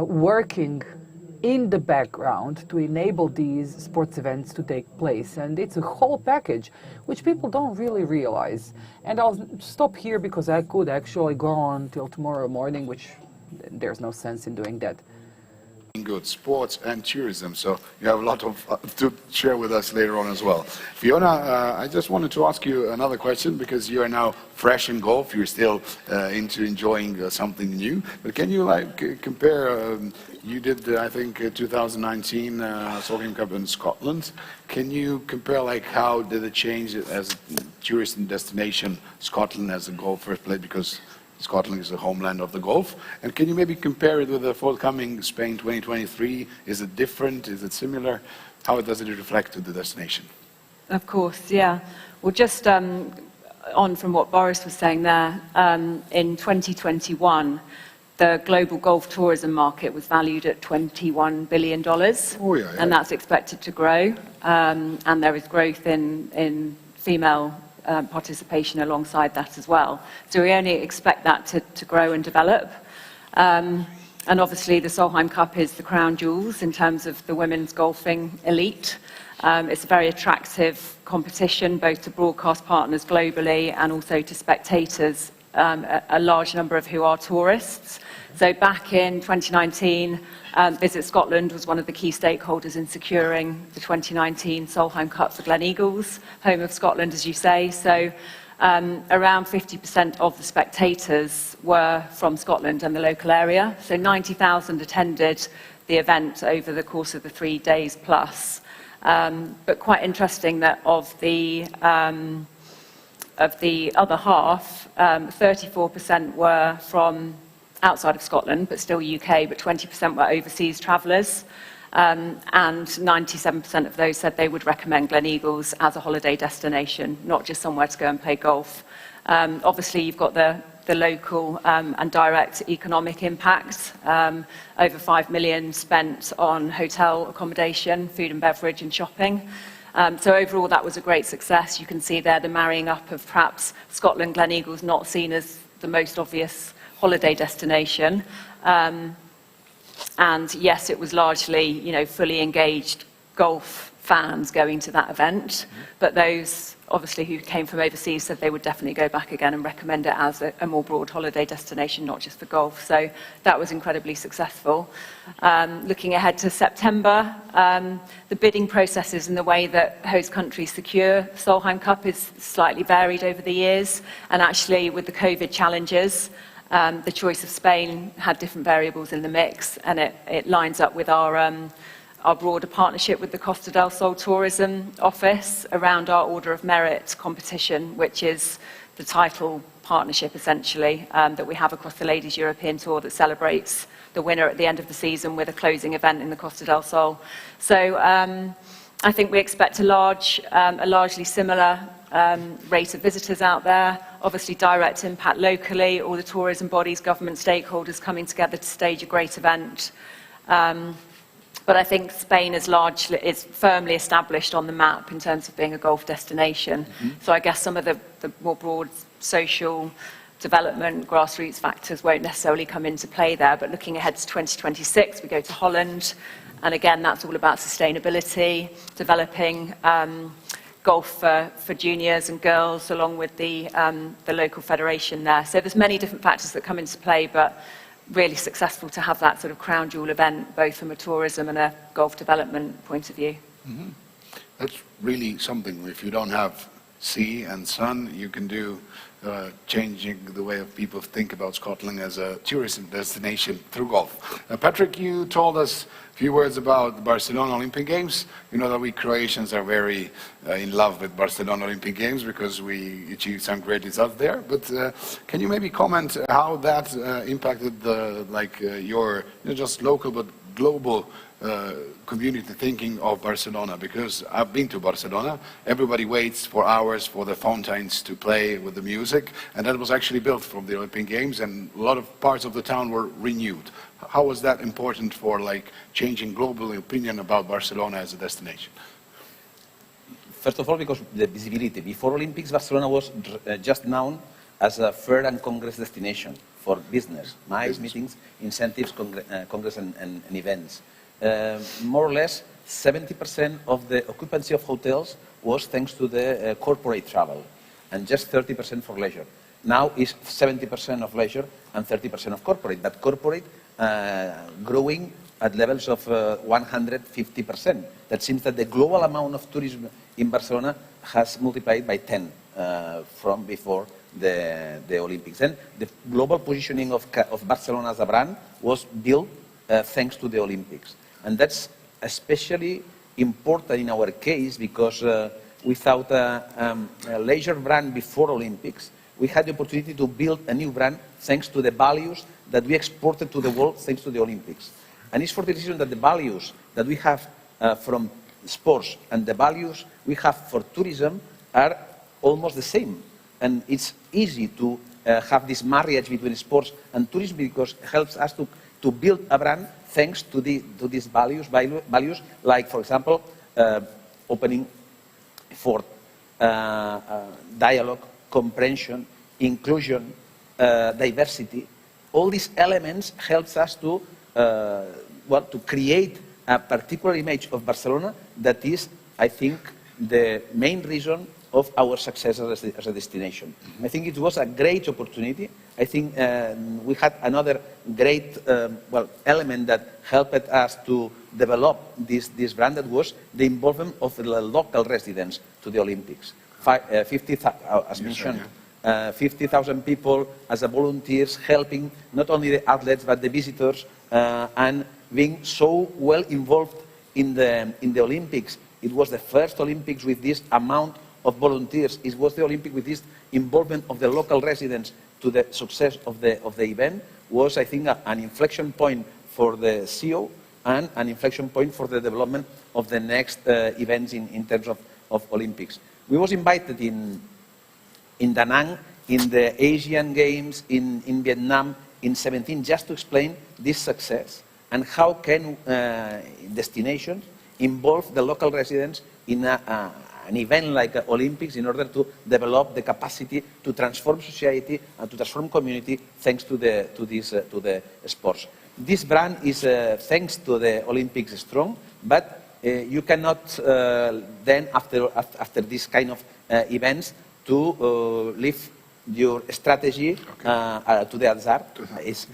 working in the background to enable these sports events to take place, and it's a whole package which people don't really realize. And I'll stop here because I could actually go on till tomorrow morning, which there's no sense in doing that. Good, sports and tourism, so you have a lot of to share with us later on as well. Fiona, I just wanted to ask you another question, because you are now fresh in golf, you're still into enjoying something new, but can you compare, you did I think 2019 Solheim Cup in Scotland, can you compare how did it change as a tourist destination, Scotland as a golfer played, because Scotland is the homeland of the golf, and can you maybe compare it with the forthcoming Spain 2023? Is it different? Is it similar? How does it reflect to the destination? Of course, yeah. Well, just on from what Boris was saying there, in 2021, the global golf tourism market was valued at $21 billion, and that's expected to grow, and there is growth in female participation alongside that as well. So we only expect that to grow and develop. And obviously the Solheim Cup is the crown jewels in terms of the women's golfing elite. It's a very attractive competition, both to broadcast partners globally and also to spectators, a large number of who are tourists. So back in 2019, Visit Scotland was one of the key stakeholders in securing the 2019 Solheim Cup for Gleneagles, home of Scotland, as you say. So around 50% of the spectators were from Scotland and the local area. So 90,000 attended the event over the course of the 3 days plus. But quite interesting that of the other half, 34% were from outside of Scotland, but still UK, but 20% were overseas travellers. And 97% of those said they would recommend Gleneagles as a holiday destination, not just somewhere to go and play golf. Obviously, you've got the local and direct economic impact, over 5 million spent on hotel accommodation, food and beverage and shopping. So overall, that was a great success. You can see there the marrying up of perhaps Scotland, Gleneagles, not seen as the most obvious holiday destination. And yes, it was largely, fully engaged golf fans going to that event, but those obviously who came from overseas said they would definitely go back again and recommend it as a more broad holiday destination, not just for golf. So that was incredibly successful. Looking ahead to September, the bidding processes and the way that host countries secure Solheim Cup is slightly varied over the years, and actually with the COVID challenges, the choice of Spain had different variables in the mix, and it lines up with our broader partnership with the Costa del Sol Tourism Office around our Order of Merit competition, which is the title partnership essentially that we have across the Ladies European Tour that celebrates the winner at the end of the season with a closing event in the Costa del Sol. So I think we expect a largely similar rate of visitors out there. Obviously direct impact locally, all the tourism bodies, government stakeholders coming together to stage a great event. But I think Spain is firmly established on the map in terms of being a golf destination. Mm-hmm. So I guess some of the more broad social development, grassroots factors won't necessarily come into play there. But looking ahead to 2026, we go to Holland. And again, that's all about sustainability, developing golf for juniors and girls, along with the local federation there. So there's many different factors that come into play, but really successful to have that sort of crown jewel event, both from a tourism and a golf development point of view. Mm-hmm. That's really something. If you don't have sea and sun, you can do changing the way of people think about Scotland as a tourism destination through golf. Patrick, you told us a few words about the Barcelona Olympic Games. You know that we Croatians are very in love with Barcelona Olympic Games because we achieved some great results there. But can you maybe comment how that impacted your not just local but global community thinking of Barcelona? Because I've been to Barcelona, everybody waits for hours for the fountains to play with the music, and that was actually built from the Olympic Games, and a lot of parts of the town were renewed. How was that important for changing global opinion about Barcelona as a destination? First of all, because the visibility. Before Olympics, Barcelona was just known as a fair and congress destination for business, MICE meetings, incentives, congress and events. More or less, 70% of the occupancy of hotels was thanks to the corporate travel, and just 30% for leisure. Now it's 70% of leisure and 30% of corporate, but corporate growing at levels of 150%. That seems that the global amount of tourism in Barcelona has multiplied by 10 from before the Olympics. And the global positioning of Barcelona as a brand was built thanks to the Olympics. And that's especially important in our case because without a leisure brand before Olympics, we had the opportunity to build a new brand thanks to the values that we exported to the world thanks to the Olympics. And it's for the reason that the values that we have from sports and the values we have for tourism are almost the same. And it's easy to have this marriage between sports and tourism because it helps us to build a brand thanks to these values, like, for example, opening for dialogue, comprehension, inclusion, diversity. All these elements helps us to create a particular image of Barcelona that is, I think, the main reason of our success as a destination. I think it was a great opportunity. I think we had another great element that helped us to develop this brand, that was the involvement of the local residents to the Olympics. 50,000, as mentioned, 50,000 people as a volunteers helping not only the athletes but the visitors and being so well involved in the Olympics. It was the first Olympics with this amount of volunteers. It was the Olympic with this involvement of the local residents to the success of the event. Was, I think, an inflection point for the CEO and an inflection point for the development of the next events in terms of Olympics. We was invited in Da Nang, in the Asian Games in Vietnam in 2017, just to explain this success and how can destinations involve the local residents in an event like Olympics in order to develop the capacity to transform society and to transform community thanks to the sports. This brand is, thanks to the Olympics, strong, but you cannot then, after this kind of events, to leave your strategy to the hazard. It's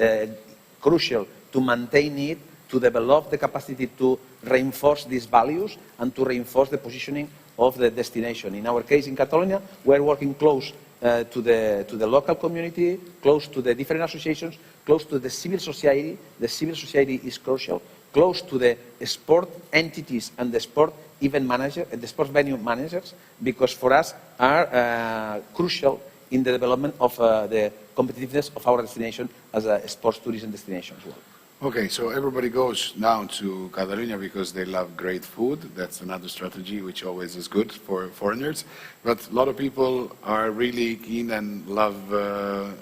crucial to maintain it, to develop the capacity to reinforce these values and to reinforce the positioning of the destination. In our case, in Catalonia, we're working close to the local community, close to the different associations, close to the civil society. The civil society is crucial, close to the sport entities and the sport event manager, the sports venue managers, because for us are crucial in the development of the competitiveness of our destination as a sports tourism destination as well. Okay, so everybody goes now to Catalonia because they love great food. That's another strategy which always is good for foreigners. But a lot of people are really keen and love the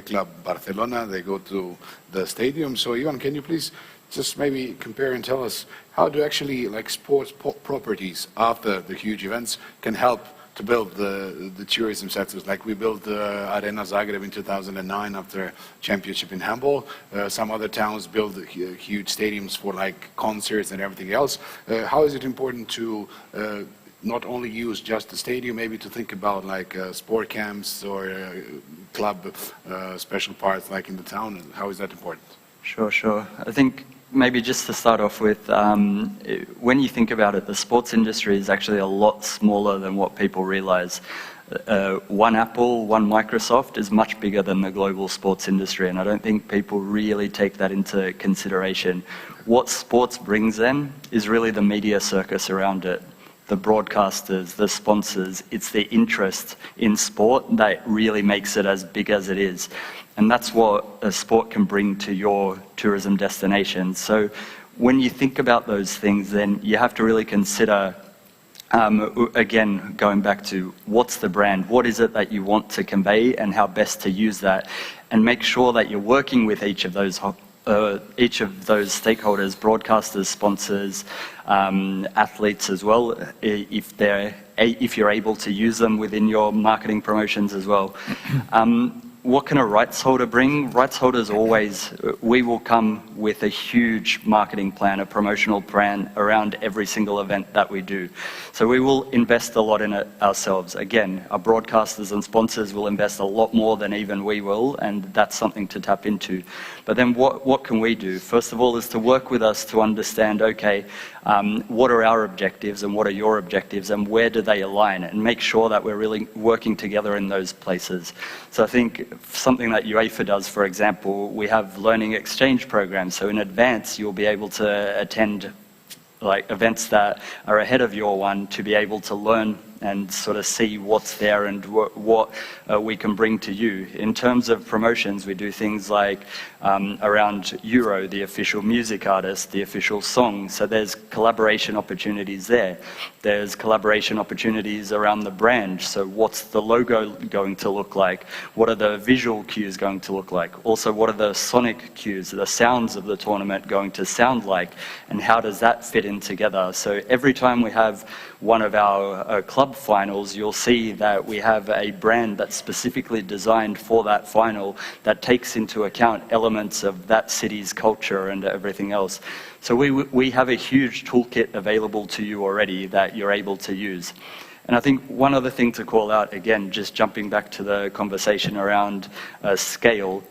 club Barcelona. They go to the stadium. So Ivan, can you please just maybe compare and tell us how do actually sports properties after the huge events can help to build the tourism sectors? Like we built Arena Zagreb in 2009 after championship in handball. Some other towns build huge stadiums for concerts and everything else. How is it important to not only use just the stadium, maybe to think about sport camps or club special parts like in the town? How is that important? Sure. I think maybe just to start off with, when you think about it, the sports industry is actually a lot smaller than what people realize. One Apple, one Microsoft is much bigger than the global sports industry, and I don't think people really take that into consideration. What sports brings them is really the media circus around it. The broadcasters, the sponsors, it's the interest in sport that really makes it as big as it is. And that's what a sport can bring to your tourism destination. So when you think about those things, then you have to really consider, again, going back to what's the brand, what is it that you want to convey and how best to use that, and make sure that you're working with each of those stakeholders, broadcasters, sponsors, athletes as well, if you're able to use them within your marketing promotions as well. What can a rights holder bring? Rights holders always, we will come with a huge marketing plan, a promotional plan around every single event that we do. So we will invest a lot in it ourselves. Again, our broadcasters and sponsors will invest a lot more than even we will, and that's something to tap into. But then what can we do? First of all is to work with us to understand, okay, what are our objectives and what are your objectives and where do they align, and make sure that we're really working together in those places. So I think something that UEFA does, for example, we have learning exchange programs. So in advance, you'll be able to attend like events that are ahead of your one to be able to learn and sort of see what's there and what we can bring to you. In terms of promotions, we do things like around Euro, the official music artist, the official song. So there's collaboration opportunities there. There's collaboration opportunities around the brand. So what's the logo going to look like? What are the visual cues going to look like? Also, what are the sonic cues, the sounds of the tournament going to sound like? And how does that fit in together? So every time we have one of our club finals, you'll see that we have a brand that's specifically designed for that final that takes into account elements of that city's culture and everything else. So we have a huge toolkit available to you already that you're able to use. And I think one other thing to call out, again, just jumping back to the conversation around scale,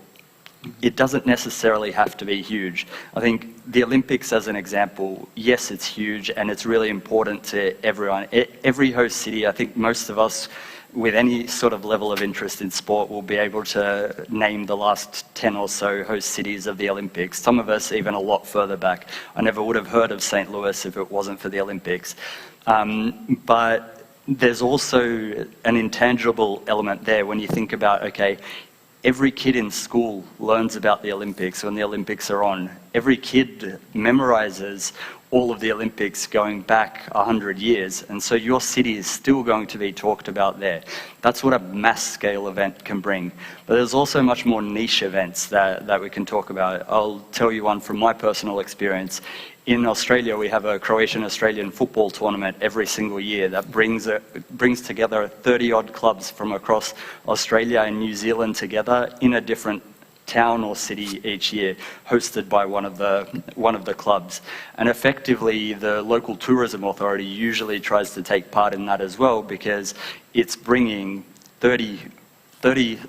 it doesn't necessarily have to be huge. I think the Olympics as an example, yes, it's huge and it's really important to everyone. Every host city, I think most of us with any sort of level of interest in sport will be able to name the last 10 or so host cities of the Olympics. Some of us even a lot further back. I never would have heard of St. Louis if it wasn't for the Olympics. But there's also an intangible element there when you think about, okay, every kid in school learns about the Olympics when the Olympics are on. Every kid memorizes all of the Olympics going back 100 years, and so your city is still going to be talked about there. That's what a mass scale event can bring. But there's also much more niche events that we can talk about. I'll tell you one from my personal experience. In Australia, we have a Croatian-Australian football tournament every single year that brings together 30-odd clubs from across Australia and New Zealand together in a different town or city each year, hosted by one of the clubs. And effectively, the local tourism authority usually tries to take part in that as well, because it's bringing 30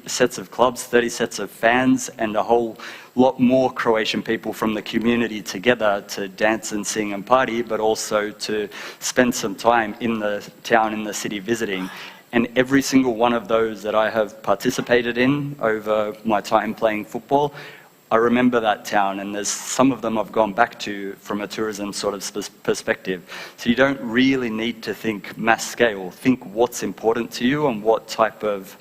sets of clubs, 30 sets of fans, and a whole lot more Croatian people from the community together to dance and sing and party, but also to spend some time in the town, in the city visiting. And every single one of those that I have participated in over my time playing football, I remember that town, and there's some of them I've gone back to from a tourism sort of perspective. So you don't really need to think mass scale. Think what's important to you and what type of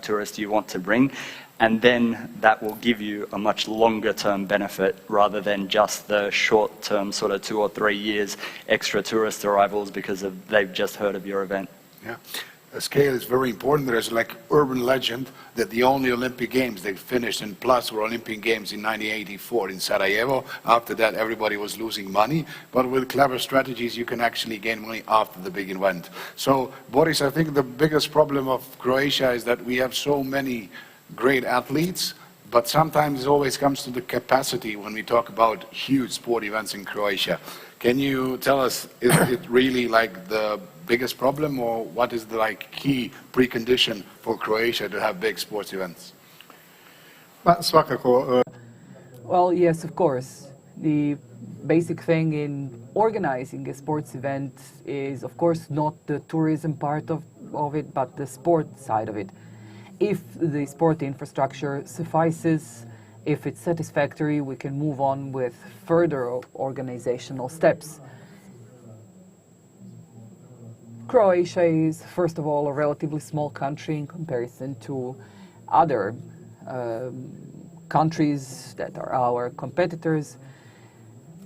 tourist you want to bring, and then that will give you a much longer term benefit rather than just the short term sort of 2 or 3 years extra tourist arrivals because they've just heard of your event. Yeah. Scale is very important. There's like urban legend that the only Olympic Games they finished in plus were Olympic Games in 1984 in Sarajevo. After that, everybody was losing money. But with clever strategies, you can actually gain money after the big event. So, Boris, I think the biggest problem of Croatia is that we have so many great athletes, but sometimes it always comes to the capacity when we talk about huge sport events in Croatia. Can you tell us, is it really like the biggest problem, or what is the key precondition for Croatia to have big sports events? Pa svakako, Well, yes, of course. The basic thing in organizing a sports event is, of course, not the tourism part of it, but the sport side of it. If the sport infrastructure suffices, if it's satisfactory, we can move on with further organizational steps. Croatia is, first of all, a relatively small country in comparison to other countries that are our competitors.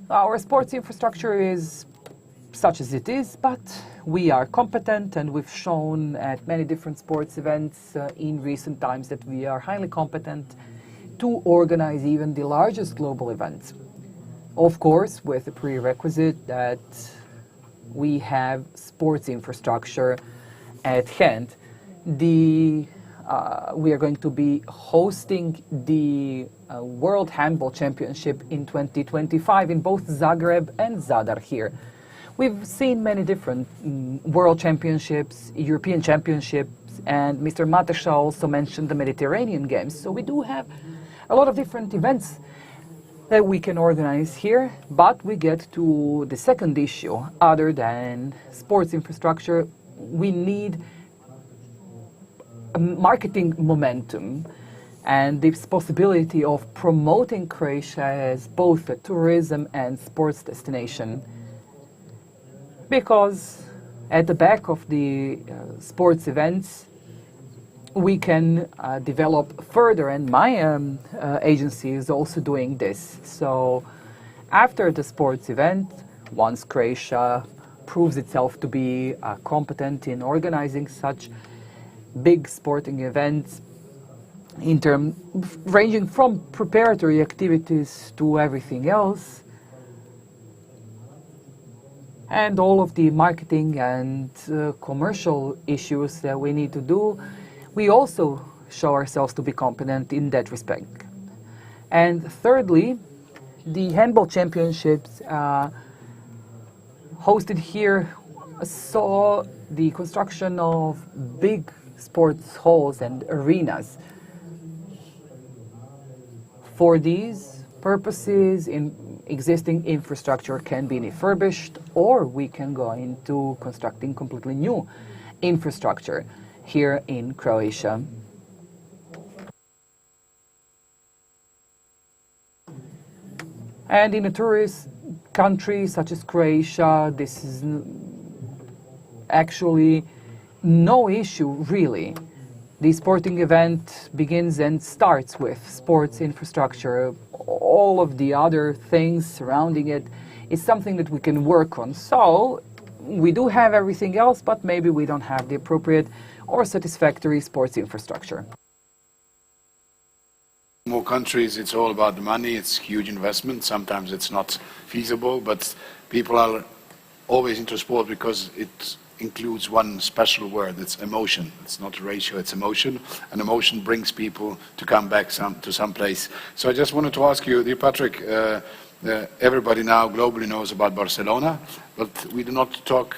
Our sports infrastructure is such as it is, but we are competent, and we've shown at many different sports events in recent times that we are highly competent to organize even the largest global events. Of course, with the prerequisite that we have sports infrastructure at hand. We are going to be hosting the World Handball Championship in 2025 in both Zagreb and Zadar here. We've seen many different world championships, European championships, and Mr. Matesha also mentioned the Mediterranean Games. So we do have a lot of different events that we can organize here, but we get to the second issue. Other than sports infrastructure, we need a marketing momentum and this possibility of promoting Croatia as both a tourism and sports destination. Because at the back of the sports events, we can develop further, and my agency is also doing this. So after the sports event, once Croatia proves itself to be competent in organizing such big sporting events, ranging from preparatory activities to everything else, and all of the marketing and commercial issues that we need to do, we also show ourselves to be competent in that respect. And thirdly, the handball championships hosted here saw the construction of big sports halls and arenas. For these purposes, existing infrastructure can be refurbished, or we can go into constructing completely new infrastructure here in Croatia. And in a tourist country such as Croatia, this is actually no issue, really. The sporting event begins and starts with sports infrastructure. All of the other things surrounding it is something that we can work on. So we do have everything else, but maybe we don't have the appropriate or satisfactory sports infrastructure. In more countries, it's all about the money. It's huge investment. Sometimes it's not feasible, but people are always into sport because it includes one special word. It's emotion. It's not a ratio, it's emotion. And emotion brings people to come back to some place. So I just wanted to ask you, dear Patrick, everybody now globally knows about Barcelona, but we do not talk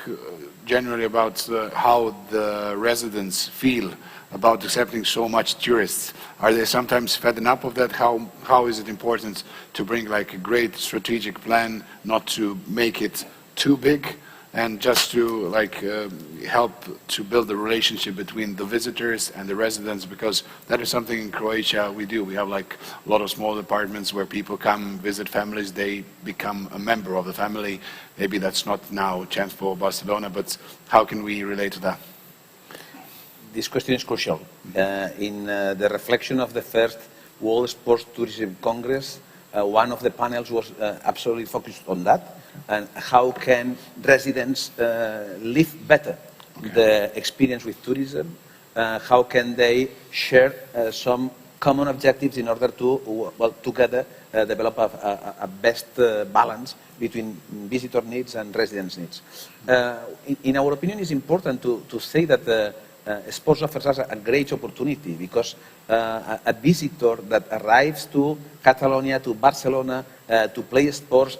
generally about how the residents feel about accepting so much tourists. Are they sometimes fed enough of that? How is it important to bring like a great strategic plan, not to make it too big, and just to help to build a relationship between the visitors and the residents? Because that is something in Croatia we do. We have like a lot of small apartments where people come visit families, they become a member of the family. Maybe that's not now a chance for Barcelona, but how can we relate to that? This question is crucial. In the reflection of the first World Sports Tourism Congress, one of the panels was absolutely focused on that, and how can residents live better the experience with tourism, how can they share some common objectives in order to, together develop a best balance between visitor needs and residents' needs. In our opinion, it's important to say that sports offers us a great opportunity, because a visitor that arrives to Catalonia, to Barcelona, to play sports,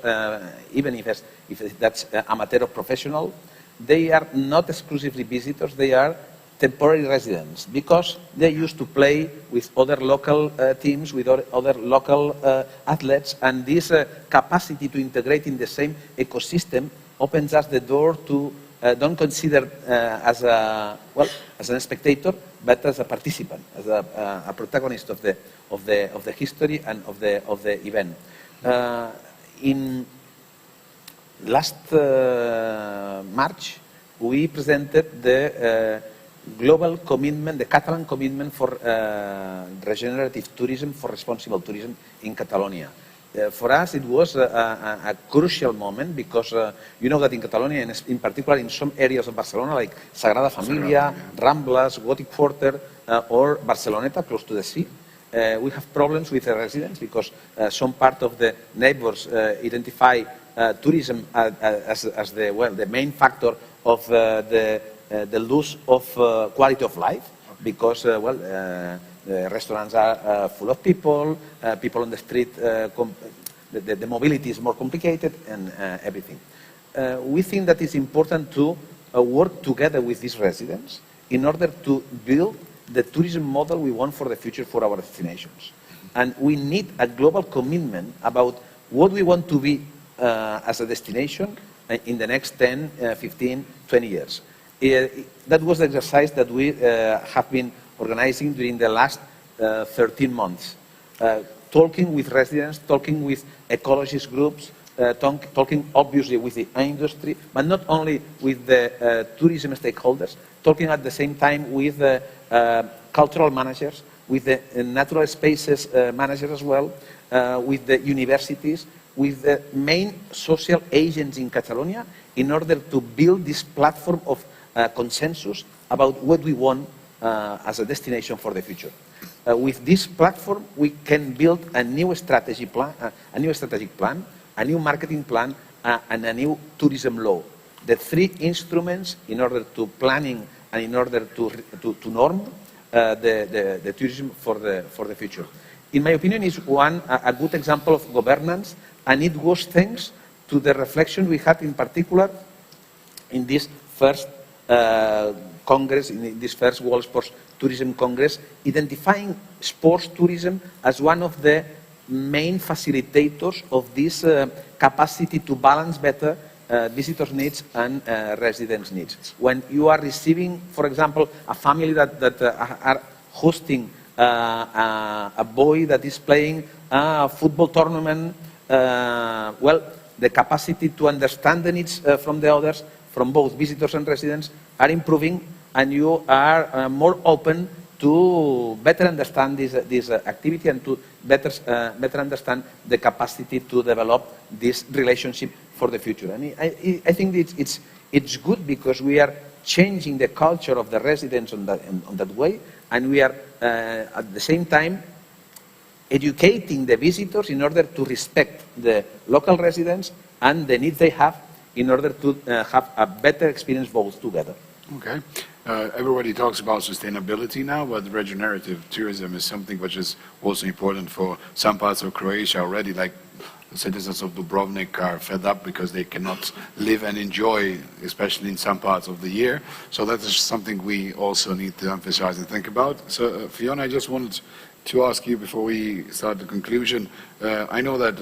even if that's amateur or professional, they are not exclusively visitors, they are temporary residents because they used to play with other local teams, with other local athletes, and this capacity to integrate in the same ecosystem opens us the door to don't consider as an spectator, but as a participant, as a protagonist of the history and of the event. In last March, we presented the global commitment, the Catalan commitment for regenerative tourism, for responsible tourism in Catalonia. For us, it was a crucial moment because you know that in Catalonia, and in particular in some areas of Barcelona, like Sagrada Familia, Ramblas, Gothic Quarter, or Barceloneta, close to the sea, we have problems with the residents because some part of the neighbors identify tourism as the main factor of the loss of quality of life because, the restaurants are full of people, people on the street, the mobility is more complicated and everything. We think that it's important to work together with these residents in order to build the tourism model we want for the future for our destinations. And we need a global commitment about what we want to be as a destination in the next 10, 15, 20 years. That was the exercise that we have been organizing during the last 13 months, talking with residents, talking with ecologist groups, talking obviously with the industry, but not only with the tourism stakeholders, talking at the same time with the cultural managers, with the natural spaces managers as well, with the universities, with the main social agents in Catalonia in order to build this platform of consensus about what we want as a destination for the future. With this platform, we can build a new strategic plan, a new marketing plan, and a new tourism law. The three instruments in order to planning and in order to norm the tourism for the future. In my opinion, is a good example of governance, and it was thanks to the reflection we had in particular in this first Congress, in this first World Sports Tourism Congress, identifying sports tourism as one of the main facilitators of this capacity to balance better visitors' needs and residents' needs. When you are receiving, for example, a family that are hosting a boy that is playing a football tournament, the capacity to understand the needs from the others, from both visitors and residents, are improving, and you are more open to better understand this activity and to better understand the capacity to develop this relationship for the future. And I think it's good because we are changing the culture of the residents on that way, and we are at the same time educating the visitors in order to respect the local residents and the needs they have in order to have a better experience both together. Okay. Everybody talks about sustainability now, but regenerative tourism is something which is also important for some parts of Croatia already, like the citizens of Dubrovnik are fed up because they cannot live and enjoy, especially in some parts of the year. So that is something we also need to emphasize and think about. So Fiona, I just wanted to ask you before we start the conclusion. I know that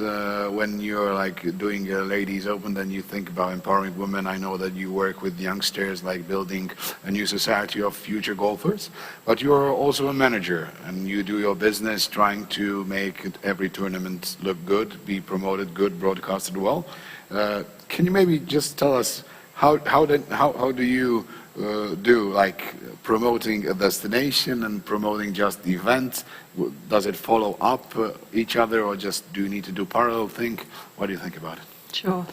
when you're like doing a ladies open, then you think about empowering women. I know that you work with youngsters, like building a new society of future golfers, but you're also a manager and you do your business trying to make every tournament look good, be promoted good, broadcasted well. Can you maybe just tell us how do you do like promoting a destination and promoting just the event? Does it follow up each other, or just do you need to do parallel thing? What do you think about it? Sure.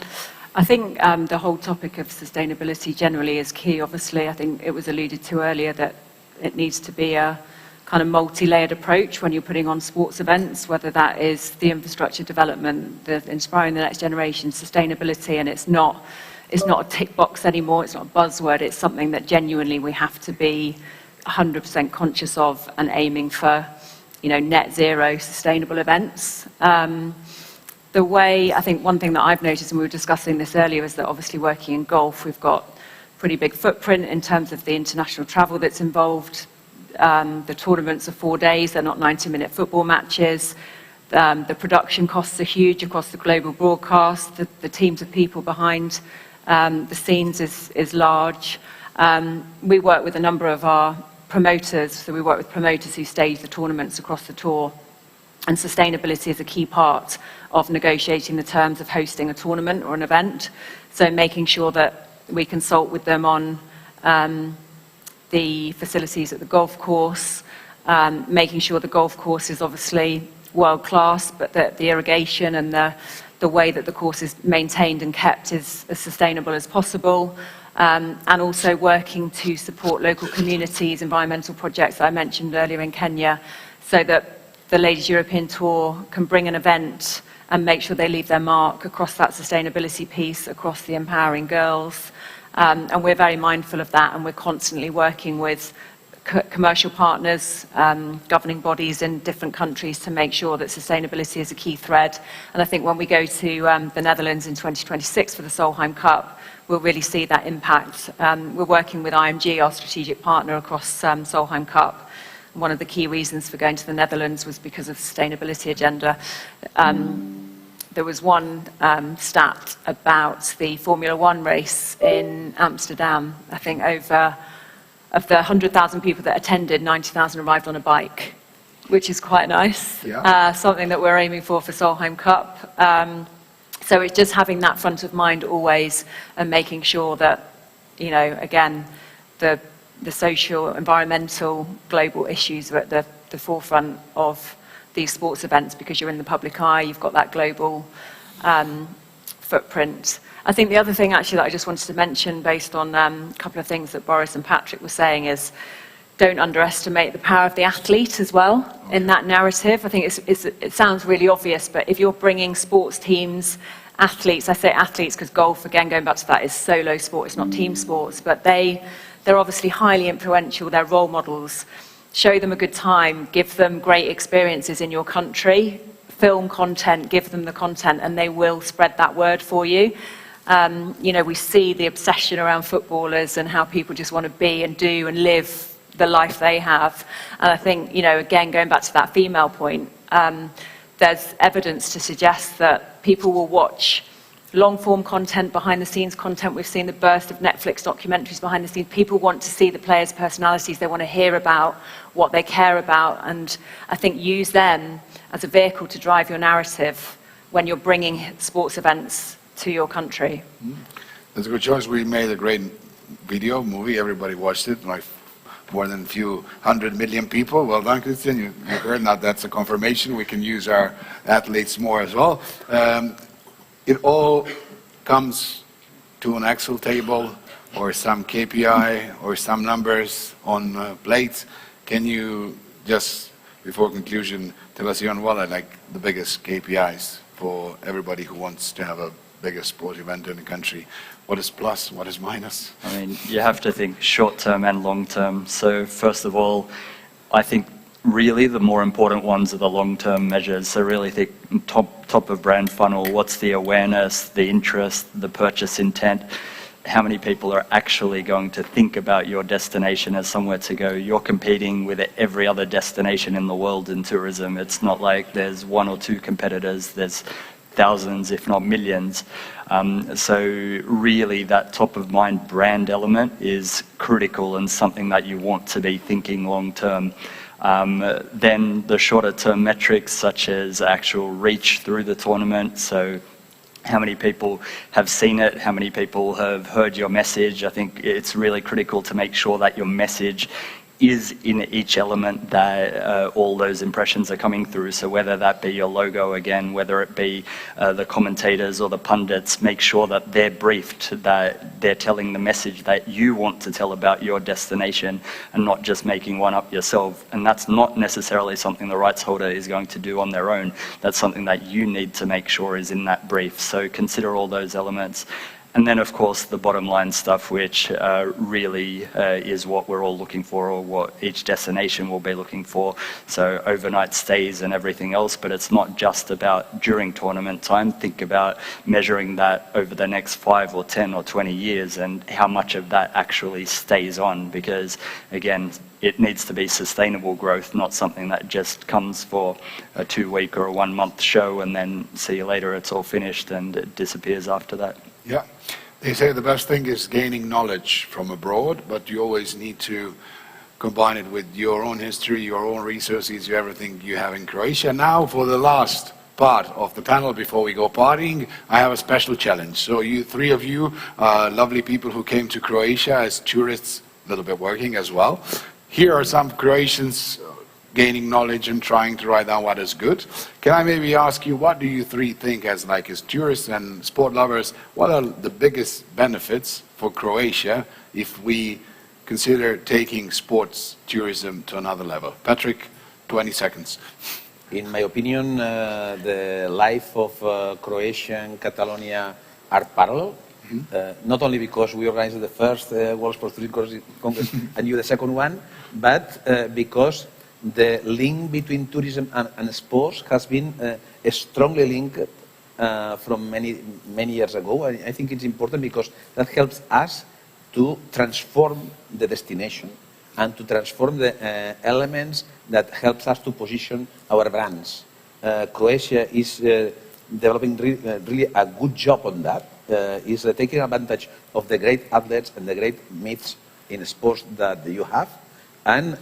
I think the whole topic of sustainability generally is key. Obviously, I think it was alluded to earlier that it needs to be a kind of multi-layered approach when you're putting on sports events, whether that is the infrastructure development, the inspiring the next generation, sustainability, and it's not a tick box anymore, it's not a buzzword, it's something that genuinely we have to be 100% conscious of and aiming for, net zero sustainable events. The way, I think one thing that I've noticed, and we were discussing this earlier, is that obviously working in golf, we've got pretty big footprint in terms of the international travel that's involved. The tournaments are 4 days, they're not 90-minute football matches. The production costs are huge across the global broadcast. The teams of people behind the scenes is large. We work with a number of our promoters, so we work with promoters who stage the tournaments across the tour, and sustainability is a key part of negotiating the terms of hosting a tournament or an event. So making sure that we consult with them on the facilities at the golf course, making sure the golf course is obviously world-class, but that the irrigation and the way that the course is maintained and kept is as sustainable as possible. And also working to support local communities, environmental projects that I mentioned earlier in Kenya, so that the Ladies European Tour can bring an event and make sure they leave their mark across that sustainability piece, across the empowering girls. And we're very mindful of that, and we're constantly working with commercial partners, governing bodies in different countries to make sure that sustainability is a key thread. And I think when we go to the Netherlands in 2026 for the Solheim Cup, we'll really see that impact. We're working with IMG, our strategic partner across Solheim Cup. One of the key reasons for going to the Netherlands was because of the sustainability agenda. There was one stat about the Formula One race in Amsterdam. I think of the 100,000 people that attended, 90,000 arrived on a bike, which is quite nice. Yeah. Something that we're aiming for Solheim Cup. So it's just having that front of mind always, and making sure that, you know, again, the social, environmental, global issues are at the forefront of these sports events, because you're in the public eye, you've got that global footprint. I think the other thing actually that I just wanted to mention, based on a couple of things that Boris and Patrick were saying, is don't underestimate the power of the athlete as well in that narrative. I think it sounds really obvious, but if you're bringing sports teams, athletes, I say athletes because golf, again, going back to that, is solo sport, it's not team sports, but they're obviously highly influential, they're role models. Show them a good time, give them great experiences in your country, film content, give them the content, and they will spread that word for you. You know, we see the obsession around footballers and how people just want to be and do and live the life they have. And I think, you know, again, going back to that female point, there's evidence to suggest that people will watch long-form content, behind-the-scenes content. We've seen the birth of Netflix documentaries behind the scenes. People want to see the players' personalities. They want to hear about what they care about. And I think use them as a vehicle to drive your narrative when you're bringing sports events to your country. That's a good choice. We made a great movie. Everybody watched it, like more than a few 100 million people. Well done, Christian. You heard that. That's a confirmation. We can use our athletes more as well. It all comes to an Excel table or some KPI or some numbers on plates. Can you just, before conclusion, tell us, Jan, what are like the biggest KPIs for everybody who wants to have a bigger sport event in the country? What is plus, what is minus? I mean, you have to think short-term and long-term. So first of all, I think really the more important ones are the long-term measures. So really think top of brand funnel, what's the awareness, the interest, the purchase intent, how many people are actually going to think about your destination as somewhere to go. You're competing with every other destination in the world in tourism. It's not like there's one or two competitors, there's thousands, if not millions. So really that top of mind brand element is critical and something that you want to be thinking long term. Then the shorter term metrics such as actual reach through the tournament, so how many people have seen it, how many people have heard your message. I think it's really critical to make sure that your message is in each element that all those impressions are coming through. So whether that be your logo again, whether it be the commentators or the pundits, make sure that they're briefed, that they're telling the message that you want to tell about your destination and not just making one up yourself. And that's not necessarily something the rights holder is going to do on their own. That's something that you need to make sure is in that brief. So consider all those elements. And then, of course, the bottom line stuff, which really is what we're all looking for, or what each destination will be looking for. So overnight stays and everything else, but it's not just about during tournament time. Think about measuring that over the next 5 or 10 or 20 years and how much of that actually stays on, because, again, it needs to be sustainable growth, not something that just comes for a 2-week or a 1-month show and then see you later, it's all finished and it disappears after that. Yeah. They say the best thing is gaining knowledge from abroad, but you always need to combine it with your own history, your own resources, everything you have in Croatia. Now, for the last part of the panel before we go partying, I have a special challenge. So you, 3 of you, lovely people who came to Croatia as tourists, a little bit working as well. Here are some Croatians gaining knowledge and trying to write down what is good. Can I maybe ask you, what do you 3 think as tourists and sport lovers, what are the biggest benefits for Croatia if we consider taking sports tourism to another level? Patrick, 20 seconds. In my opinion, the life of Croatia and Catalonia are parallel. Not only because we organized the first World Sports Tourism Congress and you the second one, but because the link between tourism and sports has been strongly linked from many years ago. I think it's important because that helps us to transform the destination and to transform the elements that helps us to position our brands. Croatia is developing really a good job on that. Is taking advantage of the great athletes and the great myths in sports that you have. And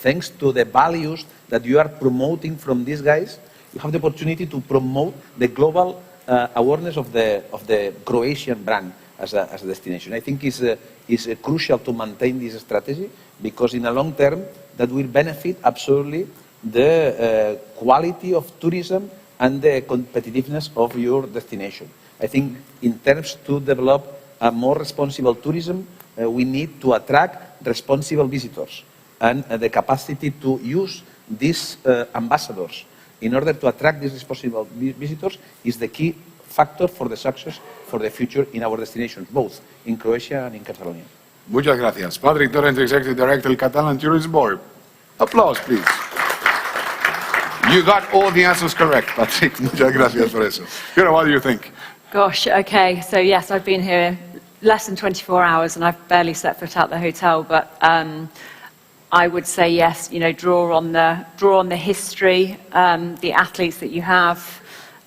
thanks to the values that you are promoting from these guys, you have the opportunity to promote the global awareness of the Croatian brand as a destination. I think it's crucial to maintain this strategy, because in the long term that will benefit absolutely the quality of tourism and the competitiveness of your destination. I think in terms to develop a more responsible tourism, we need to attract responsible visitors, and the capacity to use these ambassadors in order to attract these responsible visitors is the key factor for the success for the future in our destinations, both in Croatia and in Catalonia. Muchas gracias. Patrick Torrent, Executive Director of the Catalan Tourism Board. Applause, please. You got all the answers correct, Patrick. Muchas gracias por eso. Fiona, what do you think? Gosh, okay, so yes, I've been here less than 24 hours and I've barely set foot out the hotel, but I would say yes, draw on the history, the athletes that you have,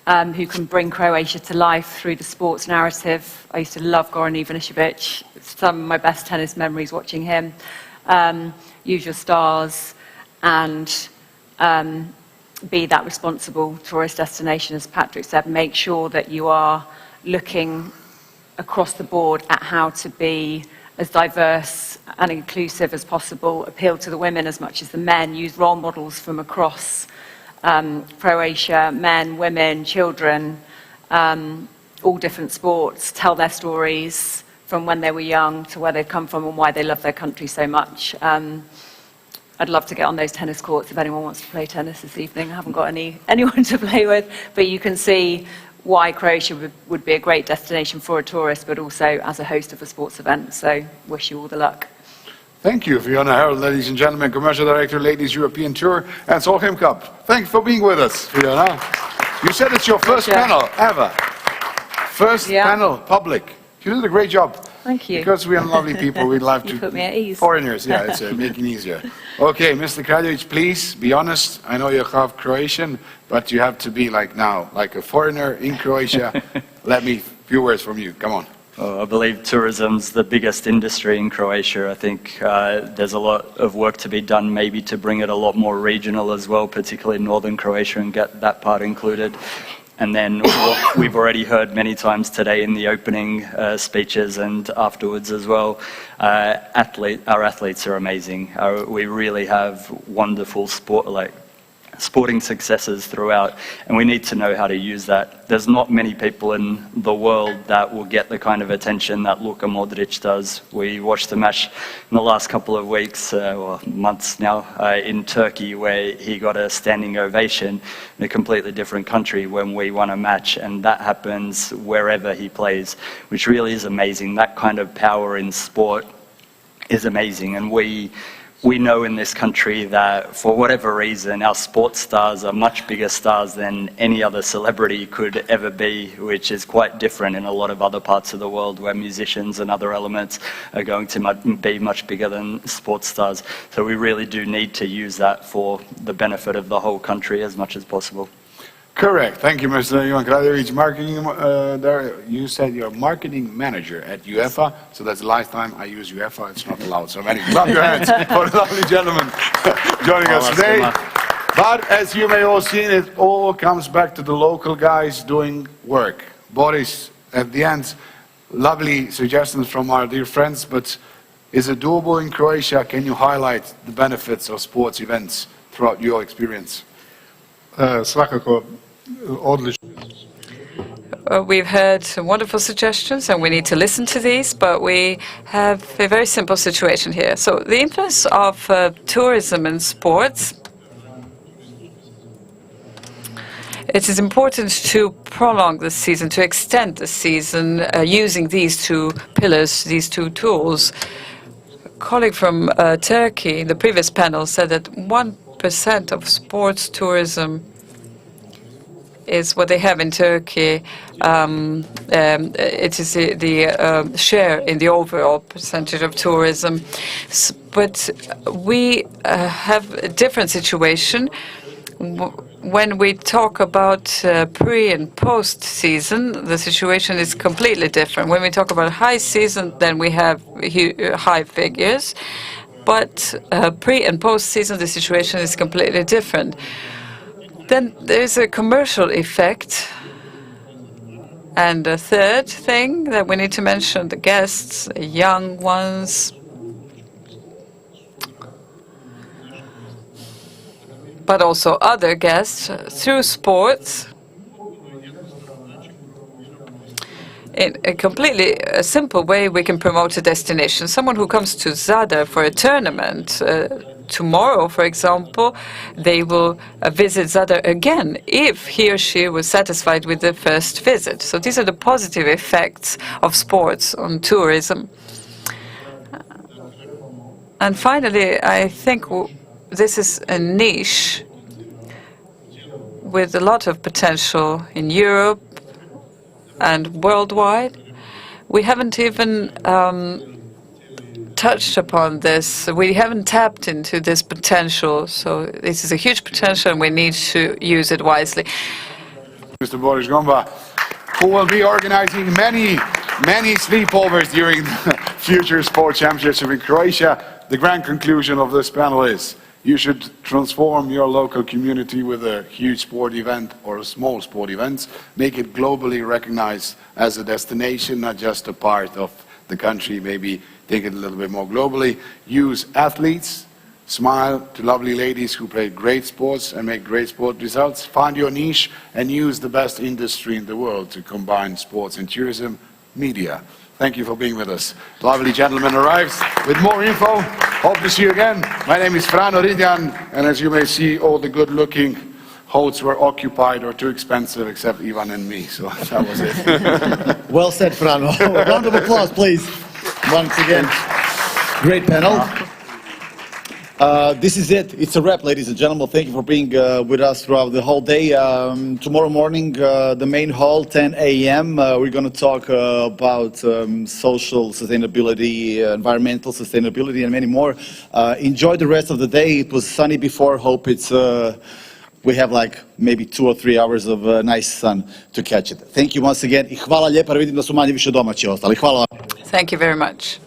who can bring Croatia to life through the sports narrative. I used to love Goran Ivanišević. Some of my best tennis memories watching him. Use your stars and be that responsible tourist destination, as Patrick said. Make sure that you are looking across the board at how to be as diverse and inclusive as possible, appeal to the women as much as the men, use role models from across Croatia, men, women, children, all different sports, tell their stories from when they were young to where they've come from and why they love their country so much. I'd love to get on those tennis courts if anyone wants to play tennis this evening. I haven't got anyone to play with, but you can see why Croatia would be a great destination for a tourist, but also as a host of a sports event. So wish you all the luck. Thank you, Fiona Harold, ladies and gentlemen, Commercial Director, Ladies European Tour, and Solheim Cup. Thanks for being with us, Fiona. You said it's your first panel ever. First panel, public. You did a great job. Thank you. Because we are lovely people, we love to... You put me at ease. Foreigners, yeah, it's making easier. Okay, Mr. Kraljevic, please be honest. I know you're half Croatian, but you have to be like a foreigner in Croatia. Let me, few words from you, come on. I believe tourism's the biggest industry in Croatia. I think there's a lot of work to be done, maybe to bring it a lot more regional as well, particularly northern Croatia, and get that part included. And then what we've already heard many times today in the opening speeches and afterwards as well, our athletes are amazing. We really have wonderful sporting successes throughout, and we need to know how to use that. There's not many people in the world that will get the kind of attention that Luka Modric does. We watched the match in the last couple of weeks, or months now, in Turkey, where he got a standing ovation in a completely different country when we won a match, and that happens wherever he plays, which really is amazing. That kind of power in sport is amazing, and we know in this country that for whatever reason our sports stars are much bigger stars than any other celebrity could ever be, which is quite different in a lot of other parts of the world where musicians and other elements are going to be much bigger than sports stars. So we really do need to use that for the benefit of the whole country as much as possible. Correct. Thank you, Mr. Ivan Kradevic. Marketing, you said you're a marketing manager at UEFA, so that's the last time I use UEFA. It's not allowed. So many clap your hands for the lovely gentleman joining us today. But as you may all seen, it all comes back to the local guys doing work. Boris, at the end, lovely suggestions from our dear friends, but is it doable in Croatia? Can you highlight the benefits of sports events throughout your experience? Svakako, odlično. We've heard some wonderful suggestions and we need to listen to these, but we have a very simple situation here. So the influence of tourism and sports, it is important to prolong the season, to extend the season using these two pillars, these two tools. A colleague from Turkey in the previous panel said that 1% of sports tourism is what they have in Turkey. It is the share in the overall percentage of tourism. But we have a different situation. When we talk about pre and post season, the situation is completely different. When we talk about high season, then we have high figures. But pre and post season, the situation is completely different. Then there's a commercial effect. And a third thing that we need to mention, the guests, the young ones, but also other guests, through sports, in a completely simple way, we can promote a destination. Someone who comes to Zadar for a tournament, tomorrow, for example, they will visit Zadar again if he or she was satisfied with the first visit. So these are the positive effects of sports on tourism. And finally, I think this is a niche with a lot of potential in Europe and worldwide. We haven't even touched upon this. We haven't tapped into this potential. So this is a huge potential and we need to use it wisely. Mr. Boris Gomba, who will be organizing many sleepovers during the future Sport Championship in Croatia. The grand conclusion of this panel is you should transform your local community with a huge sport event or a small sport event. Make it globally recognized as a destination, not just a part of the country. Maybe take it a little bit more globally. Use athletes. Smile to lovely ladies who play great sports and make great sport results. Find your niche and use the best industry in the world to combine sports and tourism, media. Thank you for being with us. Lovely gentleman arrives with more info. Hope to see you again. My name is Frano Ridjan, and as you may see, all the good-looking hosts were occupied or too expensive, except Ivan and me, so that was it. Well said, Frano. A round of applause, please. Once again, great panel. This is it. It's a wrap, ladies and gentlemen. Thank you for being with us throughout the whole day. Tomorrow morning, the main hall, 10 a.m., we're going to talk about social sustainability, environmental sustainability, and many more. Enjoy the rest of the day. It was sunny before. Hope it's we have like maybe 2 or 3 hours of nice sun to catch it. Thank you once again. I hvala lijepa, vidim da su manje više domaći ostali. Hvala vam. Thank you very much.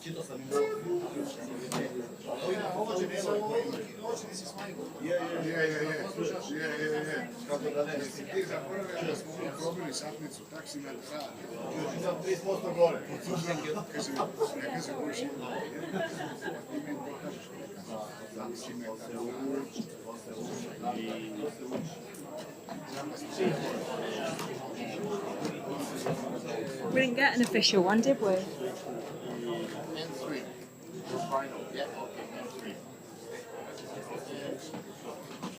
We didn't get an official one, did we?